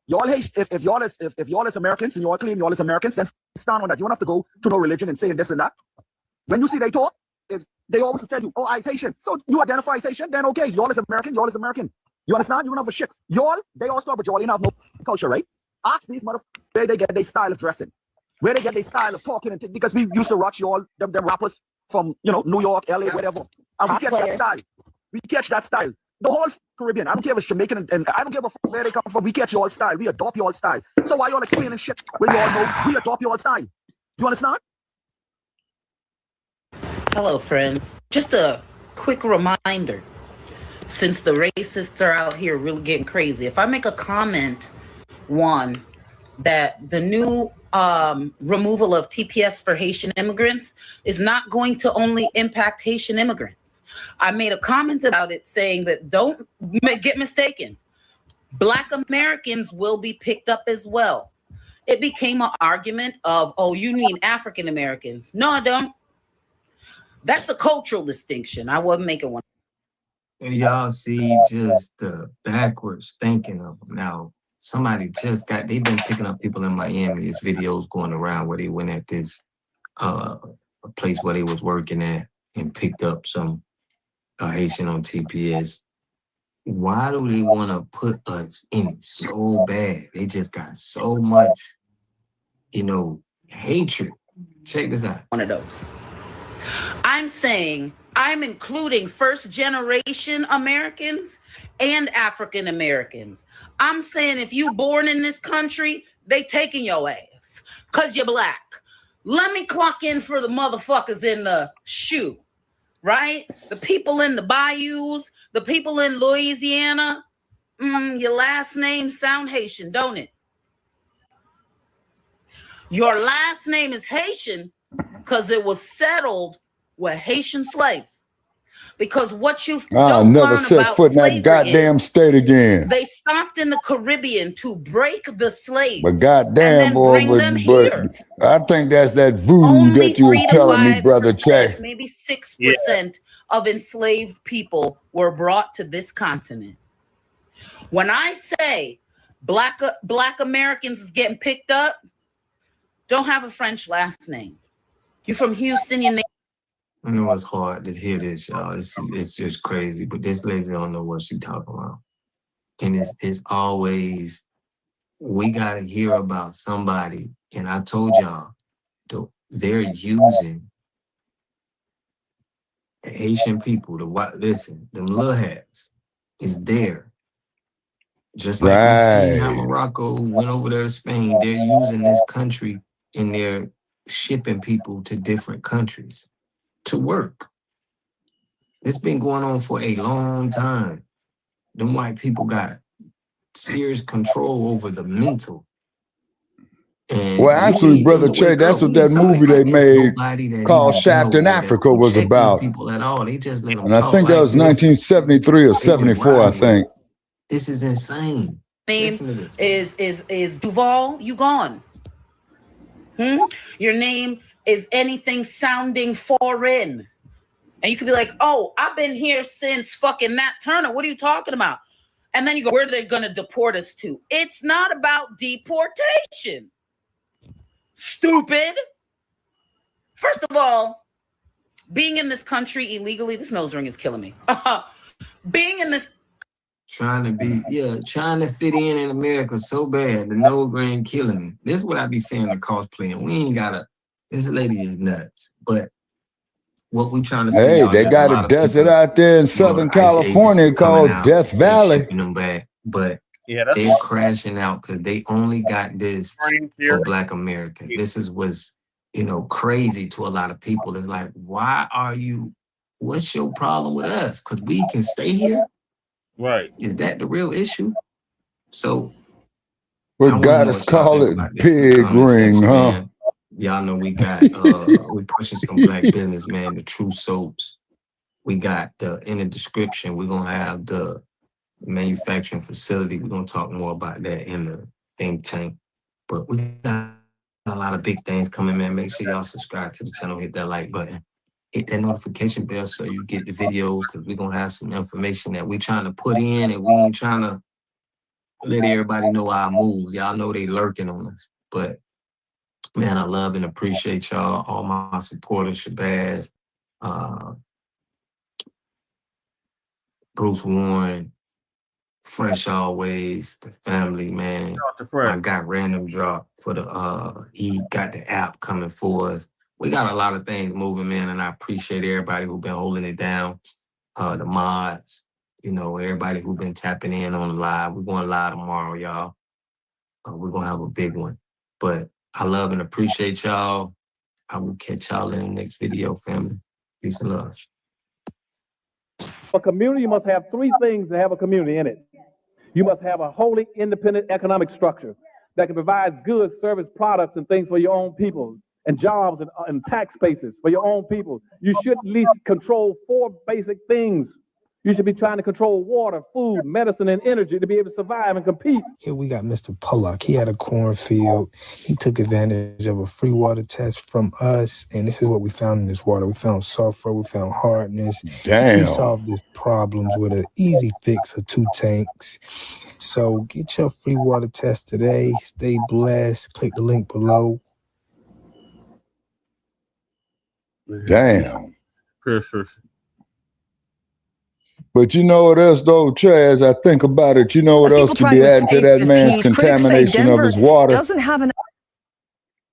Y'all hate if y'all is Americans and y'all claim y'all is Americans, then stand on that. You don't have to go to no religion and say this and that. When you see they talk, if they always tell you, oh, I'm Haitian. So you identify as Haitian, then okay, y'all is American, y'all is American. You understand? You don't have a shit. Y'all, they all start, but y'all ain't have no culture, right? Ask these motherfuckers where they get their style of dressing, where they get their style of talking, and because we used to watch y'all, them rappers from, New York, LA, whatever. And we catch that style. We catch that style. The whole Caribbean. I don't care if it's Jamaican and I don't give a fuck where they come from. We catch your style. We adopt your style. So why y'all explaining shit when y'all know we adopt your style? You understand? Hello, friends. Just a quick reminder. Since the racists are out here really getting crazy, if I make a comment, one, that the new removal of TPS for Haitian immigrants is not going to only impact Haitian immigrants. I made a comment about it saying that don't get mistaken. Black Americans will be picked up as well. It became an argument of, oh, you mean African Americans. No, I don't. That's a cultural distinction. I wasn't making one. Y'all see just the backwards thinking of them. Now, somebody they've been picking up people in Miami. There's videos going around where they went at this a place where they was working at and picked up some Haitian on TPS. Why do they want to put us in it so bad? They just got so much, hatred. Check this out. One of those. I'm saying I'm including first-generation Americans and African Americans. I'm saying if you born in this country, they taking your ass because you're black. Let me clock in for the motherfuckers in the shoe, right? The people in the bayous, the people in Louisiana. Your last name sound Haitian, don't it? Your last name is Haitian because it was settled with Haitian slaves. Because what you don't never learn set about foot in that slavery goddamn is state again. they stopped in the Caribbean to break the slaves. But goddamn, boy, but I think that's that voodoo Only that you was 3 to telling me, 5%, brother Che. maybe 6% of enslaved people were brought to this continent. When I say black Americans is getting picked up, don't have a French last name. You're from Houston, your name. I know it's hard to hear this, y'all. It's just crazy, but this lady don't know what she talking about. And it's always, we got to hear about somebody. And I told y'all, they're using Haitian people, listen, them little hats is there Just like we seen how Right. Morocco went over there to Spain, they're using this country and they're shipping people to different countries to work. It's been going on for a long time. Them white people got serious control over the mental. And Well, actually, we Brother need to Che, wake that's up. We what need that somebody movie they like there's made nobody that called even been Shaft in over there that's Africa was protecting the about. people at all. They just let them And I talk think that like was this. 1973 or They can 74, I ride with think. it. This is insane. Name Listen to this. is Duval. You gone? Your name is anything sounding foreign, and you could be like, "Oh, I've been here since fucking Nat Turner. What are you talking about?" And then you go, "Where are they gonna deport us to?" It's not about deportation. Stupid. First of all, being in this country illegally, this nose ring is killing me. Being in this Trying to fit in America so bad. The nose ring killing me. This is what I be saying to cosplaying. We ain't gotta. This lady is nuts. But what we trying to say, Hey, y'all, they there's a got a lot of desert people. out there in The Southern ICE agents is California coming called out. Death They Valley. shipping them back, but Yeah, that's they're crashing out because they only got this Spring for here. Black Americans. This is what's crazy to a lot of people. It's like, why are you? What's your problem with us? Because we can stay here. Right. Is that the real issue? So I But want to God know is what y'all call think it about this in the pig comment ring, section, huh? man. Y'all know we got we pushing some Black business, man. The True Soaps. We got in the description. We're gonna have the manufacturing facility. We're gonna talk more about that in the think tank. But we got a lot of big things coming, man. Make sure y'all subscribe to the channel, hit that like button, hit that notification bell so you get the videos, because we're gonna have some information that we trying to put in, and we ain't trying to let everybody know our moves. Y'all know they lurking on us. But man, I love and appreciate y'all, all my supporters, Shabazz, Bruce Warren, Fresh Always, the family, man. I got Random Drop for he got the app coming for us. We got a lot of things moving, man, and I appreciate everybody who's been holding it down. The mods, everybody who's been tapping in on the live. We're going live tomorrow, y'all. We're gonna have a big one. But I love and appreciate y'all. I will catch y'all in the next video, family. Peace and love. A community must have three things to have a community in it. You must have a wholly independent economic structure that can provide goods, service, products, and things for your own people, and jobs and tax bases for your own people. You should at least control four basic things. You should be trying to control water, food, medicine, and energy to be able to survive and compete. Here we got Mr. Pollock. He had a cornfield. He took advantage of a free water test from us, and this is what we found in this water. We found sulfur, we found hardness. Damn. He solved his problems with an easy fix of 2 tanks. So get your free water test today. Stay blessed. Click the link below. Damn. Piercers. But you know what else, though, Trey, as I think about it, you know what else could be adding to that man's contamination of his water? Doesn't have an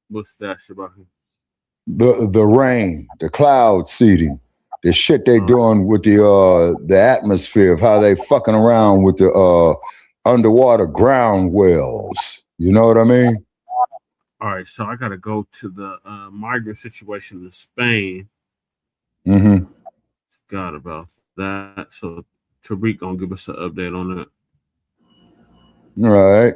What's that about him? The rain, the cloud seeding, the shit they doing with the atmosphere of how they fucking around with the underwater ground wells. You know what I mean? All right, so I got to go to the migrant situation in Spain. Mm-hmm. Forgot about that. So Tariq gonna give us an update on that. All right.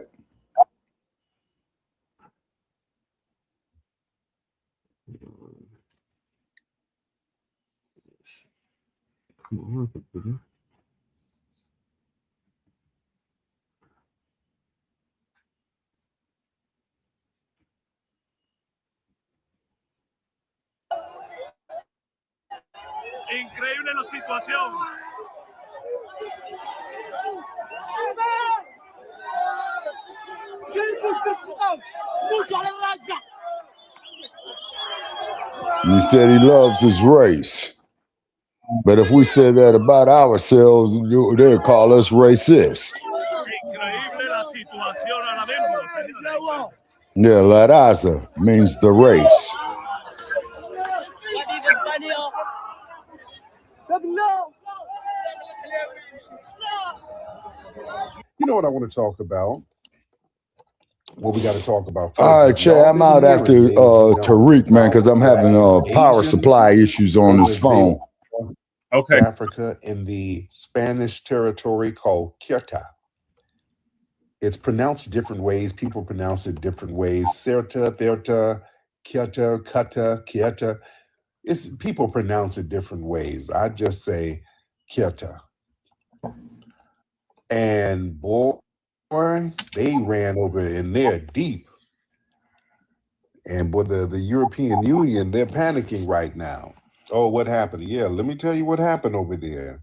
Come on, computer. Increíble la situación. He said he loves his race. But if we say that about ourselves, they'll call us racist. Increíble la situación ahora mismo. Yeah, La Raza means the race. know what I want to talk about. What we got to talk about first. All right, Che, I'm out after Tariq, man, because I'm having power supply issues on this phone. Okay. Africa in the Spanish territory called Ceuta. It's pronounced different ways. People pronounce it different ways. Ceuta, Ceuta, Ceuta, Ceuta, Ceuta. People pronounce it different ways. I just say Ceuta. And boy, they ran over in there deep. And boy, the European Union, they're panicking right now. Oh, what happened? Yeah, let me tell you what happened over there.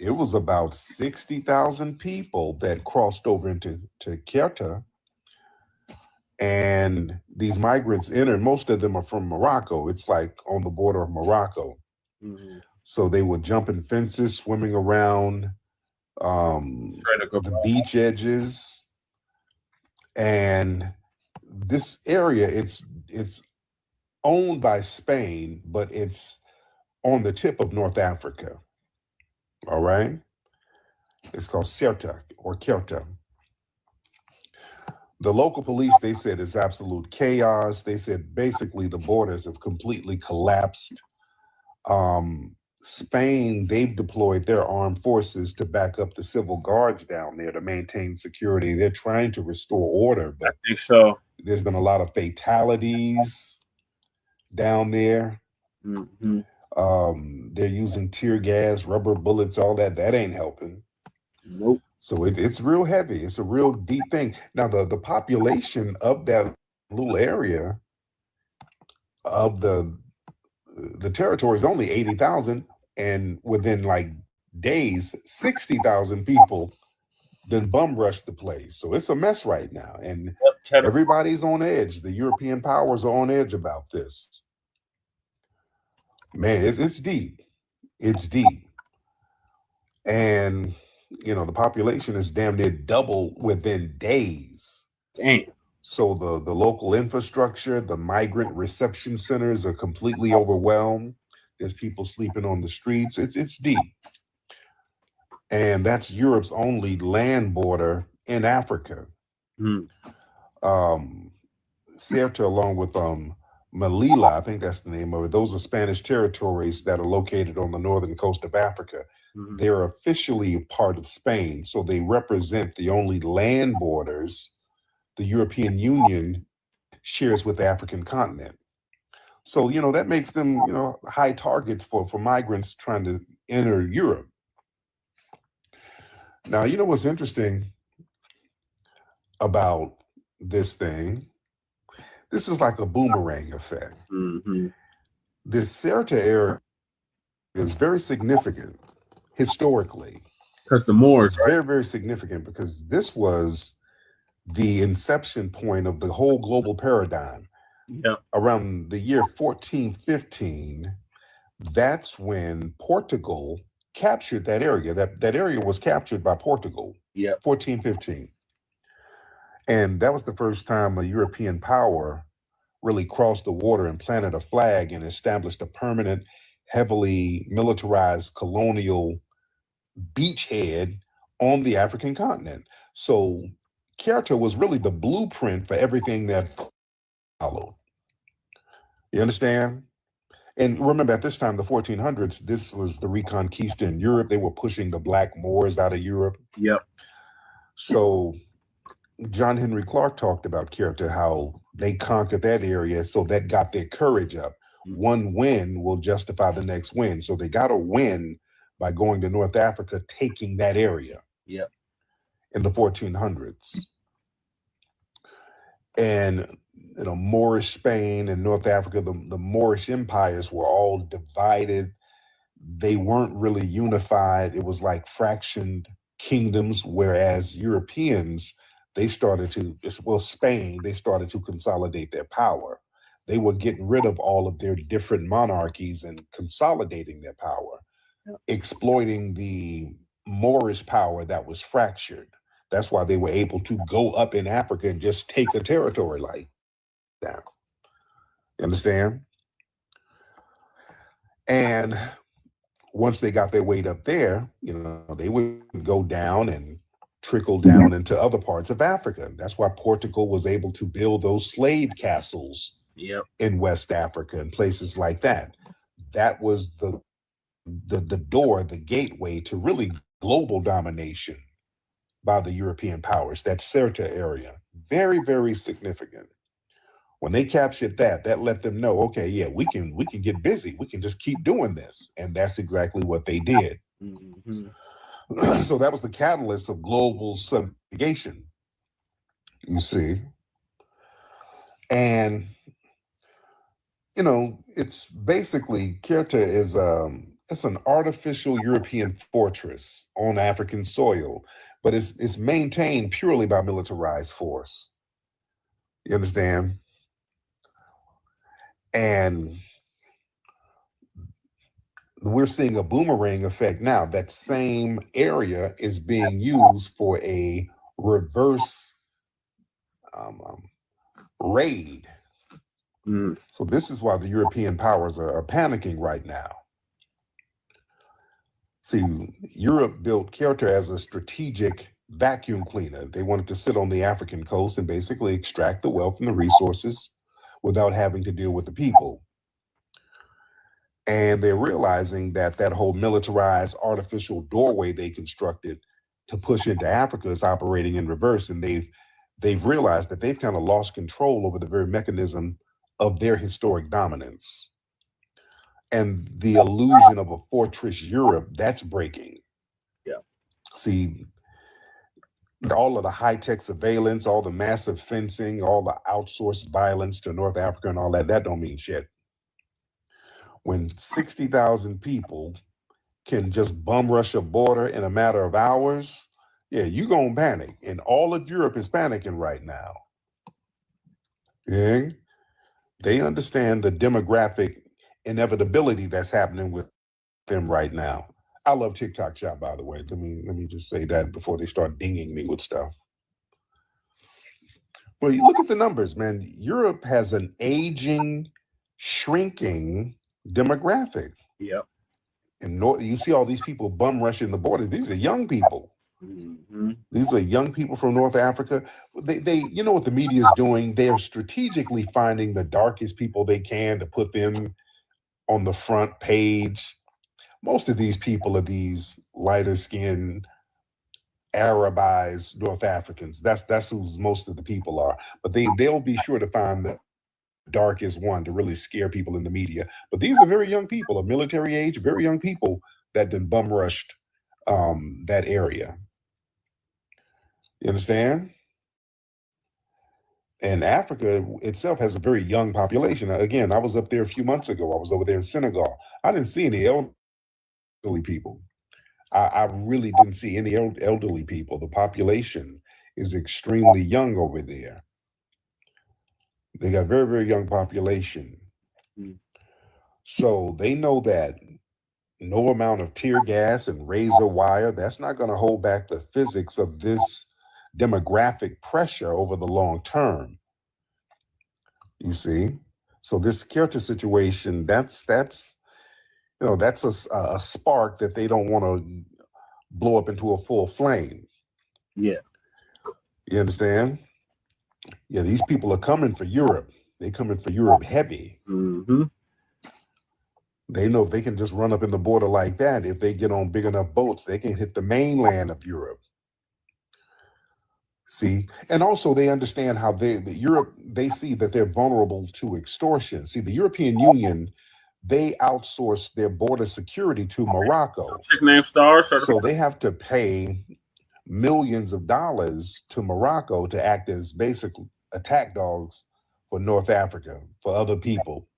It was about 60,000 people that crossed over into Ceuta. And these migrants entered. Most of them are from Morocco. It's like on the border of Morocco. Mm-hmm. So they were jumping fences, swimming around the beach edges. And this area, it's owned by Spain, but it's on the tip of North Africa. All right? It's called Ceuta or Ceuta. The local police, they said it's absolute chaos. They said basically the borders have completely collapsed. Spain, they've deployed their armed forces to back up the civil guards down there to maintain security. They're trying to restore order, but I think so. There's been a lot of fatalities down there. Mm-hmm. They're using tear gas, rubber bullets, all that. That ain't helping. Nope. So it's real heavy. It's a real deep thing. Now, the population of that little area of the territory is only 80,000, and within like days, 60,000 people then bum rushed the place. So it's a mess right now, and everybody's on edge. The European powers are on edge about this. Man, it's deep. It's deep. And, you know, the population is damn near double within days. Damn. So the local infrastructure, the migrant reception centers are completely overwhelmed. There's people sleeping on the streets. It's deep. And that's Europe's only land border in Africa. Ceuta, along with Melilla, I think that's the name of it. Those are Spanish territories that are located on the northern coast of Africa. Mm-hmm. They're officially part of Spain, so they represent the only land borders the European Union shares with the African continent. So, you know, that makes them, you know, high targets for migrants trying to enter Europe. Now, you know what's interesting about this thing? This is like a boomerang effect. Mm-hmm. This Ceuta area is very significant historically. Because the Moors, it's very, very significant because this was the inception point of the whole global paradigm. Yeah. Around the year 1415, that's when Portugal captured that area. That area was captured by Portugal. Yeah. 1415. And that was the first time a European power really crossed the water and planted a flag and established a permanent, heavily militarized colonial beachhead on the African continent. So Ceuta was really the blueprint for everything that followed. You understand? And remember, at this time, the 1400s, this was the Reconquista in Europe. They were pushing the Black Moors out of Europe. Yep. So John Henry Clark talked about Ceuta, how they conquered that area, so that got their courage up. One win will justify the next win. So they got a win by going to North Africa, taking that area. Yep. In the 1400s. And, you know, Moorish Spain and North Africa, the Moorish empires were all divided. They weren't really unified. It was like fractioned kingdoms, whereas Europeans, they started to, well, Spain, they started to consolidate their power. They were getting rid of all of their different monarchies and consolidating their power, exploiting the Moorish power that was fractured. That's why they were able to go up in Africa and just take a territory like that. You understand? And once they got their weight up there, they would go down and trickle down into other parts of Africa. That's why Portugal was able to build those slave castles in West Africa and places like that. That was the door, the gateway to really global domination by the European powers, that Ceuta area. Very, very significant. When they captured that let them know, okay, yeah, we can get busy. We can just keep doing this. And that's exactly what they did. So that was the catalyst of global subjugation, you see. And, it's basically, Ceuta is it's an artificial European fortress on African soil, but it's maintained purely by militarized force. You understand? And we're seeing a boomerang effect now. That same area is being used for a reverse raid. So this is why the European powers are panicking right now. See, Europe built Ceuta as a strategic vacuum cleaner. They wanted to sit on the African coast and basically extract the wealth and the resources without having to deal with the people. And they're realizing that whole militarized artificial doorway they constructed to push into Africa is operating in reverse. And they've realized that they've kind of lost control over the very mechanism of their historic dominance. And the illusion of a fortress Europe, that's breaking. See, all of the high-tech surveillance, all the massive fencing, all the outsourced violence to North Africa and all that don't mean shit. When 60,000 people can just bum rush a border in a matter of hours, you gonna panic. And all of Europe is panicking right now. Yeah? They understand the demographic inevitability that's happening with them right now. I love TikTok Shop, by the way. Let me just say that before they start dinging me with stuff. Well, you look at the numbers, man. Europe has an aging, shrinking demographic. And you see all these people bum rushing the border. These are young people. These are young people from North Africa. They you know what the media is doing? They are strategically finding the darkest people they can to put them on the front page. Most of these people are these lighter skinned, Arabized North Africans. That's who most of the people are. But they'll be sure to find the darkest one to really scare people in the media. But these are very young people, of military age, very young people that then bum rushed that area. You understand? And Africa itself has a very young population. Again, I was up there a few months ago. I was over there in Senegal. I didn't see any elderly people. I really didn't see any elderly people. The population is extremely young over there. They got very, very young population. So they know that no amount of tear gas and razor wire, that's not going to hold back the physics of this demographic pressure over the long term. You see? So this Ceuta situation, that's a spark that they don't want to blow up into a full flame. You understand? These people are coming for Europe. They're coming for Europe heavy. They know if they can just run up in the border like that, if they get on big enough boats, they can hit the mainland of Europe. See, and also they understand how Europe, they see that they're vulnerable to extortion. See, the European Union, they outsource their border security to Morocco. So they have to pay millions of dollars to Morocco to act as basic attack dogs for North Africa, for other people.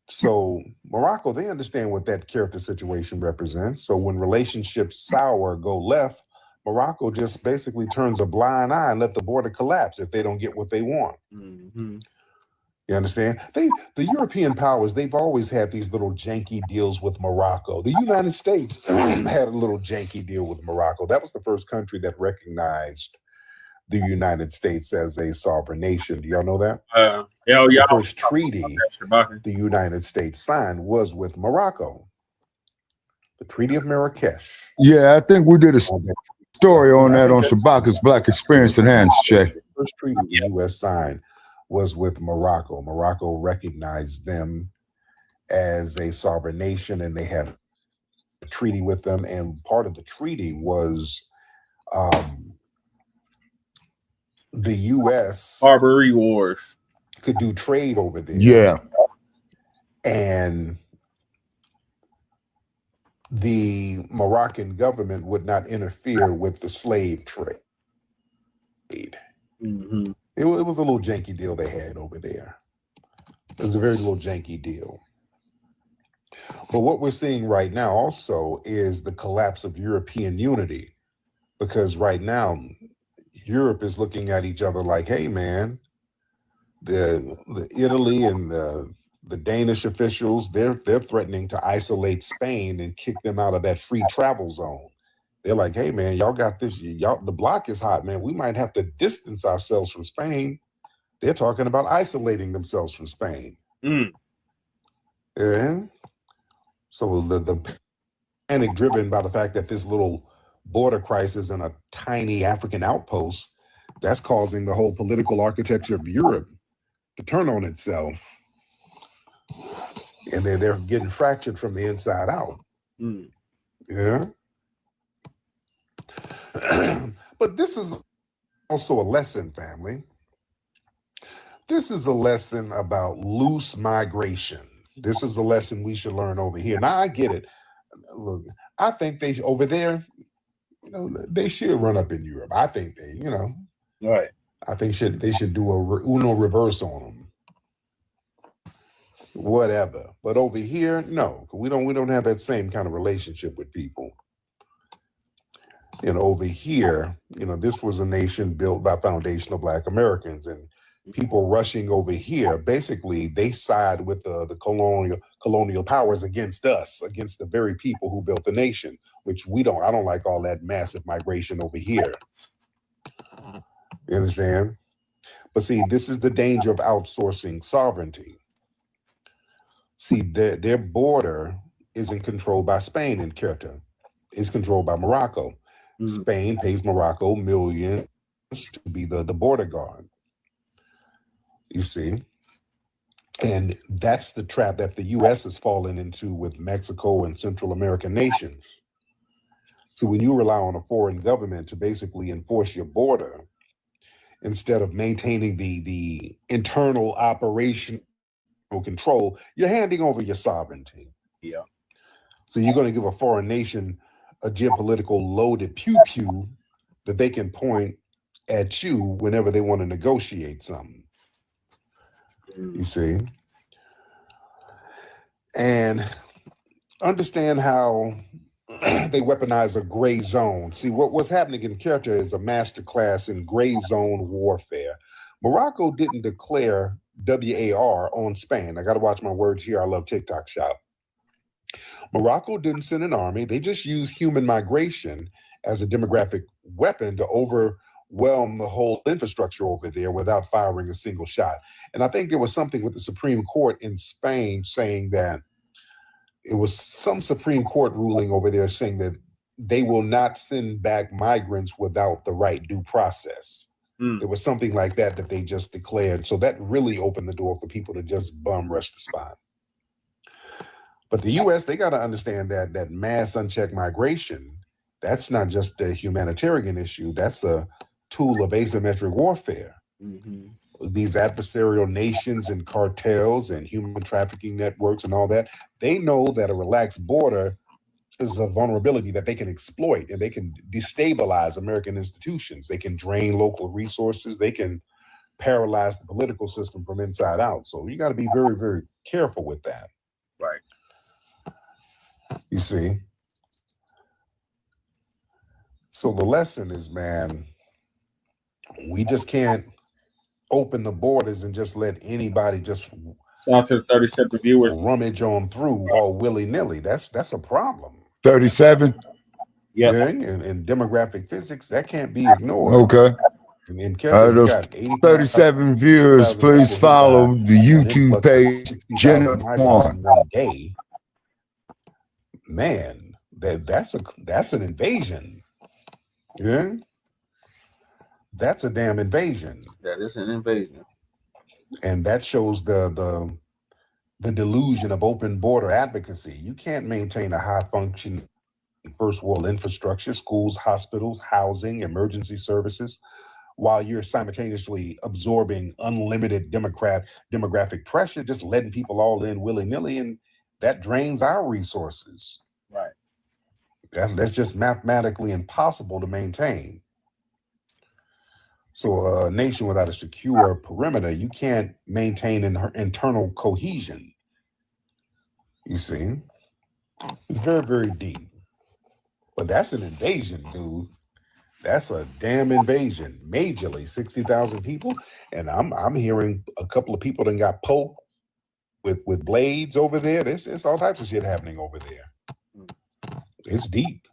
So Morocco, they understand what that character situation represents. So when relationships sour, go left, Morocco just basically turns a blind eye and let the border collapse if they don't get what they want. You understand? The European powers, they've always had these little janky deals with Morocco. The United States had a little janky deal with Morocco. That was the first country that recognized the United States as a sovereign nation. Do y'all know that? The first treaty the United States signed was with Morocco. The Treaty of Marrakesh. Yeah, I think we did a story on that on Shabaka's Black Experience Enhanced, Jay. The first treaty the U.S. signed was with Morocco. Morocco recognized them as a sovereign nation, and they had a treaty with them. And part of the treaty was the U.S. Barbary Wars could do trade over there. Yeah. And the Moroccan government would not interfere with the slave trade. Mm-hmm. It was a little janky deal they had over there. It was a very little janky deal. But what we're seeing right now also is the collapse of European unity, because right now Europe is looking at each other like, hey, man, the Italy and the Danish officials, they're threatening to isolate Spain and kick them out of that free travel zone. They're like, hey, man, y'all got this. Y'all, the block is hot, man. We might have to distance ourselves from Spain. They're talking about isolating themselves from Spain. Mm. Yeah. So the panic driven by the fact that this little border crisis in a tiny African outpost, that's causing the whole political architecture of Europe to turn on itself. And they're getting fractured from the inside out. Mm. Yeah. But this is also a lesson, family. This is a lesson about loose migration. This is a lesson we should learn over here. Now, I get it. Look, I think they over there, you know, they should run up in Europe. I think they, you know, right. I think they should do a Uno reverse on them. Whatever. But over here, no, we don't have that same kind of relationship with people. And over here, you know, this was a nation built by foundational Black Americans, and people rushing over here, basically they side with the colonial powers against us, against the very people who built the nation, which I don't like all that massive migration over here. You understand? But see, this is the danger of outsourcing sovereignty. See, their border isn't controlled by Spain and Ceuta. It's controlled by Morocco. Mm-hmm. Spain pays Morocco millions to be the border guard. You see? And that's the trap that the U.S. has fallen into with Mexico and Central American nations. So when you rely on a foreign government to basically enforce your border, instead of maintaining the internal operational control, you're handing over your sovereignty. Yeah. So you're going to give a foreign nation a geopolitical loaded pew-pew that they can point at you whenever they want to negotiate something. You see? And understand how they weaponize a gray zone. See, what's happening in Ceuta is a masterclass in gray zone warfare. Morocco didn't declare WAR on Spain. I got to watch my words here. I love TikTok shop. Morocco didn't send an army. They just used human migration as a demographic weapon to overwhelm the whole infrastructure over there without firing a single shot. And I think there was something with the Supreme Court in Spain saying that it was some Supreme Court ruling over there saying that they will not send back migrants without the right due process. There was something like that they just declared. So that really opened the door for people to just bum rush the spot. But the U.S., they got to understand that mass unchecked migration, that's not just a humanitarian issue. That's a tool of asymmetric warfare. Mm-hmm. These adversarial nations and cartels and human trafficking networks and all that, they know that a relaxed border is a vulnerability that they can exploit, and they can destabilize American institutions. They can drain local resources. They can paralyze the political system from inside out. So you got to be very, very careful with that. Right. You see? So the lesson is, man, we just can't open the borders and just let anybody just shout out to the 37 viewers rummage on through all willy-nilly. That's a problem. 37. Yeah, and demographic physics, that can't be ignored. Okay. And in Kevin, those 37 viewers, please follow the YouTube page. Jenna one day. Man, That's an invasion. Yeah, that's a damn invasion. That is an invasion, and that shows the delusion of open border advocacy. You can't maintain a high functioning first world infrastructure, schools, hospitals, housing, emergency services, while you're simultaneously absorbing unlimited demographic pressure, just letting people all in willy-nilly, and that drains our resources. right? That's just mathematically impossible to maintain. So a nation without a secure perimeter, you can't maintain internal cohesion. You see, it's very, very deep. But that's an invasion, dude. That's a damn invasion. Majorly, 60,000 people, and I'm hearing a couple of people that got poked with blades over there. There's all types of shit happening over there. It's deep.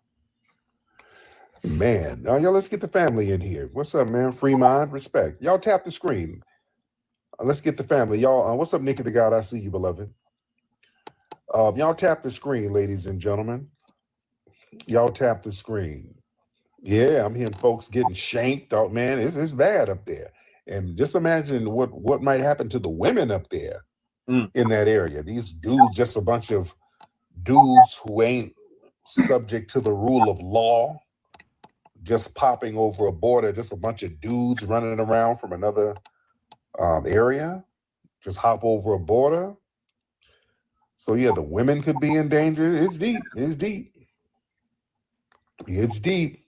Man, now y'all, let's get the family in here. What's up, man? Free mind, respect. Y'all tap the screen. Let's get the family. Y'all, what's up, Nikki the God? I see you, beloved. Y'all tap the screen, ladies and gentlemen. Y'all tap the screen. Yeah, I'm hearing folks getting shanked. Oh, man, it's bad up there. And just imagine what might happen to the women up there in that area. These dudes, just a bunch of dudes who ain't subject to the rule of law, just popping over a border, just a bunch of dudes running around from another area, just hop over a border. So yeah, the women could be in danger. It's deep. It's deep. It's deep.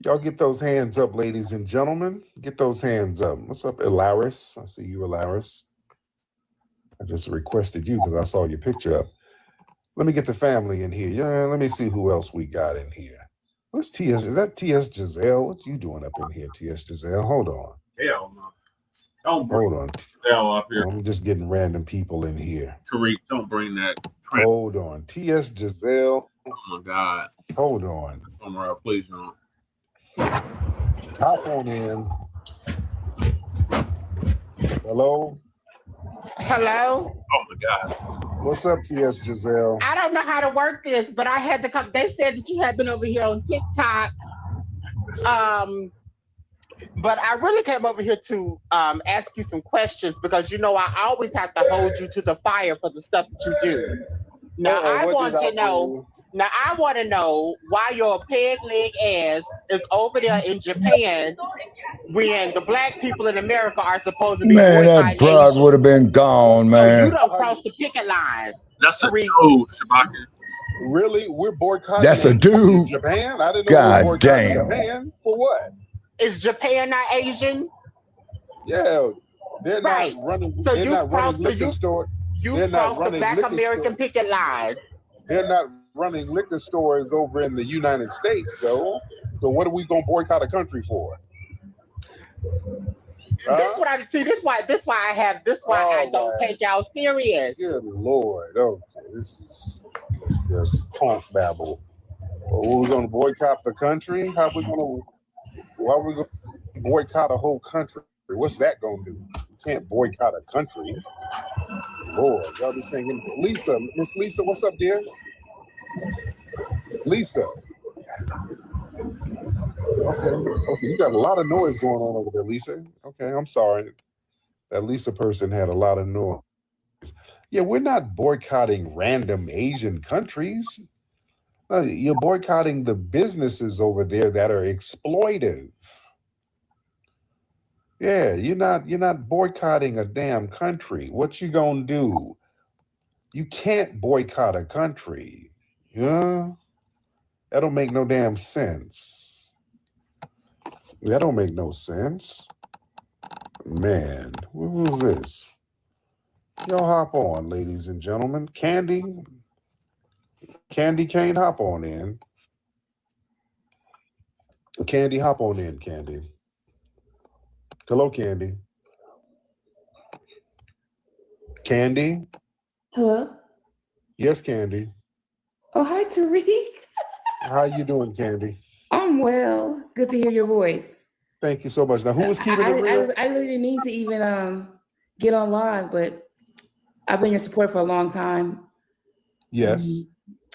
Y'all get those hands up, ladies and gentlemen. Get those hands up. What's up, Ilaris? I see you, Ilaris. I just requested you because I saw your picture up. Let me get the family in here. Yeah, let me see who else we got in here. What's TS? Is that TS Giselle? What you doing up in here, TS Giselle? Hold on. Hell no. Don't bring Hold on. Giselle up here. I'm just getting random people in here. Tariq, don't bring that. Hold on. TS Giselle. Oh my God. Hold on. Somewhere, please don't. Hop on in. Hello? Hello? Oh my God. What's up, TS Giselle? I don't know how to work this, but I had to come. They said that you had been over here on TikTok. But I really came over here to ask you some questions because, you know, I always have to hold you to the fire for the stuff that you do. Now, I want to know. Now, I want to know why your peg leg ass is over there in Japan when the black people in America are supposed to be Man, that broad would have been gone, So man. you don't cross the picket line. That's a dude, Shabaka. Really? We're boycotting That's a dude. Japan? I didn't know we were God boycotting damn. Japan. For what? Is Japan not Asian? Yeah, they're Right. not running. So They're you not cross running the liquor store. you They're not cross the running black liquor American store. picket line. They're not running liquor stores over in the United States, though. So what are we gonna boycott a country for? This what I see. This why I don't take y'all serious. Good Lord. Okay, this is just punk babble. Well, we're gonna boycott the country? Why are we gonna boycott a whole country? What's that gonna do? You can't boycott a country. Lord, y'all be saying, Lisa, Miss Lisa, what's up, dear? Lisa. Okay, you got a lot of noise going on over there, Lisa. Okay, I'm sorry. That Lisa person had a lot of noise. Yeah, we're not boycotting random Asian countries. No, you're boycotting the businesses over there that are exploitive. Yeah, you're not boycotting a damn country. What you gonna do? You can't boycott a country. Yeah? That don't make no damn sense. That don't make no sense. Man, who's this? Y'all hop on, ladies and gentlemen. Candy Cane, hop on in. Candy, hop on in, Candy. Hello, Candy. Candy? Hello? Yes, Candy. Oh, hi, Tariq. How you doing, Candy? I'm well. Good to hear your voice. Thank you so much. Now, who was keeping it real? I really didn't mean to even get on live, but I've been your support for a long time. Yes.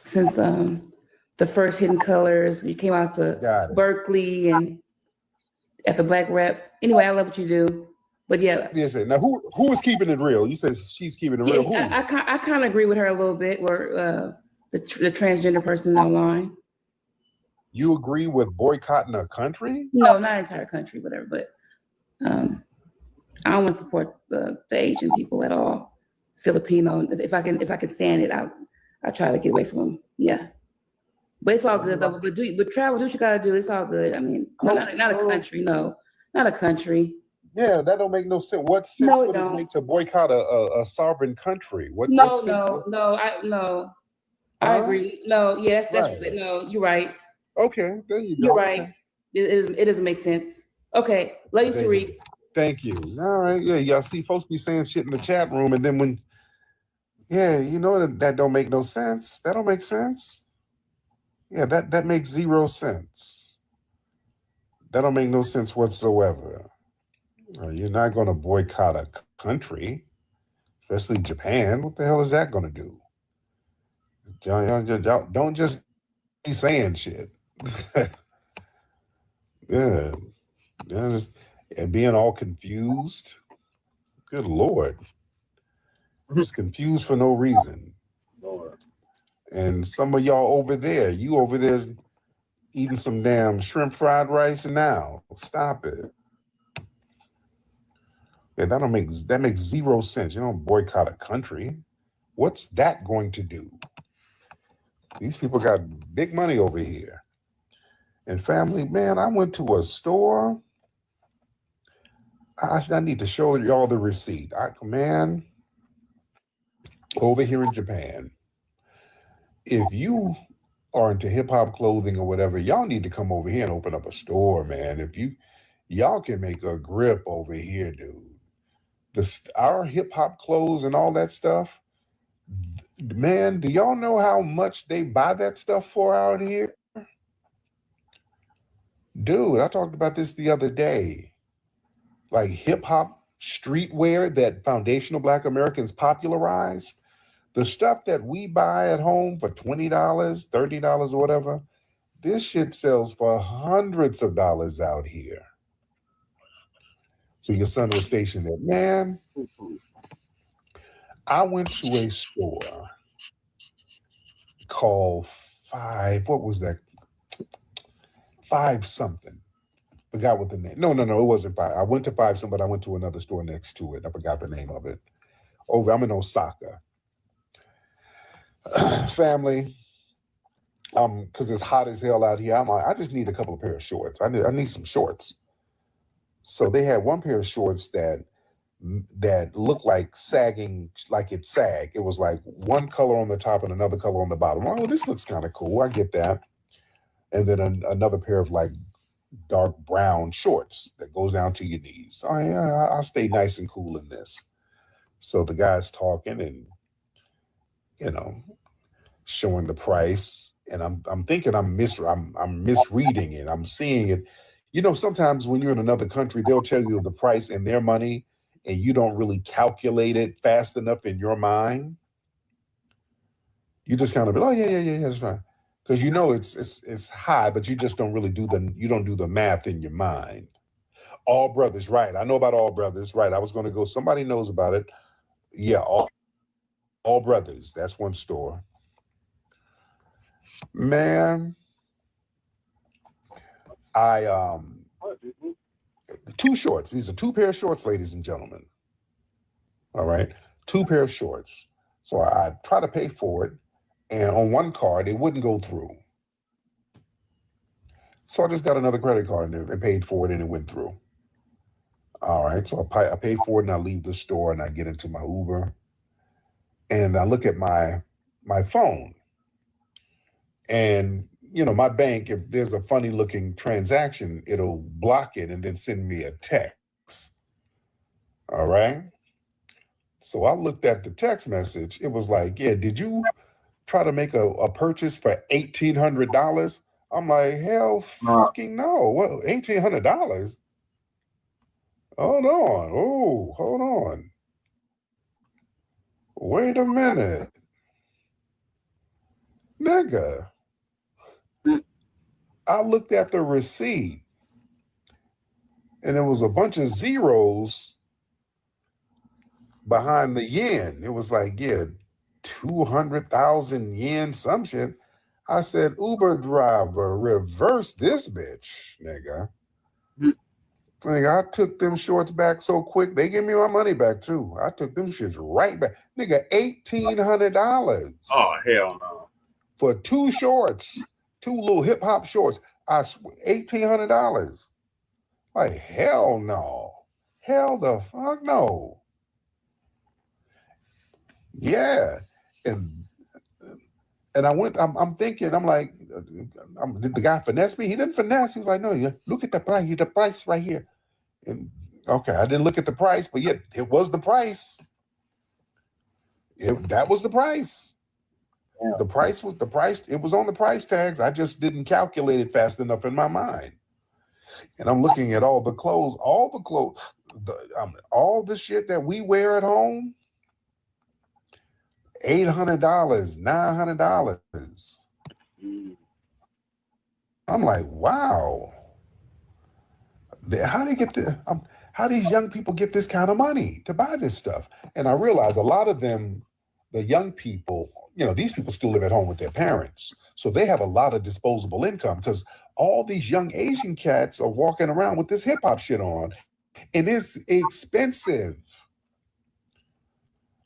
since the first Hidden Colors. You came out to Berkeley and at the Black Rep. Anyway, I love what you do. But yeah. Yes. Now, who is keeping it real? You said she's keeping it real. Who? I kind of agree with her a little bit. Where the transgender person online. You agree with boycotting a country? No, not entire country, whatever. But I don't want to support the Asian people at all. Filipino. If I can stand it, I try to get away from them. Yeah. But it's all good though. But travel, do what you gotta do. It's all good. I mean, not a country. No, not a country. Yeah, that don't make no sense. What sense would it make to boycott a sovereign country? No. I agree. No, yes, that's right. No, you're right. Okay, there you go. You're right. It doesn't make sense. Okay, love you, Tariq. Thank you. All right, yeah, y'all see folks be saying shit in the chat room, and then when, yeah, you know that don't make no sense. That don't make sense. Yeah, that makes zero sense. That don't make no sense whatsoever. You're not going to boycott a country, especially Japan. What the hell is that going to do? Don't just be saying shit. Yeah. And being all confused. Good Lord. I'm just confused for no reason. Lord. And some of y'all over there, you over there eating some damn shrimp fried rice now. Stop it. Yeah, that makes zero sense. You don't boycott a country. What's that going to do? These people got big money over here. And family, man, I went to a store. I need to show y'all the receipt. Man, over here in Japan, if you are into hip hop clothing or whatever, y'all need to come over here and open up a store, man. Y'all can make a grip over here, dude. Our hip hop clothes and all that stuff, man, do y'all know how much they buy that stuff for out here? Dude, I talked about this the other day. Like hip hop streetwear that foundational Black Americans popularized, the stuff that we buy at home for $20, $30 or whatever, this shit sells for hundreds of dollars out here. So your son was stationed there. Man, I went to a store called what was that? 5 something. Forgot what the name. No, it wasn't 5. I went to 5 something, but I went to another store next to it. I forgot the name of it. I'm in Osaka. Family, because it's hot as hell out here. I'm like, I just need a couple of pair of shorts. I need some shorts. So they had one pair of shorts that looked like sagging, like it sagged. It was like one color on the top and another color on the bottom. Oh, this looks kind of cool. I get that. And then another pair of like dark brown shorts that goes down to your knees. Oh yeah, I'll stay nice and cool in this. So the guy's talking and, showing the price, and I'm thinking I'm misreading it. I'm seeing it. Sometimes when you're in another country, they'll tell you the price in their money, and you don't really calculate it fast enough in your mind. You just kind of be, oh yeah, that's fine, because it's high, but you just don't really do the math in your mind. All Brothers, right? I know about All Brothers, right? I was going to go. Somebody knows about it. Yeah, All Brothers. That's one store. Man, I 2 shorts. These are 2 pair of shorts, ladies and gentlemen. All right, 2 pair of shorts. So I try to pay for it, and on one card it wouldn't go through. So I just got another credit card and paid for it, and it went through. All right, so I pay for it, and I leave the store, and I get into my Uber, and I look at my phone. And, my bank, if there's a funny looking transaction, it'll block it and then send me a text. All right. So I looked at the text message. It was like, yeah, did you try to make a purchase for $1,800? I'm like, hell fucking no. What, $1,800? Hold on. Oh, hold on. Wait a minute. Nigga. I looked at the receipt and there was a bunch of zeros behind the yen. It was like, yeah, 200,000 yen, some shit. I said, Uber driver, reverse this bitch, nigga. Nigga, I took them shorts back so quick. They give me my money back too. I took them shits right back. Nigga, $1,800. Oh, hell no. For 2 shorts, 2 little hip hop shorts. I swear, $1,800. Like, hell no. Hell the fuck no. Yeah. And I went, I'm thinking, I'm like, did the guy finesse me? He didn't finesse. He was like, no, look at the price right here. And okay, I didn't look at the price, but yet it was the price. That was the price. Yeah. The price was the price. It was on the price tags. I just didn't calculate it fast enough in my mind. And I'm looking at all the clothes, all the shit that we wear at home. $800, $900. I'm like, wow. How these young people get this kind of money to buy this stuff? And I realize a lot of them, the young people, these people still live at home with their parents. So they have a lot of disposable income because all these young Asian cats are walking around with this hip hop shit on. And it's expensive.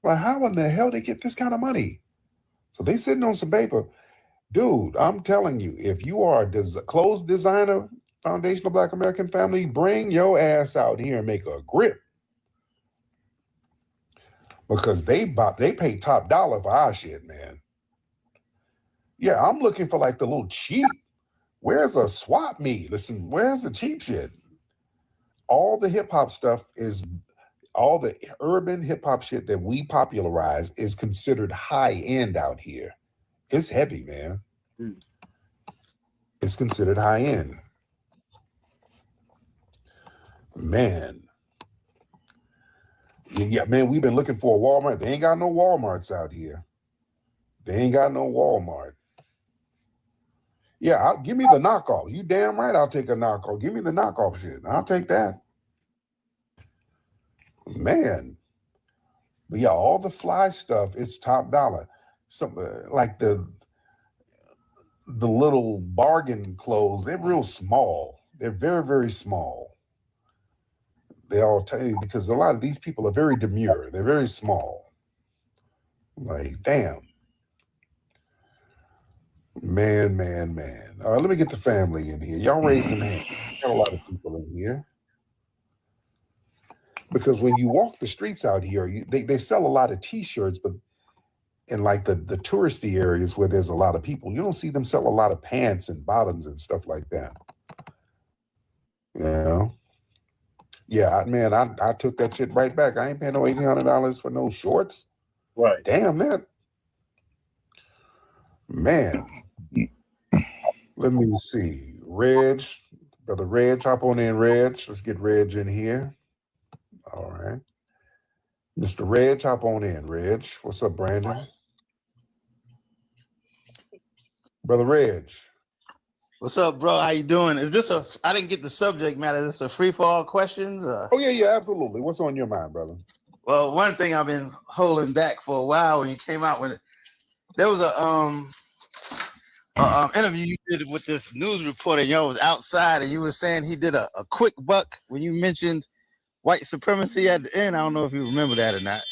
Well, how in the hell they get this kind of money? So they sitting on some paper. Dude, I'm telling you, if you are a clothes designer, foundational Black American family, bring your ass out here and make a grip. Because they pay top dollar for our shit, man. Yeah, I'm looking for like the little cheap. Where's a swap meet? Listen, where's the cheap shit? All the hip hop stuff is, all the urban hip hop shit that we popularize is considered high end out here. It's heavy, man. It's considered high end. Man. Yeah, man, we've been looking for a Walmart. They ain't got no Walmarts out here. They ain't got no Walmart. Yeah, give me the knockoff. You damn right I'll take a knockoff. Give me the knockoff shit. I'll take that. Man. But yeah, all the fly stuff is top dollar. Some like the little bargain clothes, they're real small. They're very, very small. They all tell you because a lot of these people are very demure. They're very small. Like, damn. Man. All right, let me get the family in here. Y'all raise some hands. Got a lot of people in here. Because when you walk the streets out here, they sell a lot of T-shirts, but in like the touristy areas where there's a lot of people, you don't see them sell a lot of pants and bottoms and stuff like that. Yeah, man, I took that shit right back. I ain't paying no $1,800 for no shorts. Right. Damn that. Man. Let me see. Reg, brother Reg, hop on in, Reg. Let's get Reg in here. All right. Mr. Reg, hop on in, Reg. What's up, Brandon? Brother Reg. What's up, bro? How you doing? Is this I didn't get the subject matter. Is this a free-for-all questions? Oh, yeah, absolutely. What's on your mind, brother? Well, one thing I've been holding back for a while when you came out with it, there was a interview you did with this news reporter, y'all was outside, and you were saying he did a quick buck when you mentioned white supremacy at the end. I don't know if you remember that or not.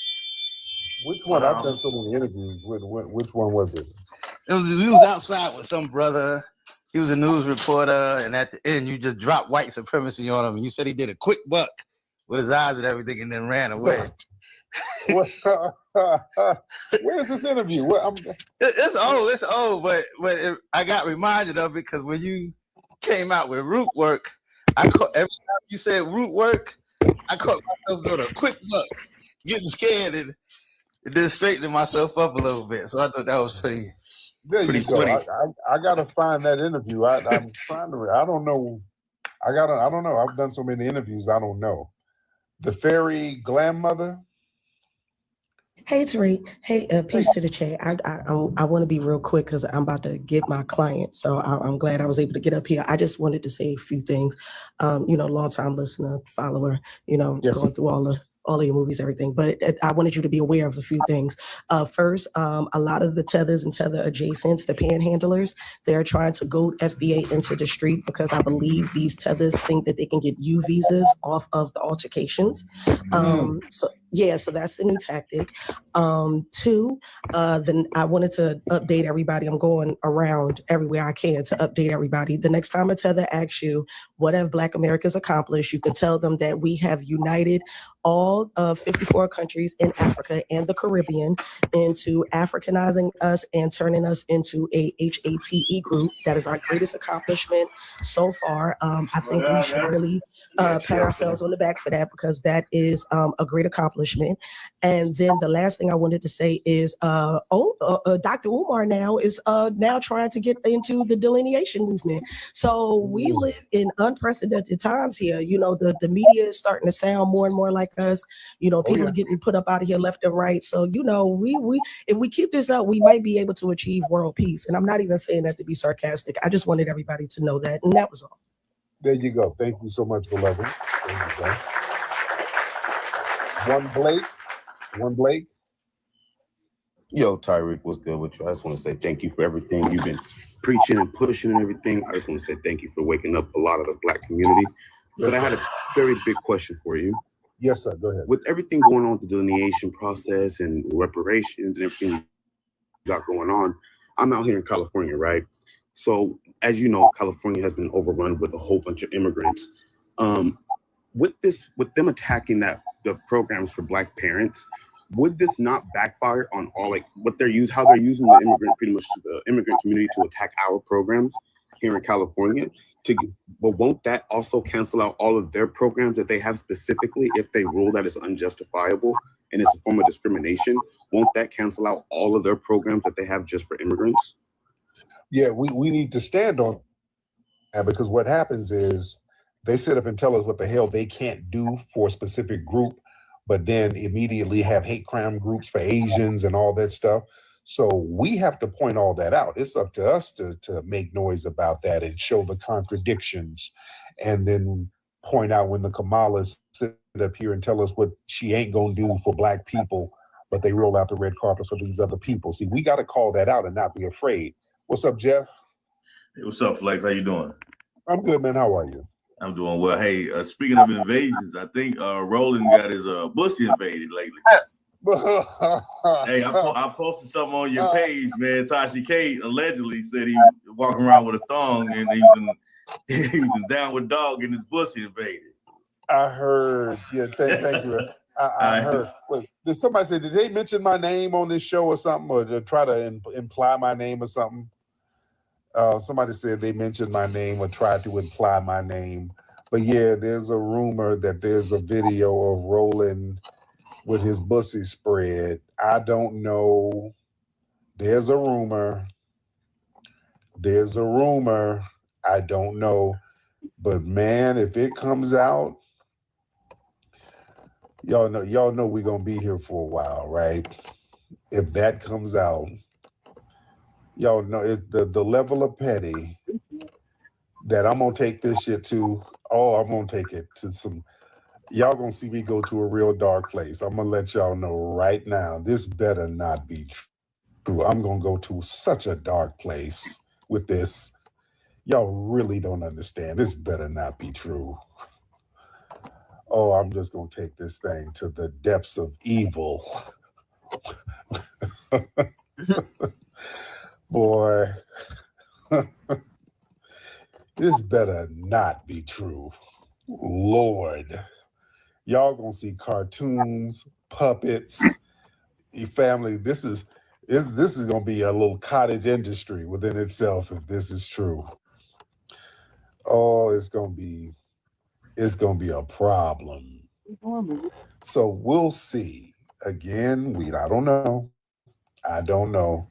Which one? I've done so many interviews. Which one was it? He was outside with some brother. He was a news reporter, and at the end, you just dropped white supremacy on him, and you said he did a quick buck with his eyes and everything, and then ran away. Where's this interview? It's old, but I got reminded of it because when you came out with root work, every time you said root work, I caught myself doing a quick buck, getting scared, and then straightening myself up a little bit. So I thought that was pretty funny. I gotta find that interview. I'm trying to. I don't know. I don't know. I've done so many interviews. I don't know. The fairy grandmother. Hey Tariq, hey, peace to the chat. I want to be real quick because I'm about to get my client, so I'm glad I was able to get up here. I just wanted to say a few things. Long time listener, follower. Going through all of your movies, everything. But I wanted you to be aware of a few things. First, a lot of the tethers and tether adjacents, the panhandlers, they're trying to goad FBA into the street because I believe these tethers think that they can get U visas off of the altercations. So that's the new tactic. Two, then I wanted to update everybody. I'm going around everywhere I can to update everybody. The next time a tether asks you, what have Black Americans accomplished? You can tell them that we have united all 54 countries in Africa and the Caribbean into Africanizing us and turning us into a HATE group. That is our greatest accomplishment so far. I think we should really pat ourselves on the back for that because that is a great accomplishment. And then the last thing I wanted to say is, Dr. Umar now is now trying to get into the delineation movement. So we live in unprecedented times here. The media is starting to sound more and more like us. People are getting put up out of here left and right. So, we if we keep this up, we might be able to achieve world peace. And I'm not even saying that to be sarcastic. I just wanted everybody to know that. And that was all. There you go. Thank you so much, beloved. There you go. One Blake. Yo, Tyreek, what's good with you? I just want to say thank you for everything you've been preaching and pushing and everything. I just want to say thank you for waking up a lot of the Black community. But I had a very big question for you. Yes, sir. Go ahead. With everything going on with the delineation process and reparations and everything you got going on, I'm out here in California, right? So, as you know, California has been overrun with a whole bunch of immigrants. With them attacking the programs for Black parents, would this not backfire on all how they're using the immigrant community to attack our programs here in California? But won't that also cancel out all of their programs that they have specifically if they rule that it's unjustifiable and it's a form of discrimination? Won't that cancel out all of their programs that they have just for immigrants? Yeah, we need to stand on that because what happens is they sit up and tell us what the hell they can't do for a specific group, but then immediately have hate crime groups for Asians and all that stuff. So we have to point all that out. It's up to us to make noise about that and show the contradictions and then point out when the Kamalas sit up here and tell us what she ain't gonna do for Black people, but they roll out the red carpet for these other people. See, we got to call that out and not be afraid. What's up, Jeff? Hey, what's up, Flex? How you doing? I'm good, man. How are you? I'm doing well. Hey, speaking of invasions, I think Roland got his bussy invaded lately. Hey, I posted something on your page, man. Tashi K allegedly said he was walking around with a thong and he was down with dog and his bussy invaded. I heard. Yeah, thank you. I heard. Wait, did somebody say, did they mention my name on this show or something, or to try to imply my name or something? Somebody said they mentioned my name or tried to imply my name. But yeah, there's a rumor that there's a video of Roland with his bussy spread. I don't know. There's a rumor. I don't know. But man, if it comes out, y'all know we're gonna be here for a while, right? If that comes out, y'all know it's the level of petty that I'm gonna take this shit to. Oh, I'm gonna take it to some. Y'all gonna see me go to a real dark place. I'm gonna let y'all know right now. This better not be true. I'm gonna go to such a dark place with this. Y'all really don't understand. This better not be true. Oh, I'm just gonna take this thing to the depths of evil. Boy, this better not be true. Lord, y'all gonna see cartoons, puppets, your family. This is gonna be a little cottage industry within itself if this is true. Oh, it's gonna be a problem. So we'll see. Again, I don't know.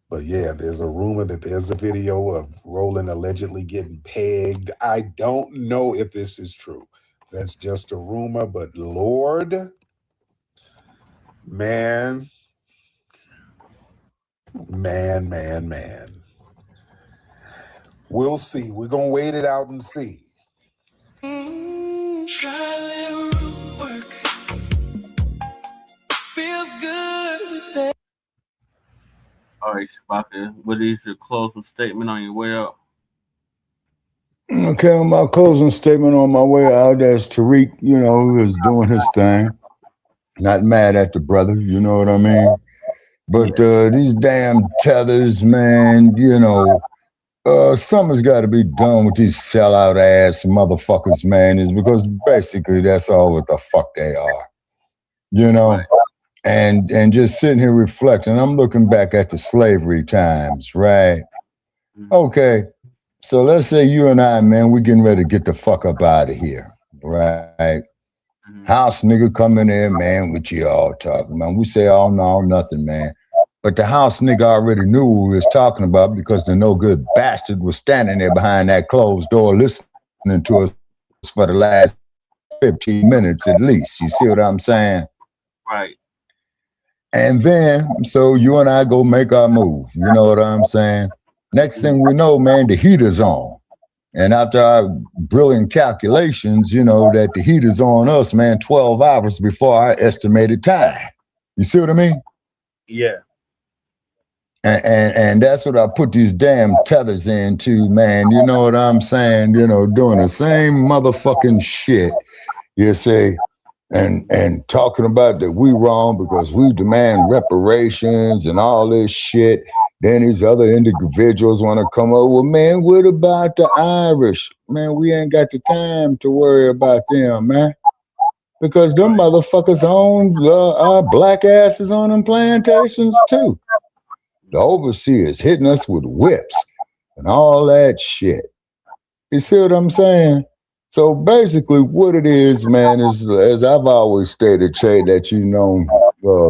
But yeah, there's a rumor that there's a video of Roland allegedly getting pegged. I don't know if this is true. That's just a rumor, but Lord, Man. We'll see. We're gonna wait it out and see. Try a little root work. Feels good with that. All right, Shabaka, what is your closing statement on your way out? Okay, my closing statement on my way out, that's Tariq, who is doing his thing. Not mad at the brother, you know what I mean? But these damn tethers, man, something's got to be done with these sellout ass motherfuckers, man, is because basically that's all what the fuck they are, Right. and just sitting here reflecting. I'm looking back at the slavery times, right? Okay, so let's say you and I, man, we getting ready to get the fuck up out of here, right? House nigga coming in, man, what you all talking, man? We say, oh, no, nothing, man. But the house nigga already knew what we was talking about because the no good bastard was standing there behind that closed door listening to us for the last 15 minutes at least. You see what I'm saying? Right. And then, so you and I go make our move. You know what I'm saying? Next thing we know, man, the heater's on. And after our brilliant calculations, that the heater's on us, man, 12 hours before our estimated time. You see what I mean? Yeah. And that's what I put these damn tethers into, man. You know what I'm saying? Doing the same motherfucking shit. You see, and talking about that we wrong because we demand reparations and all this shit. Then these other individuals want to come up, well, man, what about the Irish? Man, we ain't got the time to worry about them, man. Because them motherfuckers own our black asses on them plantations too. The overseers hitting us with whips and all that shit. You see what I'm saying? So basically what it is, man, is, as I've always stated, Che, that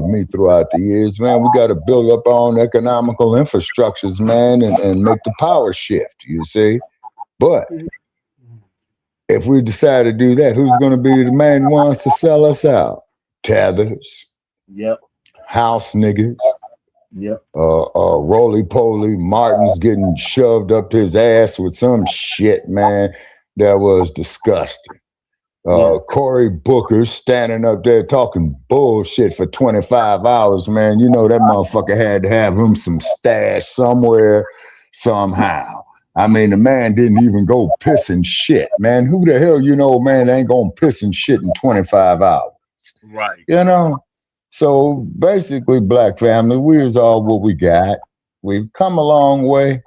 me throughout the years, man, we got to build up our own economical infrastructures, man, and make the power shift, you see? But if we decide to do that, who's going to be the main ones to sell us out? Tethers. Yep. House niggas. Yep. Roly-poly, Martin's getting shoved up his ass with some shit, man, that was disgusting. Cory Booker standing up there talking bullshit for 25 hours, man. That motherfucker had to have him some stash somewhere, somehow. I mean, the man didn't even go piss and shit, man. Who the hell, man, ain't gonna piss and shit in 25 hours? Right. So basically, Black family, we is all what we got. We've come a long way,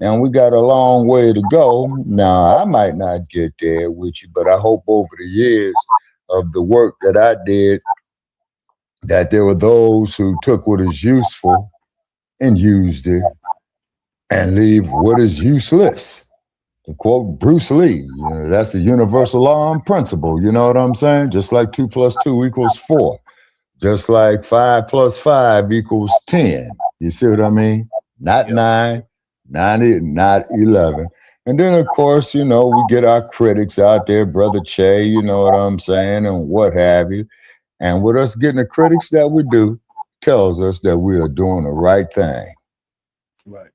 and we got a long way to go. Now, I might not get there with you, but I hope over the years of the work that I did, that there were those who took what is useful and used it and leave what is useless. To quote Bruce Lee, that's the universal law and principle. You know what I'm saying? Just like 2 + 2 = 4. Just like 5 + 5 = 10. You see what I mean? Not 9, not 11. And then, of course, we get our critics out there, Brother Che, you know what I'm saying, and what have you. And with us getting the critics that we do, tells us that we are doing the right thing. Right.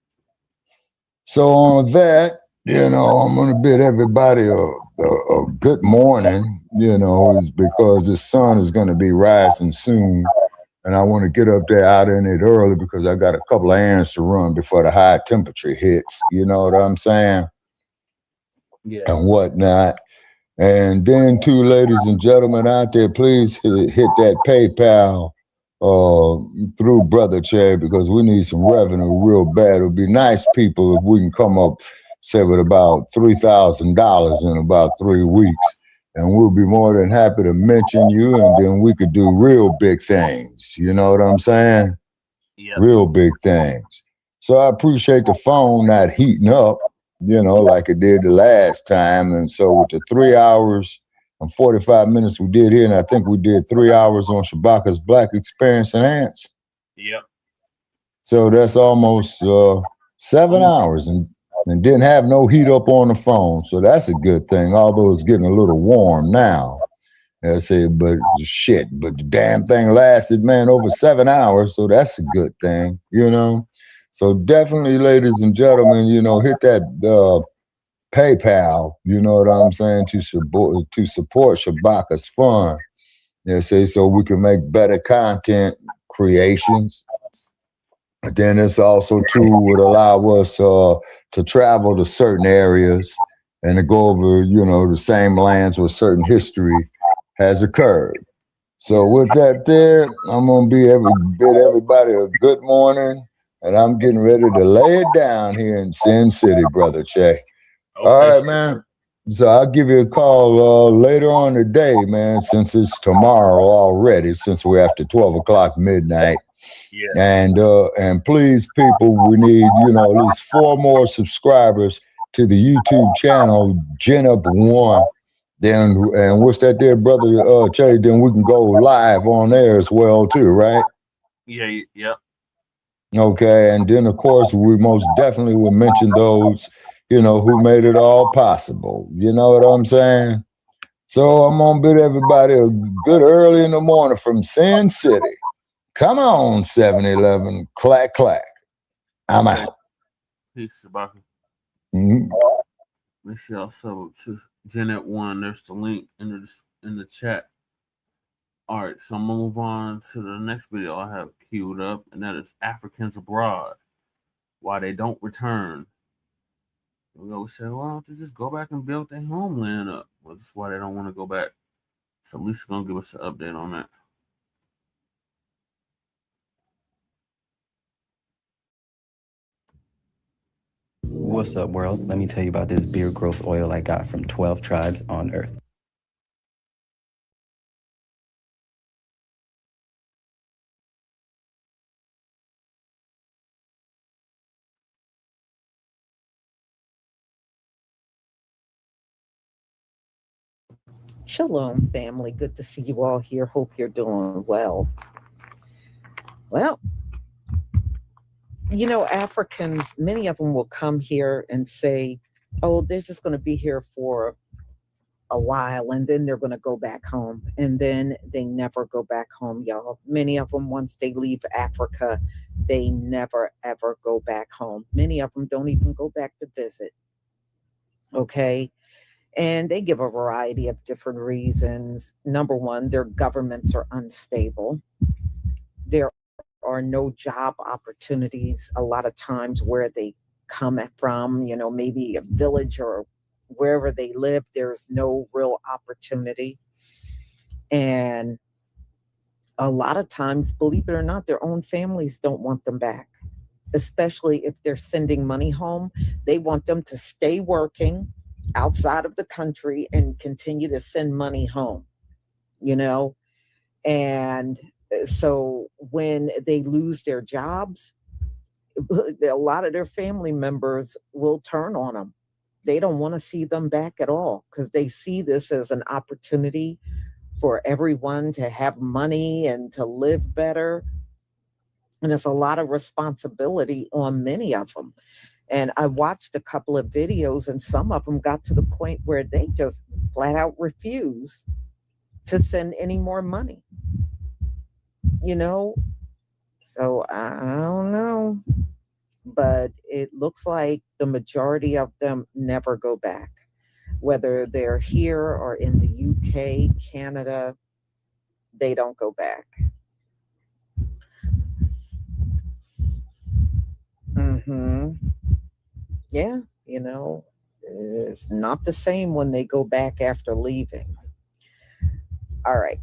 So on that, I'm going to bid everybody a good morning, is because the sun is going to be rising soon. And I want to get up there out in it early because I got a couple of errands to run before the high temperature hits. You know what I'm saying? Yeah. And whatnot. And then, too, ladies and gentlemen out there, please hit that PayPal through Brother Che, because we need some revenue real bad. It would be nice, people, if we can come up, say, with about $3,000 in about 3 weeks. And we'll be more than happy to mention you, and then we could do real big things. You know what I'm saying? Yep. Real big things. So I appreciate the phone not heating up, like it did the last time. And so with the 3 hours and 45 minutes we did here, and I think we did 3 hours on Shabaka's Black Experience Enhanced. Yep. So that's almost 7 hours, and didn't have no heat up on the phone. So that's a good thing, although it's getting a little warm now. I said, but shit, but the damn thing lasted, man, over 7 hours. So that's a good thing, you know? So definitely, ladies and gentlemen, you know, hit that PayPal, you know what I'm saying, to support Shabaka's fund. They say so we can make better content creations. But then this also too would allow us to travel to certain areas and to go over, you know, the same lands where certain history has occurred. So with that there, I'm gonna bid everybody a good morning, and I'm getting ready to lay it down here in Sin City, brother Che. All right, man. So I'll give you a call later on today, man, since it's tomorrow already, since we're after 12 o'clock midnight. Yeah. And please, people, we need, you know, at least 4 more subscribers to the YouTube channel, Gen Up One. Then, and what's that there, brother Che? Then we can go live on there as well, too, right? Yeah, yeah. Okay, and then of course we most definitely will mention those, you know, who made it all possible. You know what I'm saying? So I'm gonna bid everybody a good early in the morning from Sin City. Come on, 7-Eleven, clack clack. I'm out. Peace, Shabaka. Mhm. Make sure y'all sub to Janet One. There's the link in the chat. All right, so I'm gonna move on to the next video I have queued up, and that is Africans Abroad, why they don't return. We always say, well, why don't they just go back and build their homeland up? Well, this is why they don't want to go back. So Lisa's gonna give us an update on that. What's up, world? Let me tell you about this beard growth oil I got from 12 tribes on Earth. Shalom, family. Good to see you all here. Hope you're doing well. Well, you know, Africans, many of them will come here and say, oh, they're just going to be here for a while and then they're going to go back home. And then they never go back home, y'all. Many of them, once they leave Africa, they never, ever go back home. Many of them don't even go back to visit. Okay. And they give a variety of different reasons. Number one, their governments are unstable. There are no job opportunities a lot of times where they come from, you know, maybe a village or wherever they live, there's no real opportunity. And a lot of times, believe it or not, their own families don't want them back, especially if they're sending money home. They want them to stay working outside of the country and continue to send money home, you know? And so when they lose their jobs, a lot of their family members will turn on them. They don't want to see them back at all because they see this as an opportunity for everyone to have money and to live better. And it's a lot of responsibility on many of them. And I watched a couple of videos and some of them got to the point where they just flat out refuse to send any more money, you know? So I don't know, but it looks like the majority of them never go back, whether they're here or in the UK, Canada, they don't go back. Yeah, you know, it's not the same when they go back after leaving. All right,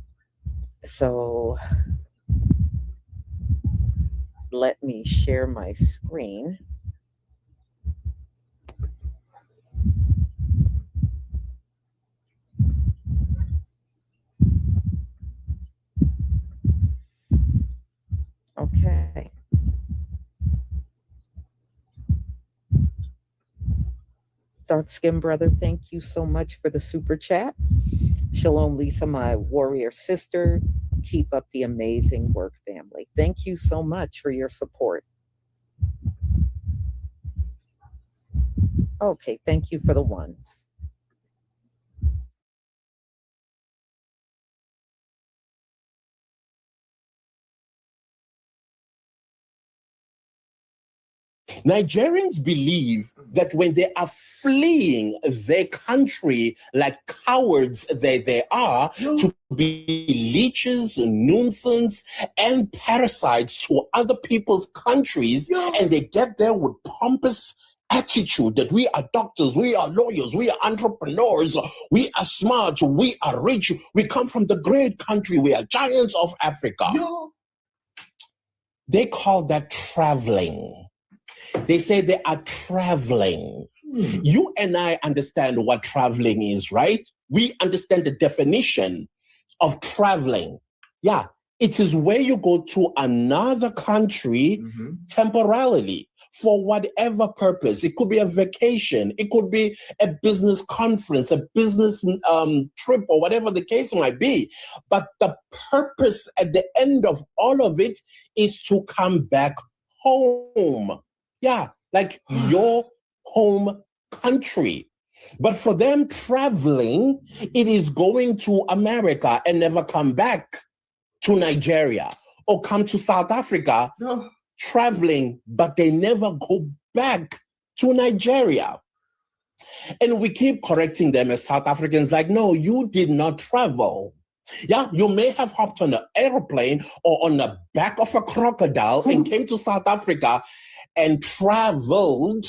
so let me share my screen. Okay. Dark Skin Brother, thank you so much for the super chat. Shalom, Lisa, my warrior sister. Keep up the amazing work, family. Thank you so much for your support. Okay, thank you for the ones. Nigerians believe that when they are fleeing their country like cowards they are, to be leeches, nuisance, and parasites to other people's countries, and they get there with pompous attitude that we are doctors, we are lawyers, we are entrepreneurs, we are smart, we are rich, we come from the great country, we are giants of Africa. They call that traveling. They say they are traveling. You and I understand what traveling is, right? We understand the definition of traveling. Yeah, it is where you go to another country temporarily for whatever purpose. It could be a vacation. It could be a business conference, a business trip, or whatever the case might be. But the purpose at the end of all of it is to come back home. Yeah, like your home country. But for them, traveling, it is going to America and never come back to Nigeria, or come to South Africa, traveling, but they never go back to Nigeria. And we keep correcting them as South Africans, like, no, you did not travel. Yeah, you may have hopped on an airplane or on the back of a crocodile and came to South Africa and traveled.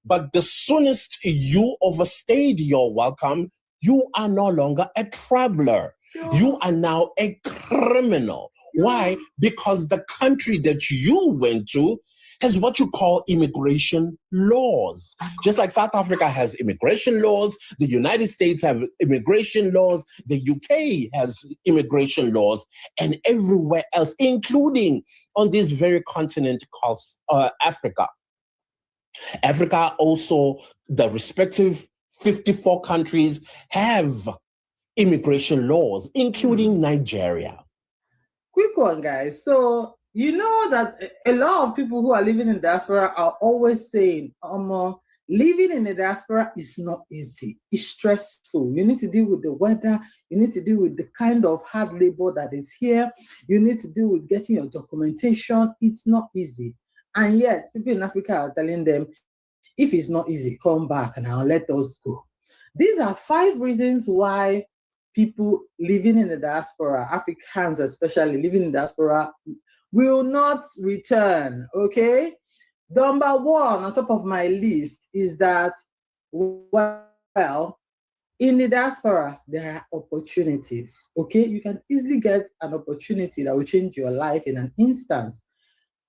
But the soonest you overstayed your welcome, you are no longer a traveler. You are now a criminal. Why? Because the country that you went to has what you call immigration laws. Just like South Africa has immigration laws, the United States have immigration laws, the UK has immigration laws, and everywhere else, including on this very continent called Africa. Africa also, the respective 54 countries have immigration laws, including Nigeria. Quick one, guys. So, you know that a lot of people who are living in diaspora are always saying, living in the diaspora is not easy. It's stressful. You need to deal with the weather. You need to deal with the kind of hard labor that is here. You need to deal with getting your documentation. It's not easy. And yet, people in Africa are telling them, if it's not easy, come back and I'll let us go. These are 5 reasons why people living in the diaspora, Africans especially living in the diaspora, will not return, okay? Number 1 on top of my list is that, well, in the diaspora, there are opportunities, okay? You can easily get an opportunity that will change your life in an instant.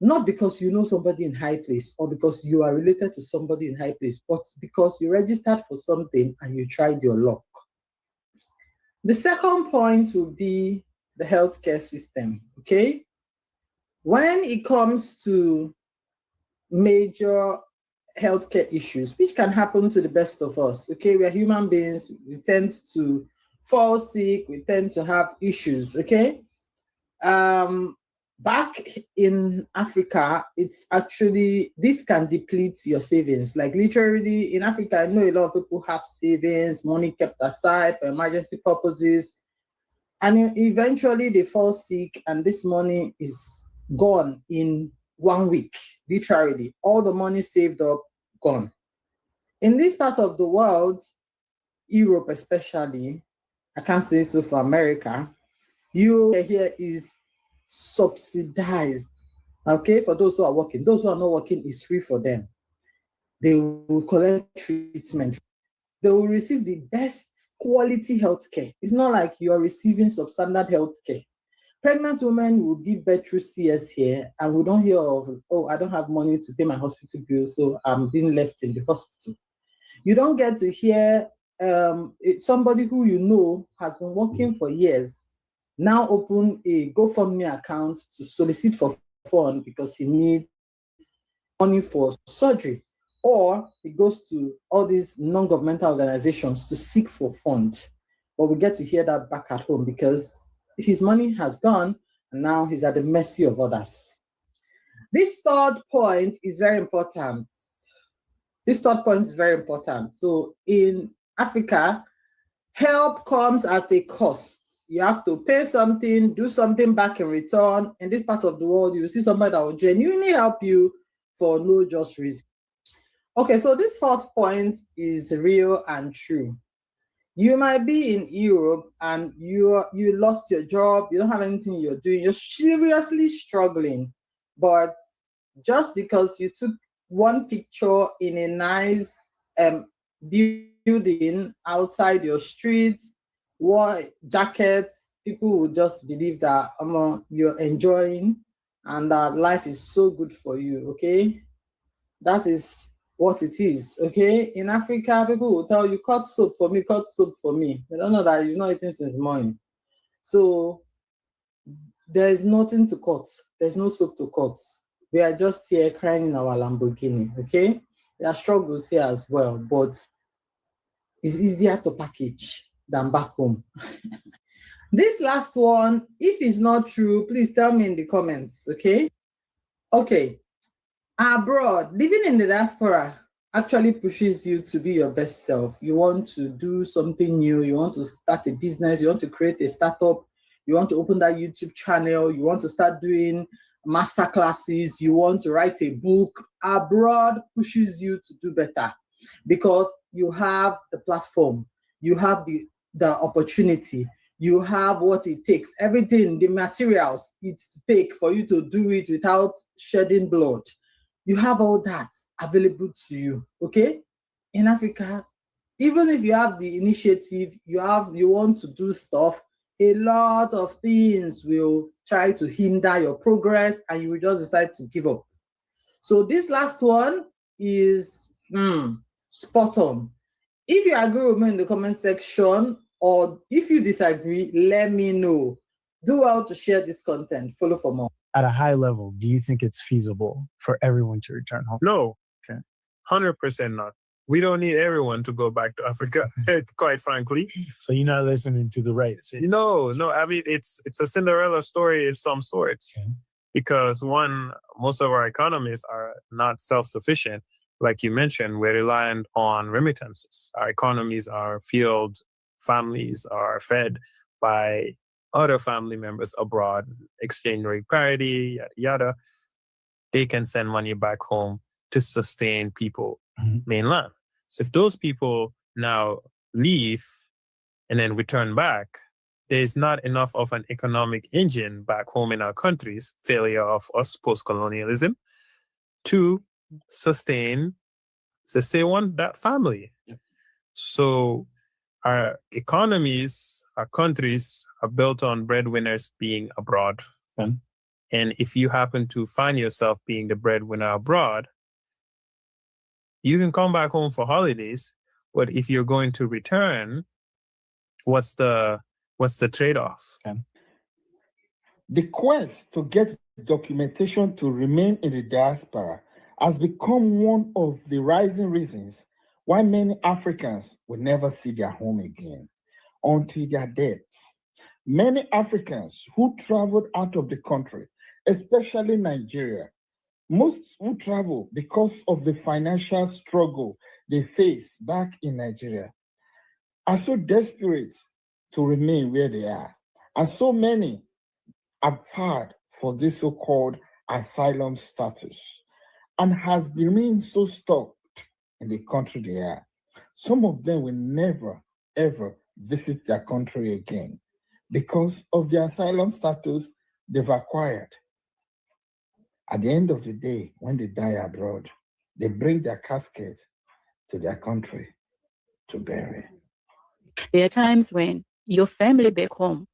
Not because you know somebody in high place or because you are related to somebody in high place, but because you registered for something and you tried your luck. The second point will be the healthcare system, okay? When it comes to major healthcare issues, which can happen to the best of us, okay? We are human beings, we tend to fall sick, we tend to have issues, okay? Back in Africa, it's actually, this can deplete your savings. Like literally in Africa, I know a lot of people have savings, money kept aside for emergency purposes. And eventually they fall sick and this money is gone in 1 week, literally. All the money saved up, gone. In this part of the world, Europe especially, I can't say so for America, you here is subsidized, okay, for those who are working. Those who are not working is free for them. They will collect treatment. They will receive the best quality healthcare. It's not like you are receiving substandard healthcare. Pregnant women will give birth through CS here, and we don't hear of, oh, I don't have money to pay my hospital bill, so I'm being left in the hospital. You don't get to hear somebody who you know has been working for years now open a GoFundMe account to solicit for funds because he needs money for surgery, or he goes to all these non-governmental organizations to seek for funds. But we get to hear that back at home because his money has gone and now he's at the mercy of others. This third point is very important. So in Africa, help comes at a cost. You have to pay something, do something back in return. In this part of the world, you see somebody that will genuinely help you for no just reason. Okay, so this fourth point is real and true. You might be in Europe and you lost your job, you don't have anything you're doing, you're seriously struggling, but just because you took one picture in a nice building outside your street, wore jackets, people will just believe that you're enjoying and that life is so good for you, okay? That is what it is, okay? In Africa, people will tell you, cut soap for me, cut soap for me. They don't know that you've not eaten since morning. So there is nothing to cut. There's no soap to cut. We are just here crying in our Lamborghini, okay? There are struggles here as well, but it's easier to package than back home. This last one, if it's not true, please tell me in the comments, okay? Okay. Abroad, living in the diaspora actually pushes you to be your best self. You want to do something new. You want to start a business. You want to create a startup. You want to open that YouTube channel. You want to start doing master classes. You want to write a book. Abroad pushes you to do better because you have the platform. You have the opportunity. You have what it takes. Everything, the materials it's to take for you to do it without shedding blood. You have all that available to you, okay? In Africa, even if you have the initiative, you want to do stuff, a lot of things will try to hinder your progress and you will just decide to give up. So this last one is spot on. If you agree with me in the comment section, or if you disagree, let me know. Do well to share this content. Follow for more. At a high level, do you think it's feasible for everyone to return home? No. Okay. 100% not. We don't need everyone to go back to Africa, quite frankly. So you're not listening to the right. No. I mean, it's a Cinderella story of some sorts. Okay. Because one, most of our economies are not self-sufficient. Like you mentioned, we're reliant on remittances. Our economies are fueled, families are fed by other family members abroad, exchange rate parity, yada, yada. They can send money back home to sustain people mainland. So if those people now leave and then return back, there's not enough of an economic engine back home in our countries, failure of us post-colonialism, to sustain, let's say, that family. Yep. So our economies, our countries are built on breadwinners being abroad. Okay. And if you happen to find yourself being the breadwinner abroad, you can come back home for holidays, but if you're going to return, what's the trade-off? Okay. The quest to get documentation to remain in the diaspora has become one of the rising reasons why many Africans will never see their home again until their deaths. Many Africans who traveled out of the country, especially Nigeria, most who travel because of the financial struggle they face back in Nigeria, are so desperate to remain where they are. And so many have filed for this so-called asylum status and has remained so stuck in the country they are. Some of them will never, ever visit their country again because of the asylum status they've acquired. At the end of the day, when they die abroad, they bring their casket to their country to bury. There are times when your family back home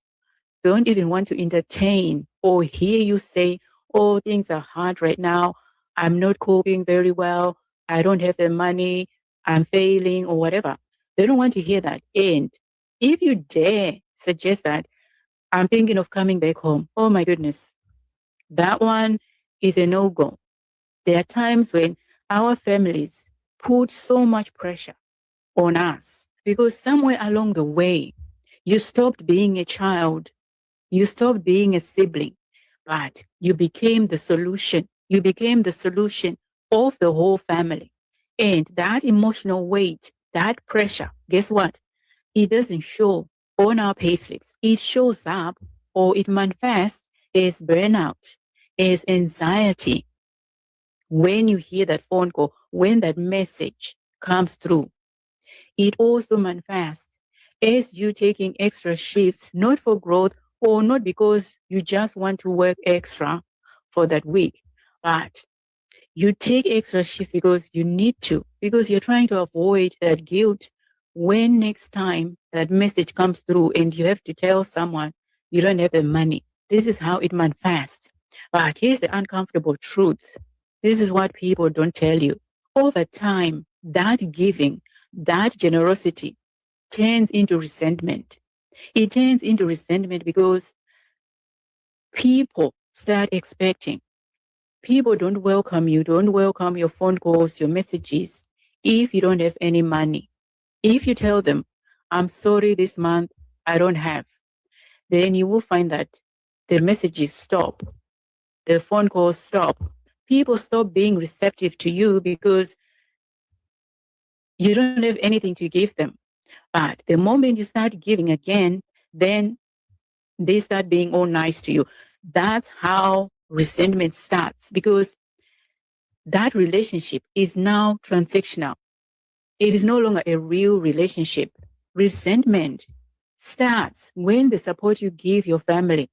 don't even want to entertain or hear you say, oh, things are hard right now. I'm not coping very well. I don't have the money. I'm failing or whatever. They don't want to hear that. And if you dare suggest that, I'm thinking of coming back home, oh my goodness, that one is a no-go. There are times when our families put so much pressure on us because somewhere along the way, you stopped being a child, you stopped being a sibling, but you became the solution. You became the solution of the whole family. And that emotional weight, that pressure, guess what? It doesn't show on our payslips. It shows up or it manifests as burnout, as anxiety. when you hear that phone call, when that message comes through, it also manifests as you taking extra shifts, not for growth or not because you just want to work extra for that week, but you take extra shifts because you need to, because you're trying to avoid that guilt when next time that message comes through and you have to tell someone you don't have the money. This is how it manifests. But here's the uncomfortable truth. This is what people don't tell you. Over time, that giving, that generosity turns into resentment. It turns into resentment because people start expecting. People don't welcome you, don't welcome your phone calls, your messages, if you don't have any money. If you tell them, I'm sorry, this month I don't have, then you will find that the messages stop, the phone calls stop. People stop being receptive to you because you don't have anything to give them. But the moment you start giving again, then they start being all nice to you. That's how resentment starts, because that relationship is now transactional. It is no longer a real relationship. Resentment starts when the support you give your family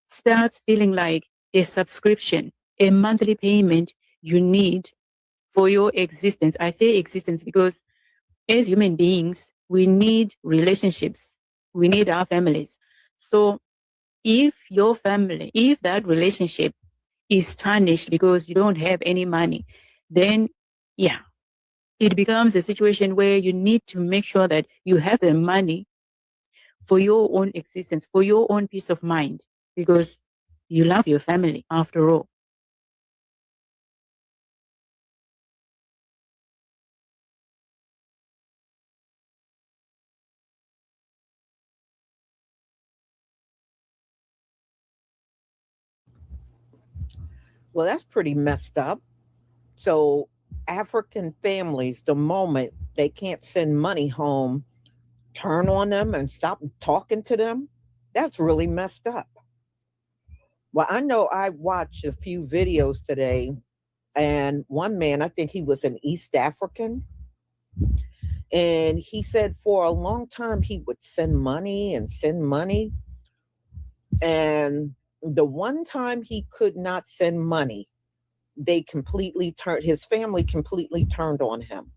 starts feeling like a subscription, a monthly payment you need for your existence. I say existence because as human beings, we need relationships. We need our families. So if your family, if that relationship is tarnished because you don't have any money, then yeah, it becomes a situation where you need to make sure that you have the money for your own existence, for your own peace of mind, because you love your family after all. Well, that's pretty messed up. So African families, the moment they can't send money home, turn on them and stop talking to them. That's really messed up. Well, I know I watched a few videos today, and one man, I think he was an East African, and he said for a long time he would send money and send money. And the one time he could not send money, they completely turned, his family completely turned on him.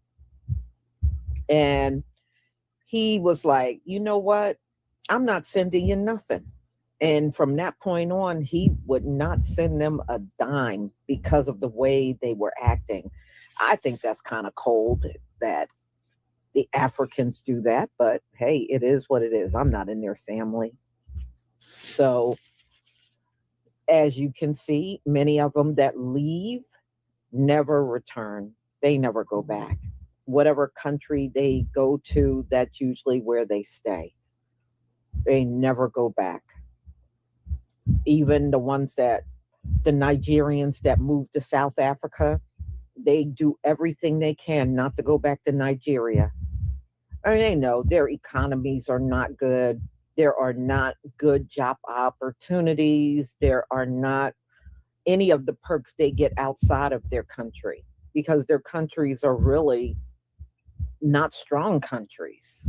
And he was like, you know what? I'm not sending you nothing. And from that point on, he would not send them a dime because of the way they were acting. I think that's kind of cold that the Africans do that, but hey, it is what it is. I'm not in their family. So as you can see, many of them that leave never return. They never go back. Whatever country they go to, that's usually where they stay. They never go back. Even the ones that, the Nigerians that moved to South Africa, they do everything they can not to go back to Nigeria. I mean, they know their economies are not good. There are not good job opportunities. There are not any of the perks they get outside of their country, because their countries are really not strong countries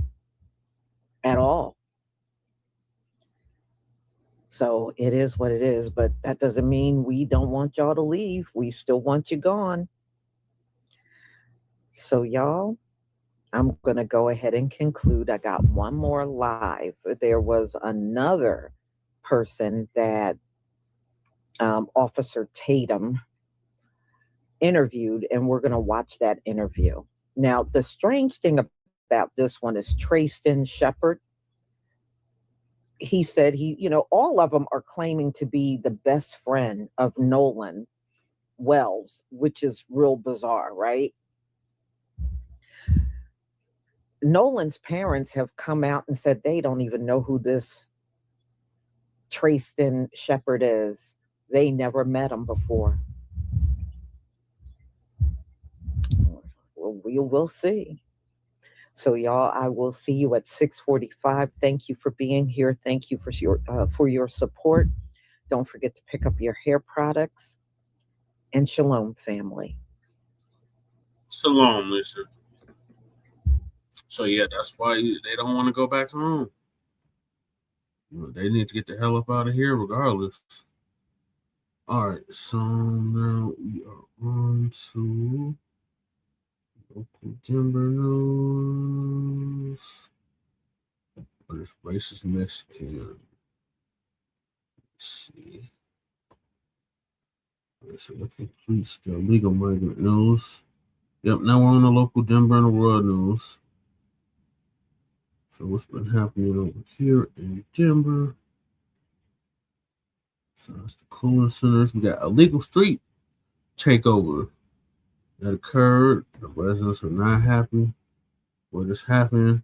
at all. So it is what it is, but that doesn't mean we don't want y'all to leave. We still want you gone. So y'all, I'm going to go ahead and conclude. I got one more live. There was another person that Officer Tatum interviewed, and we're going to watch that interview. Now, the strange thing about this one is Trayston Shepard. He said all of them are claiming to be the best friend of Nolan Wells, which is real bizarre, right? Nolan's parents have come out and said they don't even know who this Trayston Shepard is. They never met him before. Well, we will see. So y'all, I will see you at 6:45. Thank you for being here. Thank you for your support. Don't forget to pick up your hair products. And shalom, family. Shalom, listen. So yeah, that's why they don't want to go back home. They need to get the hell up out of here regardless. All right, so now we are on to local Denver news. What is racist Mexican? Let's see. So that completes the legal migrant news. Yep, now we're on the local Denver and Aurora news. So what's been happening over here in Denver? So that's the cooling centers. We got illegal street takeover that occurred. The residents are not happy with this happening.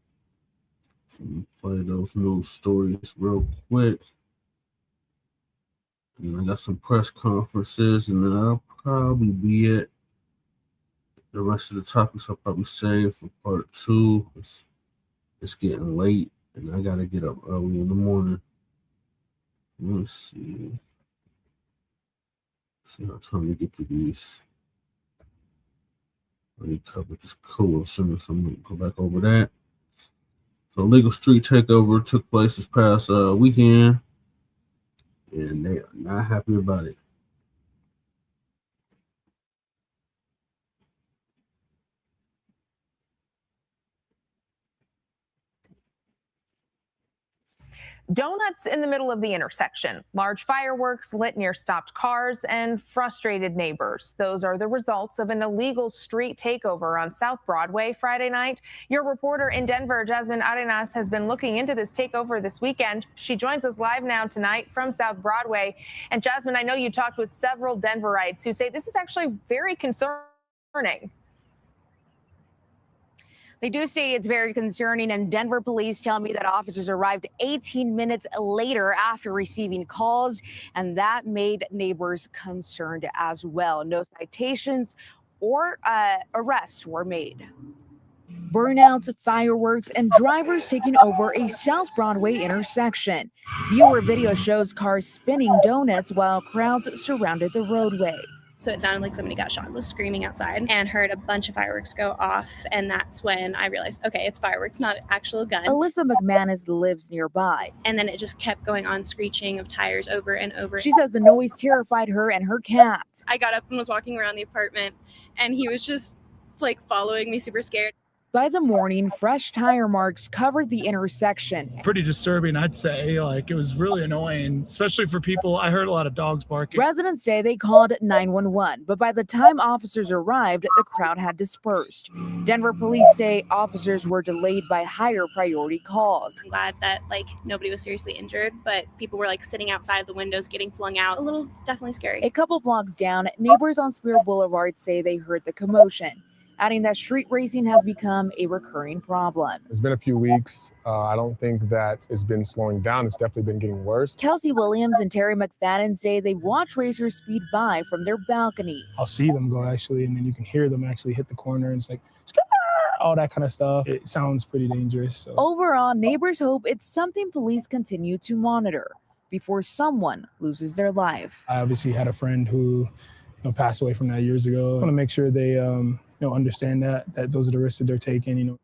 So let me play those news stories real quick. And I got some press conferences, and then I'll probably be it. The rest of the topics I'll probably save for part 2. It's getting late, and I gotta get up early in the morning. Let's see. See how time to get to these. I already covered this cooler center, so I'm gonna go back over that. So legal street takeover took place this past weekend, and they are not happy about it. Donuts in the middle of the intersection, large fireworks lit near stopped cars, and frustrated neighbors. Those are the results of an illegal street takeover on South Broadway Friday night. Your reporter in Denver, Jasmine Arenas, has been looking into this takeover this weekend. She joins us live now tonight from South Broadway. And Jasmine, I know you talked with several Denverites who say this is actually very concerning. They do say it's very concerning, and Denver police tell me that officers arrived 18 minutes later after receiving calls, and that made neighbors concerned as well. No citations or arrests were made. Burnouts, fireworks, and drivers taking over a South Broadway intersection. Viewer video shows cars spinning donuts while crowds surrounded the roadway. So it sounded like somebody got shot and was screaming outside, and heard a bunch of fireworks go off. And that's when I realized, okay, it's fireworks, not an actual gun. Alyssa McManus lives nearby. And then it just kept going on, screeching of tires over and over. She says the noise terrified her and her cat. I got up and was walking around the apartment, and he was just like following me, super scared. By the morning, fresh tire marks covered the intersection. Pretty disturbing, I'd say. Like, it was really annoying, especially for people. I heard a lot of dogs barking. Residents say they called 911, but by the time officers arrived, the crowd had dispersed. Denver police say officers were delayed by higher priority calls. I'm glad that nobody was seriously injured, but people were sitting outside the windows getting flung out. A little definitely scary. A couple blocks down, neighbors on Spear Boulevard say they heard the commotion, adding that street racing has become a recurring problem. It's been a few weeks. I don't think that it's been slowing down. It's definitely been getting worse. Kelsey Williams and Terry McFadden say they've watched racers speed by from their balcony. I'll see them go actually, and then you can hear them actually hit the corner, and it's like, all that kind of stuff. It sounds pretty dangerous. So. Overall, neighbors hope it's something police continue to monitor before someone loses their life. I obviously had a friend who passed away from that years ago. I want to make sure they understand that those are the risks that they're taking.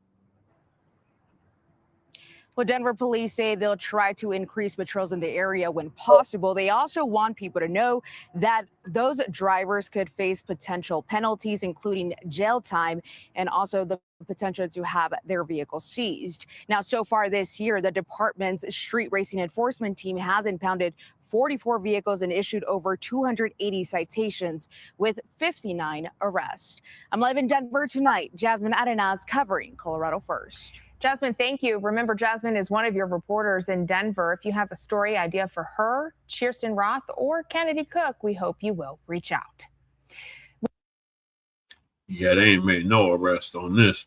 Well, Denver police say they'll try to increase patrols in the area when possible. They also want people to know that those drivers could face potential penalties, including jail time, and also the potential to have their vehicle seized. Now, so far this year, the department's street racing enforcement team has impounded 44 vehicles and issued over 280 citations with 59 arrests. I'm live in Denver tonight. Jasmine Arenas covering Colorado First. Jasmine, thank you. Remember, Jasmine is one of your reporters in Denver. If you have a story idea for her, Kirsten Roth, or Kennedy Cook, we hope you will reach out. Yeah, they ain't made no arrest on this.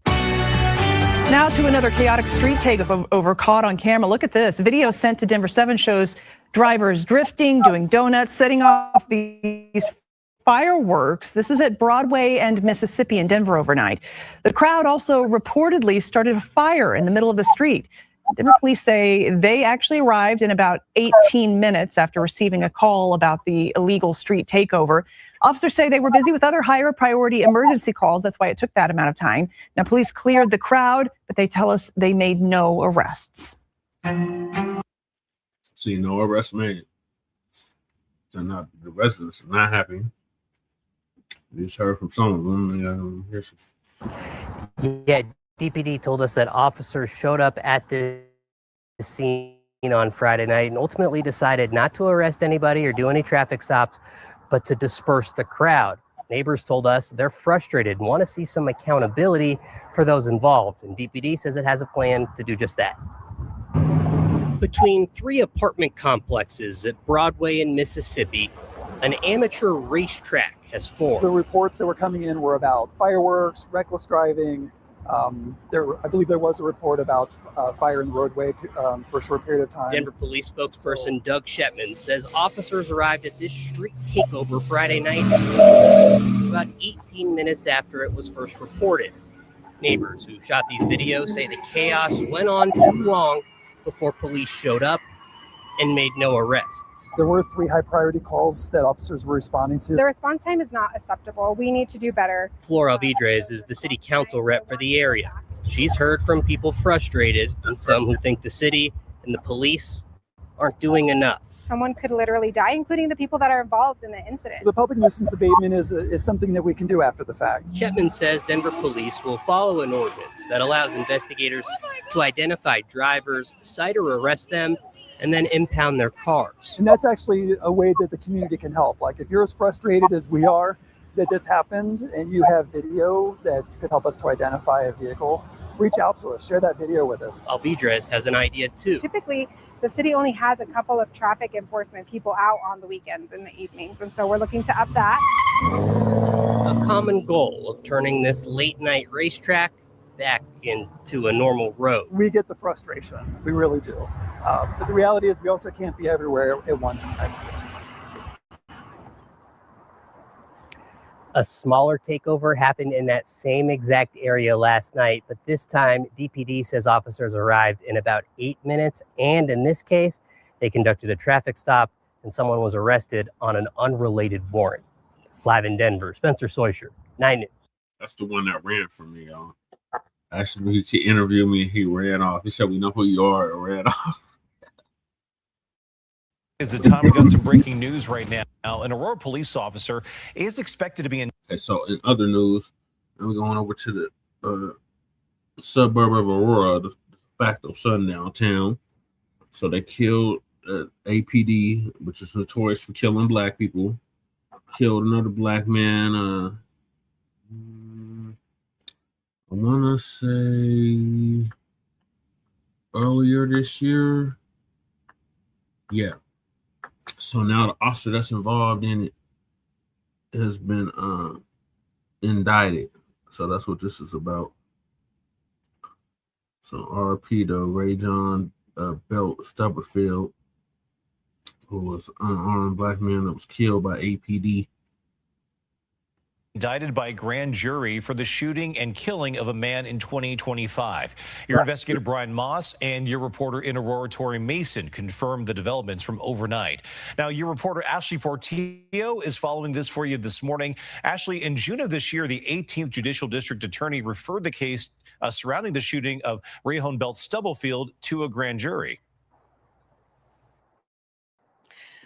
Now to another chaotic street takeover caught on camera. Look at this. Video sent to Denver 7 shows drivers drifting, doing donuts, setting off these fireworks. This is at Broadway and Mississippi in Denver overnight. The crowd also reportedly started a fire in the middle of the street. Denver police say they actually arrived in about 18 minutes after receiving a call about the illegal street takeover. Officers say they were busy with other higher priority emergency calls. That's why it took that amount of time. Now, police cleared the crowd, but they tell us they made no arrests. See, no arrest made. So not the residents are not happy. We just heard from some of them. Yeah, DPD told us that officers showed up at the scene on Friday night and ultimately decided not to arrest anybody or do any traffic stops, but to disperse the crowd. Neighbors told us they're frustrated and want to see some accountability for those involved. And DPD says it has a plan to do just that. Between 3 apartment complexes at Broadway and Mississippi, an amateur racetrack has formed. The reports that were coming in were about fireworks, reckless driving. I believe there was a report about fire in the roadway for a short period of time. Denver police spokesperson Doug Shetman says officers arrived at this street takeover Friday night about 18 minutes after it was first reported. Neighbors who shot these videos say the chaos went on too long before police showed up and made no arrests. There were 3 high priority calls that officers were responding to. The response time is not acceptable. We need to do better. Flora Vidres is the city council rep for the area. She's heard from people frustrated and some who think the city and the police aren't doing enough. Someone could literally die, including the people that are involved in the incident. The public nuisance abatement is something that we can do after the fact. Shetman says Denver police will follow an ordinance that allows investigators to identify drivers, cite or arrest them, and then impound their cars. And that's actually a way that the community can help. Like if you're as frustrated as we are that this happened and you have video that could help us to identify a vehicle, reach out to us, share that video with us. Alvidrez has an idea too. Typically, the city only has a couple of traffic enforcement people out on the weekends and the evenings. And so we're looking to up that. A common goal of turning this late night racetrack back into a normal road. We get the frustration, we really do. But the reality is we also can't be everywhere at one time. A smaller takeover happened in that same exact area last night, but this time DPD says officers arrived in about 8 minutes, and in this case, they conducted a traffic stop and someone was arrested on an unrelated warrant. Live in Denver, Spencer Soysher, 9 News. That's the one that ran from me, y'all. Actually, he interviewed me and he ran off. He said, "We know who you are," and ran off. Is the time we got some breaking news right now. An Aurora police officer is expected to be in. Okay, so in other news, we're going over to the suburb of Aurora, the facto Sundown town. So they killed APD, which is notorious for killing black people. Killed another black man. I want to say earlier this year. Yeah. So now the officer that's involved in it has been indicted. So that's what this is about. So RP to Ray John Belt Stubblefield, who was an unarmed black man that was killed by APD. Indicted by grand jury for the shooting and killing of a man in 2025. Your investigator Brian Moss and your reporter in Aurora Tori Mason confirmed the developments from overnight. Now, your reporter Ashley Portillo is following this for you this morning. Ashley, in June of this year, the 18th Judicial District Attorney referred the case surrounding the shooting of Rayhon Belt Stubblefield to a grand jury.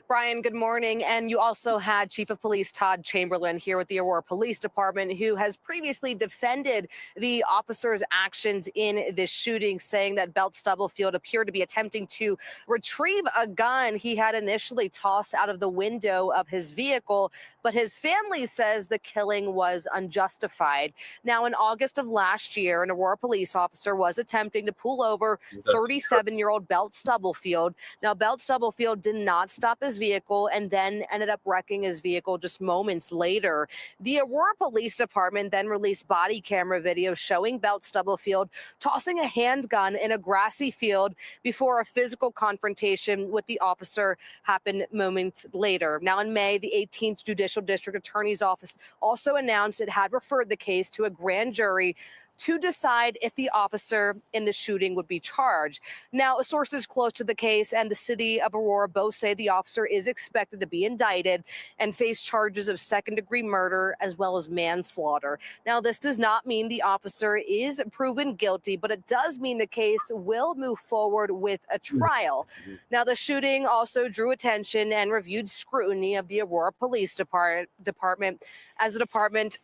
Brian, good morning. And you also had Chief of Police Todd Chamberlain here with the Aurora Police Department, who has previously defended the officers' actions in this shooting, saying that Belt Stubblefield appeared to be attempting to retrieve a gun he had initially tossed out of the window of his vehicle. But his family says the killing was unjustified. Now, in August of last year, an Aurora police officer was attempting to pull over 37-year-old Belt Stubblefield. Now, Belt Stubblefield did not stop his vehicle and then ended up wrecking his vehicle just moments later. The Aurora Police Department then released body camera video showing Belt Stubblefield tossing a handgun in a grassy field before a physical confrontation with the officer happened moments later. Now, in May, the 18th Judicial District Attorney's Office also announced it had referred the case to a grand jury to decide if the officer in the shooting would be charged. Now, sources close to the case and the city of Aurora both say the officer is expected to be indicted and face charges of second-degree murder as well as manslaughter. Now, this does not mean the officer is proven guilty, but it does mean the case will move forward with a trial. Now, the shooting also drew attention and reviewed scrutiny of the Aurora Police Department as the department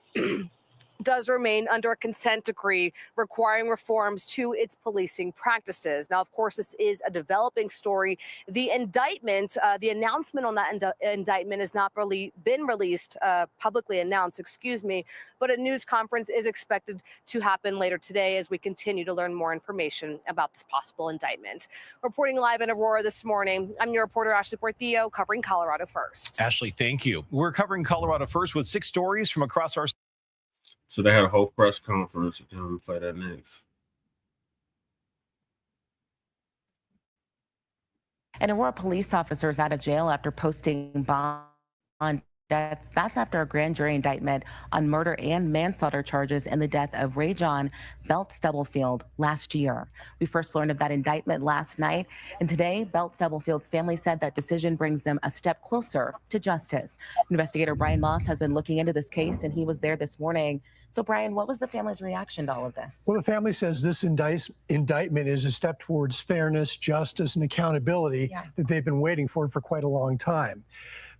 does remain under a consent decree requiring reforms to its policing practices. Now, of course, this is a developing story. The indictment, the announcement on that indictment has not really been released, publicly announced, but a news conference is expected to happen later today as we continue to learn more information about this possible indictment. Reporting live in Aurora this morning, I'm your reporter, Ashley Portillo, covering Colorado First. Ashley, thank you. We're covering Colorado First with 6 stories from across our. So they had a whole press conference. We'll play that next. An Aurora police officer is out of jail after posting bond. That's after a grand jury indictment on murder and manslaughter charges in the death of Ray John Belt Stubblefield's last year. We first learned of that indictment last night, and today Belt Stubblefield's family said that decision brings them a step closer to justice. Investigator Brian Moss has been looking into this case, and he was there this morning. So, Brian, what was the family's reaction to all of this? Well, the family says this indictment is a step towards fairness, justice, and accountability that they've been waiting for quite a long time.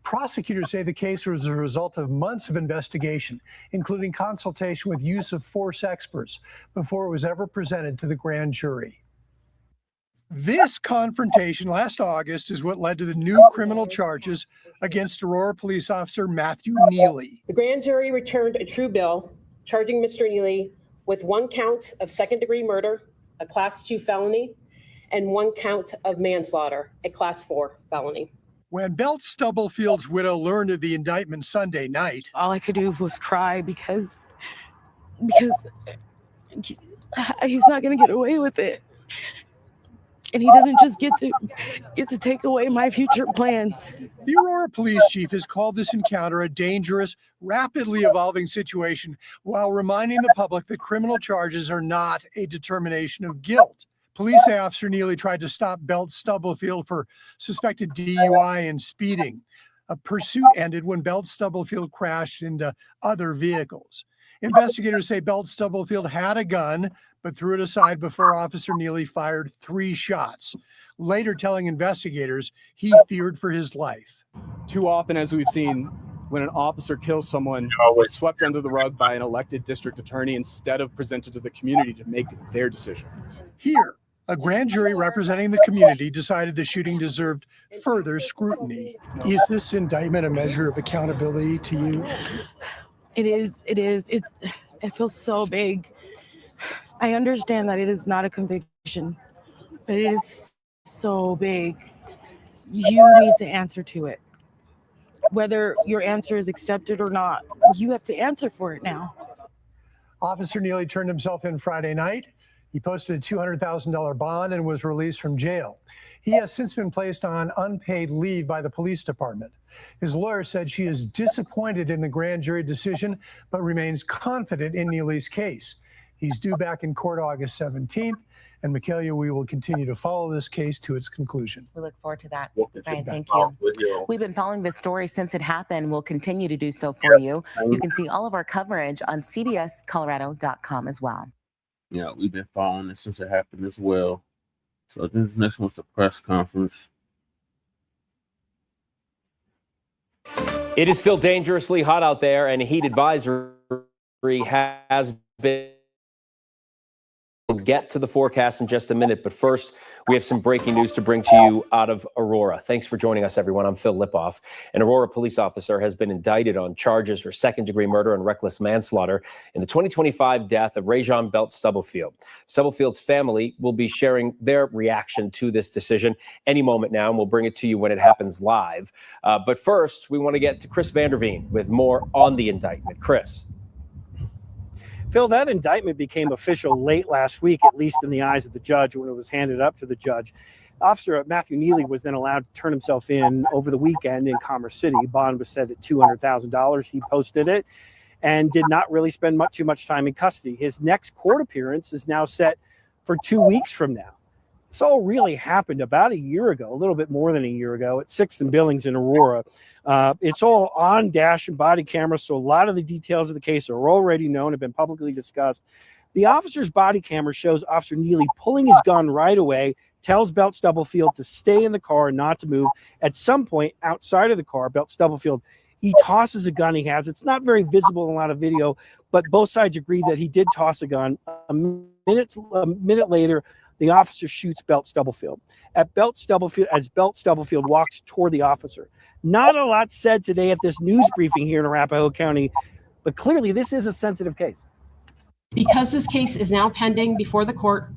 Prosecutors say the case was a result of months of investigation, including consultation with use of force experts, before it was ever presented to the grand jury. This confrontation last August is what led to the new criminal charges against Aurora police officer Matthew Neely. The grand jury returned a true bill charging Mr. Neely with 1 count of second-degree murder, a Class 2 felony, and 1 count of manslaughter, a Class 4 felony. When Belt Stubblefield's widow learned of the indictment Sunday night, all I could do was cry because he's not going to get away with it. And he doesn't just get to take away my future plans. The Aurora police chief has called this encounter a dangerous, rapidly evolving situation while reminding the public that criminal charges are not a determination of guilt. Police say Officer Neely tried to stop Belt Stubblefield for suspected DUI and speeding. A pursuit ended when Belt Stubblefield crashed into other vehicles. Investigators say Belt Stubblefield had a gun, but threw it aside before Officer Neely fired 3 shots, later telling investigators he feared for his life. Too often, as we've seen, when an officer kills someone, it's swept under the rug by an elected district attorney instead of presented to the community to make their decision. Here, a grand jury representing the community decided the shooting deserved further scrutiny. Is this indictment a measure of accountability to you? It is. It feels so big. I understand that it is not a conviction, but it is so big. You need to answer to it. Whether your answer is accepted or not, you have to answer for it now. Officer Neely turned himself in Friday night. He posted a $200,000 bond and was released from jail. He has since been placed on unpaid leave by the police department. His lawyer said she is disappointed in the grand jury decision, but remains confident in Neely's case. He's due back in court August 17th. And Michaela, we will continue to follow this case to its conclusion. We look forward to that. Brian, thank you. We've been following this story since it happened. We'll continue to do so for you. You can see all of our coverage on cbscolorado.com as well. Yeah, we've been following it since it happened as well. So this next one's the press conference. It is still dangerously hot out there, and a heat advisory has been. We'll get to the forecast in just a minute, but first, we have some breaking news to bring to you out of Aurora. Thanks for joining us, everyone. I'm Phil Lipoff. An Aurora police officer has been indicted on charges for second-degree murder and reckless manslaughter in the 2025 death of Rajon Belt Stubblefield. Stubblefield's family will be sharing their reaction to this decision any moment now, and we'll bring it to you when it happens live. But first, we want to get to Chris Vanderveen with more on the indictment. Chris. Phil, that indictment became official late last week, at least in the eyes of the judge when it was handed up to the judge. Officer Matthew Neely was then allowed to turn himself in over the weekend in Commerce City. Bond was set at $200,000. He posted it. and did not really spend too much time in custody. His next court appearance is now set for 2 weeks from now. This all really happened about a year ago, a little bit more than a year ago, at 6th and Billings in Aurora. It's all on dash and body cameras, so a lot of the details of the case are already known, have been publicly discussed. The officer's body camera shows Officer Neely pulling his gun right away, tells Belt Stubblefield to stay in the car and not to move. At some point outside of the car, Belt Stubblefield, he tosses a gun he has. It's not very visible in a lot of video, but both sides agree that he did toss a gun. A minute later, the officer shoots Belt Stubblefield. As Belt Stubblefield walks toward the officer. Not a lot said today at this news briefing here in Arapahoe County, but clearly this is a sensitive case. Because this case is now pending before the court,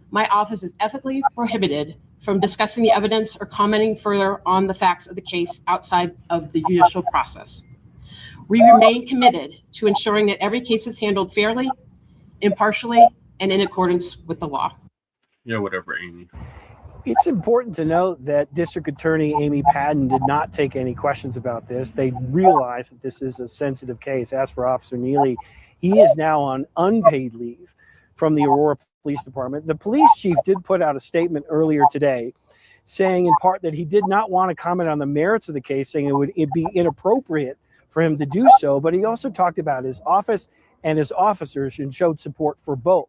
my office is ethically prohibited from discussing the evidence or commenting further on the facts of the case outside of the judicial process. We remain committed to ensuring that every case is handled fairly, impartially, and in accordance with the law. Yeah, whatever, Amy. It's important to note that District Attorney Amy Padden did not take any questions about this. They realize that this is a sensitive case. As for Officer Neely, he is now on unpaid leave from the Aurora Police Department. The police chief did put out a statement earlier today saying in part that he did not want to comment on the merits of the case, saying it'd be inappropriate for him to do so, but he also talked about his office and his officers and showed support for both.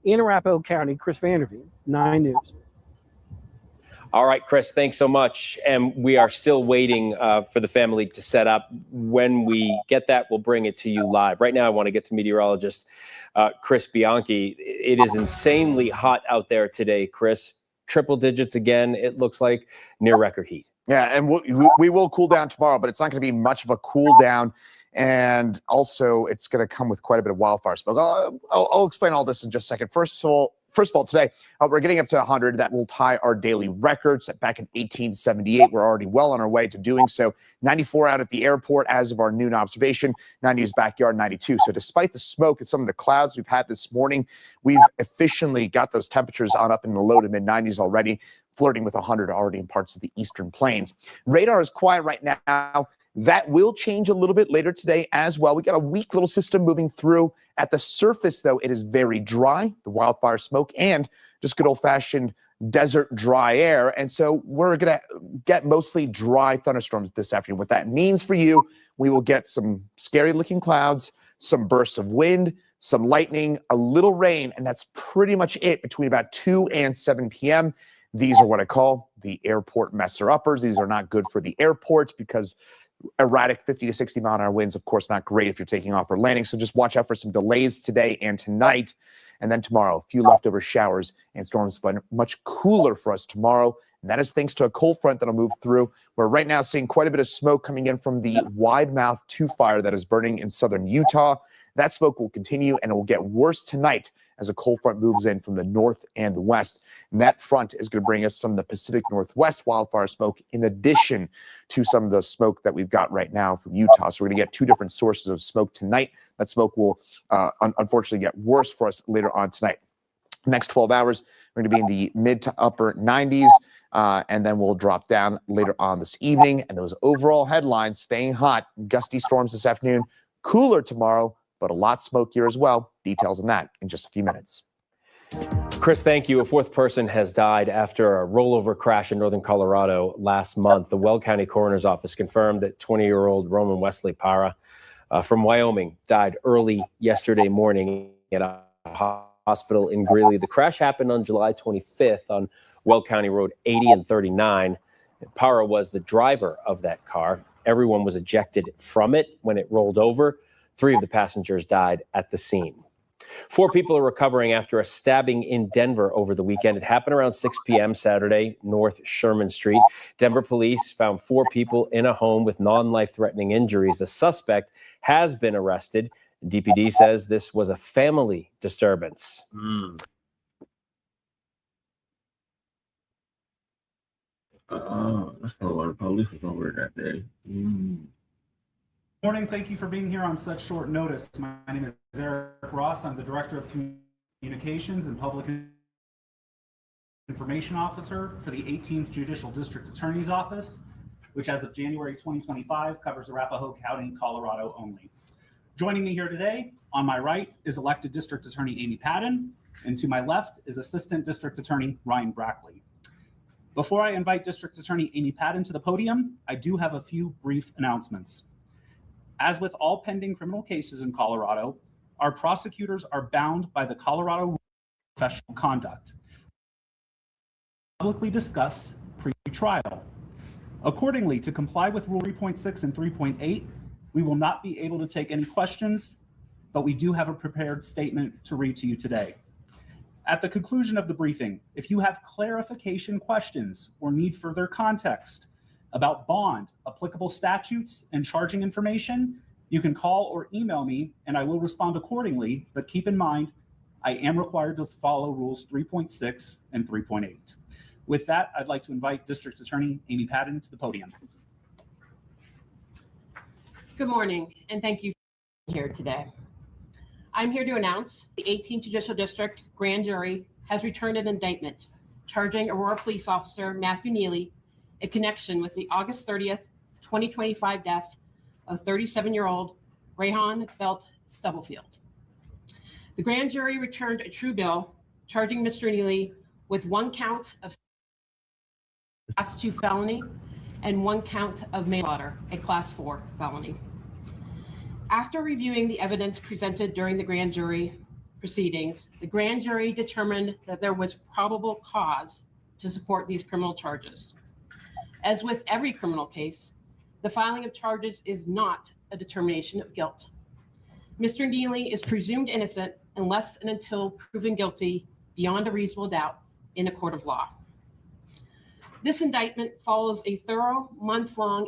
In Arapahoe County, Chris Vanderveen, 9 News. All right, Chris, thanks so much. And we are still waiting for the family to set up. When we get that, we'll bring it to you live. Right now, I want to get to meteorologist Chris Bianchi. It is insanely hot out there today, Chris. Triple digits again, it looks like, near record heat. Yeah, and we will cool down tomorrow, but it's not going to be much of a cool down. And also, it's going to come with quite a bit of wildfire smoke. I'll explain all this in just a second. First of all, today, we're getting up to 100. That will tie our daily records. Back in 1878, we're already well on our way to doing so. 94 out at the airport as of our noon observation. 90's backyard, 92. So despite the smoke and some of the clouds we've had this morning, we've efficiently got those temperatures on up in the low to mid 90s already, flirting with 100 already in parts of the eastern plains. Radar is quiet right now. That will change a little bit later today as well. We got a weak little system moving through. At the surface, though, it is very dry, the wildfire smoke, and just good old-fashioned desert dry air. And so we're going to get mostly dry thunderstorms this afternoon. What that means for you, we will get some scary-looking clouds, some bursts of wind, some lightning, a little rain, and that's pretty much it between about 2 and 7 p.m. These are what I call the airport messer-uppers. These are not good for the airports because erratic 50 to 60 mile an hour winds, of course, not great if you're taking off or landing. So just watch out for some delays today and tonight. And then tomorrow, a few leftover showers and storms, but much cooler for us tomorrow. And that is thanks to a cold front that'll move through. We're right now seeing quite a bit of smoke coming in from the Wide Mouth 2 fire that is burning in southern Utah. That smoke will continue and it will get worse tonight as a cold front moves in from the north and the west. And that front is going to bring us some of the Pacific Northwest wildfire smoke in addition to some of the smoke that we've got right now from Utah. So we're going to get 2 different sources of smoke tonight. That smoke will unfortunately get worse for us later on tonight. Next 12 hours, we're going to be in the mid to upper 90s, and then we'll drop down later on this evening. And those overall headlines staying hot, gusty storms this afternoon, cooler tomorrow, but a lot smokier as well. Details on that in just a few minutes. Chris, thank you. A 4th person has died after a rollover crash in northern Colorado last month. The Weld County Coroner's Office confirmed that 20-year-old Roman Wesley Parra from Wyoming died early yesterday morning at a hospital in Greeley. The crash happened on July 25th on Weld County Road 80 and 39. Parra was the driver of that car. Everyone was ejected from it when it rolled over. 3 of the passengers died at the scene. 4 people are recovering after a stabbing in Denver over the weekend. It happened around 6 p.m. Saturday, North Sherman Street. Denver police found 4 people in a home with non-life-threatening injuries. The suspect has been arrested. DPD says this was a family disturbance. That's probably why the police was over that day. Morning. Thank you for being here on such short notice. My name is Eric Ross. I'm the Director of Communications and Public Information Officer for the 18th Judicial District Attorney's Office, which as of January 2025 covers Arapahoe County, Colorado only. Joining me here today, on my right, is elected District Attorney Amy Padden, and to my left is Assistant District Attorney Line Blacc. Before I invite District Attorney Amy Padden to the podium, I do have a few brief announcements. As with all pending criminal cases in Colorado, our prosecutors are bound by the Colorado Rules of Professional Conduct. Publicly discuss pre-trial. Accordingly, to comply with Rule 3.6 and 3.8, we will not be able to take any questions, but we do have a prepared statement to read to you today. At the conclusion of the briefing, if you have clarification questions or need further context about bond, applicable statutes, and charging information, you can call or email me and I will respond accordingly, but keep in mind, I am required to follow Rules 3.6 and 3.8. With that, I'd like to invite District Attorney Amy Padden to the podium. Good morning, and thank you for being here today. I'm here to announce the 18th Judicial District Grand Jury has returned an indictment charging Aurora Police Officer Matthew Neely in connection with the August 30th, 2025 death of 37-year-old Rayhan Belt Stubblefield. The grand jury returned a true bill charging Mr. Neely with 1 count of Class 2 felony and 1 count of manslaughter, a Class 4 felony. After reviewing the evidence presented during the grand jury proceedings, the grand jury determined that there was probable cause to support these criminal charges. As with every criminal case, the filing of charges is not a determination of guilt. Mr. Neely is presumed innocent unless and until proven guilty beyond a reasonable doubt in a court of law. This indictment follows a thorough, months-long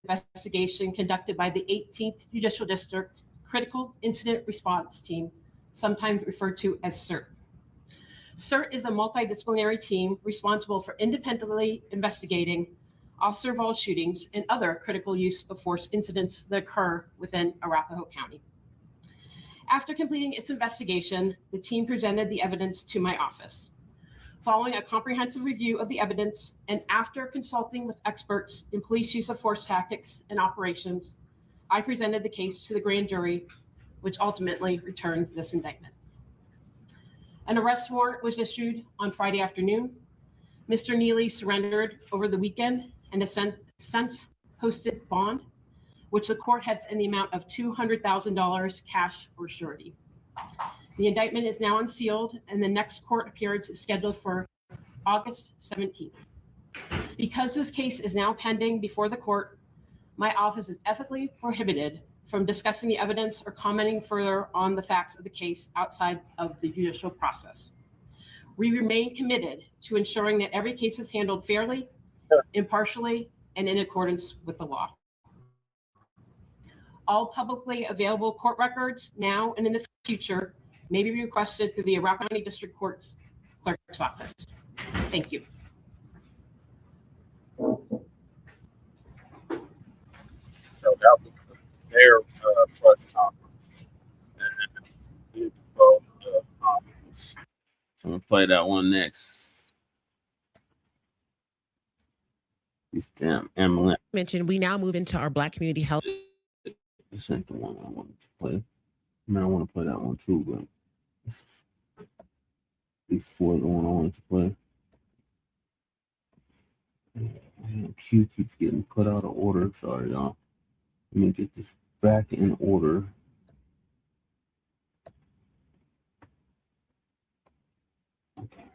investigation conducted by the 18th Judicial District Critical Incident Response Team, sometimes referred to as CIRT. CIRT is a multidisciplinary team responsible for independently investigating officer-involved shootings and other critical use of force incidents that occur within Arapahoe County. After completing its investigation, the team presented the evidence to my office. Following a comprehensive review of the evidence and after consulting with experts in police use of force tactics and operations, I presented the case to the grand jury, which ultimately returned this indictment. An arrest warrant was issued on Friday afternoon. Mr. Neely surrendered over the weekend and has since posted bond, which the court had in the amount of $200,000 cash or surety. The indictment is now unsealed and the next court appearance is scheduled for August 17th. Because this case is now pending before the court, my office is ethically prohibited from discussing the evidence or commenting further on the facts of the case outside of the judicial process. We remain committed to ensuring that every case is handled fairly, impartially, and in accordance with the law. All publicly available court records now and in the future may be requested through the Arapahoe County District Court's clerk's office. Thank you. So that was their press conference. And both conference. So I'm gonna play that one next. These damn ambulance. Mentioned, we now move into our Black community health. This ain't the one I wanted to play. I mean, I want to play that one too, but this is before the one I wanted to play. And Q keeps getting put out of order. Sorry, y'all. Let me get this back in order. Okay.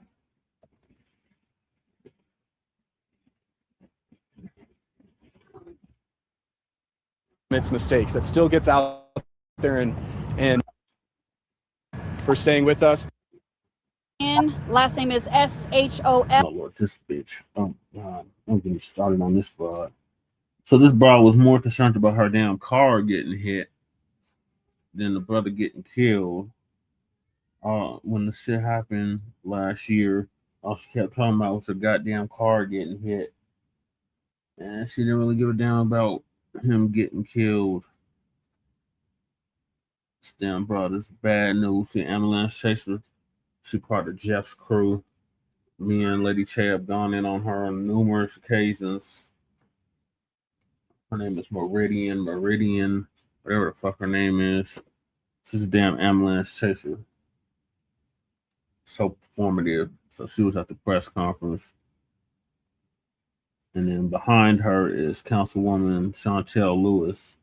It's mistakes that still gets out there, and for staying with us. And last name is SHOL. Oh Lord, this bitch. Oh God, don't get me started on this broad. So this broad was more concerned about her damn car getting hit than the brother getting killed. When the shit happened last year, all she kept talking about was her goddamn car getting hit, and she didn't really give a damn about him getting killed. This damn brother's bad news. The ambulance chaser. She part of Jeff's crew. Me and Lady Che have gone in on her on numerous occasions. Her name is Meridian whatever the fuck her name is. This is a damn ambulance chaser. So performative. So she was at the press conference. And then behind her is Councilwoman Chantel Lewis,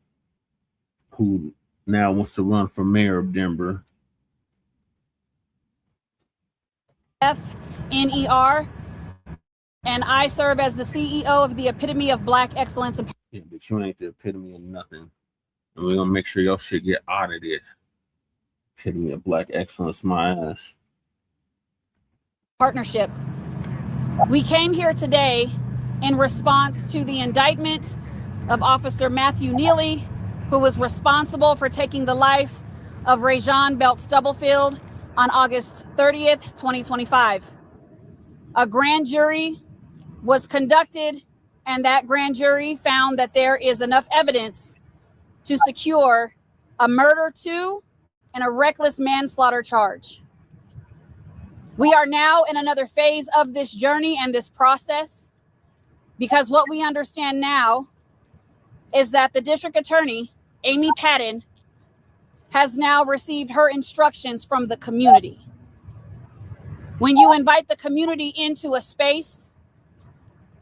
who now wants to run for mayor of Denver. FNER, and I serve as the CEO of the Epitome of Black Excellence. Yeah, but you ain't the epitome of nothing. And we're gonna make sure your shit get audited. Epitome of Black Excellence, my ass. Partnership. We came here today in response to the indictment of Officer Matthew Neely, who was responsible for taking the life of Rajon Belt Stubblefield on August 30th, 2025. A grand jury was conducted, and that grand jury found that there is enough evidence to secure a murder to and a reckless manslaughter charge. We are now in another phase of this journey and this process, because what we understand now is that the district attorney, Amy Patton, has now received her instructions from the community. When you invite the community into a space,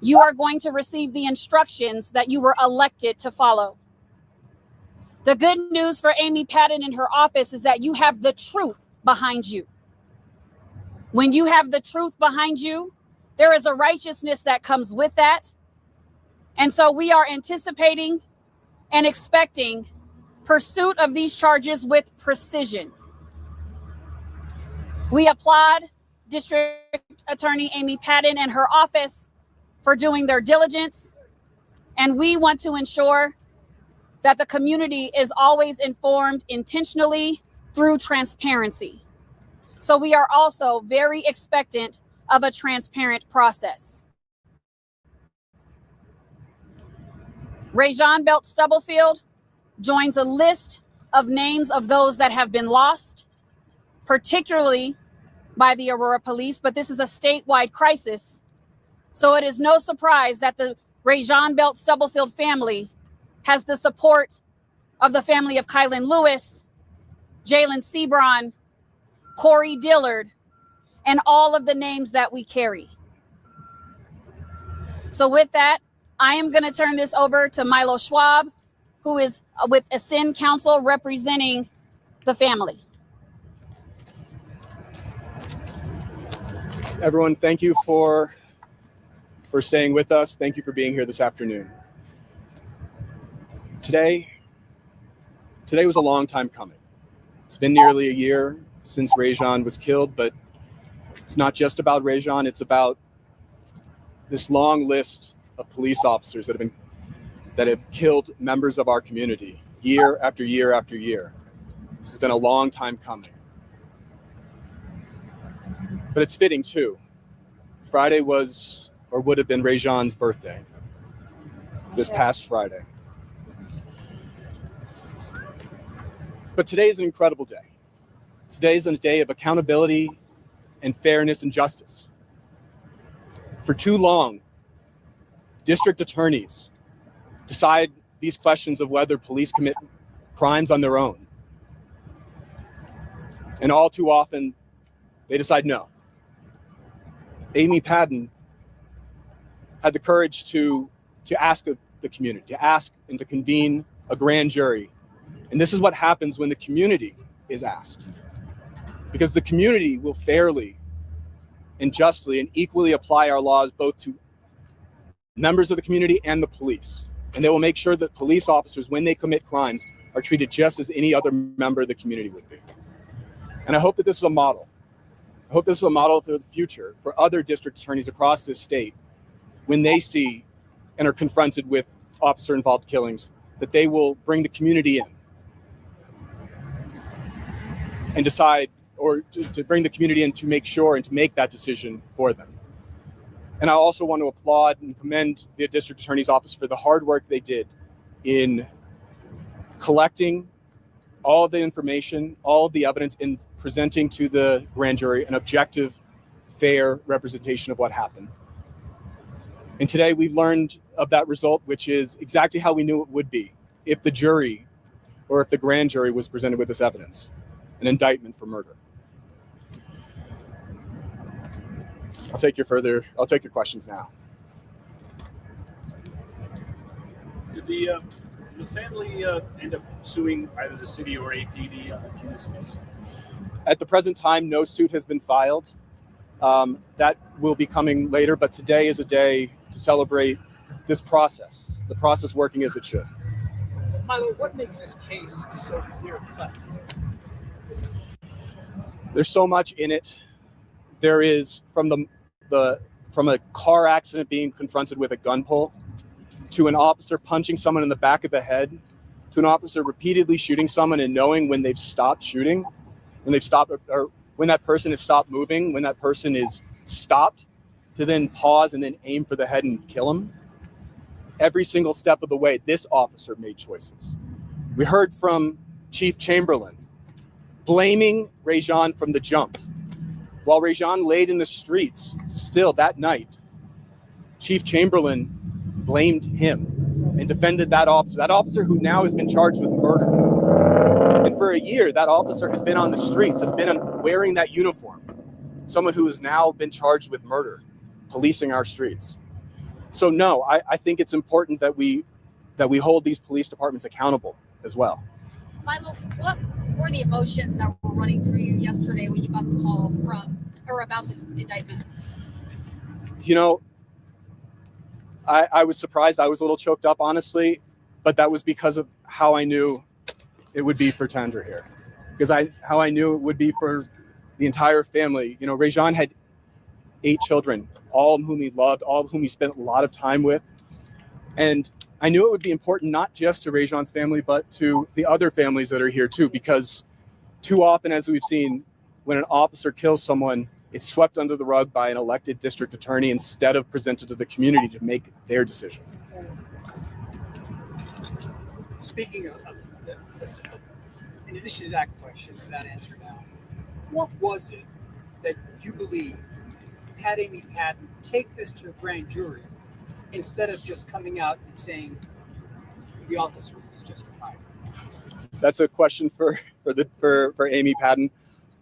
you are going to receive the instructions that you were elected to follow. The good news for Amy Patton in her office is that you have the truth behind you. When you have the truth behind you, there is a righteousness that comes with that. And so we are anticipating and expecting pursuit of these charges with precision. We applaud District Attorney Amy Patton and her office for doing their diligence. And we want to ensure that the community is always informed intentionally through transparency. So we are also very expectant of a transparent process. Rajon Belt Stubblefield joins a list of names of those that have been lost, particularly by the Aurora Police, but this is a statewide crisis. So it is no surprise that the Rajon Belt Stubblefield family has the support of the family of Kylan Lewis, Jalen Sebron, Corey Dillard, and all of the names that we carry. So with that, I am going to turn this over to Milo Schwab, who is with Ascend Council representing the family. Everyone, thank you for staying with us. Thank you for being here this afternoon. Today was a long time coming. It's been nearly a year since Rajon was killed, but it's not just about Rajon, it's about this long list of police officers that have killed members of our community year after year after year. This has been a long time coming. But it's fitting too. Friday was, or would have been, Rajon's birthday, this past Friday. But today is an incredible day. Today is a day of accountability and fairness and justice. For too long, district attorneys decide these questions of whether police commit crimes on their own. And all too often, they decide no. Amy Patton had the courage to ask the community, to ask and to convene a grand jury. And this is what happens when the community is asked. Because the community will fairly and justly and equally apply our laws both to members of the community and the police. And they will make sure that police officers, when they commit crimes, are treated just as any other member of the community would be. And I hope that this is a model. I hope this is a model for the future for other district attorneys across this state when they see and are confronted with officer-involved killings, that they will bring the community in and decide, or to bring the community in to make sure and to make that decision for them. And I also want to applaud and commend the district attorney's office for the hard work they did in collecting all of the information, all of the evidence, and presenting to the grand jury an objective, fair representation of what happened. And today we've learned of that result, which is exactly how we knew it would be if the jury or if the grand jury was presented with this evidence, an indictment for murder. I'll take your questions now. Did the family end up suing either the city or APD in this case? At the present time, no suit has been filed. That will be coming later, but today is a day to celebrate this process, the process working as it should. Milo, what makes this case so clear-cut? There's so much in it. There is from a car accident being confronted with a gun pull, to an officer punching someone in the back of the head, to an officer repeatedly shooting someone and knowing when they've stopped shooting, when they've stopped, or when that person has stopped moving, when that person is stopped, to then pause and then aim for the head and kill him. Every single step of the way, this officer made choices. We heard from Chief Chamberlain blaming Rajon from the jump. While Rajon laid in the streets still that night, Chief Chamberlain blamed him and defended that officer who now has been charged with murder. And for a year, that officer has been on the streets, has been wearing that uniform. Someone who has now been charged with murder, policing our streets. So no, I think it's important that we hold these police departments accountable as well. Milo, what were the emotions that were running through you yesterday when you got the call about the indictment? You know, I was surprised. I was a little choked up, honestly, but that was because of how I knew it would be for Tandra here, because how I knew it would be for the entire family. You know, Rajon had 8 children, all of whom he loved, all of whom he spent a lot of time with. And I knew it would be important not just to Rajon's family, but to the other families that are here too, because too often, as we've seen, when an officer kills someone, it's swept under the rug by an elected district attorney instead of presented to the community to make their decision. Speaking of this, in addition to that question, to that answer now, what was it that you believe had Amy Padden take this to a grand jury instead of just coming out and saying the officer was justified? That's a question for Amy Padden.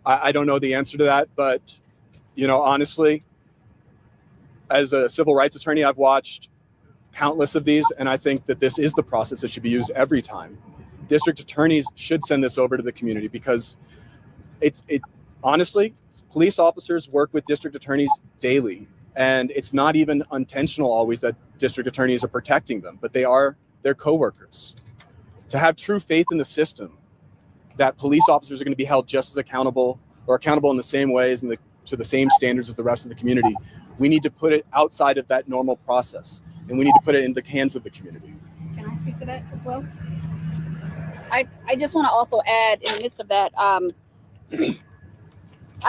I don't know the answer to that, but you know, honestly, as a civil rights attorney, I've watched countless of these, and I think that this is the process that should be used every time. District attorneys should send this over to the community, because honestly, police officers work with district attorneys daily, and it's not even intentional always that district attorneys are protecting them, but they are their coworkers. To have true faith in the system that police officers are going to be held just as accountable, or accountable in the same ways and to the same standards as the rest of the community, we need to put it outside of that normal process, and we need to put it in the hands of the community. Can I speak to that as well? I just want to also add, in the midst of that, I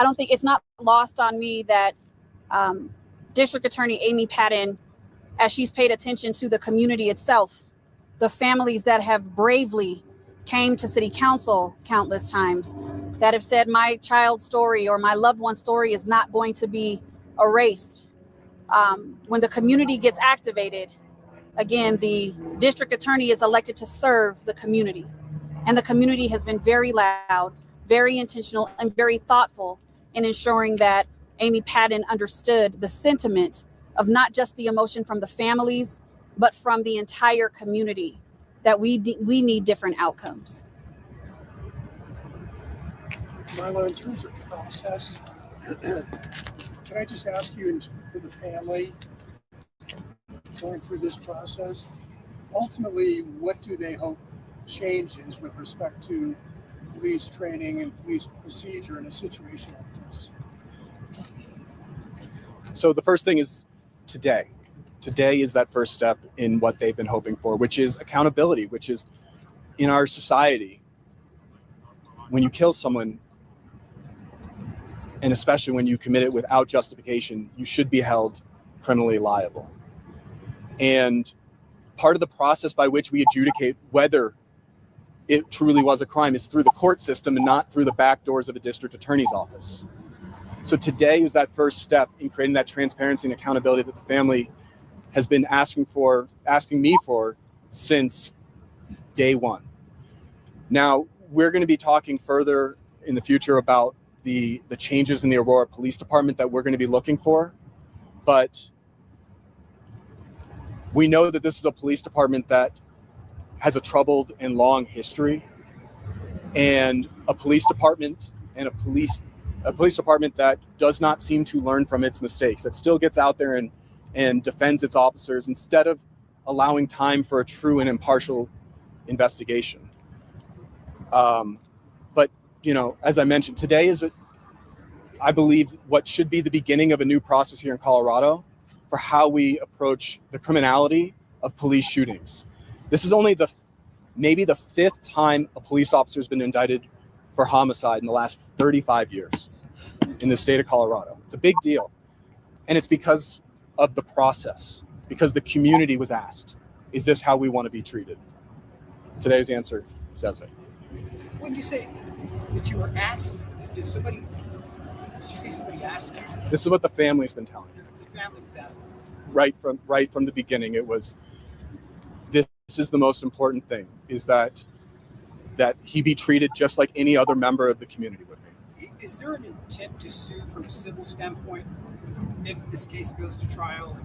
don't think it's not lost on me that District Attorney Amy Padden, as she's paid attention to the community itself, the families that have bravely came to city council countless times, that have said my child's story or my loved one's story is not going to be erased. When the community gets activated, again, the district attorney is elected to serve the community. And the community has been very loud, very intentional, and very thoughtful in ensuring that Amy Padden understood the sentiment of not just the emotion from the families, but from the entire community, that we need different outcomes. Milo, in terms of process, can I just ask you, for the family going through this process, ultimately, what do they hope changes with respect to police training and police procedure in a situation like this? So the first thing is today. Today is that first step in what they've been hoping for, which is accountability, which is in our society, when you kill someone, and especially when you commit it without justification, you should be held criminally liable. And part of the process by which we adjudicate whether it truly was a crime is through the court system and not through the back doors of a district attorney's office. So today is that first step in creating that transparency and accountability that the family has been asking me for since day one. Now, we're going to be talking further in the future about the changes in the Aurora Police Department that we're going to be looking for. But we know that this is a police department that has a troubled and long history, and a police department that does not seem to learn from its mistakes, that still gets out there and defends its officers instead of allowing time for a true and impartial investigation. But, as I mentioned, today is, I believe, what should be the beginning of a new process here in Colorado for how we approach the criminality of police shootings. This is only maybe the 5th time a police officer has been indicted for homicide in the last 35 years in the state of Colorado. It's a big deal. And it's because of the process, because the community was asked, is this how we want to be treated? Today's answer says it. When you say that you were asked, did you say somebody asked you? This is what the family's been telling me. The family was asking. Right from the beginning, it was, this is the most important thing, is that he be treated just like any other member of the community would be. Is there an intent to sue from a civil standpoint if this case goes to trial?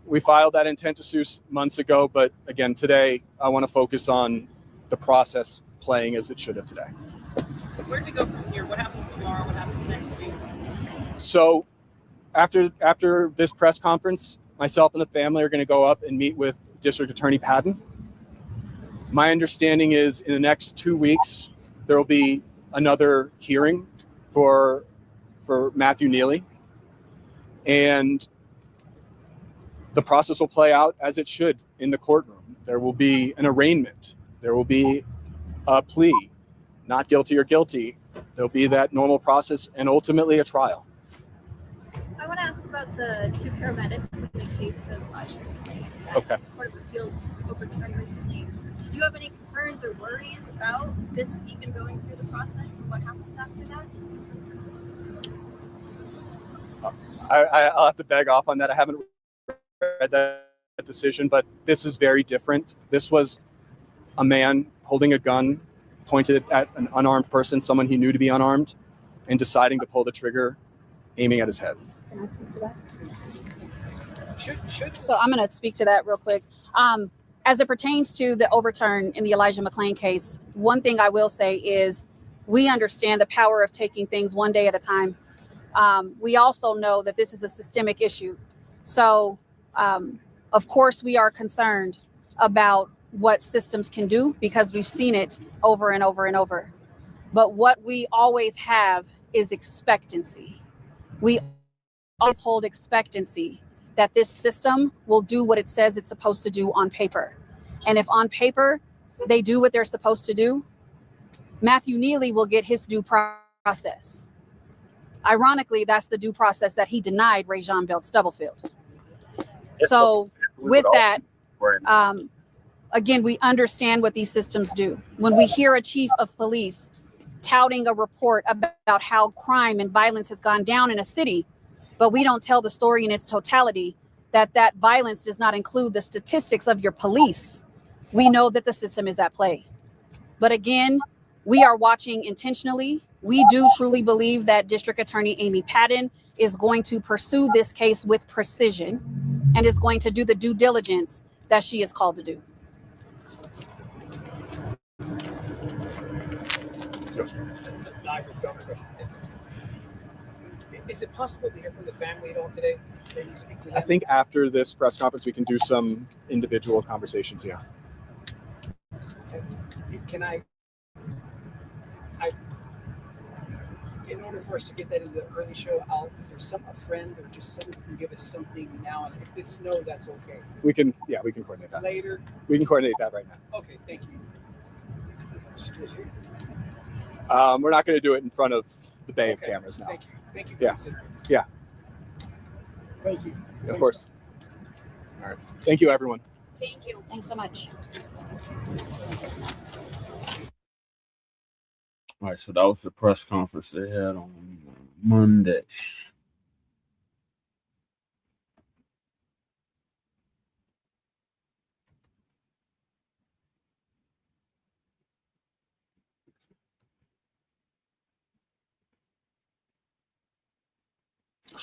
We filed that intent to sue months ago, but again, today I want to focus on the process playing as it should have today. Where do we go from here? What happens tomorrow? What happens next week? So after this press conference, myself and the family are going to go up and meet with District Attorney Padden. My understanding is in the next 2 weeks, there will be another hearing for Matthew Neely. And the process will play out as it should in the courtroom. There will be an arraignment. There will be a plea, not guilty or guilty. There'll be that normal process and ultimately a trial. I want to ask about the 2 paramedics in the case of Elijah McClain that Okay. Court of Appeals overturned recently. Do you have any concerns or worries about this even going through the process and what happens after that? I'll have to beg off on that. I haven't read that decision, but this is very different. This was a man holding a gun pointed at an unarmed person, someone he knew to be unarmed, and deciding to pull the trigger, aiming at his head. Can I speak to that? So I'm going to speak to that real quick. As it pertains to the overturn in the Elijah McClain case, one thing I will say is we understand the power of taking things one day at a time. We also know that this is a systemic issue. So, of course, we are concerned about what systems can do because we've seen it over and over and over. But what we always have is expectancy. We always hold expectancy that this system will do what it says it's supposed to do on paper. And if on paper they do what they're supposed to do, Matthew Neely will get his due process. Ironically, that's the due process that he denied Rajon Belt Stubblefield. So with that, again, we understand what these systems do. When we hear a chief of police touting a report about how crime and violence has gone down in a city, but we don't tell the story in its totality, that violence does not include the statistics of your police, we know that the system is at play. But again, we are watching intentionally. We do truly believe that District Attorney Amy Padden is going to pursue this case with precision and is going to do the due diligence that she is called to do. Is it possible to hear from the family at all today? Maybe speak to them? I think after this press conference, we can do some individual conversations. Yeah. Can I in order for us to get that in the early show, is there a friend or just someone who can give us something now? And if it's no, that's okay. We can coordinate that. Later? We can coordinate that right now. Okay, thank you. Just do it here. We're not going to do it in front of the bay of cameras now. Thank you. Thank you for Yeah. considering. Yeah. Thank you. Of course. All right. Thank you, everyone. Thank you. Thanks so much. All right, so that was the press conference they had on Monday.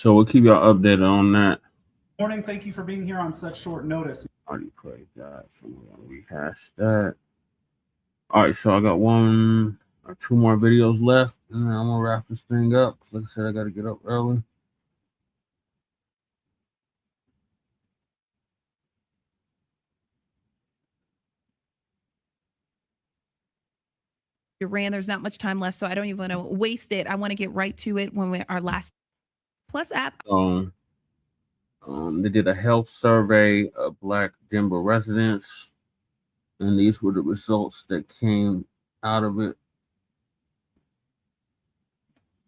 So we'll keep y'all updated on that. Morning. Thank you for being here on such short notice. Already played that, so we're gonna rehash that. All right, so I got one or two more videos left, and then I'm gonna wrap this thing up. Like I said, I gotta get up early. Iran, there's not much time left, so I don't even want to waste it. I want to get right to it when our last Plus app. They did a health survey of Black Denver residents, and these were the results that came out of it.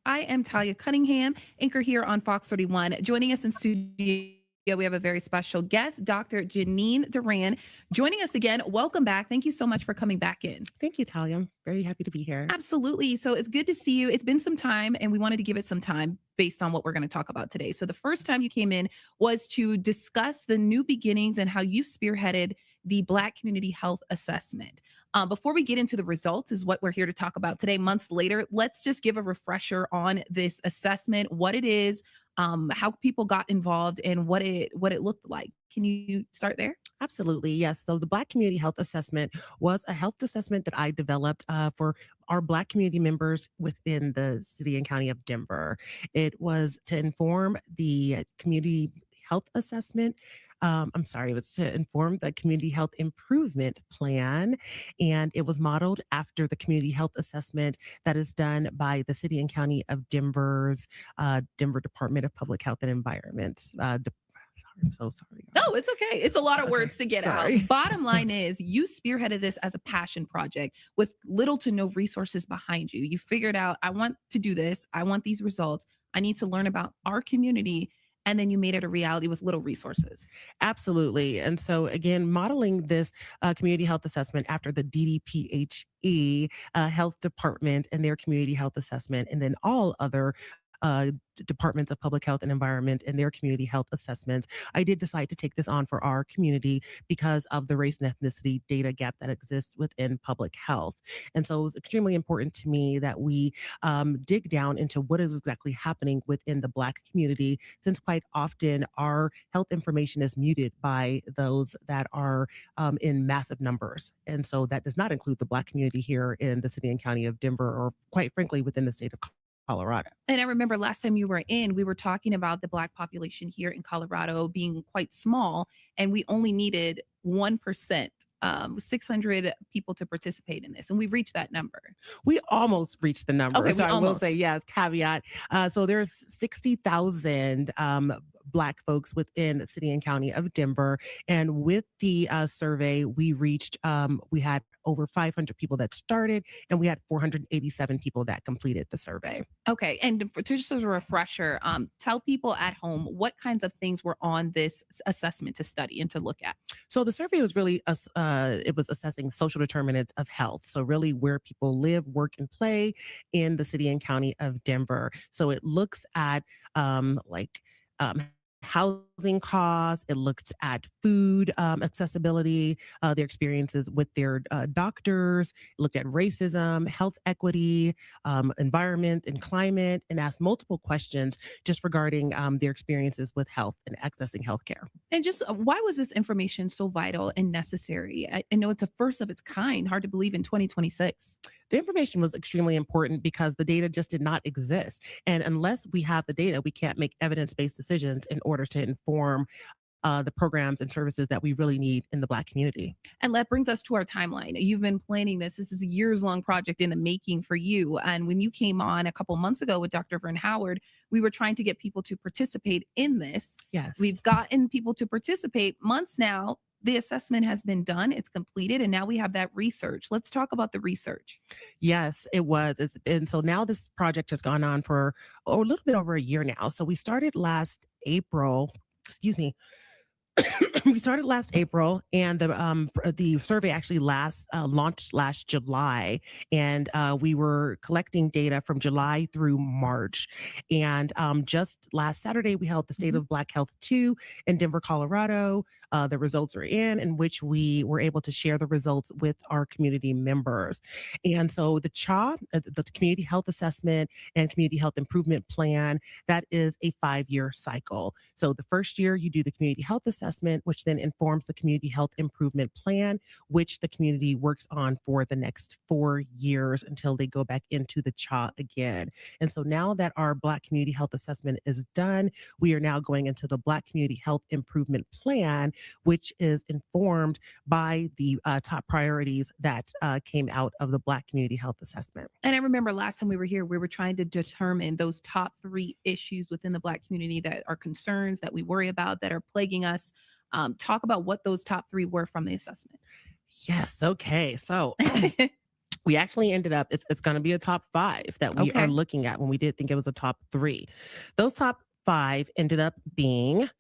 I am Talia Cunningham, anchor here on Fox 31. Joining us in studio, we have a very special guest, Dr. Janine Duran, joining us again. Welcome back. Thank you so much for coming back in. Thank you, Talia. I'm very happy to be here. Absolutely. So it's good to see you. It's been some time, and we wanted to give it some time based on what we're going to talk about today. So the first time you came in was to discuss the new beginnings and how you've spearheaded the Black Community Health Assessment. Before we get into the results, is what we're here to talk about today. Months later, let's just give a refresher on this assessment, what it is, how people got involved, and what it looked like. Can you start there? Absolutely. Yes. So the Black Community Health Assessment was a health assessment that I developed for our Black community members within the city and county of Denver. It was to inform the community health assessment. It was to inform the community health improvement plan, and it was modeled after the community health assessment that is done by the city and county of Denver's Denver Department of Public Health and Environment. I'm so sorry. No, it's okay. It's a lot of words to get sorry. out. Bottom line is you spearheaded this as a passion project with little to no resources behind you. You figured out, I want to do this. I want these results. I need to learn about our community. And then you made it a reality with little resources. Absolutely. And so again, modeling this community health assessment after the DDPHE health department and their community health assessment, and then all other departments of public health and environment and their community health assessments, I did decide to take this on for our community because of the race and ethnicity data gap that exists within public health. And so it was extremely important to me that we dig down into what is exactly happening within the Black community, since quite often our health information is muted by those that are in massive numbers. And so that does not include the Black community here in the city and county of Denver, or quite frankly, within the state of Colorado. And I remember last time you were in, we were talking about the Black population here in Colorado being quite small, and we only needed 1%, 600 people to participate in this. And we reached that number. We almost reached the number. Okay, so I will almost. say, yes, caveat. So there's 60,000 Black folks within the city and county of Denver. And with the survey, we reached, we had over 500 people that started, and we had 487 people that completed the survey. Okay. And just as a refresher, tell people at home what kinds of things were on this assessment to study and to look at. So the survey was really, it was assessing social determinants of health. So really where people live, work, and play in the city and county of Denver. So it looks at housing costs. It looked at food accessibility, their experiences with their doctors. It looked at racism, health equity, environment and climate, and asked multiple questions just regarding their experiences with health and accessing healthcare. And just why was this information so vital and necessary? I know it's a first of its kind. Hard to believe in 2026. The information was extremely important because the data just did not exist. And unless we have the data, we can't make evidence-based decisions in order to inform the programs and services that we really need in the Black community. And that brings us to our timeline. You've been planning this. This is a years-long project in the making for you. And when you came on a couple months ago with Dr. Vern Howard, we were trying to get people to participate in this. Yes. We've gotten people to participate months now. The assessment has been done, it's completed, and now we have that research. Let's talk about the research. Yes, it was. And so now this project has gone on for a little bit over a year now. So we started last April, We started last April, and the survey actually launched last July, and we were collecting data from July through March. And just last Saturday, we held the State of Black Health 2 in Denver, Colorado. The results are in which we were able to share the results with our community members. And so the CHA, the Community Health Assessment and Community Health Improvement Plan, that is a 5-year cycle. So the first year you do the Community Health Assessment, which then informs the Community Health Improvement Plan, which the community works on for the next 4 years until they go back into the CHA again. And so now that our Black Community Health Assessment is done, we are now going into the Black Community Health Improvement Plan, which is informed by the top priorities that came out of the Black Community Health Assessment. And I remember last time we were here, we were trying to determine those top 3 issues within the Black community that are concerns that we worry about, that are plaguing us. Talk about what those top 3 were from the assessment. Yes. Okay. So we actually ended up, it's going to be a top 5 that we are looking at when we did think it was a top 3. Those top 5 ended up being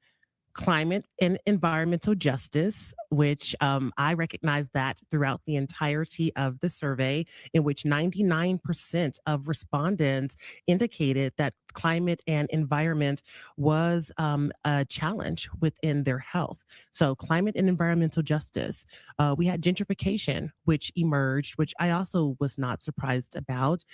climate and environmental justice, which I recognize that throughout the entirety of the survey, in which 99% of respondents indicated that climate and environment was a challenge within their health. So climate and environmental justice. We had gentrification, which emerged, which I also was not surprised about,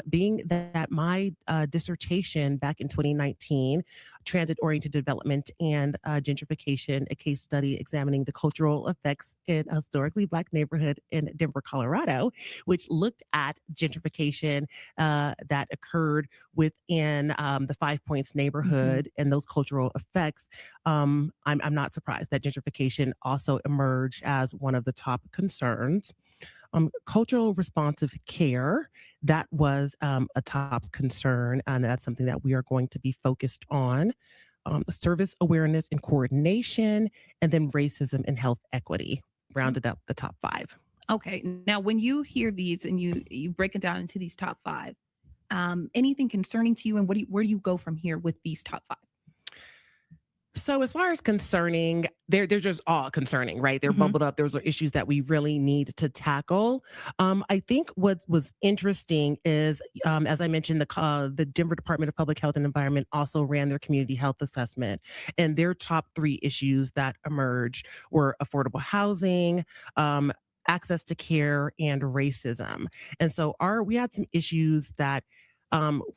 being that my dissertation back in 2019, transit-oriented development and gentrification, a case study examining the cultural effects in a historically Black neighborhood in Denver, Colorado, which looked at gentrification that occurred within the 5 Points neighborhood and those cultural effects. I'm not surprised that gentrification also emerged as one of the top concerns. Cultural responsive care, that was a top concern, and that's something that we are going to be focused on. Service awareness and coordination, and then racism and health equity rounded up the top 5. Okay. Now, when you hear these and you break it down into these top 5, anything concerning to you, and where do you go from here with these top 5? So as far as concerning, they're just all concerning, right? They're bubbled up. Those are issues that we really need to tackle. I think what was interesting is, as I mentioned, the Denver Department of Public Health and Environment also ran their community health assessment, and their top 3 issues that emerged were affordable housing, access to care, and racism. And so we had some issues that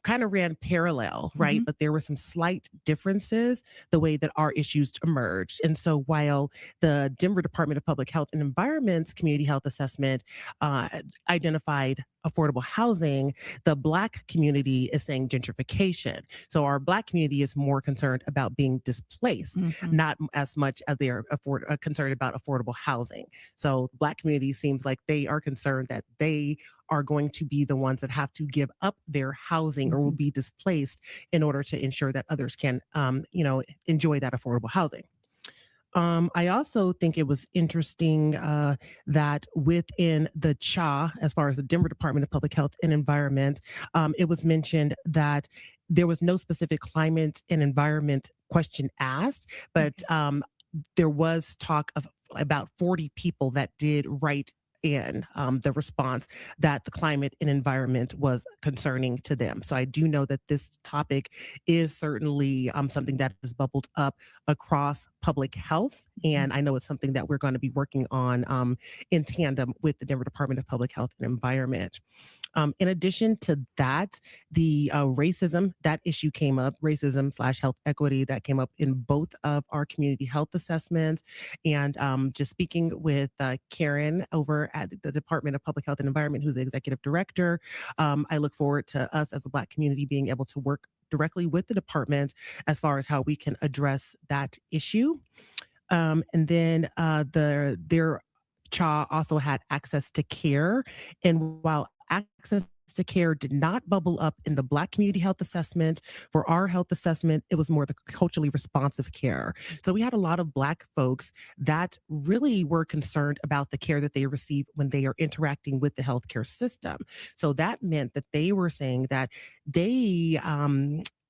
kind of ran parallel, right? But there were some slight differences the way that our issues emerged. And so while the Denver Department of Public Health and Environment's community health assessment identified affordable housing, the Black community is saying gentrification. So our Black community is more concerned about being displaced, not as much as they are concerned about affordable housing. So the Black community seems like they are concerned that they are going to be the ones that have to give up their housing or will be displaced in order to ensure that others can, enjoy that affordable housing. I also think it was interesting that within the CHA, as far as the Denver Department of Public Health and Environment, it was mentioned that there was no specific climate and environment question asked, but there was talk of about 40 people that did write in the response that the climate and environment was concerning to them. So I do know that this topic is certainly something that has bubbled up across public health. And I know it's something that we're going to be working on in tandem with the Denver Department of Public Health and Environment. In addition to that, the racism, that issue came up, racism/health equity, that came up in both of our community health assessments. And just speaking with Karen over at the Department of Public Health and Environment, who's the executive director, I look forward to us as a Black community being able to work directly with the department as far as how we can address that issue. And then their CHA also had access to care. And while access to care did not bubble up in the Black community health assessment, for our health assessment, it was more the culturally responsive care. So we had a lot of Black folks that really were concerned about the care that they receive when they are interacting with the healthcare system. So that meant that they were saying that they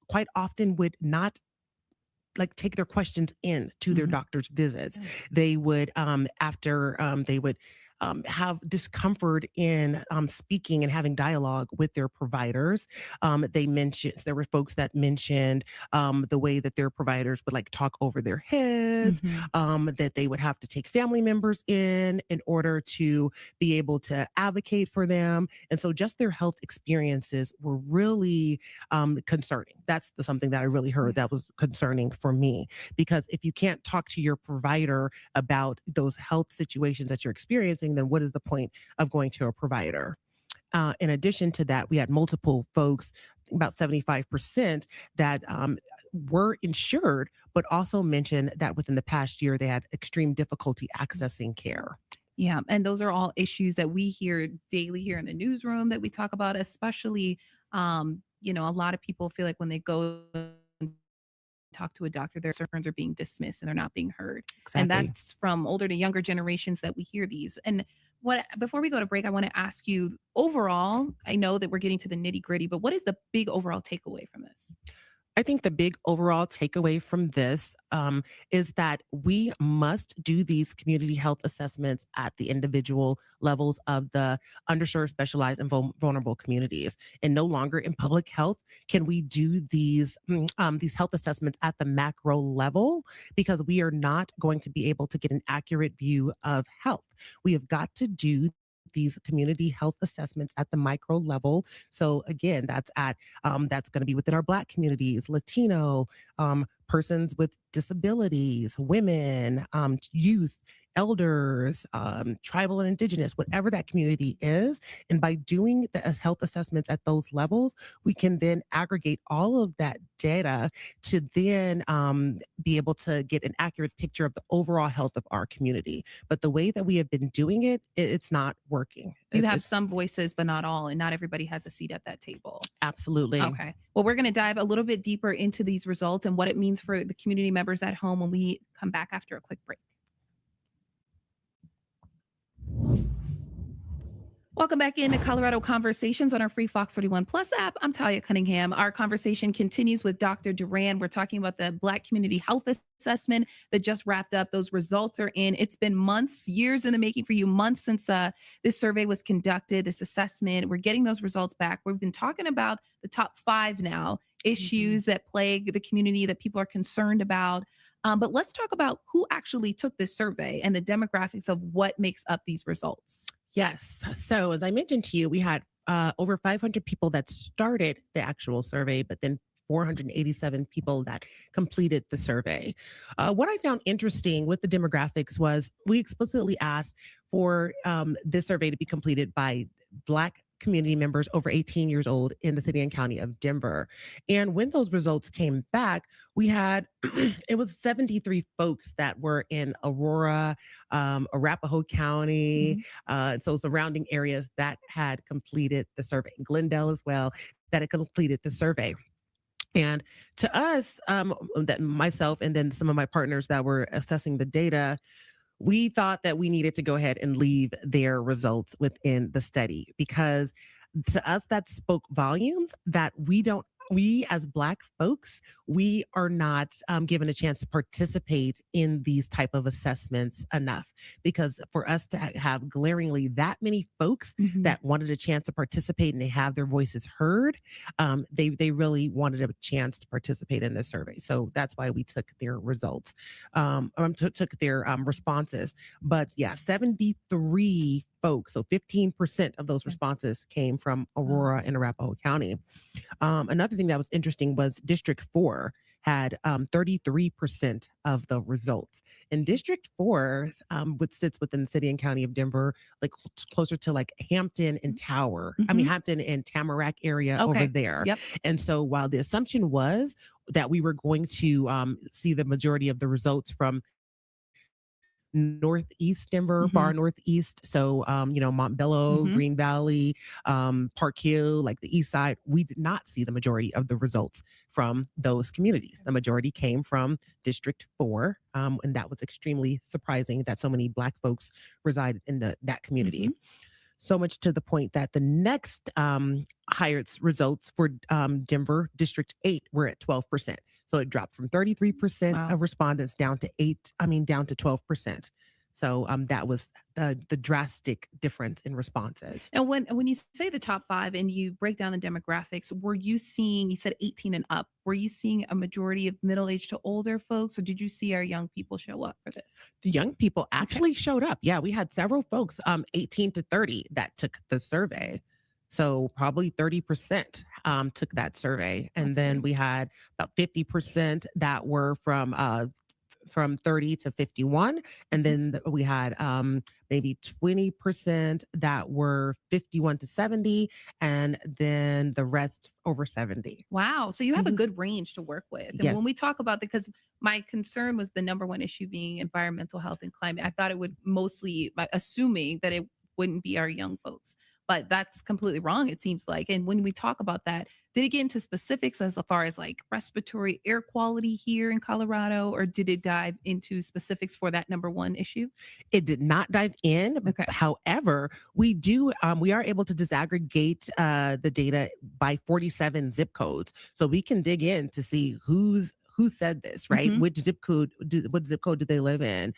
quite often would not like take their questions in to their doctor's visits. They would after they would have discomfort in speaking and having dialogue with their providers. They mentioned there were folks that mentioned the way that their providers would like talk over their heads, that they would have to take family members in order to be able to advocate for them. And so just their health experiences were really concerning. That's something that I really heard that was concerning for me, because if you can't talk to your provider about those health situations that you're experiencing, then what is the point of going to a provider? In addition to that, we had multiple folks, about 75%, that were insured, but also mentioned that within the past year, they had extreme difficulty accessing care. Yeah, and those are all issues that we hear daily here in the newsroom that we talk about, especially, you know, a lot of people feel like when they go and talk to a doctor, their concerns are being dismissed and they're not being heard. And Exactly. that's from older to younger generations that we hear these. And what before we go to break, I want to ask you overall, I know that we're getting to the nitty gritty, but what is the big overall takeaway from this? I think the big overall takeaway from this is that we must do these community health assessments at the individual levels of the underserved, specialized, and vulnerable communities. And no longer in public health can we do these health assessments at the macro level, because we are not going to be able to get an accurate view of health. We have got to do these community health assessments at the micro level. So again, that's going to be within our Black communities, Latino, persons with disabilities, women, youth, elders, tribal and indigenous, whatever that community is. And by doing the health assessments at those levels, we can then aggregate all of that data to then be able to get an accurate picture of the overall health of our community. But the way that we have been doing it, it's not working. You have some voices, but not all, and not everybody has a seat at that table. Absolutely. Okay. Well, we're going to dive a little bit deeper into these results and what it means for the community members at home when we come back after a quick break. Welcome back into Colorado Conversations on our free Fox 31 Plus app. I'm Talia Cunningham. Our conversation continues with Dr. Duran. We're talking about the Black Community Health Assessment that just wrapped up. Those results are in. It's been months, years in the making for you, months since this survey was conducted, this assessment. We're getting those results back. We've been talking about the top 5 now, issues that plague the community that people are concerned about. But let's talk about who actually took this survey and the demographics of what makes up these results. Yes. So as I mentioned to you, we had over 500 people that started the actual survey, but then 487 people that completed the survey. What I found interesting with the demographics was we explicitly asked for this survey to be completed by Black community members over 18 years old in the city and county of Denver. And when those results came back, we had, it was 73 folks that were in Aurora, Arapahoe County, so surrounding areas that had completed the survey, Glendale as well, that had completed the survey. And to us, that myself and then some of my partners that were assessing the data, we thought that we needed to go ahead and leave their results within the study, because to us that spoke volumes that we as Black folks, we are not given a chance to participate in these type of assessments enough, because for us to have glaringly that many folks that wanted a chance to participate and they have their voices heard, they really wanted a chance to participate in this survey. So that's why we took their results, took their responses. But yeah, 73 folks, so 15% of those responses came from Aurora and Arapahoe County. Another thing that was interesting was District 4 had 33% of the results. And District 4 sits within the city and county of Denver, like closer to like Hampton and Tower. I mean, Hampton and Tamarack area over there. Yep. And so while the assumption was that we were going to see the majority of the results from Northeast Denver, far northeast. So, Montbello, Green Valley, Park Hill, like the east side, we did not see the majority of the results from those communities. The majority came from District 4. And that was extremely surprising that so many Black folks resided in that community. So much to the point that the next highest results for Denver, District 8, were at 12%. So it dropped from 33% Wow. of respondents down to 12%. So that was the drastic difference in responses. And when you say the top 5 and you break down the demographics, were you seeing, you said 18 and up, were you seeing a majority of middle-aged to older folks, or did you see our young people show up for this? The young people actually showed up. Yeah, we had several folks 18 to 30 that took the survey. So probably 30% took that survey. And then we had about 50% that were from 30 to 51. And then we had maybe 20% that were 51 to 70. And then the rest over 70. Wow. So you have a good range to work with. And Yes. when we talk about, because my concern was the number one issue being environmental health and climate, I thought it would mostly, assuming that it wouldn't be our young folks. But that's completely wrong, it seems like. And when we talk about that, did it get into specifics as far as like respiratory air quality here in Colorado, or did it dive into specifics for that number one issue? It did not dive in. Okay. However, we are able to disaggregate the data by 47 zip codes. So we can dig in to see who said this, right? Mhm. What zip code do they live in?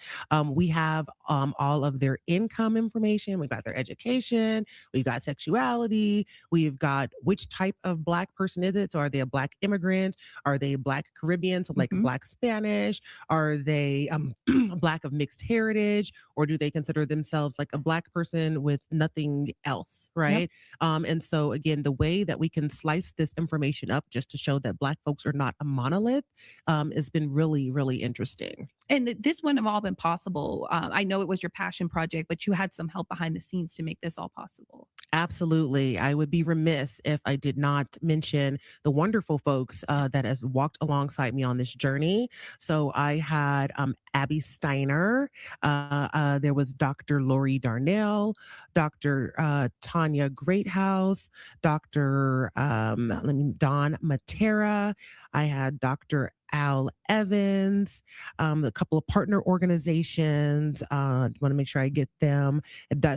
We have all of their income information. We've got their education. We've got sexuality. We've got which type of Black person is it? So are they a Black immigrant? Are they Black Caribbean? So like Black Spanish? Are they Black of mixed heritage? Or do they consider themselves like a Black person with nothing else, right? And so again, the way that we can slice this information up just to show that Black folks are not a monolith has been really, really interesting. And this wouldn't have all been possible. I know it was your passion project, but you had some help behind the scenes to make this all possible. Absolutely. I would be remiss if I did not mention the wonderful folks that have walked alongside me on this journey. So I had Abby Steiner. There was Dr. Lori Darnell, Dr. Tanya Greathouse, Dr. Don Matera. I had Dr. Al Evans, a couple of partner organizations. Want to make sure I get them.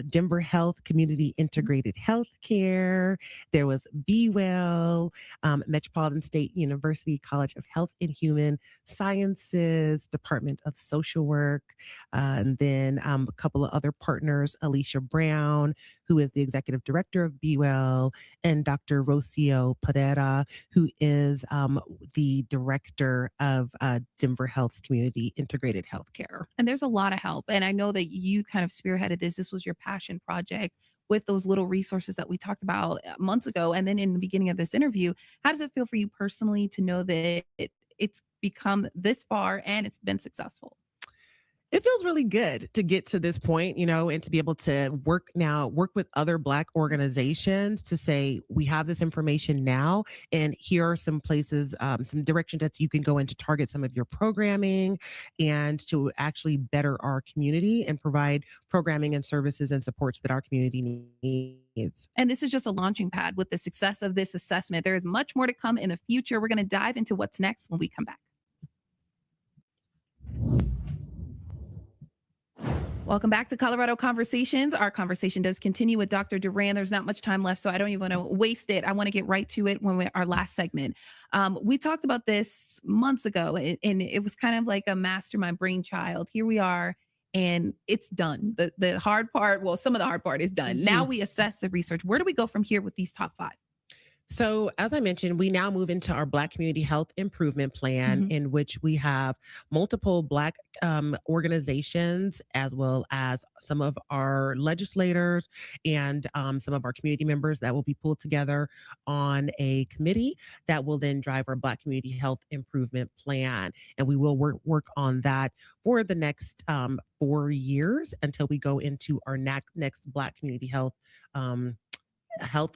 Denver Health Community Integrated Healthcare. There was Be Well, Metropolitan State University College of Health and Human Sciences, Department of Social Work, and then a couple of other partners, Alicia Brown, who is the executive director of Be Well, and Dr. Rocio Pereira, who is the director of Denver Health's Community Integrated Healthcare. And there's a lot of help. And I know that you kind of spearheaded this. This was your passion project with those little resources that we talked about months ago. And then in the beginning of this interview, how does it feel for you personally to know that it's become this far and it's been successful? It feels really good to get to this point, and to be able to work with other Black organizations to say, we have this information now, and here are some places, some directions that you can go in to target some of your programming and to actually better our community and provide programming and services and supports that our community needs. And this is just a launching pad with the success of this assessment. There is much more to come in the future. We're going to dive into what's next when we come back. Welcome back to Colorado Conversations. Our conversation does continue with Dr. Duran. There's not much time left, so I don't even want to waste it. I want to get right to it when our last segment. We talked about this months ago, and it was kind of like a mastermind brainchild. Here we are, and it's done. The hard part, well, some of the hard part is done. Mm-hmm. Now we assess the research. Where do we go from here with these top 5? So as I mentioned, we now move into our Black Community Health Improvement Plan, in which we have multiple Black organizations, as well as some of our legislators and some of our community members that will be pulled together on a committee that will then drive our Black Community Health Improvement Plan. And we will work on that for the next 4 years until we go into our next Black Community Health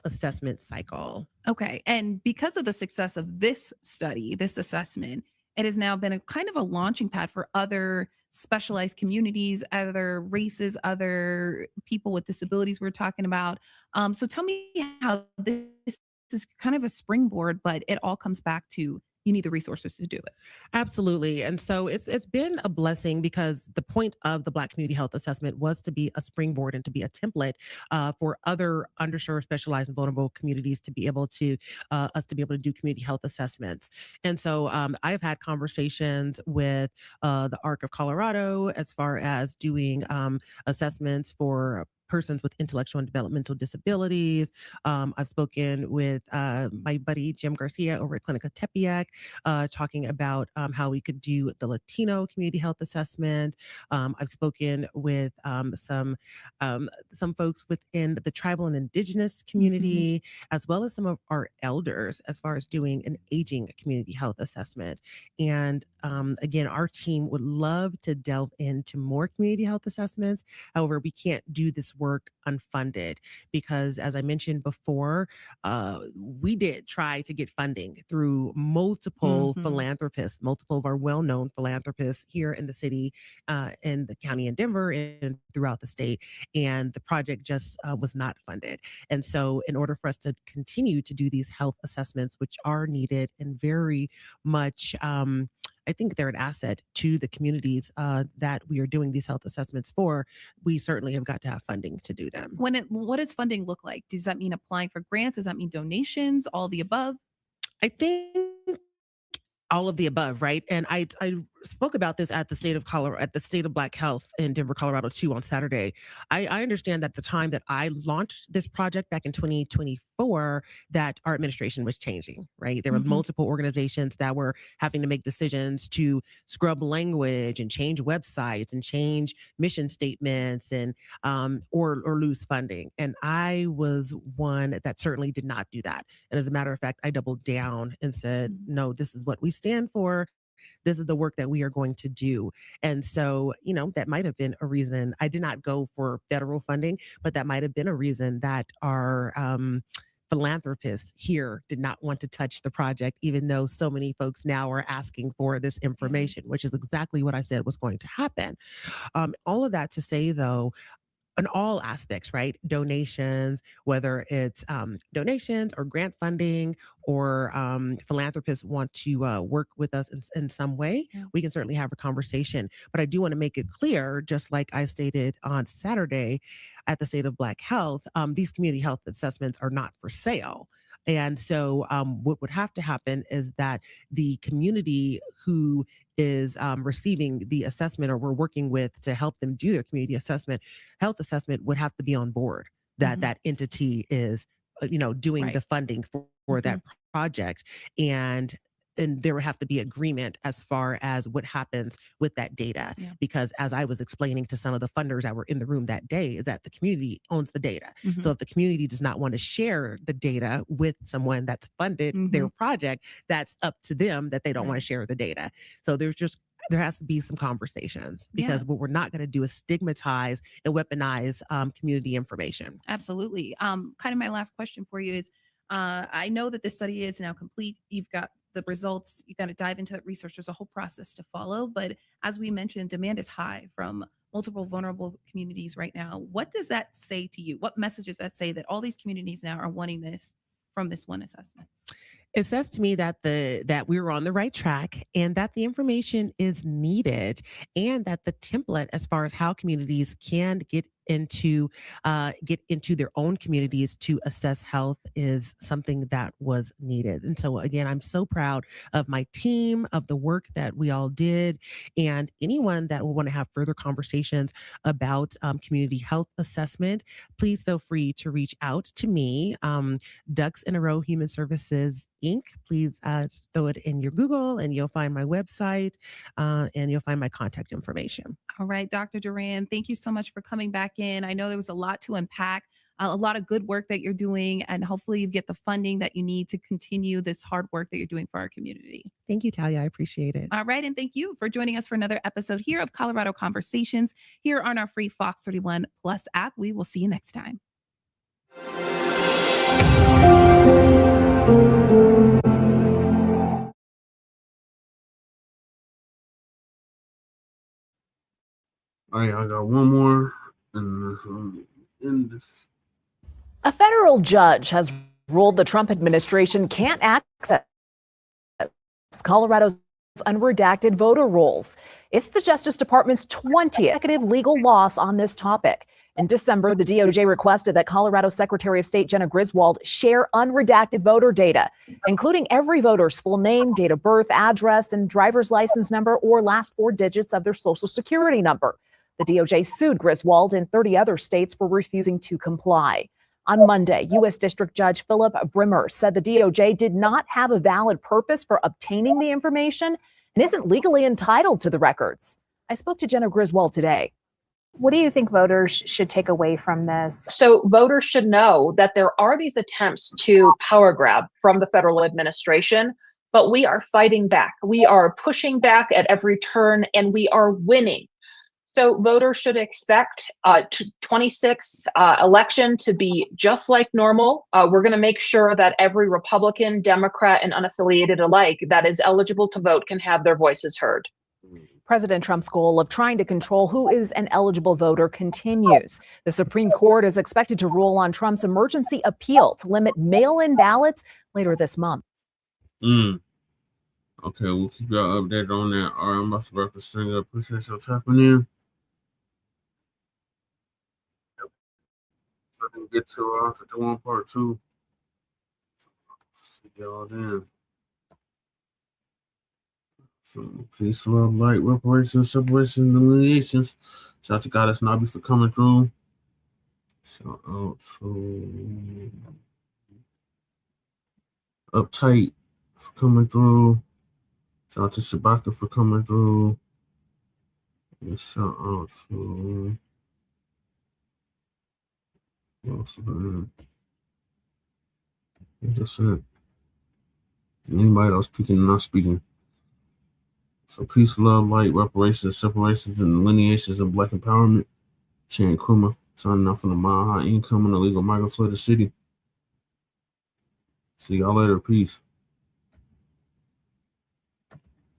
assessment cycle. Okay. And because of the success of this study, this assessment, it has now been a kind of a launching pad for other specialized communities, other races, other people with disabilities we're talking about. So tell me how this is kind of a springboard, but it all comes back to, you need the resources to do it. Absolutely. And so it's been a blessing because the point of the Black Community Health Assessment was to be a springboard and to be a template for other underserved, specialized, and vulnerable communities to be able to us to be able to do community health assessments. And so I've had conversations with the ARC of Colorado as far as doing assessments for persons with intellectual and developmental disabilities. I've spoken with my buddy Jim Garcia over at Clinica Tepeyac, talking about how we could do the Latino community health assessment. I've spoken with some folks within the tribal and indigenous community, as well as some of our elders, as far as doing an aging community health assessment. And again, our team would love to delve into more community health assessments. However, we can't do this work unfunded because, as I mentioned before, we did try to get funding through multiple philanthropists, multiple of our well-known philanthropists here in the city, in the county in Denver, and throughout the state. And the project just was not funded. And so in order for us to continue to do these health assessments, which are needed and very much, I think they're an asset to the communities that we are doing these health assessments for, we certainly have got to have funding to do them. What does funding look like? Does that mean applying for grants? Does that mean donations? All the above? I think all of the above, right? And I spoke about this at the State of Colorado, at the State of Black Health in Denver, Colorado, too, on Saturday. I understand that the time that I launched this project back in 2024, that our administration was changing, right? There were multiple organizations that were having to make decisions to scrub language and change websites and change mission statements and or lose funding. And I was one that certainly did not do that. And as a matter of fact, I doubled down and said, no, this is what we stand for. This is the work that we are going to do. And so, you know, that might have been a reason I did not go for federal funding, but that might have been a reason that our philanthropists here did not want to touch the project, even though so many folks now are asking for this information, which is exactly what I said was going to happen. All of that to say, though, in all aspects, right? Donations, whether it's donations or grant funding or philanthropists want to work with us in some way, we can certainly have a conversation. But I do want to make it clear, just like I stated on Saturday at the State of Black Health, these community health assessments are not for sale. And so what would have to happen is that the community who is receiving the assessment or we're working with to help them do their community assessment, health assessment would have to be on board that that entity is, doing the funding for that project. And there would have to be agreement as far as what happens with that data. Because as I was explaining to some of the funders that were in the room that day, is that the community owns the data. So if the community does not want to share the data with someone that's funded their project, that's up to them that they don't want to share the data. So there has to be some conversations because what we're not going to do is stigmatize and weaponize community information. Absolutely. Kind of my last question for you is, I know that this study is now complete. You've got the results. You got to dive into that research. There's a whole process to follow. But as we mentioned, demand is high from multiple vulnerable communities right now. What does that say to you? What message does that say that all these communities now are wanting this from this one assessment? It says to me that that we're on the right track and that the information is needed and that the template as far as how communities can get into their own communities to assess health is something that was needed. And so again, I'm so proud of my team, of the work that we all did, and anyone that will want to have further conversations about community health assessment, please feel free to reach out to me, Ducks in a Row Human Services Inc. Please throw it in your Google and you'll find my website and you'll find my contact information. All right, Dr. Duran, thank you so much for coming back in. I know there was a lot to unpack, a lot of good work that you're doing, and hopefully you get the funding that you need to continue this hard work that you're doing for our community. Thank you, Talia. I appreciate it. All right, and thank you for joining us for another episode here of Colorado Conversations here on our free Fox 31 Plus app. We will see you next time. All right, I got one more. And this. A federal judge has ruled the Trump administration can't access Colorado's unredacted voter rolls. It's the Justice Department's 20th consecutive legal loss on this topic. In December, the DOJ requested that Colorado Secretary of State Jenna Griswold share unredacted voter data, including every voter's full name, date of birth, address, and driver's license number or last 4 digits of their social security number. The DOJ sued Griswold and 30 other states for refusing to comply. On Monday, U.S. District Judge Philip Brimmer said the DOJ did not have a valid purpose for obtaining the information and isn't legally entitled to the records. I spoke to Jenna Griswold today. What do you think voters should take away from this? So voters should know that there are these attempts to power grab from the federal administration, but we are fighting back. We are pushing back at every turn, and we are winning. So voters should expect 26 election to be just like normal. We're going to make sure that every Republican, Democrat, and unaffiliated alike that is eligible to vote can have their voices heard. President Trump's goal of trying to control who is an eligible voter continues. The Supreme Court is expected to rule on Trump's emergency appeal to limit mail-in ballots later this month. Okay, we'll keep y'all updated on that. All right, I'm about to wrap this thing up. Appreciate y'all tapping in. So I can get to one part 2. See y'all then. So, peace, love, light, reparations, separations, humiliations. Shout out to Goddess Nobby for coming through. Shout out to Uptight for coming through. Shout out to Shabaka for coming through. And shout out to that's it. Anybody else speaking and not speaking. So peace, love, light, reparations, separations, and delineations of Black empowerment. Chan Kruma, signing off from the Mile High Income and Illegal Migrant Flooded City. See y'all later. Peace.